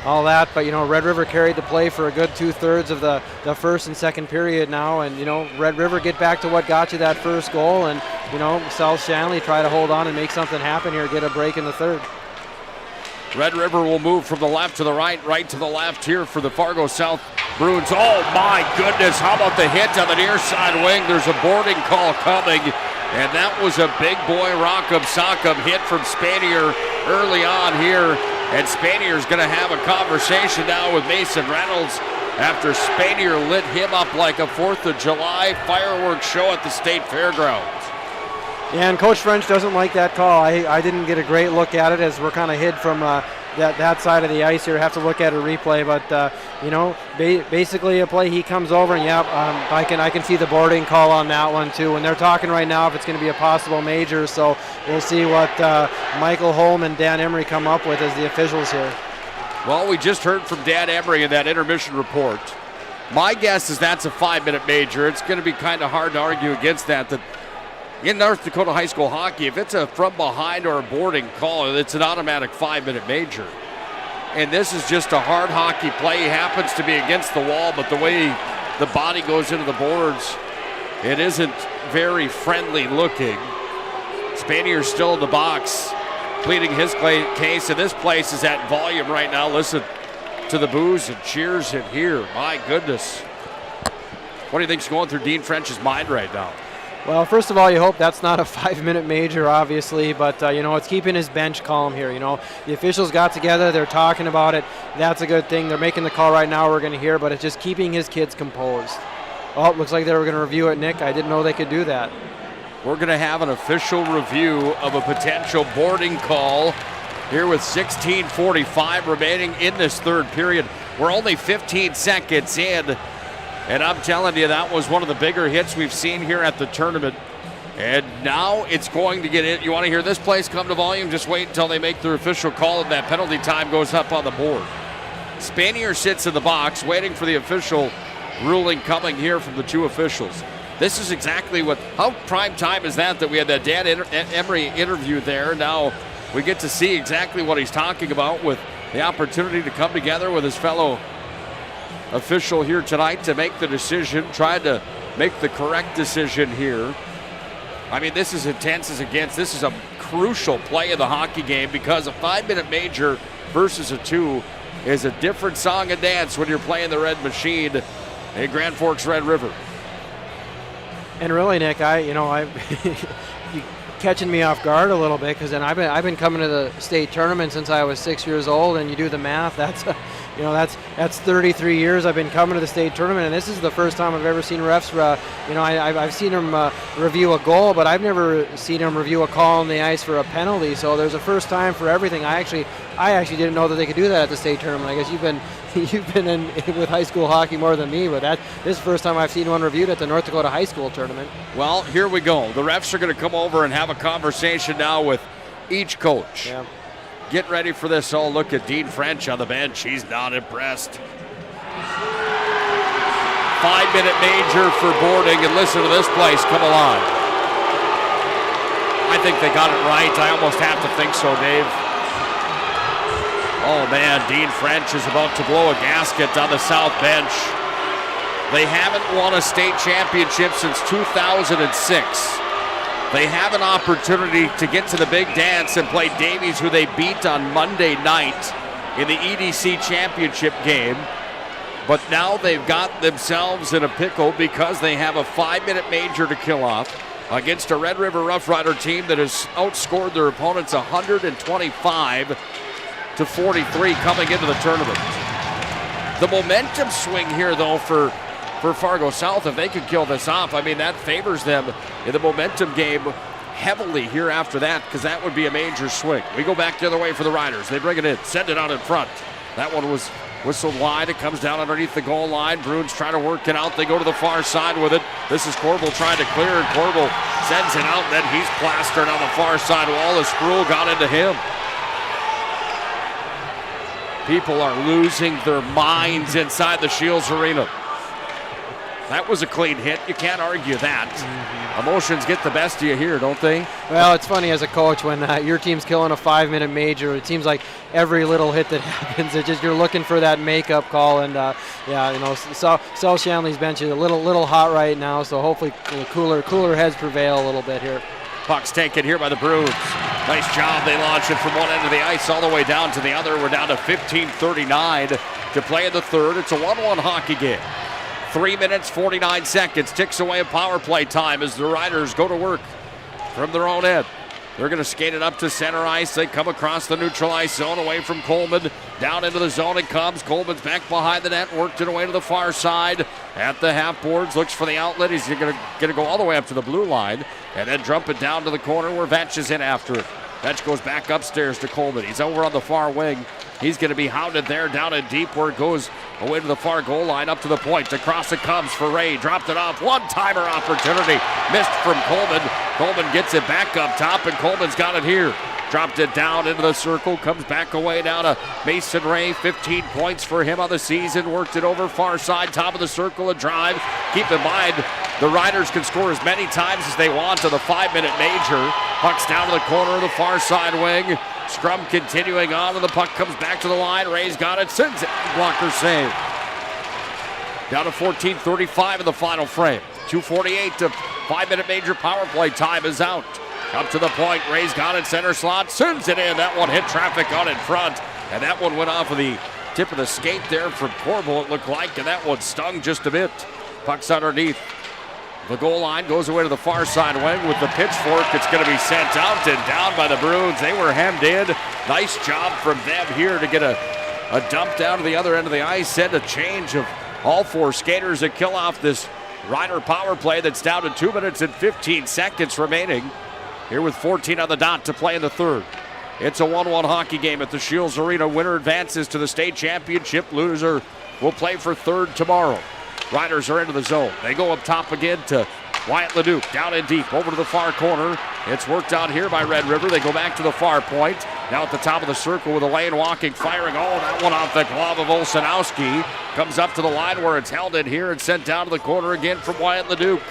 all that, but Red River carried the play for a good 2/3 of the first and second period now, and Red River get back to what got you that first goal, and South Shanley try to hold on and make something happen here, get a break in the third. Red River will move from the left to the right, right to the left here for the Fargo South Bruins. Oh my goodness, how about the hit on the near side wing? There's a boarding call coming, and that was a big boy Rock'em Sock'em hit from Spanier early on here, and Spanier's going to have a conversation now with Mason Reynolds after Spanier lit him up like a 4th of July fireworks show at the State Fairgrounds. Yeah, and Coach French doesn't like that call. I didn't get a great look at it as we're kind of hid from that side of the ice here. Have to look at a replay, but basically a play, he comes over and I can see the boarding call on that one too. And they're talking right now if it's going to be a possible major, so we'll see what Michael Holm and Dan Emery come up with as the officials here. Well, we just heard from Dan Emery in that intermission report. My guess is that's a 5-minute major. It's going to be kind of hard to argue against that in North Dakota high school hockey, if it's a from behind or a boarding call, it's an automatic 5-minute major. And this is just a hard hockey play. He happens to be against the wall, but the way the body goes into the boards, it isn't very friendly looking. Spanier's still in the box, pleading his case, and this place is at volume right now. Listen to the boos and cheers in here. My goodness. What do you think's going through Dean French's mind right now? Well, first of all, you hope that's not a 5-minute major, obviously, but, it's keeping his bench calm here. The officials got together, they're talking about it. That's a good thing. They're making the call right now, we're going to hear, but it's just keeping his kids composed. Oh, looks like they were going to review it, Nick. I didn't know they could do that. We're going to have an official review of a potential boarding call here with 16:45 remaining in this third period. We're only 15 seconds in. And I'm telling you, that was one of the bigger hits we've seen here at the tournament. And now it's going to get in. You want to hear this place come to volume? Just wait until they make their official call and that penalty time goes up on the board. Spanier sits in the box waiting for the official ruling coming here from the two officials. This is exactly how prime time is that we had that Dan Emery interview there. Now we get to see exactly what he's talking about with the opportunity to come together with his fellow official here tonight to make the decision, tried to make the correct decision here. I mean, this is intense as it gets. This is a crucial play of the hockey game because a 5-minute major versus a 2 is a different song and dance when you're playing the Red Machine in Grand Forks, Red River. And really, Nick, you catching me off guard a little bit because then I've been coming to the state tournament since I was 6 years old, and you do the math. That's 33 years I've been coming to the state tournament, and this is the first time I've ever seen refs. I've seen them review a goal, but I've never seen them review a call on the ice for a penalty. So there's a first time for everything. I actually didn't know that they could do that at the state tournament. I guess you've been in with high school hockey more than me, but this is the first time I've seen one reviewed at the North Dakota high school tournament. Well, here we go. The refs are going to come over and have a conversation now with each coach. Yeah. Get ready for this. Oh, look at Dean French on the bench. He's not impressed. 5-minute major for boarding, and listen to this place come alive. I think they got it right. I almost have to think so, Dave. Oh, man, Dean French is about to blow a gasket on the south bench. They haven't won a state championship since 2006. They have an opportunity to get to the big dance and play Davies, who they beat on Monday night in the EDC championship game. But now they've got themselves in a pickle because they have a 5-minute major to kill off against a Red River Rough Rider team that has outscored their opponents 125-43 coming into the tournament. The momentum swing here, though, for Fargo South, if they could kill this off, I mean, that favors them in the momentum game heavily here after that because that would be a major swing. We go back the other way for the Riders. They bring it in, send it out in front. That one was whistled wide. It comes down underneath the goal line. Bruins try to work it out. They go to the far side with it. This is Corbel trying to clear, and Corbel sends it out. Then he's plastered on the far side wall as Sproul got into him. People are losing their minds inside the Scheels Arena. That was a clean hit. You can't argue that. Emotions get the best of you here, don't they? Well, it's funny as a coach when your team's killing a 5-minute major. It seems like every little hit that happens, it's just you're looking for that makeup call. And South Shanley's bench is a little hot right now, so hopefully cooler heads prevail a little bit here. Puck's taken here by the Bruins. Nice job. They launch it from one end of the ice all the way down to the other. We're down to 15:39 to play in the third. It's a 1-1 hockey game. 3 minutes, 49 seconds. Ticks away a power play time as the Riders go to work from their own end. They're going to skate it up to center ice. They come across the neutral ice zone away from Coleman. Down into the zone it comes. Coleman's back behind the net. Worked it away to the far side. At the half boards. Looks for the outlet. He's going to go all the way up to the blue line. And then drop it down to the corner where Vetch is in after it. Vetch goes back upstairs to Coleman. He's over on the far wing. He's going to be hounded there down in deep where it goes away to the far goal line, up to the point. Across it comes for Ray. Dropped it off. One-timer opportunity. Missed from Coleman. Coleman gets it back up top, and Coleman's got it here. Dropped it down into the circle. Comes back away down to Mason Ray. 15 points for him on the season. Worked it over far side, top of the circle, a drive. Keep in mind, the Riders can score as many times as they want to the 5-minute major. Puck's down to the corner of the far side wing. Scrum continuing on, and the puck comes back to the line. Ray's got it, sends it. Blocker save. Down to 14:35 in the final frame. 2:48 to 5-minute major power play time is out. Up to the point, Ray's got it, center slot, sends it in. That one hit traffic on in front, and that one went off of the tip of the skate there from Corbel, it looked like, and that one stung just a bit. Puck's underneath the goal line, goes away to the far side wing with the pitchfork. It's going to be sent out and down by the Bruins. They were hemmed in. Nice job from them here to get a dump down to the other end of the ice. Send a change of all four skaters that kill off this Rider power play that's down to 2 minutes and 15 seconds remaining. Here with 14 on the dot to play in the third. It's a 1-1 hockey game at the Scheels Arena. Winner advances to the state championship. Loser will play for third tomorrow. Riders are into the zone. They go up top again to Wyatt Leduc. Down in deep, over to the far corner. It's worked out here by Red River. They go back to the far point. Now at the top of the circle with a lane walking, firing. Oh, that one off the glove of Olsenowski. Comes up to the line where it's held in here and sent down to the corner again from Wyatt Leduc.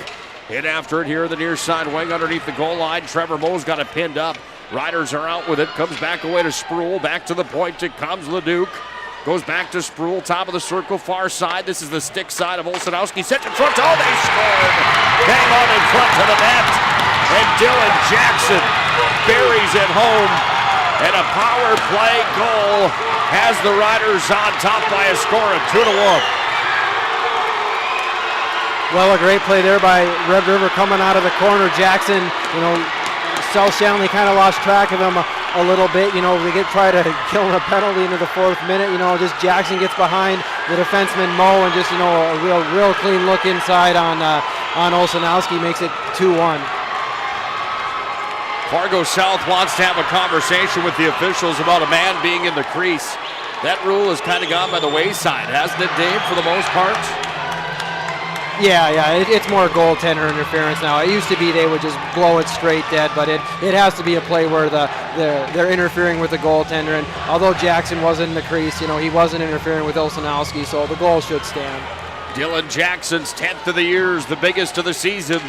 In after it here, the near side wing underneath the goal line. Trevor Moe's got it pinned up. Riders are out with it. Comes back away to Sproul. Back to the point it comes. Leduc goes back to Sproul. Top of the circle, far side. This is the stick side of Olsenowski. Set in front. Oh, they scored. Bang on in front to the net. And Dylan Jackson buries it home. And a power play goal has the Riders on top by a score of 2-1. Well, a great play there by Red River coming out of the corner. Jackson, South Shanley kind of lost track of him a little bit. They try to kill him a penalty into the 4th minute. Just Jackson gets behind the defenseman Mo and just, a real clean look inside on Olsenowski makes it 2-1. Fargo South wants to have a conversation with the officials about a man being in the crease. That rule has kind of gone by the wayside, hasn't it, Dave, for the most part? Yeah, it's more goaltender interference now. It used to be they would just blow it straight dead, but it has to be a play where they're interfering with the goaltender. And although Jackson wasn't in the crease, he wasn't interfering with Olsenowski, so the goal should stand. Dylan Jackson's 10th of the year is the biggest of the season.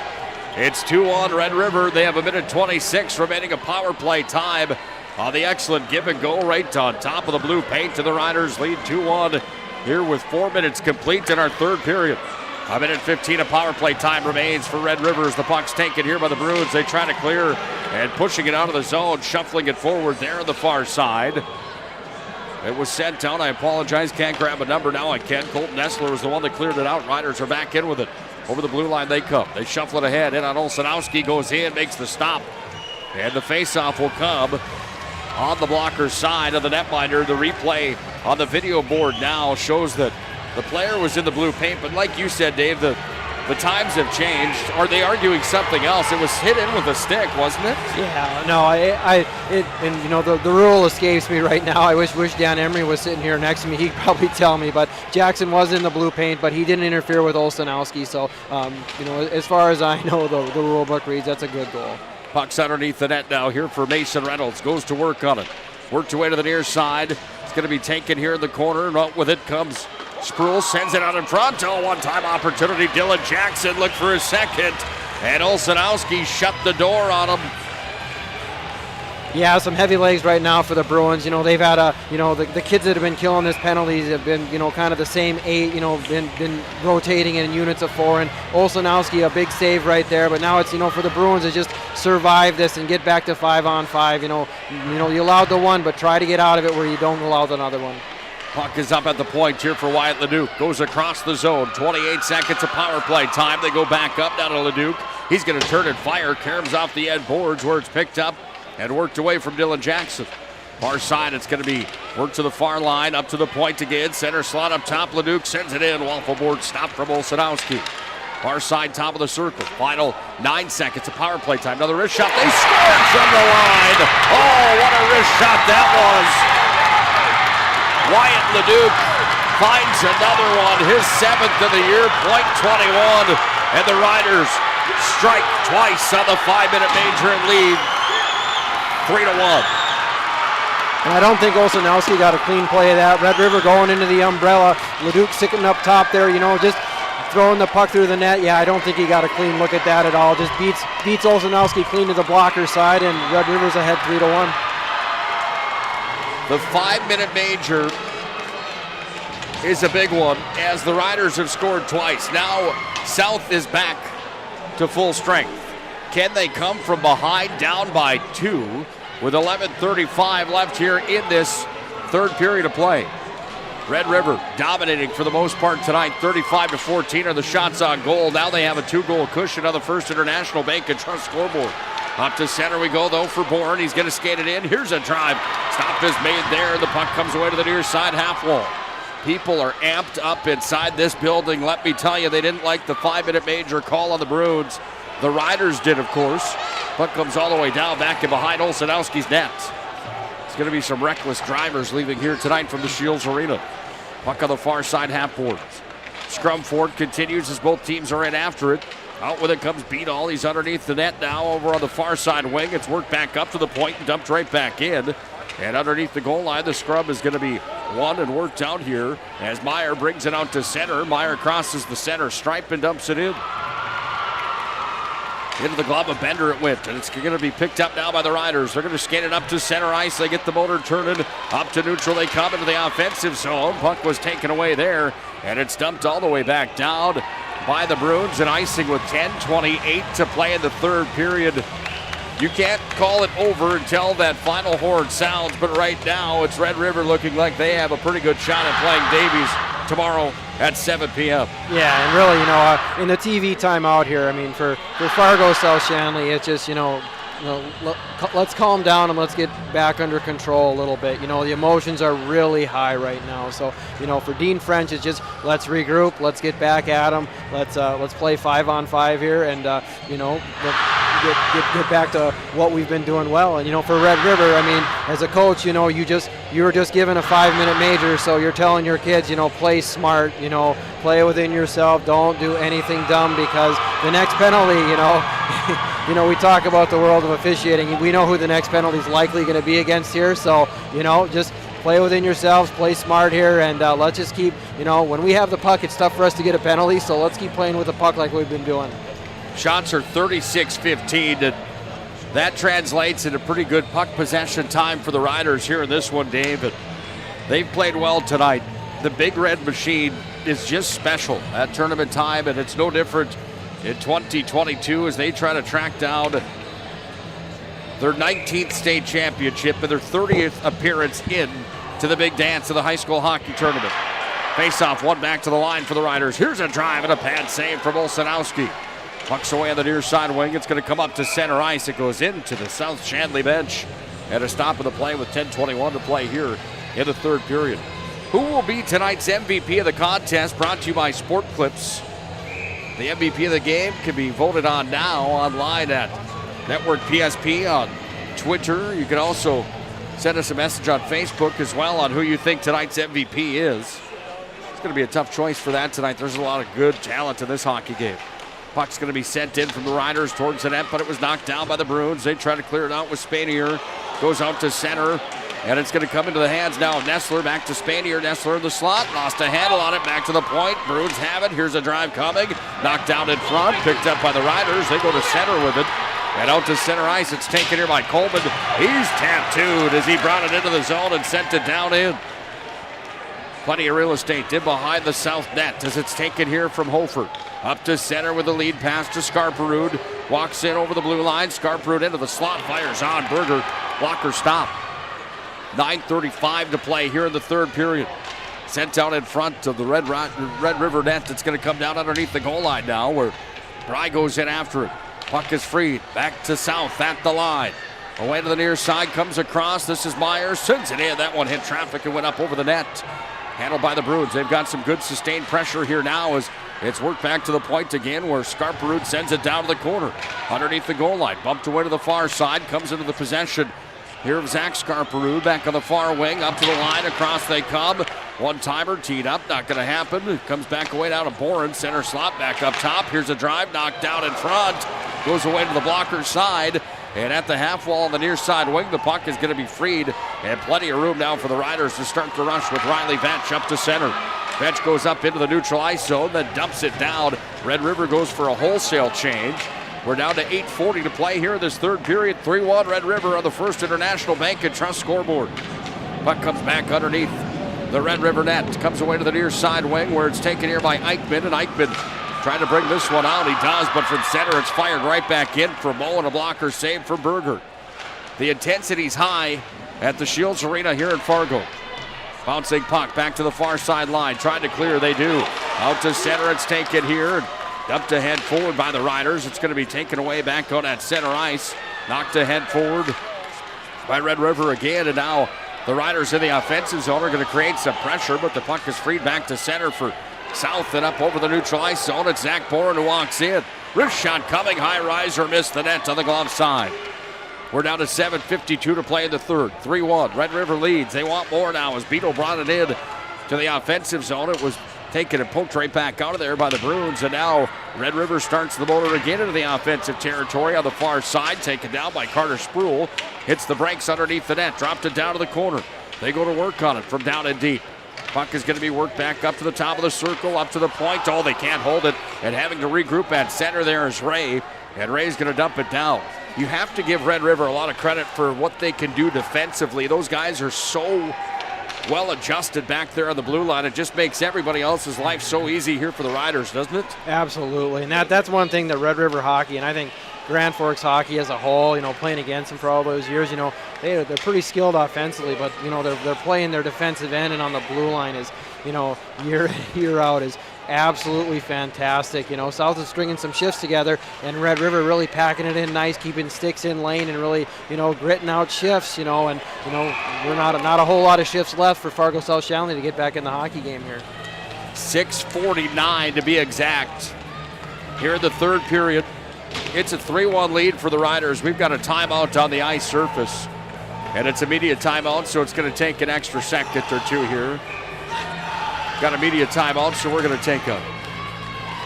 It's 2-1 Red River. They have 1:26 remaining of power play time on the excellent give and go right on top of the blue paint, to the Riders lead 2-1 here with 4 minutes complete in our third period. 1:15 of power play time remains for Red Rivers. The puck's taken here by the Bruins. They try to clear and pushing it out of the zone, shuffling it forward there on the far side. It was sent down. I apologize. Can't grab a number now. I can. Colton Nessler was the one that cleared it out. Riders are back in with it. Over the blue line they come. They shuffle it ahead. In on Olsenowski. Goes in. Makes the stop. And the faceoff will come on the blocker's side of the netminder. The replay on the video board now shows that the player was in the blue paint, but like you said, Dave, the The times have changed. Are they arguing something else? It was hit in with a stick, wasn't it? Yeah, no, the rule escapes me right now. I wish Dan Emery was sitting here next to me. He'd probably tell me. But Jackson was in the blue paint, but he didn't interfere with Olszanowski. So, as far as I know, the rule book reads that's a good goal. Puck's underneath the net now here for Mason Reynolds. Goes to work on it. Worked away to the near side. It's going to be taken here in the corner. Not with it comes Sproul, sends it out in front. Oh, one-time opportunity. Dylan Jackson looked for his second. And Olszanowski shut the door on him. Yeah, some heavy legs right now for the Bruins. They've had the kids that have been killing this penalties have been, kind of the same 8, been rotating in units of 4. And Olszanowski, a big save right there. But now it's, for the Bruins to just survive this and get back to 5-on-5. You allowed the one, but try to get out of it where you don't allow another one. Puck is up at the point here for Wyatt Leduc. Goes across the zone. 28 seconds of power play time. They go back up down to Leduc. He's going to turn and fire. Caroms off the end boards where it's picked up and worked away from Dylan Jackson. Far side, it's going to be worked to the far line, up to the point again. Center slot up top. Leduc sends it in. Waffle board stop from Olszanowski. Far side, top of the circle. Final 9 seconds of power play time. Another wrist shot. They scored from the line. Oh, what a wrist shot that was. Wyatt Leduc finds another one, his 7th of the year, .21. And the Riders strike twice on the 5-minute major and lead 3-1. And I don't think Olszanowski got a clean play of that. Red River going into the umbrella. Leduc sitting up top there, just throwing the puck through the net. Yeah, I don't think he got a clean look at that at all. Just beats Olszanowski clean to the blocker side, and Red River's ahead 3-1. The 5-minute major is a big one as the Riders have scored twice. Now South is back to full strength. Can they come from behind down by 2 with 11:35 left here in this third period of play? Red River dominating for the most part tonight. 35-14 are the shots on goal. Now they have a 2-goal cushion on the First International Bank and Trust scoreboard. Up to center we go, though, for Bourne. He's going to skate it in. Here's a drive. Stop is made there. The puck comes away to the near side half wall. People are amped up inside this building. Let me tell you, they didn't like the 5-minute major call on the Bruins. The Riders did, of course. Puck comes all the way down, back and behind Olszanowski's net. It's going to be some reckless drivers leaving here tonight from the Scheels Arena. Puck on the far side half boards. Scrum forward continues as both teams are in after it. Out with it comes Beadall. He's underneath the net now over on the far side wing. It's worked back up to the point and dumped right back in. And underneath the goal line, the scrum is going to be won and worked out here as Meyer brings it out to center. Meyer crosses the center stripe and dumps it in. Into the glove of Bender it went, and it's going to be picked up now by the Riders. They're going to skate it up to center ice. They get the motor turning up to neutral. They come into the offensive zone. Puck was taken away there, and it's dumped all the way back down by the Bruins, and icing with 10:28 to play in the third period. You can't call it over until that final horn sounds, but right now it's Red River looking like they have a pretty good shot at playing Davies tomorrow at 7 p.m. Yeah, and really, in the TV timeout here, for Fargo South Shanley, it's just, let's calm down and let's get back under control a little bit. The emotions are really high right now. So, for Dean French, it's just let's regroup, let's get back at them, let's play 5-on-5 here, and get back to what we've been doing well. And for Red River, as a coach, you were just given a 5-minute major, so you're telling your kids, play smart, play within yourself, don't do anything dumb, because the next penalty, we talk about the world of officiating. We know who the next penalty is likely going to be against here, so just play within yourselves, play smart here, and let's just keep, when we have the puck, it's tough for us to get a penalty, so let's keep playing with the puck like we've been doing. Shots are 36-15, and that translates into pretty good puck possession time for the Riders here in this one, Dave. And they've played well tonight. The Big Red Machine is just special at tournament time, and it's no different in 2022 as they try to track down their 19th state championship and their 30th appearance in to the big dance of the high school hockey tournament. Face-off, one back to the line for the Riders. Here's a drive and a pad save from Olszanowski. Puck's away on the near side wing. It's going to come up to center ice. It goes into the South Shanley bench. And a stop of the play with 10:21 to play here in the third period. Who will be tonight's MVP of the contest? Brought to you by Sport Clips. The MVP of the game can be voted on now online at Network PSP on Twitter. You can also send us a message on Facebook as well on who you think tonight's MVP is. It's going to be a tough choice for that tonight. There's a lot of good talent in this hockey game. Puck's going to be sent in from the Riders towards the net, but it was knocked down by the Bruins. They try to clear it out with Spanier. Goes out to center, and it's going to come into the hands now of Nestler. Back to Spanier. Nestler in the slot. Lost a handle on it. Back to the point. Bruins have it. Here's a drive coming. Knocked down in front. Picked up by the Riders. They go to center with it. And out to center ice. It's taken here by Coleman. He's tattooed as he brought it into the zone and sent it down in. Plenty of real estate in behind the south net as it's taken here from Hofer. Up to center with the lead pass to Scarperud. Walks in over the blue line. Scarperud into the slot. Fires on. Berger. Blocker stop. 9:35 to play here in the third period. Sent out in front of the Red River net. It's going to come down underneath the goal line now where Bry goes in after it. Puck is freed. Back to south at the line. Away to the near side. Comes across. This is Myers. Sends it in. That one hit traffic and went up over the net. Handled by the Bruins. They've got some good sustained pressure here now as it's worked back to the point again where Scarperud sends it down to the corner. Underneath the goal line. Bumped away to the far side. Comes into the possession here of Zach Scarperud. Back on the far wing. Up to the line. Across they come. One-timer teed up. Not going to happen. It comes back away down to Boren. Center slot back up top. Here's a drive. Knocked down in front. Goes away to the blocker's side. And at the half wall on the near side wing, the puck is going to be freed. And plenty of room now for the Riders to start the rush with Riley Vetch up to center. Vetch goes up into the neutral ice zone, then dumps it down. Red River goes for a wholesale change. We're down to 8:40 to play here in this third period. 3-1 Red River on the First International Bank and Trust scoreboard. Puck comes back underneath the Red River net. Comes away to the near side wing where it's taken here by Eichmann. And Eichmann trying to bring this one out. He does, but from center it's fired right back in for Moe and a blocker save for Berger. The intensity's high at the Scheels Arena here in Fargo. Bouncing puck back to the far sideline. Trying to clear, they do. Out to center, it's taken here. Dumped ahead forward by the Riders. It's going to be taken away back on that center ice. Knocked ahead forward by Red River again. And now the Riders in the offensive zone are going to create some pressure, but the puck is freed back to center for South and up over the neutral ice zone. It's Zach Boren who walks in. Wrist shot coming. High riser missed the net on the glove side. We're down to 7:52 to play in the third. 3-1. Red River leads. They want more now as Beetle brought it in to the offensive zone. It was taken and poked right back out of there by the Bruins. And now Red River starts the motor again into the offensive territory on the far side. Taken down by Carter Spruill. Hits the brakes underneath the net. Dropped it down to the corner. They go to work on it from down and deep. Puck is going to be worked back up to the top of the circle, up to the point. Oh, they can't hold it. And having to regroup at center there is Ray. And Ray's going to dump it down. You have to give Red River a lot of credit for what they can do defensively. Those guys are so well adjusted back there on the blue line. It just makes everybody else's life so easy here for the Riders, doesn't it? Absolutely. And that's one thing that Red River hockey, and I think Grand Forks hockey as a whole, playing against them for all those years, they're pretty skilled offensively, but, they're playing their defensive end, and on the blue line is, year in, year out is absolutely fantastic. South is stringing some shifts together, and Red River really packing it in nice, keeping sticks in lane and really, gritting out shifts, and, we're not a whole lot of shifts left for Fargo South Shanley to get back in the hockey game here. 6:49 to be exact here in the third period. It's a 3-1 lead for the Riders. We've got a timeout on the ice surface, and it's a media timeout, so it's going to take an extra second or two here. Got a media timeout, so we're going to take a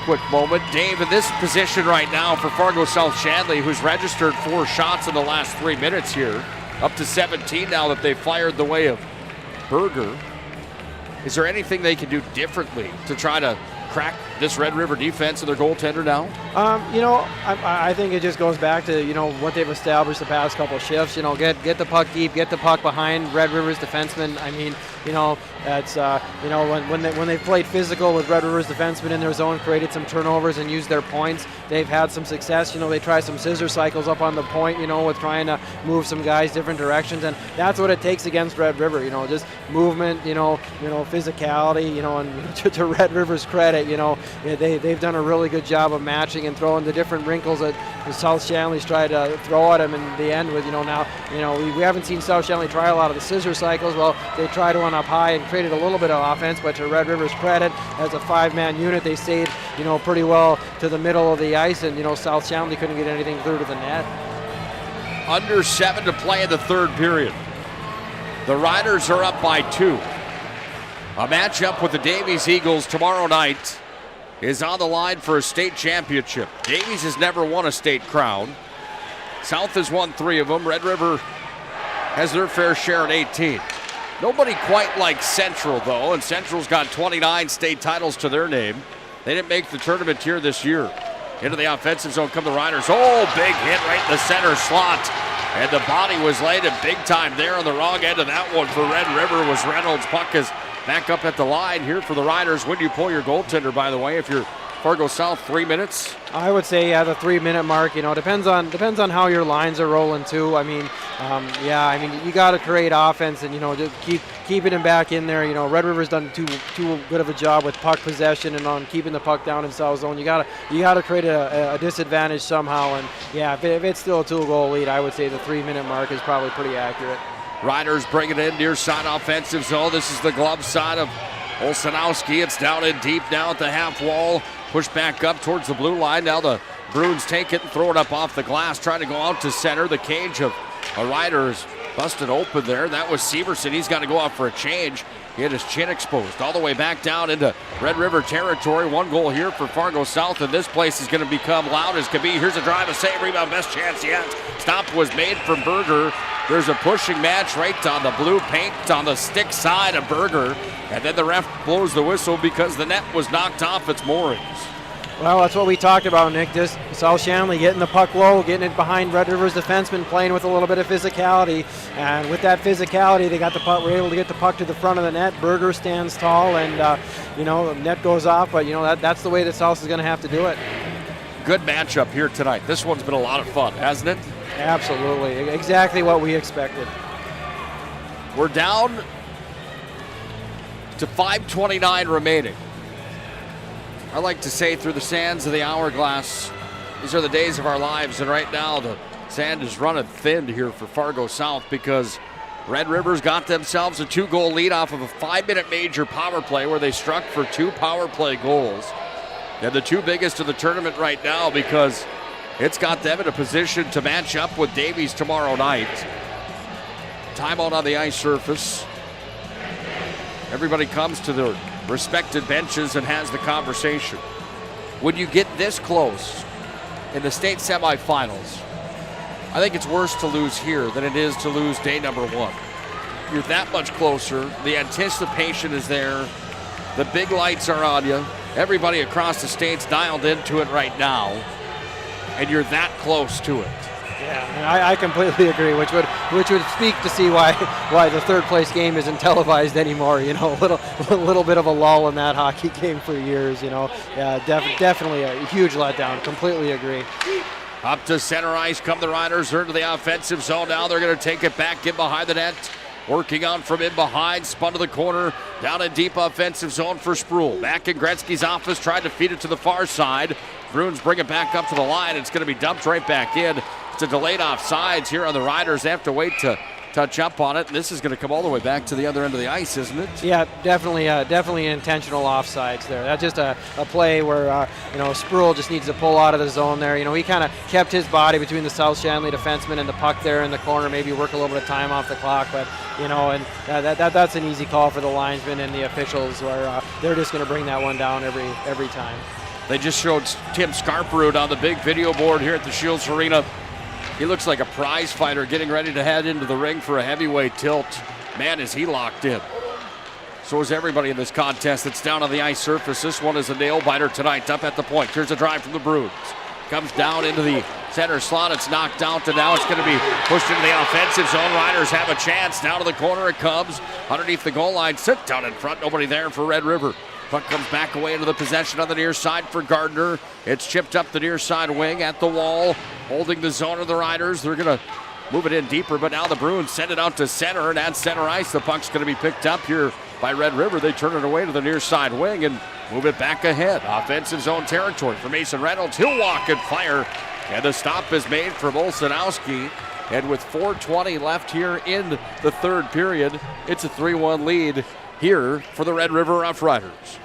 quick moment. Dave, in this position right now for Fargo South Shanley, who's registered 4 shots in the last 3 minutes here, up to 17 now that they've fired the way of Berger. Is there anything they can do differently to try to crack this Red River defense and their goaltender now? I think it just goes back to, what they've established the past couple shifts. Get the puck deep, get the puck behind Red River's defensemen. I mean, that's, when they've played physical with Red River's defensemen in their zone, created some turnovers and used their points, they've had some success. They try some scissor cycles up on the point, with trying to move some guys different directions. And that's what it takes against Red River, just movement, physicality, and to Red River's credit, it. They've done a really good job of matching and throwing the different wrinkles that the South Shanley's tried to throw at them in the end with, we haven't seen South Shanley try a lot of the scissor cycles. Well, they tried one up high and created a little bit of offense, but to Red River's credit, as a 5-man unit, they stayed, pretty well to the middle of the ice, and, South Shanley couldn't get anything through to the net. Under 7 to play in the third period. The Riders are up by 2. A matchup with the Davies Eagles tomorrow night is on the line for a state championship. Davies has never won a state crown. South has won 3 of them. Red River has their fair share at 18. Nobody quite like Central, though, and Central's got 29 state titles to their name. They didn't make the tournament here this year. Into the offensive zone come the Riders. Oh, big hit right in the center slot. And the body was laid in big time there on the wrong end of that one for Red River was Reynolds. Puck is back up at the line here for the Riders. When do you pull your goaltender, by the way, if you're Fargo South? 3 minutes? I would say, the 3-minute mark. Depends on how your lines are rolling too. You got to create offense and just keep it back in there. Red River's done too good of a job with puck possession and on keeping the puck down in South Zone. You got to create a disadvantage somehow. And if it's still a 2-goal lead, I would say the 3-minute mark is probably pretty accurate. Riders bring it in near side offensive zone. This is the glove side of Olsenowski. It's down in deep now at the half wall. Push back up towards the blue line. Now the Bruins take it and throw it up off the glass, trying to go out to center. The cage of a Riders busted open there. That was Severson. He's got to go out for a change. He had his chin exposed all the way back down into Red River territory. 1 goal here for Fargo South, and this place is going to become loud as can be. Here's a drive, a save, rebound, best chance yet. Stop was made from Berger. There's a pushing match right on the blue paint on the stick side of Berger. And then the ref blows the whistle because the net was knocked off its moorings. Well, that's what we talked about, Nick. Just South Shanley getting the puck low, getting it behind Red River's defenseman, playing with a little bit of physicality. And with that physicality, they got the puck. Were able to get the puck to the front of the net. Berger stands tall, and the net goes off. But that's the way that South is going to have to do it. Good matchup here tonight. This one's been a lot of fun, hasn't it? Absolutely, exactly what we expected. We're down to 5:29 remaining. I like to say through the sands of the hourglass, these are the days of our lives, and right now the sand is running thin here for Fargo South because Red River's got themselves a 2-goal lead off of a 5-minute major power play where they struck for 2 power play goals. They're the 2 biggest of the tournament right now because it's got them in a position to match up with Davies tomorrow night. Timeout on the ice surface. Everybody comes to their respected benches and has the conversation. When you get this close in the state semifinals, I think it's worse to lose here than it is to lose day number 1. You're that much closer. The anticipation is there. The big lights are on you. Everybody across the state's dialed into it right now. And you're that close to it. Yeah, I completely agree, which would speak to see why the third place game isn't televised anymore. A little bit of a lull in that hockey game for years. Definitely a huge letdown. Completely agree. Up to center ice come the Riders. They're into the offensive zone now. They're going to take it back, get behind the net. Working on from in behind, spun to the corner, down in deep offensive zone for Sproul. Back in Gretzky's office, tried to feed it to the far side. Bruins bring it back up to the line. It's going to be dumped right back in. It's a delayed offsides here on the Riders. They have to wait to touch up on it, and this is going to come all the way back to the other end of the ice, isn't it? Yeah, definitely intentional offsides there. That's just a play where Sproul just needs to pull out of the zone there. He kind of kept his body between the South Shanley defenseman and the puck there in the corner, maybe work a little bit of time off the clock, but and that's an easy call for the linesmen and the officials where they're just going to bring that one down every time. They just showed Tim Scarperud on the big video board here at the Scheels Arena. He looks like a prize fighter getting ready to head into the ring for a heavyweight tilt. Man, is he locked in. So is everybody in this contest that's down on the ice surface. This one is a nail-biter tonight, up at the point. Here's a drive from the Bruins. Comes down into the center slot. It's knocked out to now. It's going to be pushed into the offensive zone. Riders have a chance. Down to the corner it comes. Underneath the goal line. Sit down in front. Nobody there for Red River. Puck comes back away into the possession on the near side for Gardner. It's chipped up the near side wing at the wall. Holding the zone of the Riders. They're going to move it in deeper, but now the Bruins send it out to center, and at center ice, the puck's going to be picked up here by Red River. They turn it away to the near side wing, and move it back ahead. Offensive zone territory for Mason Reynolds. He'll walk and fire. And the stop is made from Olsenowski. And with 4:20 left here in the third period, it's a 3-1 lead here for the Red River Rough Riders.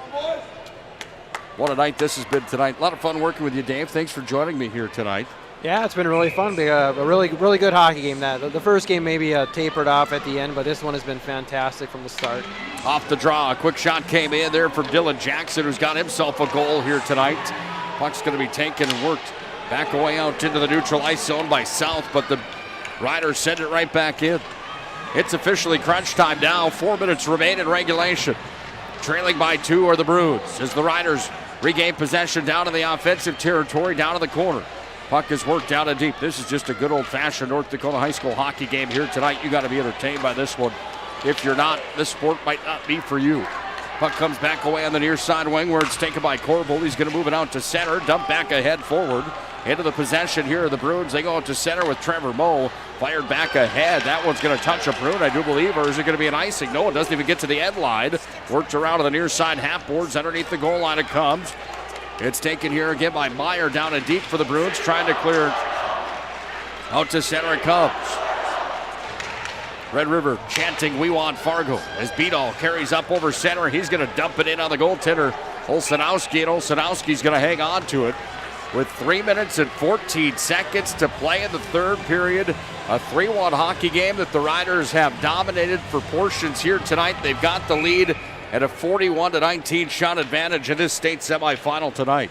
What a night this has been tonight. A lot of fun working with you, Dave. Thanks for joining me here tonight. Yeah, it's been really fun. A really good hockey game. The first game maybe tapered off at the end, but this one has been fantastic from the start. Off the draw, a quick shot came in there from Dylan Jackson, who's got himself a goal here tonight. Puck's going to be taken and worked back away out into the neutral ice zone by South, but the Riders send it right back in. It's officially crunch time now. 4 minutes remain in regulation. Trailing by 2 are the Bruins as the Riders regain possession down in the offensive territory, down in the corner. Puck is worked down and deep. This is just a good old-fashioned North Dakota high school hockey game here tonight. You got to be entertained by this one. If you're not, this sport might not be for you. Puck comes back away on the near side wing where it's taken by Corbel. He's going to move it out to center, dump back ahead forward. Into the possession here of the Bruins. They go out to center with Trevor Moe. Fired back ahead. That one's going to touch a Bruin, I do believe, or is it going to be an icing? No, it doesn't even get to the end line. Worked around to the near side half boards. Underneath the goal line it comes. It's taken here again by Meyer down and deep for the Bruins. Trying to clear out to center it comes. Red River chanting, "We want Fargo," as Beadall carries up over center. He's going to dump it in on the goaltender, Olsenowski, and Olsenowski's going to hang on to it. With 3 minutes and 14 seconds to play in the third period. A 3-1 hockey game that the Riders have dominated for portions here tonight. They've got the lead at a 41-19 shot advantage in this state semifinal tonight.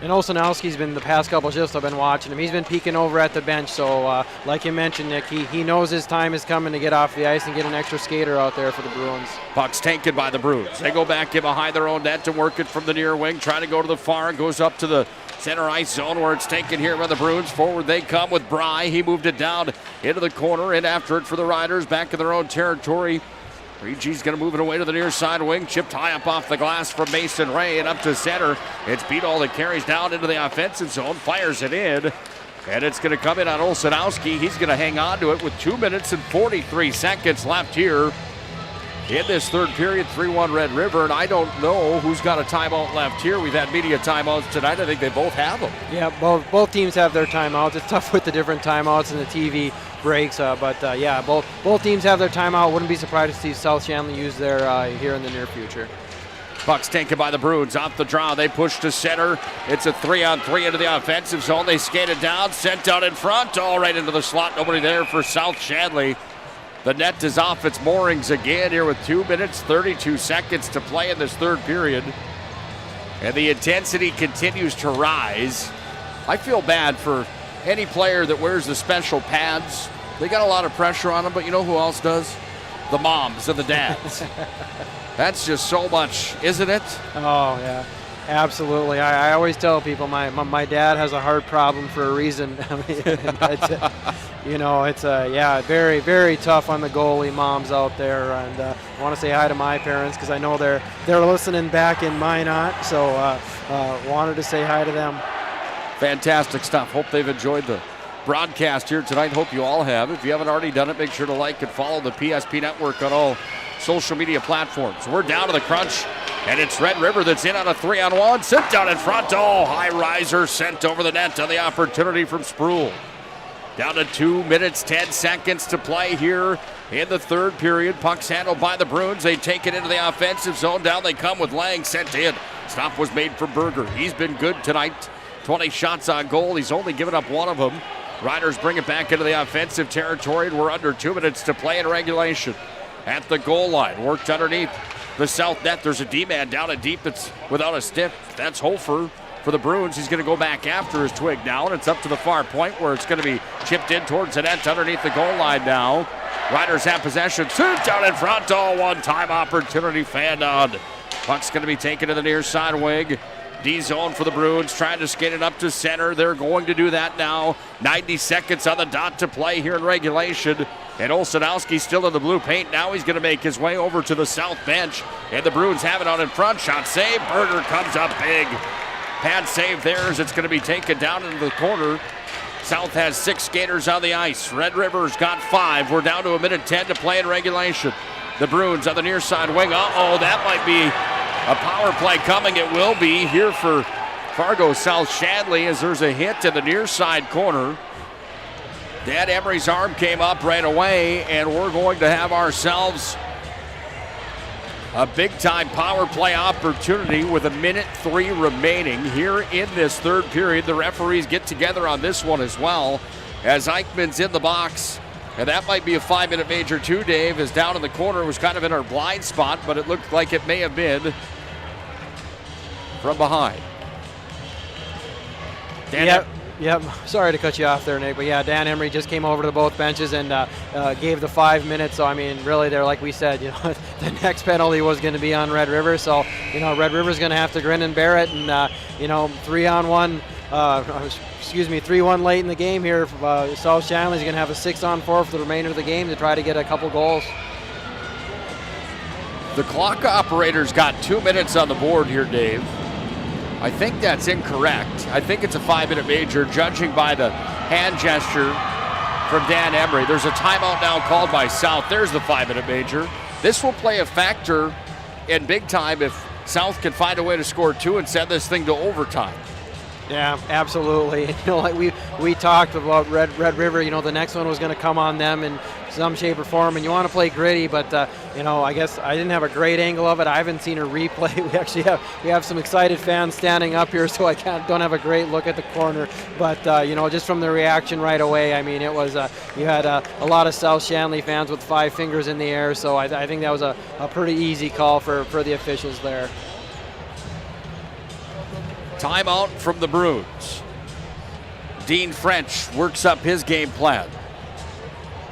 And Olsenowski's been the past couple shifts I've been watching him. He's been peeking over at the bench. So like you mentioned, Nick, he knows his time is coming to get off the ice and get an extra skater out there for the Bruins. Puck's taken by the Bruins. They go back in behind their own net to work it from the near wing. Trying to go to the far. Goes up to the center ice zone where it's taken here by the Bruins. Forward they come with Bry. He moved it down into the corner and after it for the Riders back in their own territory. Reggie's going to move it away to the near side wing. Chipped high up off the glass from Mason Ray and up to center. It's Beadall that carries down into the offensive zone. Fires it in. And it's going to come in on Olsenowski. He's going to hang on to it with 2 minutes and 43 seconds left here in this third period. 3-1 Red River. And I don't know who's got a timeout left here. We've had media timeouts tonight. I think they both have them. Yeah, both teams have their timeouts. It's tough with the different timeouts and the TV breaks, but yeah, both teams have their timeout. Wouldn't be surprised to see South Shanley use their here in the near future. Puck's taken by the Bruins. Off the draw, they push to center. It's a 3-on-3 into the offensive zone. They skate it down, sent out in front, all right into the slot. Nobody there for South Shanley. The net is off its moorings again here with 2 minutes, 32 seconds to play in this third period. And the intensity continues to rise. I feel bad for any player that wears the special pads. They got a lot of pressure on them, but you know who else does? The moms and the dads. That's just so much, isn't it? Oh, yeah. Absolutely. I always tell people my dad has a heart problem for a reason. I mean, you know, it's very, very tough on the goalie moms out there. And I want to say hi to my parents because I know they're listening back in Minot. So wanted to say hi to them. Fantastic stuff. Hope they've enjoyed the broadcast here tonight. Hope you all have. If you haven't already done it, make sure to like and follow the PSP Network on all social media platforms. We're down to the crunch, and it's Red River that's in on a 3-on-1. Sit down in front. Oh, high riser sent over the net on the opportunity from Sproul. Down to 2 minutes, 10 seconds to play here in the third period. Puck's handled by the Bruins. They take it into the offensive zone. Down they come with Lang sent in. Stop was made for Berger. He's been good tonight. 20 shots on goal. He's only given up one of them. Riders bring it back into the offensive territory, and we're under 2 minutes to play in regulation. At the goal line, worked underneath the south net. There's a D-man down and deep that's without a stick. That's Hofer for the Bruins. He's going to go back after his twig now, and it's up to the far point where it's going to be chipped in towards the net underneath the goal line now. Riders have possession. Sit down in front. Oh, one-time opportunity fanned on. Puck's going to be taken to the near side wing. D-zone for the Bruins, trying to skate it up to center. They're going to do that now. 90 seconds on the dot to play here in regulation. And Olsenowski still in the blue paint. Now he's going to make his way over to the south bench. And the Bruins have it out in front. Shot save. Berger comes up big. Pad save there as it's going to be taken down into the corner. South has 6 skaters on the ice. Red River's got 5. We're down to 1:10 to play in regulation. The Bruins on the near side wing. Uh-oh, that might be A power play coming. It will be here for Fargo South Shanley as there's a hit to the near side corner. Dan Emery's arm came up right away, and we're going to have ourselves a big-time power play opportunity with 1:03 remaining here in this third period. The referees get together on this one as well as Eichmann's in the box. And that might be a 5-minute major too, Dave, as down in the corner was kind of in our blind spot, but it looked like it may have been from behind. Yep. Sorry to cut you off there, Nick, but yeah, Dan Emery just came over to both benches and gave the 5 minutes. So I mean, really, there, like we said, the next penalty was going to be on Red River. So Red River's going to have to grin and bear it, and 3-on-1. 3-1 late in the game here. South Shanley's going to have a 6-on-4 for the remainder of the game to try to get a couple goals. The clock operator's got 2 minutes on the board here, Dave. I think that's incorrect. I think it's a 5-minute major, judging by the hand gesture from Dan Emery. There's a timeout now called by South. There's the 5-minute major. This will play a factor in big time if South can find a way to score 2 and send this thing to overtime. Yeah, absolutely. Like we talked about Red River, the next one was going to come on them in some shape or form, and you want to play gritty, but I guess I didn't have a great angle of it. I haven't seen a replay. We have some excited fans standing up here, so I don't have a great look at the corner. But just from the reaction right away, I mean, it was you had a lot of South Shanley fans with 5 fingers in the air. So I think that was a pretty easy call for the officials there. Timeout from the Bruins. Dean French works up his game plan.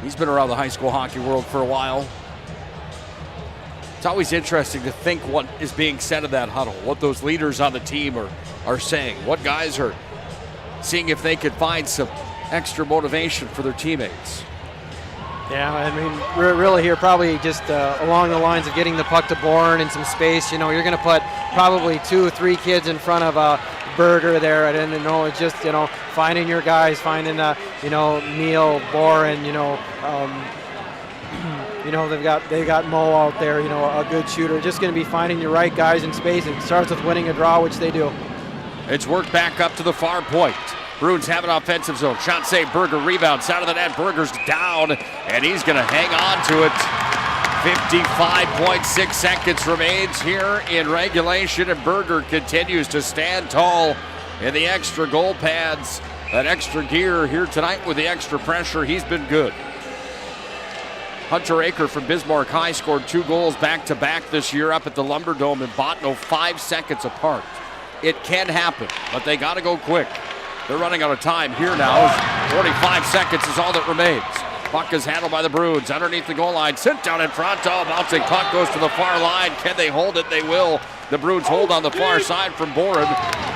He's been around the high school hockey world for a while. It's always interesting to think what is being said in that huddle, what those leaders on the team are saying, what guys are seeing if they could find some extra motivation for their teammates. Yeah, I mean, really here probably just along the lines of getting the puck to Bourne and some space. You're going to put probably 2 or 3 kids in front of Berger there. I didn't know. It's just, finding your guys, finding, Neil, Boren, they've got Mo out there, a good shooter. Just going to be finding your right guys in space, and it starts with winning a draw, which they do. It's worked back up to the far point. Bruins have an offensive zone. Shot save, Berger rebound, side of the net. Berger's down, and he's going to hang on to it. 55.6 seconds remains here in regulation, and Berger continues to stand tall in the extra goal pads. That extra gear here tonight with the extra pressure. He's been good. Hunter Aker from Bismarck High scored 2 goals back-to-back this year up at the Lumberdome in Botno, 5 seconds apart. It can happen, but they got to go quick. They're running out of time here now. 45 seconds is all that remains. Puck is handled by the Bruins underneath the goal line. Sent down in front. Bouncing puck goes to the far line. Can they hold it? They will. The Bruins hold on the far side from Boren.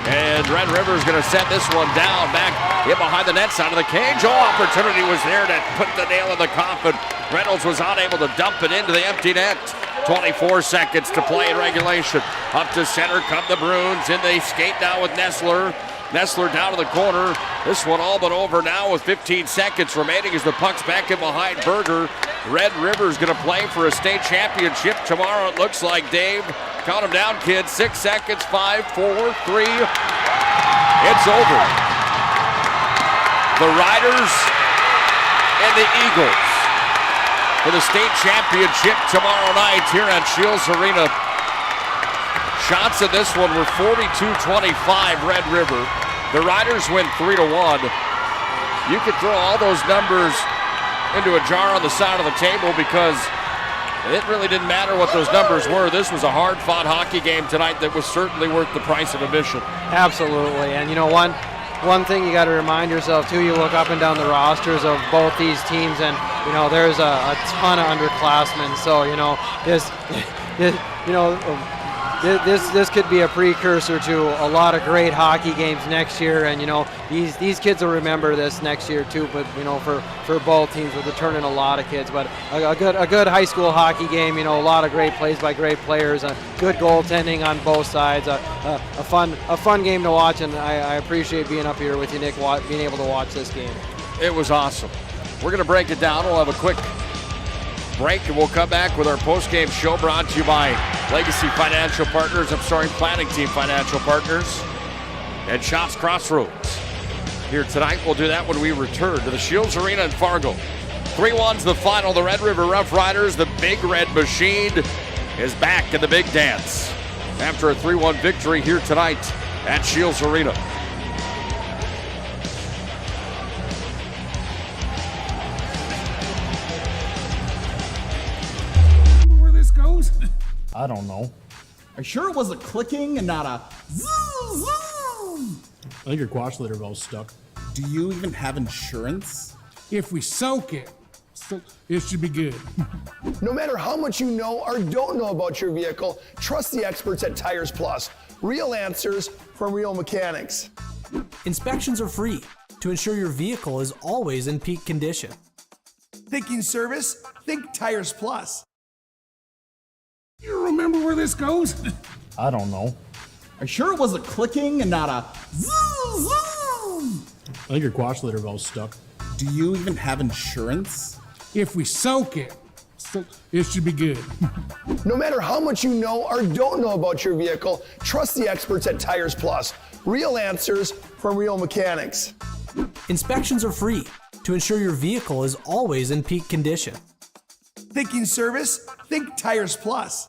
And Red River's going to set this one down. Back in behind the net side of the cage. Opportunity was there to put the nail in the coffin. Reynolds was unable to dump it into the empty net. 24 seconds to play in regulation. Up to center come the Bruins. And they skate now with Nestler. Nestler down to the corner. This one all but over now with 15 seconds remaining as the puck's back in behind Berger. Red River's going to play for a state championship tomorrow, it looks like, Dave. Count them down, kids. 6 seconds. 5, 4, 3. It's over. The Riders and the Eagles for the state championship tomorrow night here at Scheels Arena. Shots in this one were 42-25 Red River. The Riders win 3-1. You could throw all those numbers into a jar on the side of the table because it really didn't matter what those numbers were. This was a hard-fought hockey game tonight that was certainly worth the price of admission. Absolutely, and one thing you got to remind yourself too. You look up and down the rosters of both these teams, and there's a ton of underclassmen. So this could be a precursor to a lot of great hockey games next year, and these kids will remember this next year too. But for both teams, with returning a lot of kids, but a good high school hockey game. A lot of great plays by great players, good goaltending on both sides. A fun game to watch, and I appreciate being up here with you, Nick, being able to watch this game. It was awesome. We're going to break it down. We'll have a quick break, and we'll come back with our post-game show brought to you by Legacy Financial Partners, Planning Team Financial Partners, and Shops Crossroads. Here tonight, we'll do that when we return to the Scheels Arena in Fargo. 3-1's the final. The Red River Rough Riders, the Big Red Machine, is back in the big dance after a 3-1 victory here tonight at Scheels Arena. Where this goes? I don't know. Are you sure it was a clicking and not a zzz? I think your quash litter valve's stuck. Do you even have insurance? If we soak it, it should be good. No matter how much you know or don't know about your vehicle, trust the experts at Tires Plus. Real answers from real mechanics. Inspections are free to ensure your vehicle is always in peak condition. Thinking service? Think Tires Plus. You remember where this goes? I don't know. Are you sure it was a clicking and not a zzz? I think your quash litter valve's stuck. Do you even have insurance? If we soak it, it should be good. No matter how much you know or don't know about your vehicle, trust the experts at Tires Plus. Real answers from real mechanics. Inspections are free to ensure your vehicle is always in peak condition. Thinking service? Think Tires Plus.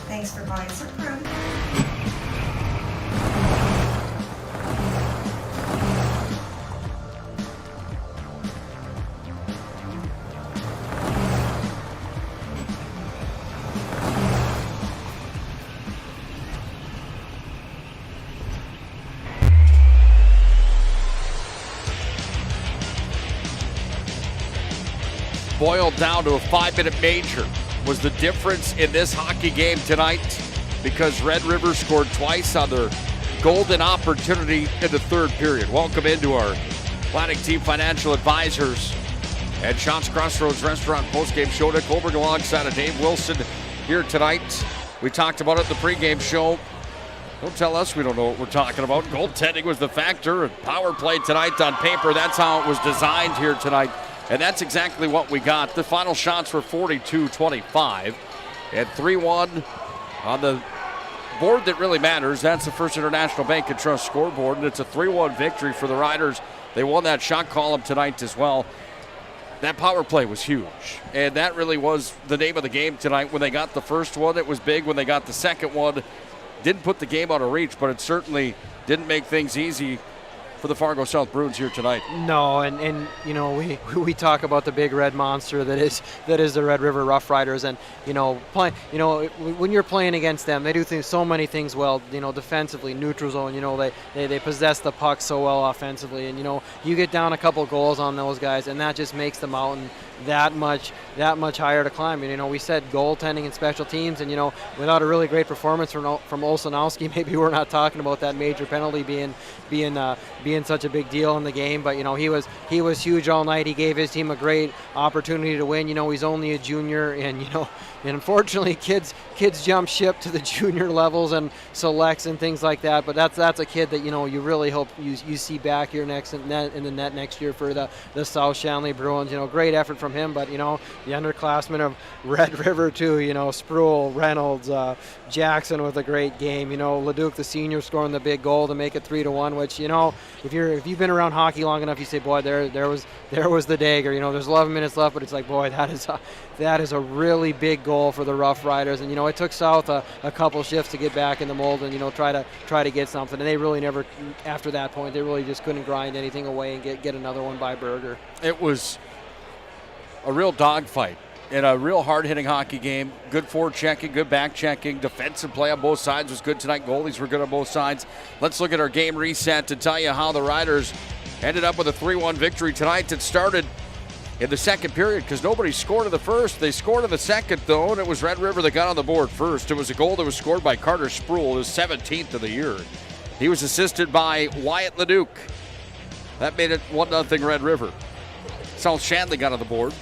Thanks for buying some fruit. Boiled down to a 5-minute major was the difference in this hockey game tonight, because Red River scored twice on their golden opportunity in the third period. Welcome into our Planning Team Financial Advisors and Shops Crossroads Restaurant postgame show. Nick Hulberg alongside of Dave WIlson here tonight. We talked about it at the pregame show. Don't tell us we don't know what we're talking about. Goaltending was the factor, and power play tonight on paper. That's how it was designed here tonight. And that's exactly what we got. The final shots were 42-25 and 3-1 on the board that really matters. That's the First International Bank and Trust scoreboard, and it's a 3-1 victory for the Riders. They won that shot column tonight as well. That power play was huge, and that really was the name of the game tonight. When they got the first one, it was big. When they got the second one, didn't put the game out of reach, but it certainly didn't make things easy for the Fargo South Bruins here tonight. No, and you know, we talk about the big red monster that is the Red River Rough Riders, and when you're playing against them, they do so many things well. Defensively, neutral zone. They possess the puck so well offensively, and you get down a couple goals on those guys, and that just makes the mountain that much higher to climb. And we said goaltending and special teams, and without a really great performance from Olsenowski, maybe we're not talking about that major penalty being such a big deal in the game. But he was huge all night. He gave his team a great opportunity to win. He's only a junior, and unfortunately kids jump ship to the junior levels and selects and things like that. But that's a kid that you really hope you see back here in the net next year for the South Shanley Bruins. Great effort from him, but the underclassmen of Red River too. Sproul, Reynolds, Jackson with a great game. Leduc the senior scoring the big goal to make it 3-1. Which if you've been around hockey long enough, you say, boy, there was the dagger. There's 11 minutes left, but it's like, boy, that is a really big goal for the Rough Riders. And it took South a couple shifts to get back in the mold and try to get something. And they really never, after that point, they really just couldn't grind anything away and get another one by Berger. It was a real dogfight in a real hard-hitting hockey game. Good forechecking, good back-checking. Defensive play on both sides was good tonight. Goalies were good on both sides. Let's look at our game reset to tell you how the Riders ended up with a 3-1 victory tonight. It started in the second period because nobody scored in the first. They scored in the second, though, and it was Red River that got on the board first. It was a goal that was scored by Carter Sproul, his 17th of the year. He was assisted by Wyatt Leduc. That made it 1-0 Red River. South Shanley got on the board.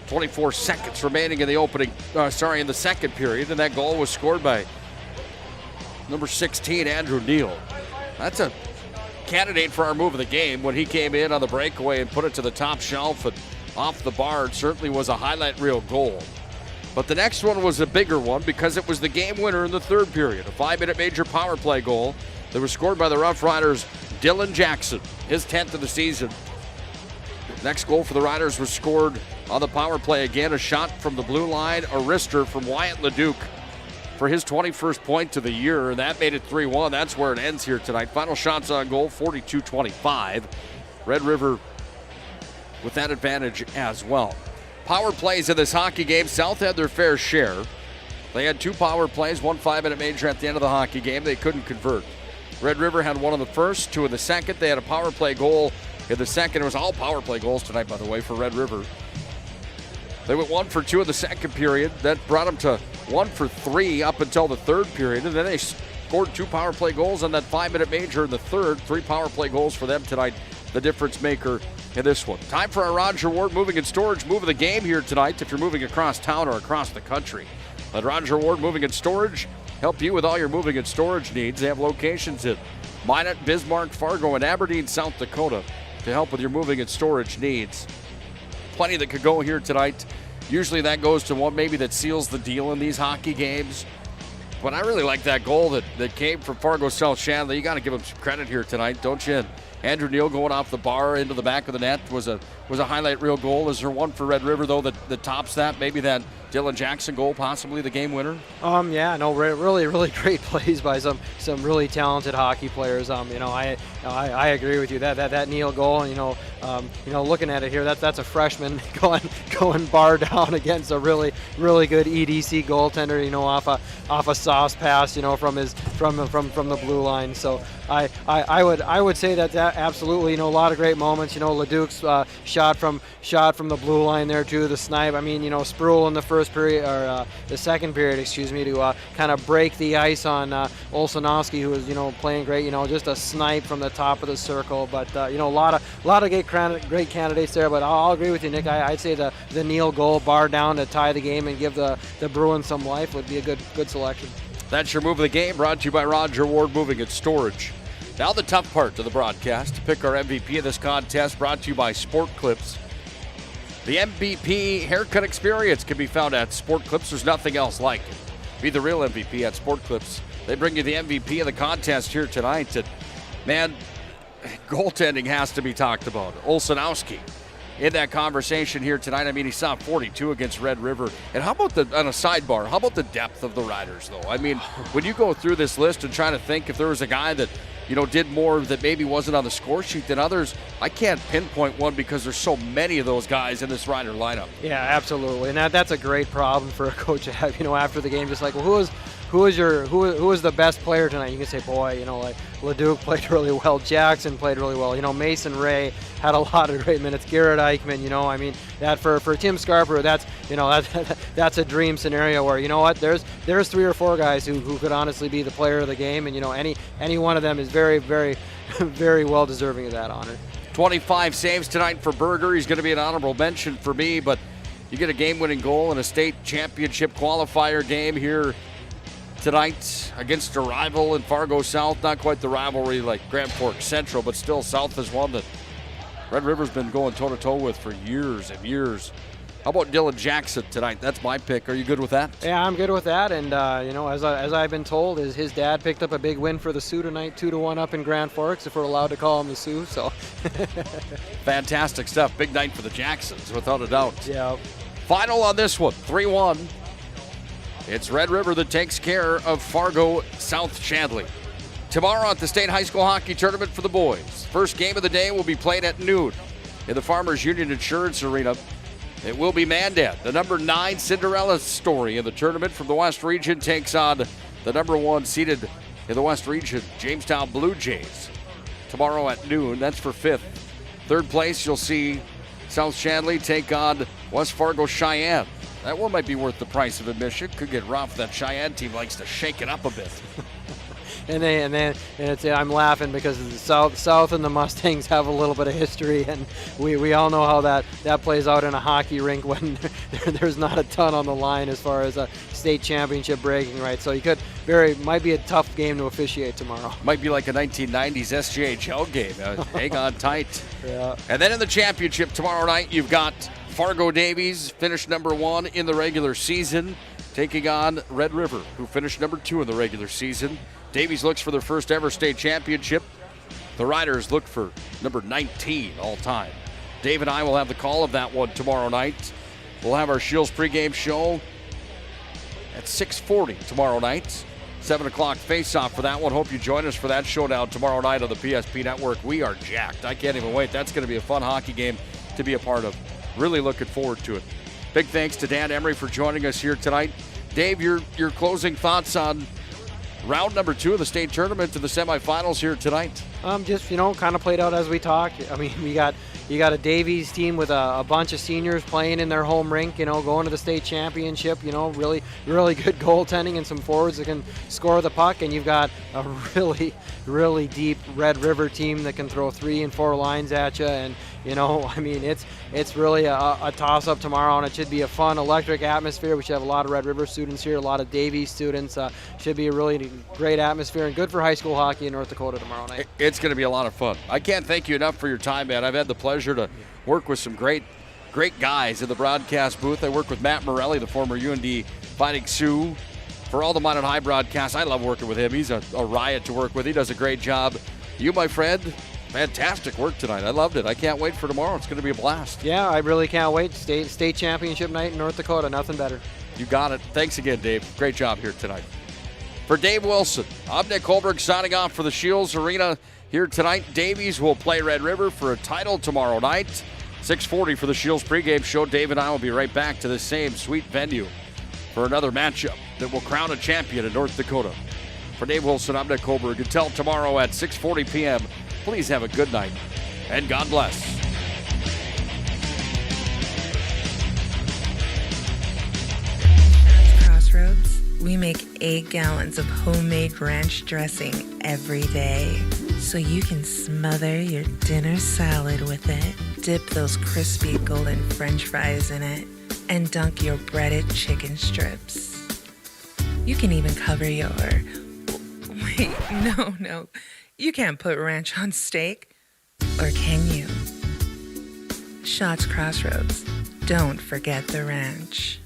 24 seconds remaining in the second period, and that goal was scored by number 16, Andrew Neal. That's a candidate for our move of the game when he came in on the breakaway and put it to the top shelf and off the bar. It certainly was a highlight reel goal. But the next one was a bigger one because it was the game winner in the third period, a 5-minute major power play goal that was scored by the Rough Riders' Dylan Jackson, his 10th of the season. Next goal for the Riders was scored on the power play again, a shot from the blue line, a wrister from Wyatt Leduc for his 21st point of the year, and that made it 3-1. That's where it ends here tonight. Final shots on goal, 42-25. Red River with that advantage as well. Power plays in this hockey game. South had their fair share. They had 2 power plays, 1 5-minute major at the end of the hockey game. They couldn't convert. Red River had 1 in the first, 2 in the second. They had a power play goal in the second. It was all power play goals tonight, by the way, for Red River. They went 1 for 2 in the second period. That brought them to 1 for 3 up until the third period. And then they scored 2 power play goals on that 5-minute major in the third. 3 power play goals for them tonight, the difference maker in this one. Time for our Roger Ward Moving and Storage move of the game here tonight. If you're moving across town or across the country, let Roger Ward Moving and Storage help you with all your moving and storage needs. They have locations in Minot, Bismarck, Fargo, and Aberdeen, South Dakota to help with your moving and storage needs. Plenty that could go here tonight. Usually that goes to one maybe that seals the deal in these hockey games. But I really like that goal that came from Fargo South Shanley. You got to give him some credit here tonight, don't you? And Andrew Neal going off the bar into the back of the net was a highlight reel goal. Is there one for Red River, though, that tops that? Maybe that Dylan Jackson goal, possibly the game winner? Yeah, no, really great plays by some really talented hockey players. I agree with you that Neal goal, and looking at it here, that's a freshman going bar down against a really good EDC goaltender, off a sauce pass, from the blue line. So I would say that absolutely, a lot of great moments. Leduc's shot from the blue line there too, the snipe. I mean, Spruill in the first period or the second period, to kind of break the ice on Olsonowski, who was playing great. Just a snipe from the top of the circle. But a lot of great candidates there. But I'll agree with you, Nick. I'd say the Neal goal, bar down to tie the game and give the Bruins some life, would be a good selection. That's your move of the game, brought to you by Roger Ward Moving and Storage. Now the tough part of the broadcast, to pick our MVP of this contest, brought to you by Sport Clips. The MVP haircut experience can be found at Sport Clips. There's nothing else like it. Be the real MVP at Sport Clips. They bring you the MVP of the contest here tonight. And man, goaltending has to be talked about. Olsonowski in that conversation here tonight. I mean, he saw 42 against Red River. And how about on a sidebar, how about the depth of the Riders, though? I mean, when you go through this list and try to think if there was a guy that, did more that maybe wasn't on the score sheet than others, I can't pinpoint one because there's so many of those guys in this Rider lineup. Yeah, absolutely. And that's a great problem for a coach to have, after the game, just like, well, who was the best player tonight? You can say, boy, like Leduc played really well, Jackson played really well, Mason Ray had a lot of great minutes, Garrett Eichman, I mean, that for Tim Scarborough, that's a dream scenario where, there's 3 or 4 guys who could honestly be the player of the game, and any one of them is very, very, very well deserving of that honor. 25 saves tonight for Berger. He's going to be an honorable mention for me, but you get a game-winning goal in a state championship qualifier game here tonight against a rival in Fargo South. Not quite the rivalry like Grand Forks Central, but still South is one that Red River's been going toe-to-toe with for years and years. How about Dylan Jackson tonight? That's my pick. Are you good with that? Yeah, I'm good with that. And, as I've been told, his dad picked up a big win for the Sioux tonight, 2-1 up in Grand Forks, if we're allowed to call him the Sioux. So, fantastic stuff. Big night for the Jacksons, without a doubt. Yeah. Final on this one, 3-1. It's Red River that takes care of Fargo South Shanley. Tomorrow at the State High School Hockey Tournament for the boys. First game of the day will be played at noon in the Farmers Union Insurance Arena. It will be Mandan. The number 9 Cinderella story in the tournament from the West Region takes on the number 1 seeded in the West Region, Jamestown Blue Jays. Tomorrow at noon, that's for 5th. Third place, you'll see South Shanley take on West Fargo Cheyenne. That one might be worth the price of admission. Could get rough. That Cheyenne team likes to shake it up a bit. I'm laughing because the South and the Mustangs have a little bit of history, and we all know how that plays out in a hockey rink when there's not a ton on the line as far as a state championship bragging rights. So might be a tough game to officiate tomorrow. Might be like a 1990s SJHL game. Hang on tight. Yeah. And then in the championship tomorrow night, you've got Fargo Davies, finished number 1 in the regular season, taking on Red River, who finished number 2 in the regular season. Davies looks for their first ever state championship. The Riders look for number 19 all time. Dave and I will have the call of that one tomorrow night. We'll have our Scheels pregame show at 6:40 tomorrow night. 7 o'clock face-off for that one. Hope you join us for that showdown tomorrow night on the PSP Network. We are jacked. I can't even wait. That's going to be a fun hockey game to be a part of. Really looking forward to it. Big thanks to Dan Emery for joining us here tonight. Dave, your closing thoughts on round number 2 of the state tournament to the semifinals here tonight? Just, kind of played out as we talked. I mean, you got a Davies team with a bunch of seniors playing in their home rink, going to the state championship, really, really good goaltending and some forwards that can score the puck. And you've got a really, really deep Red River team that can throw 3 and 4 lines at you. And, it's really a toss-up tomorrow, and it should be a fun, electric atmosphere. We should have a lot of Red River students here, a lot of Davies students. Should be a really great atmosphere and good for high school hockey in North Dakota tomorrow night. It's going to be a lot of fun. I can't thank you enough for your time, man. I've had the pleasure to work with some great guys in the broadcast booth. I work with Matt Morelli, the former UND Fighting Sioux. For all the Minot High broadcasts, I love working with him. He's a riot to work with. He does a great job. You, my friend, fantastic work tonight. I loved it. I can't wait for tomorrow. It's going to be a blast. Yeah, I really can't wait. State championship night in North Dakota. Nothing better. You got it. Thanks again, Dave. Great job here tonight. For Dave WIlson, I'm Nick Hulberg signing off for the Scheels Arena here tonight. Davies will play Red River for a title tomorrow night. 6:40 for the Scheels pregame show. Dave and I will be right back to the same sweet venue for another matchup that will crown a champion in North Dakota. For Dave WIlson, I'm Nick Hulberg. Until tomorrow at 6:40 p.m., please have a good night and God bless. Crossroads, we make 8 gallons of homemade ranch dressing every day, so you can smother your dinner salad with it, dip those crispy golden French fries in it, and dunk your breaded chicken strips. You can even cover your... Wait, no. You can't put ranch on steak. Or can you? Shots Crossroads. Don't forget the ranch.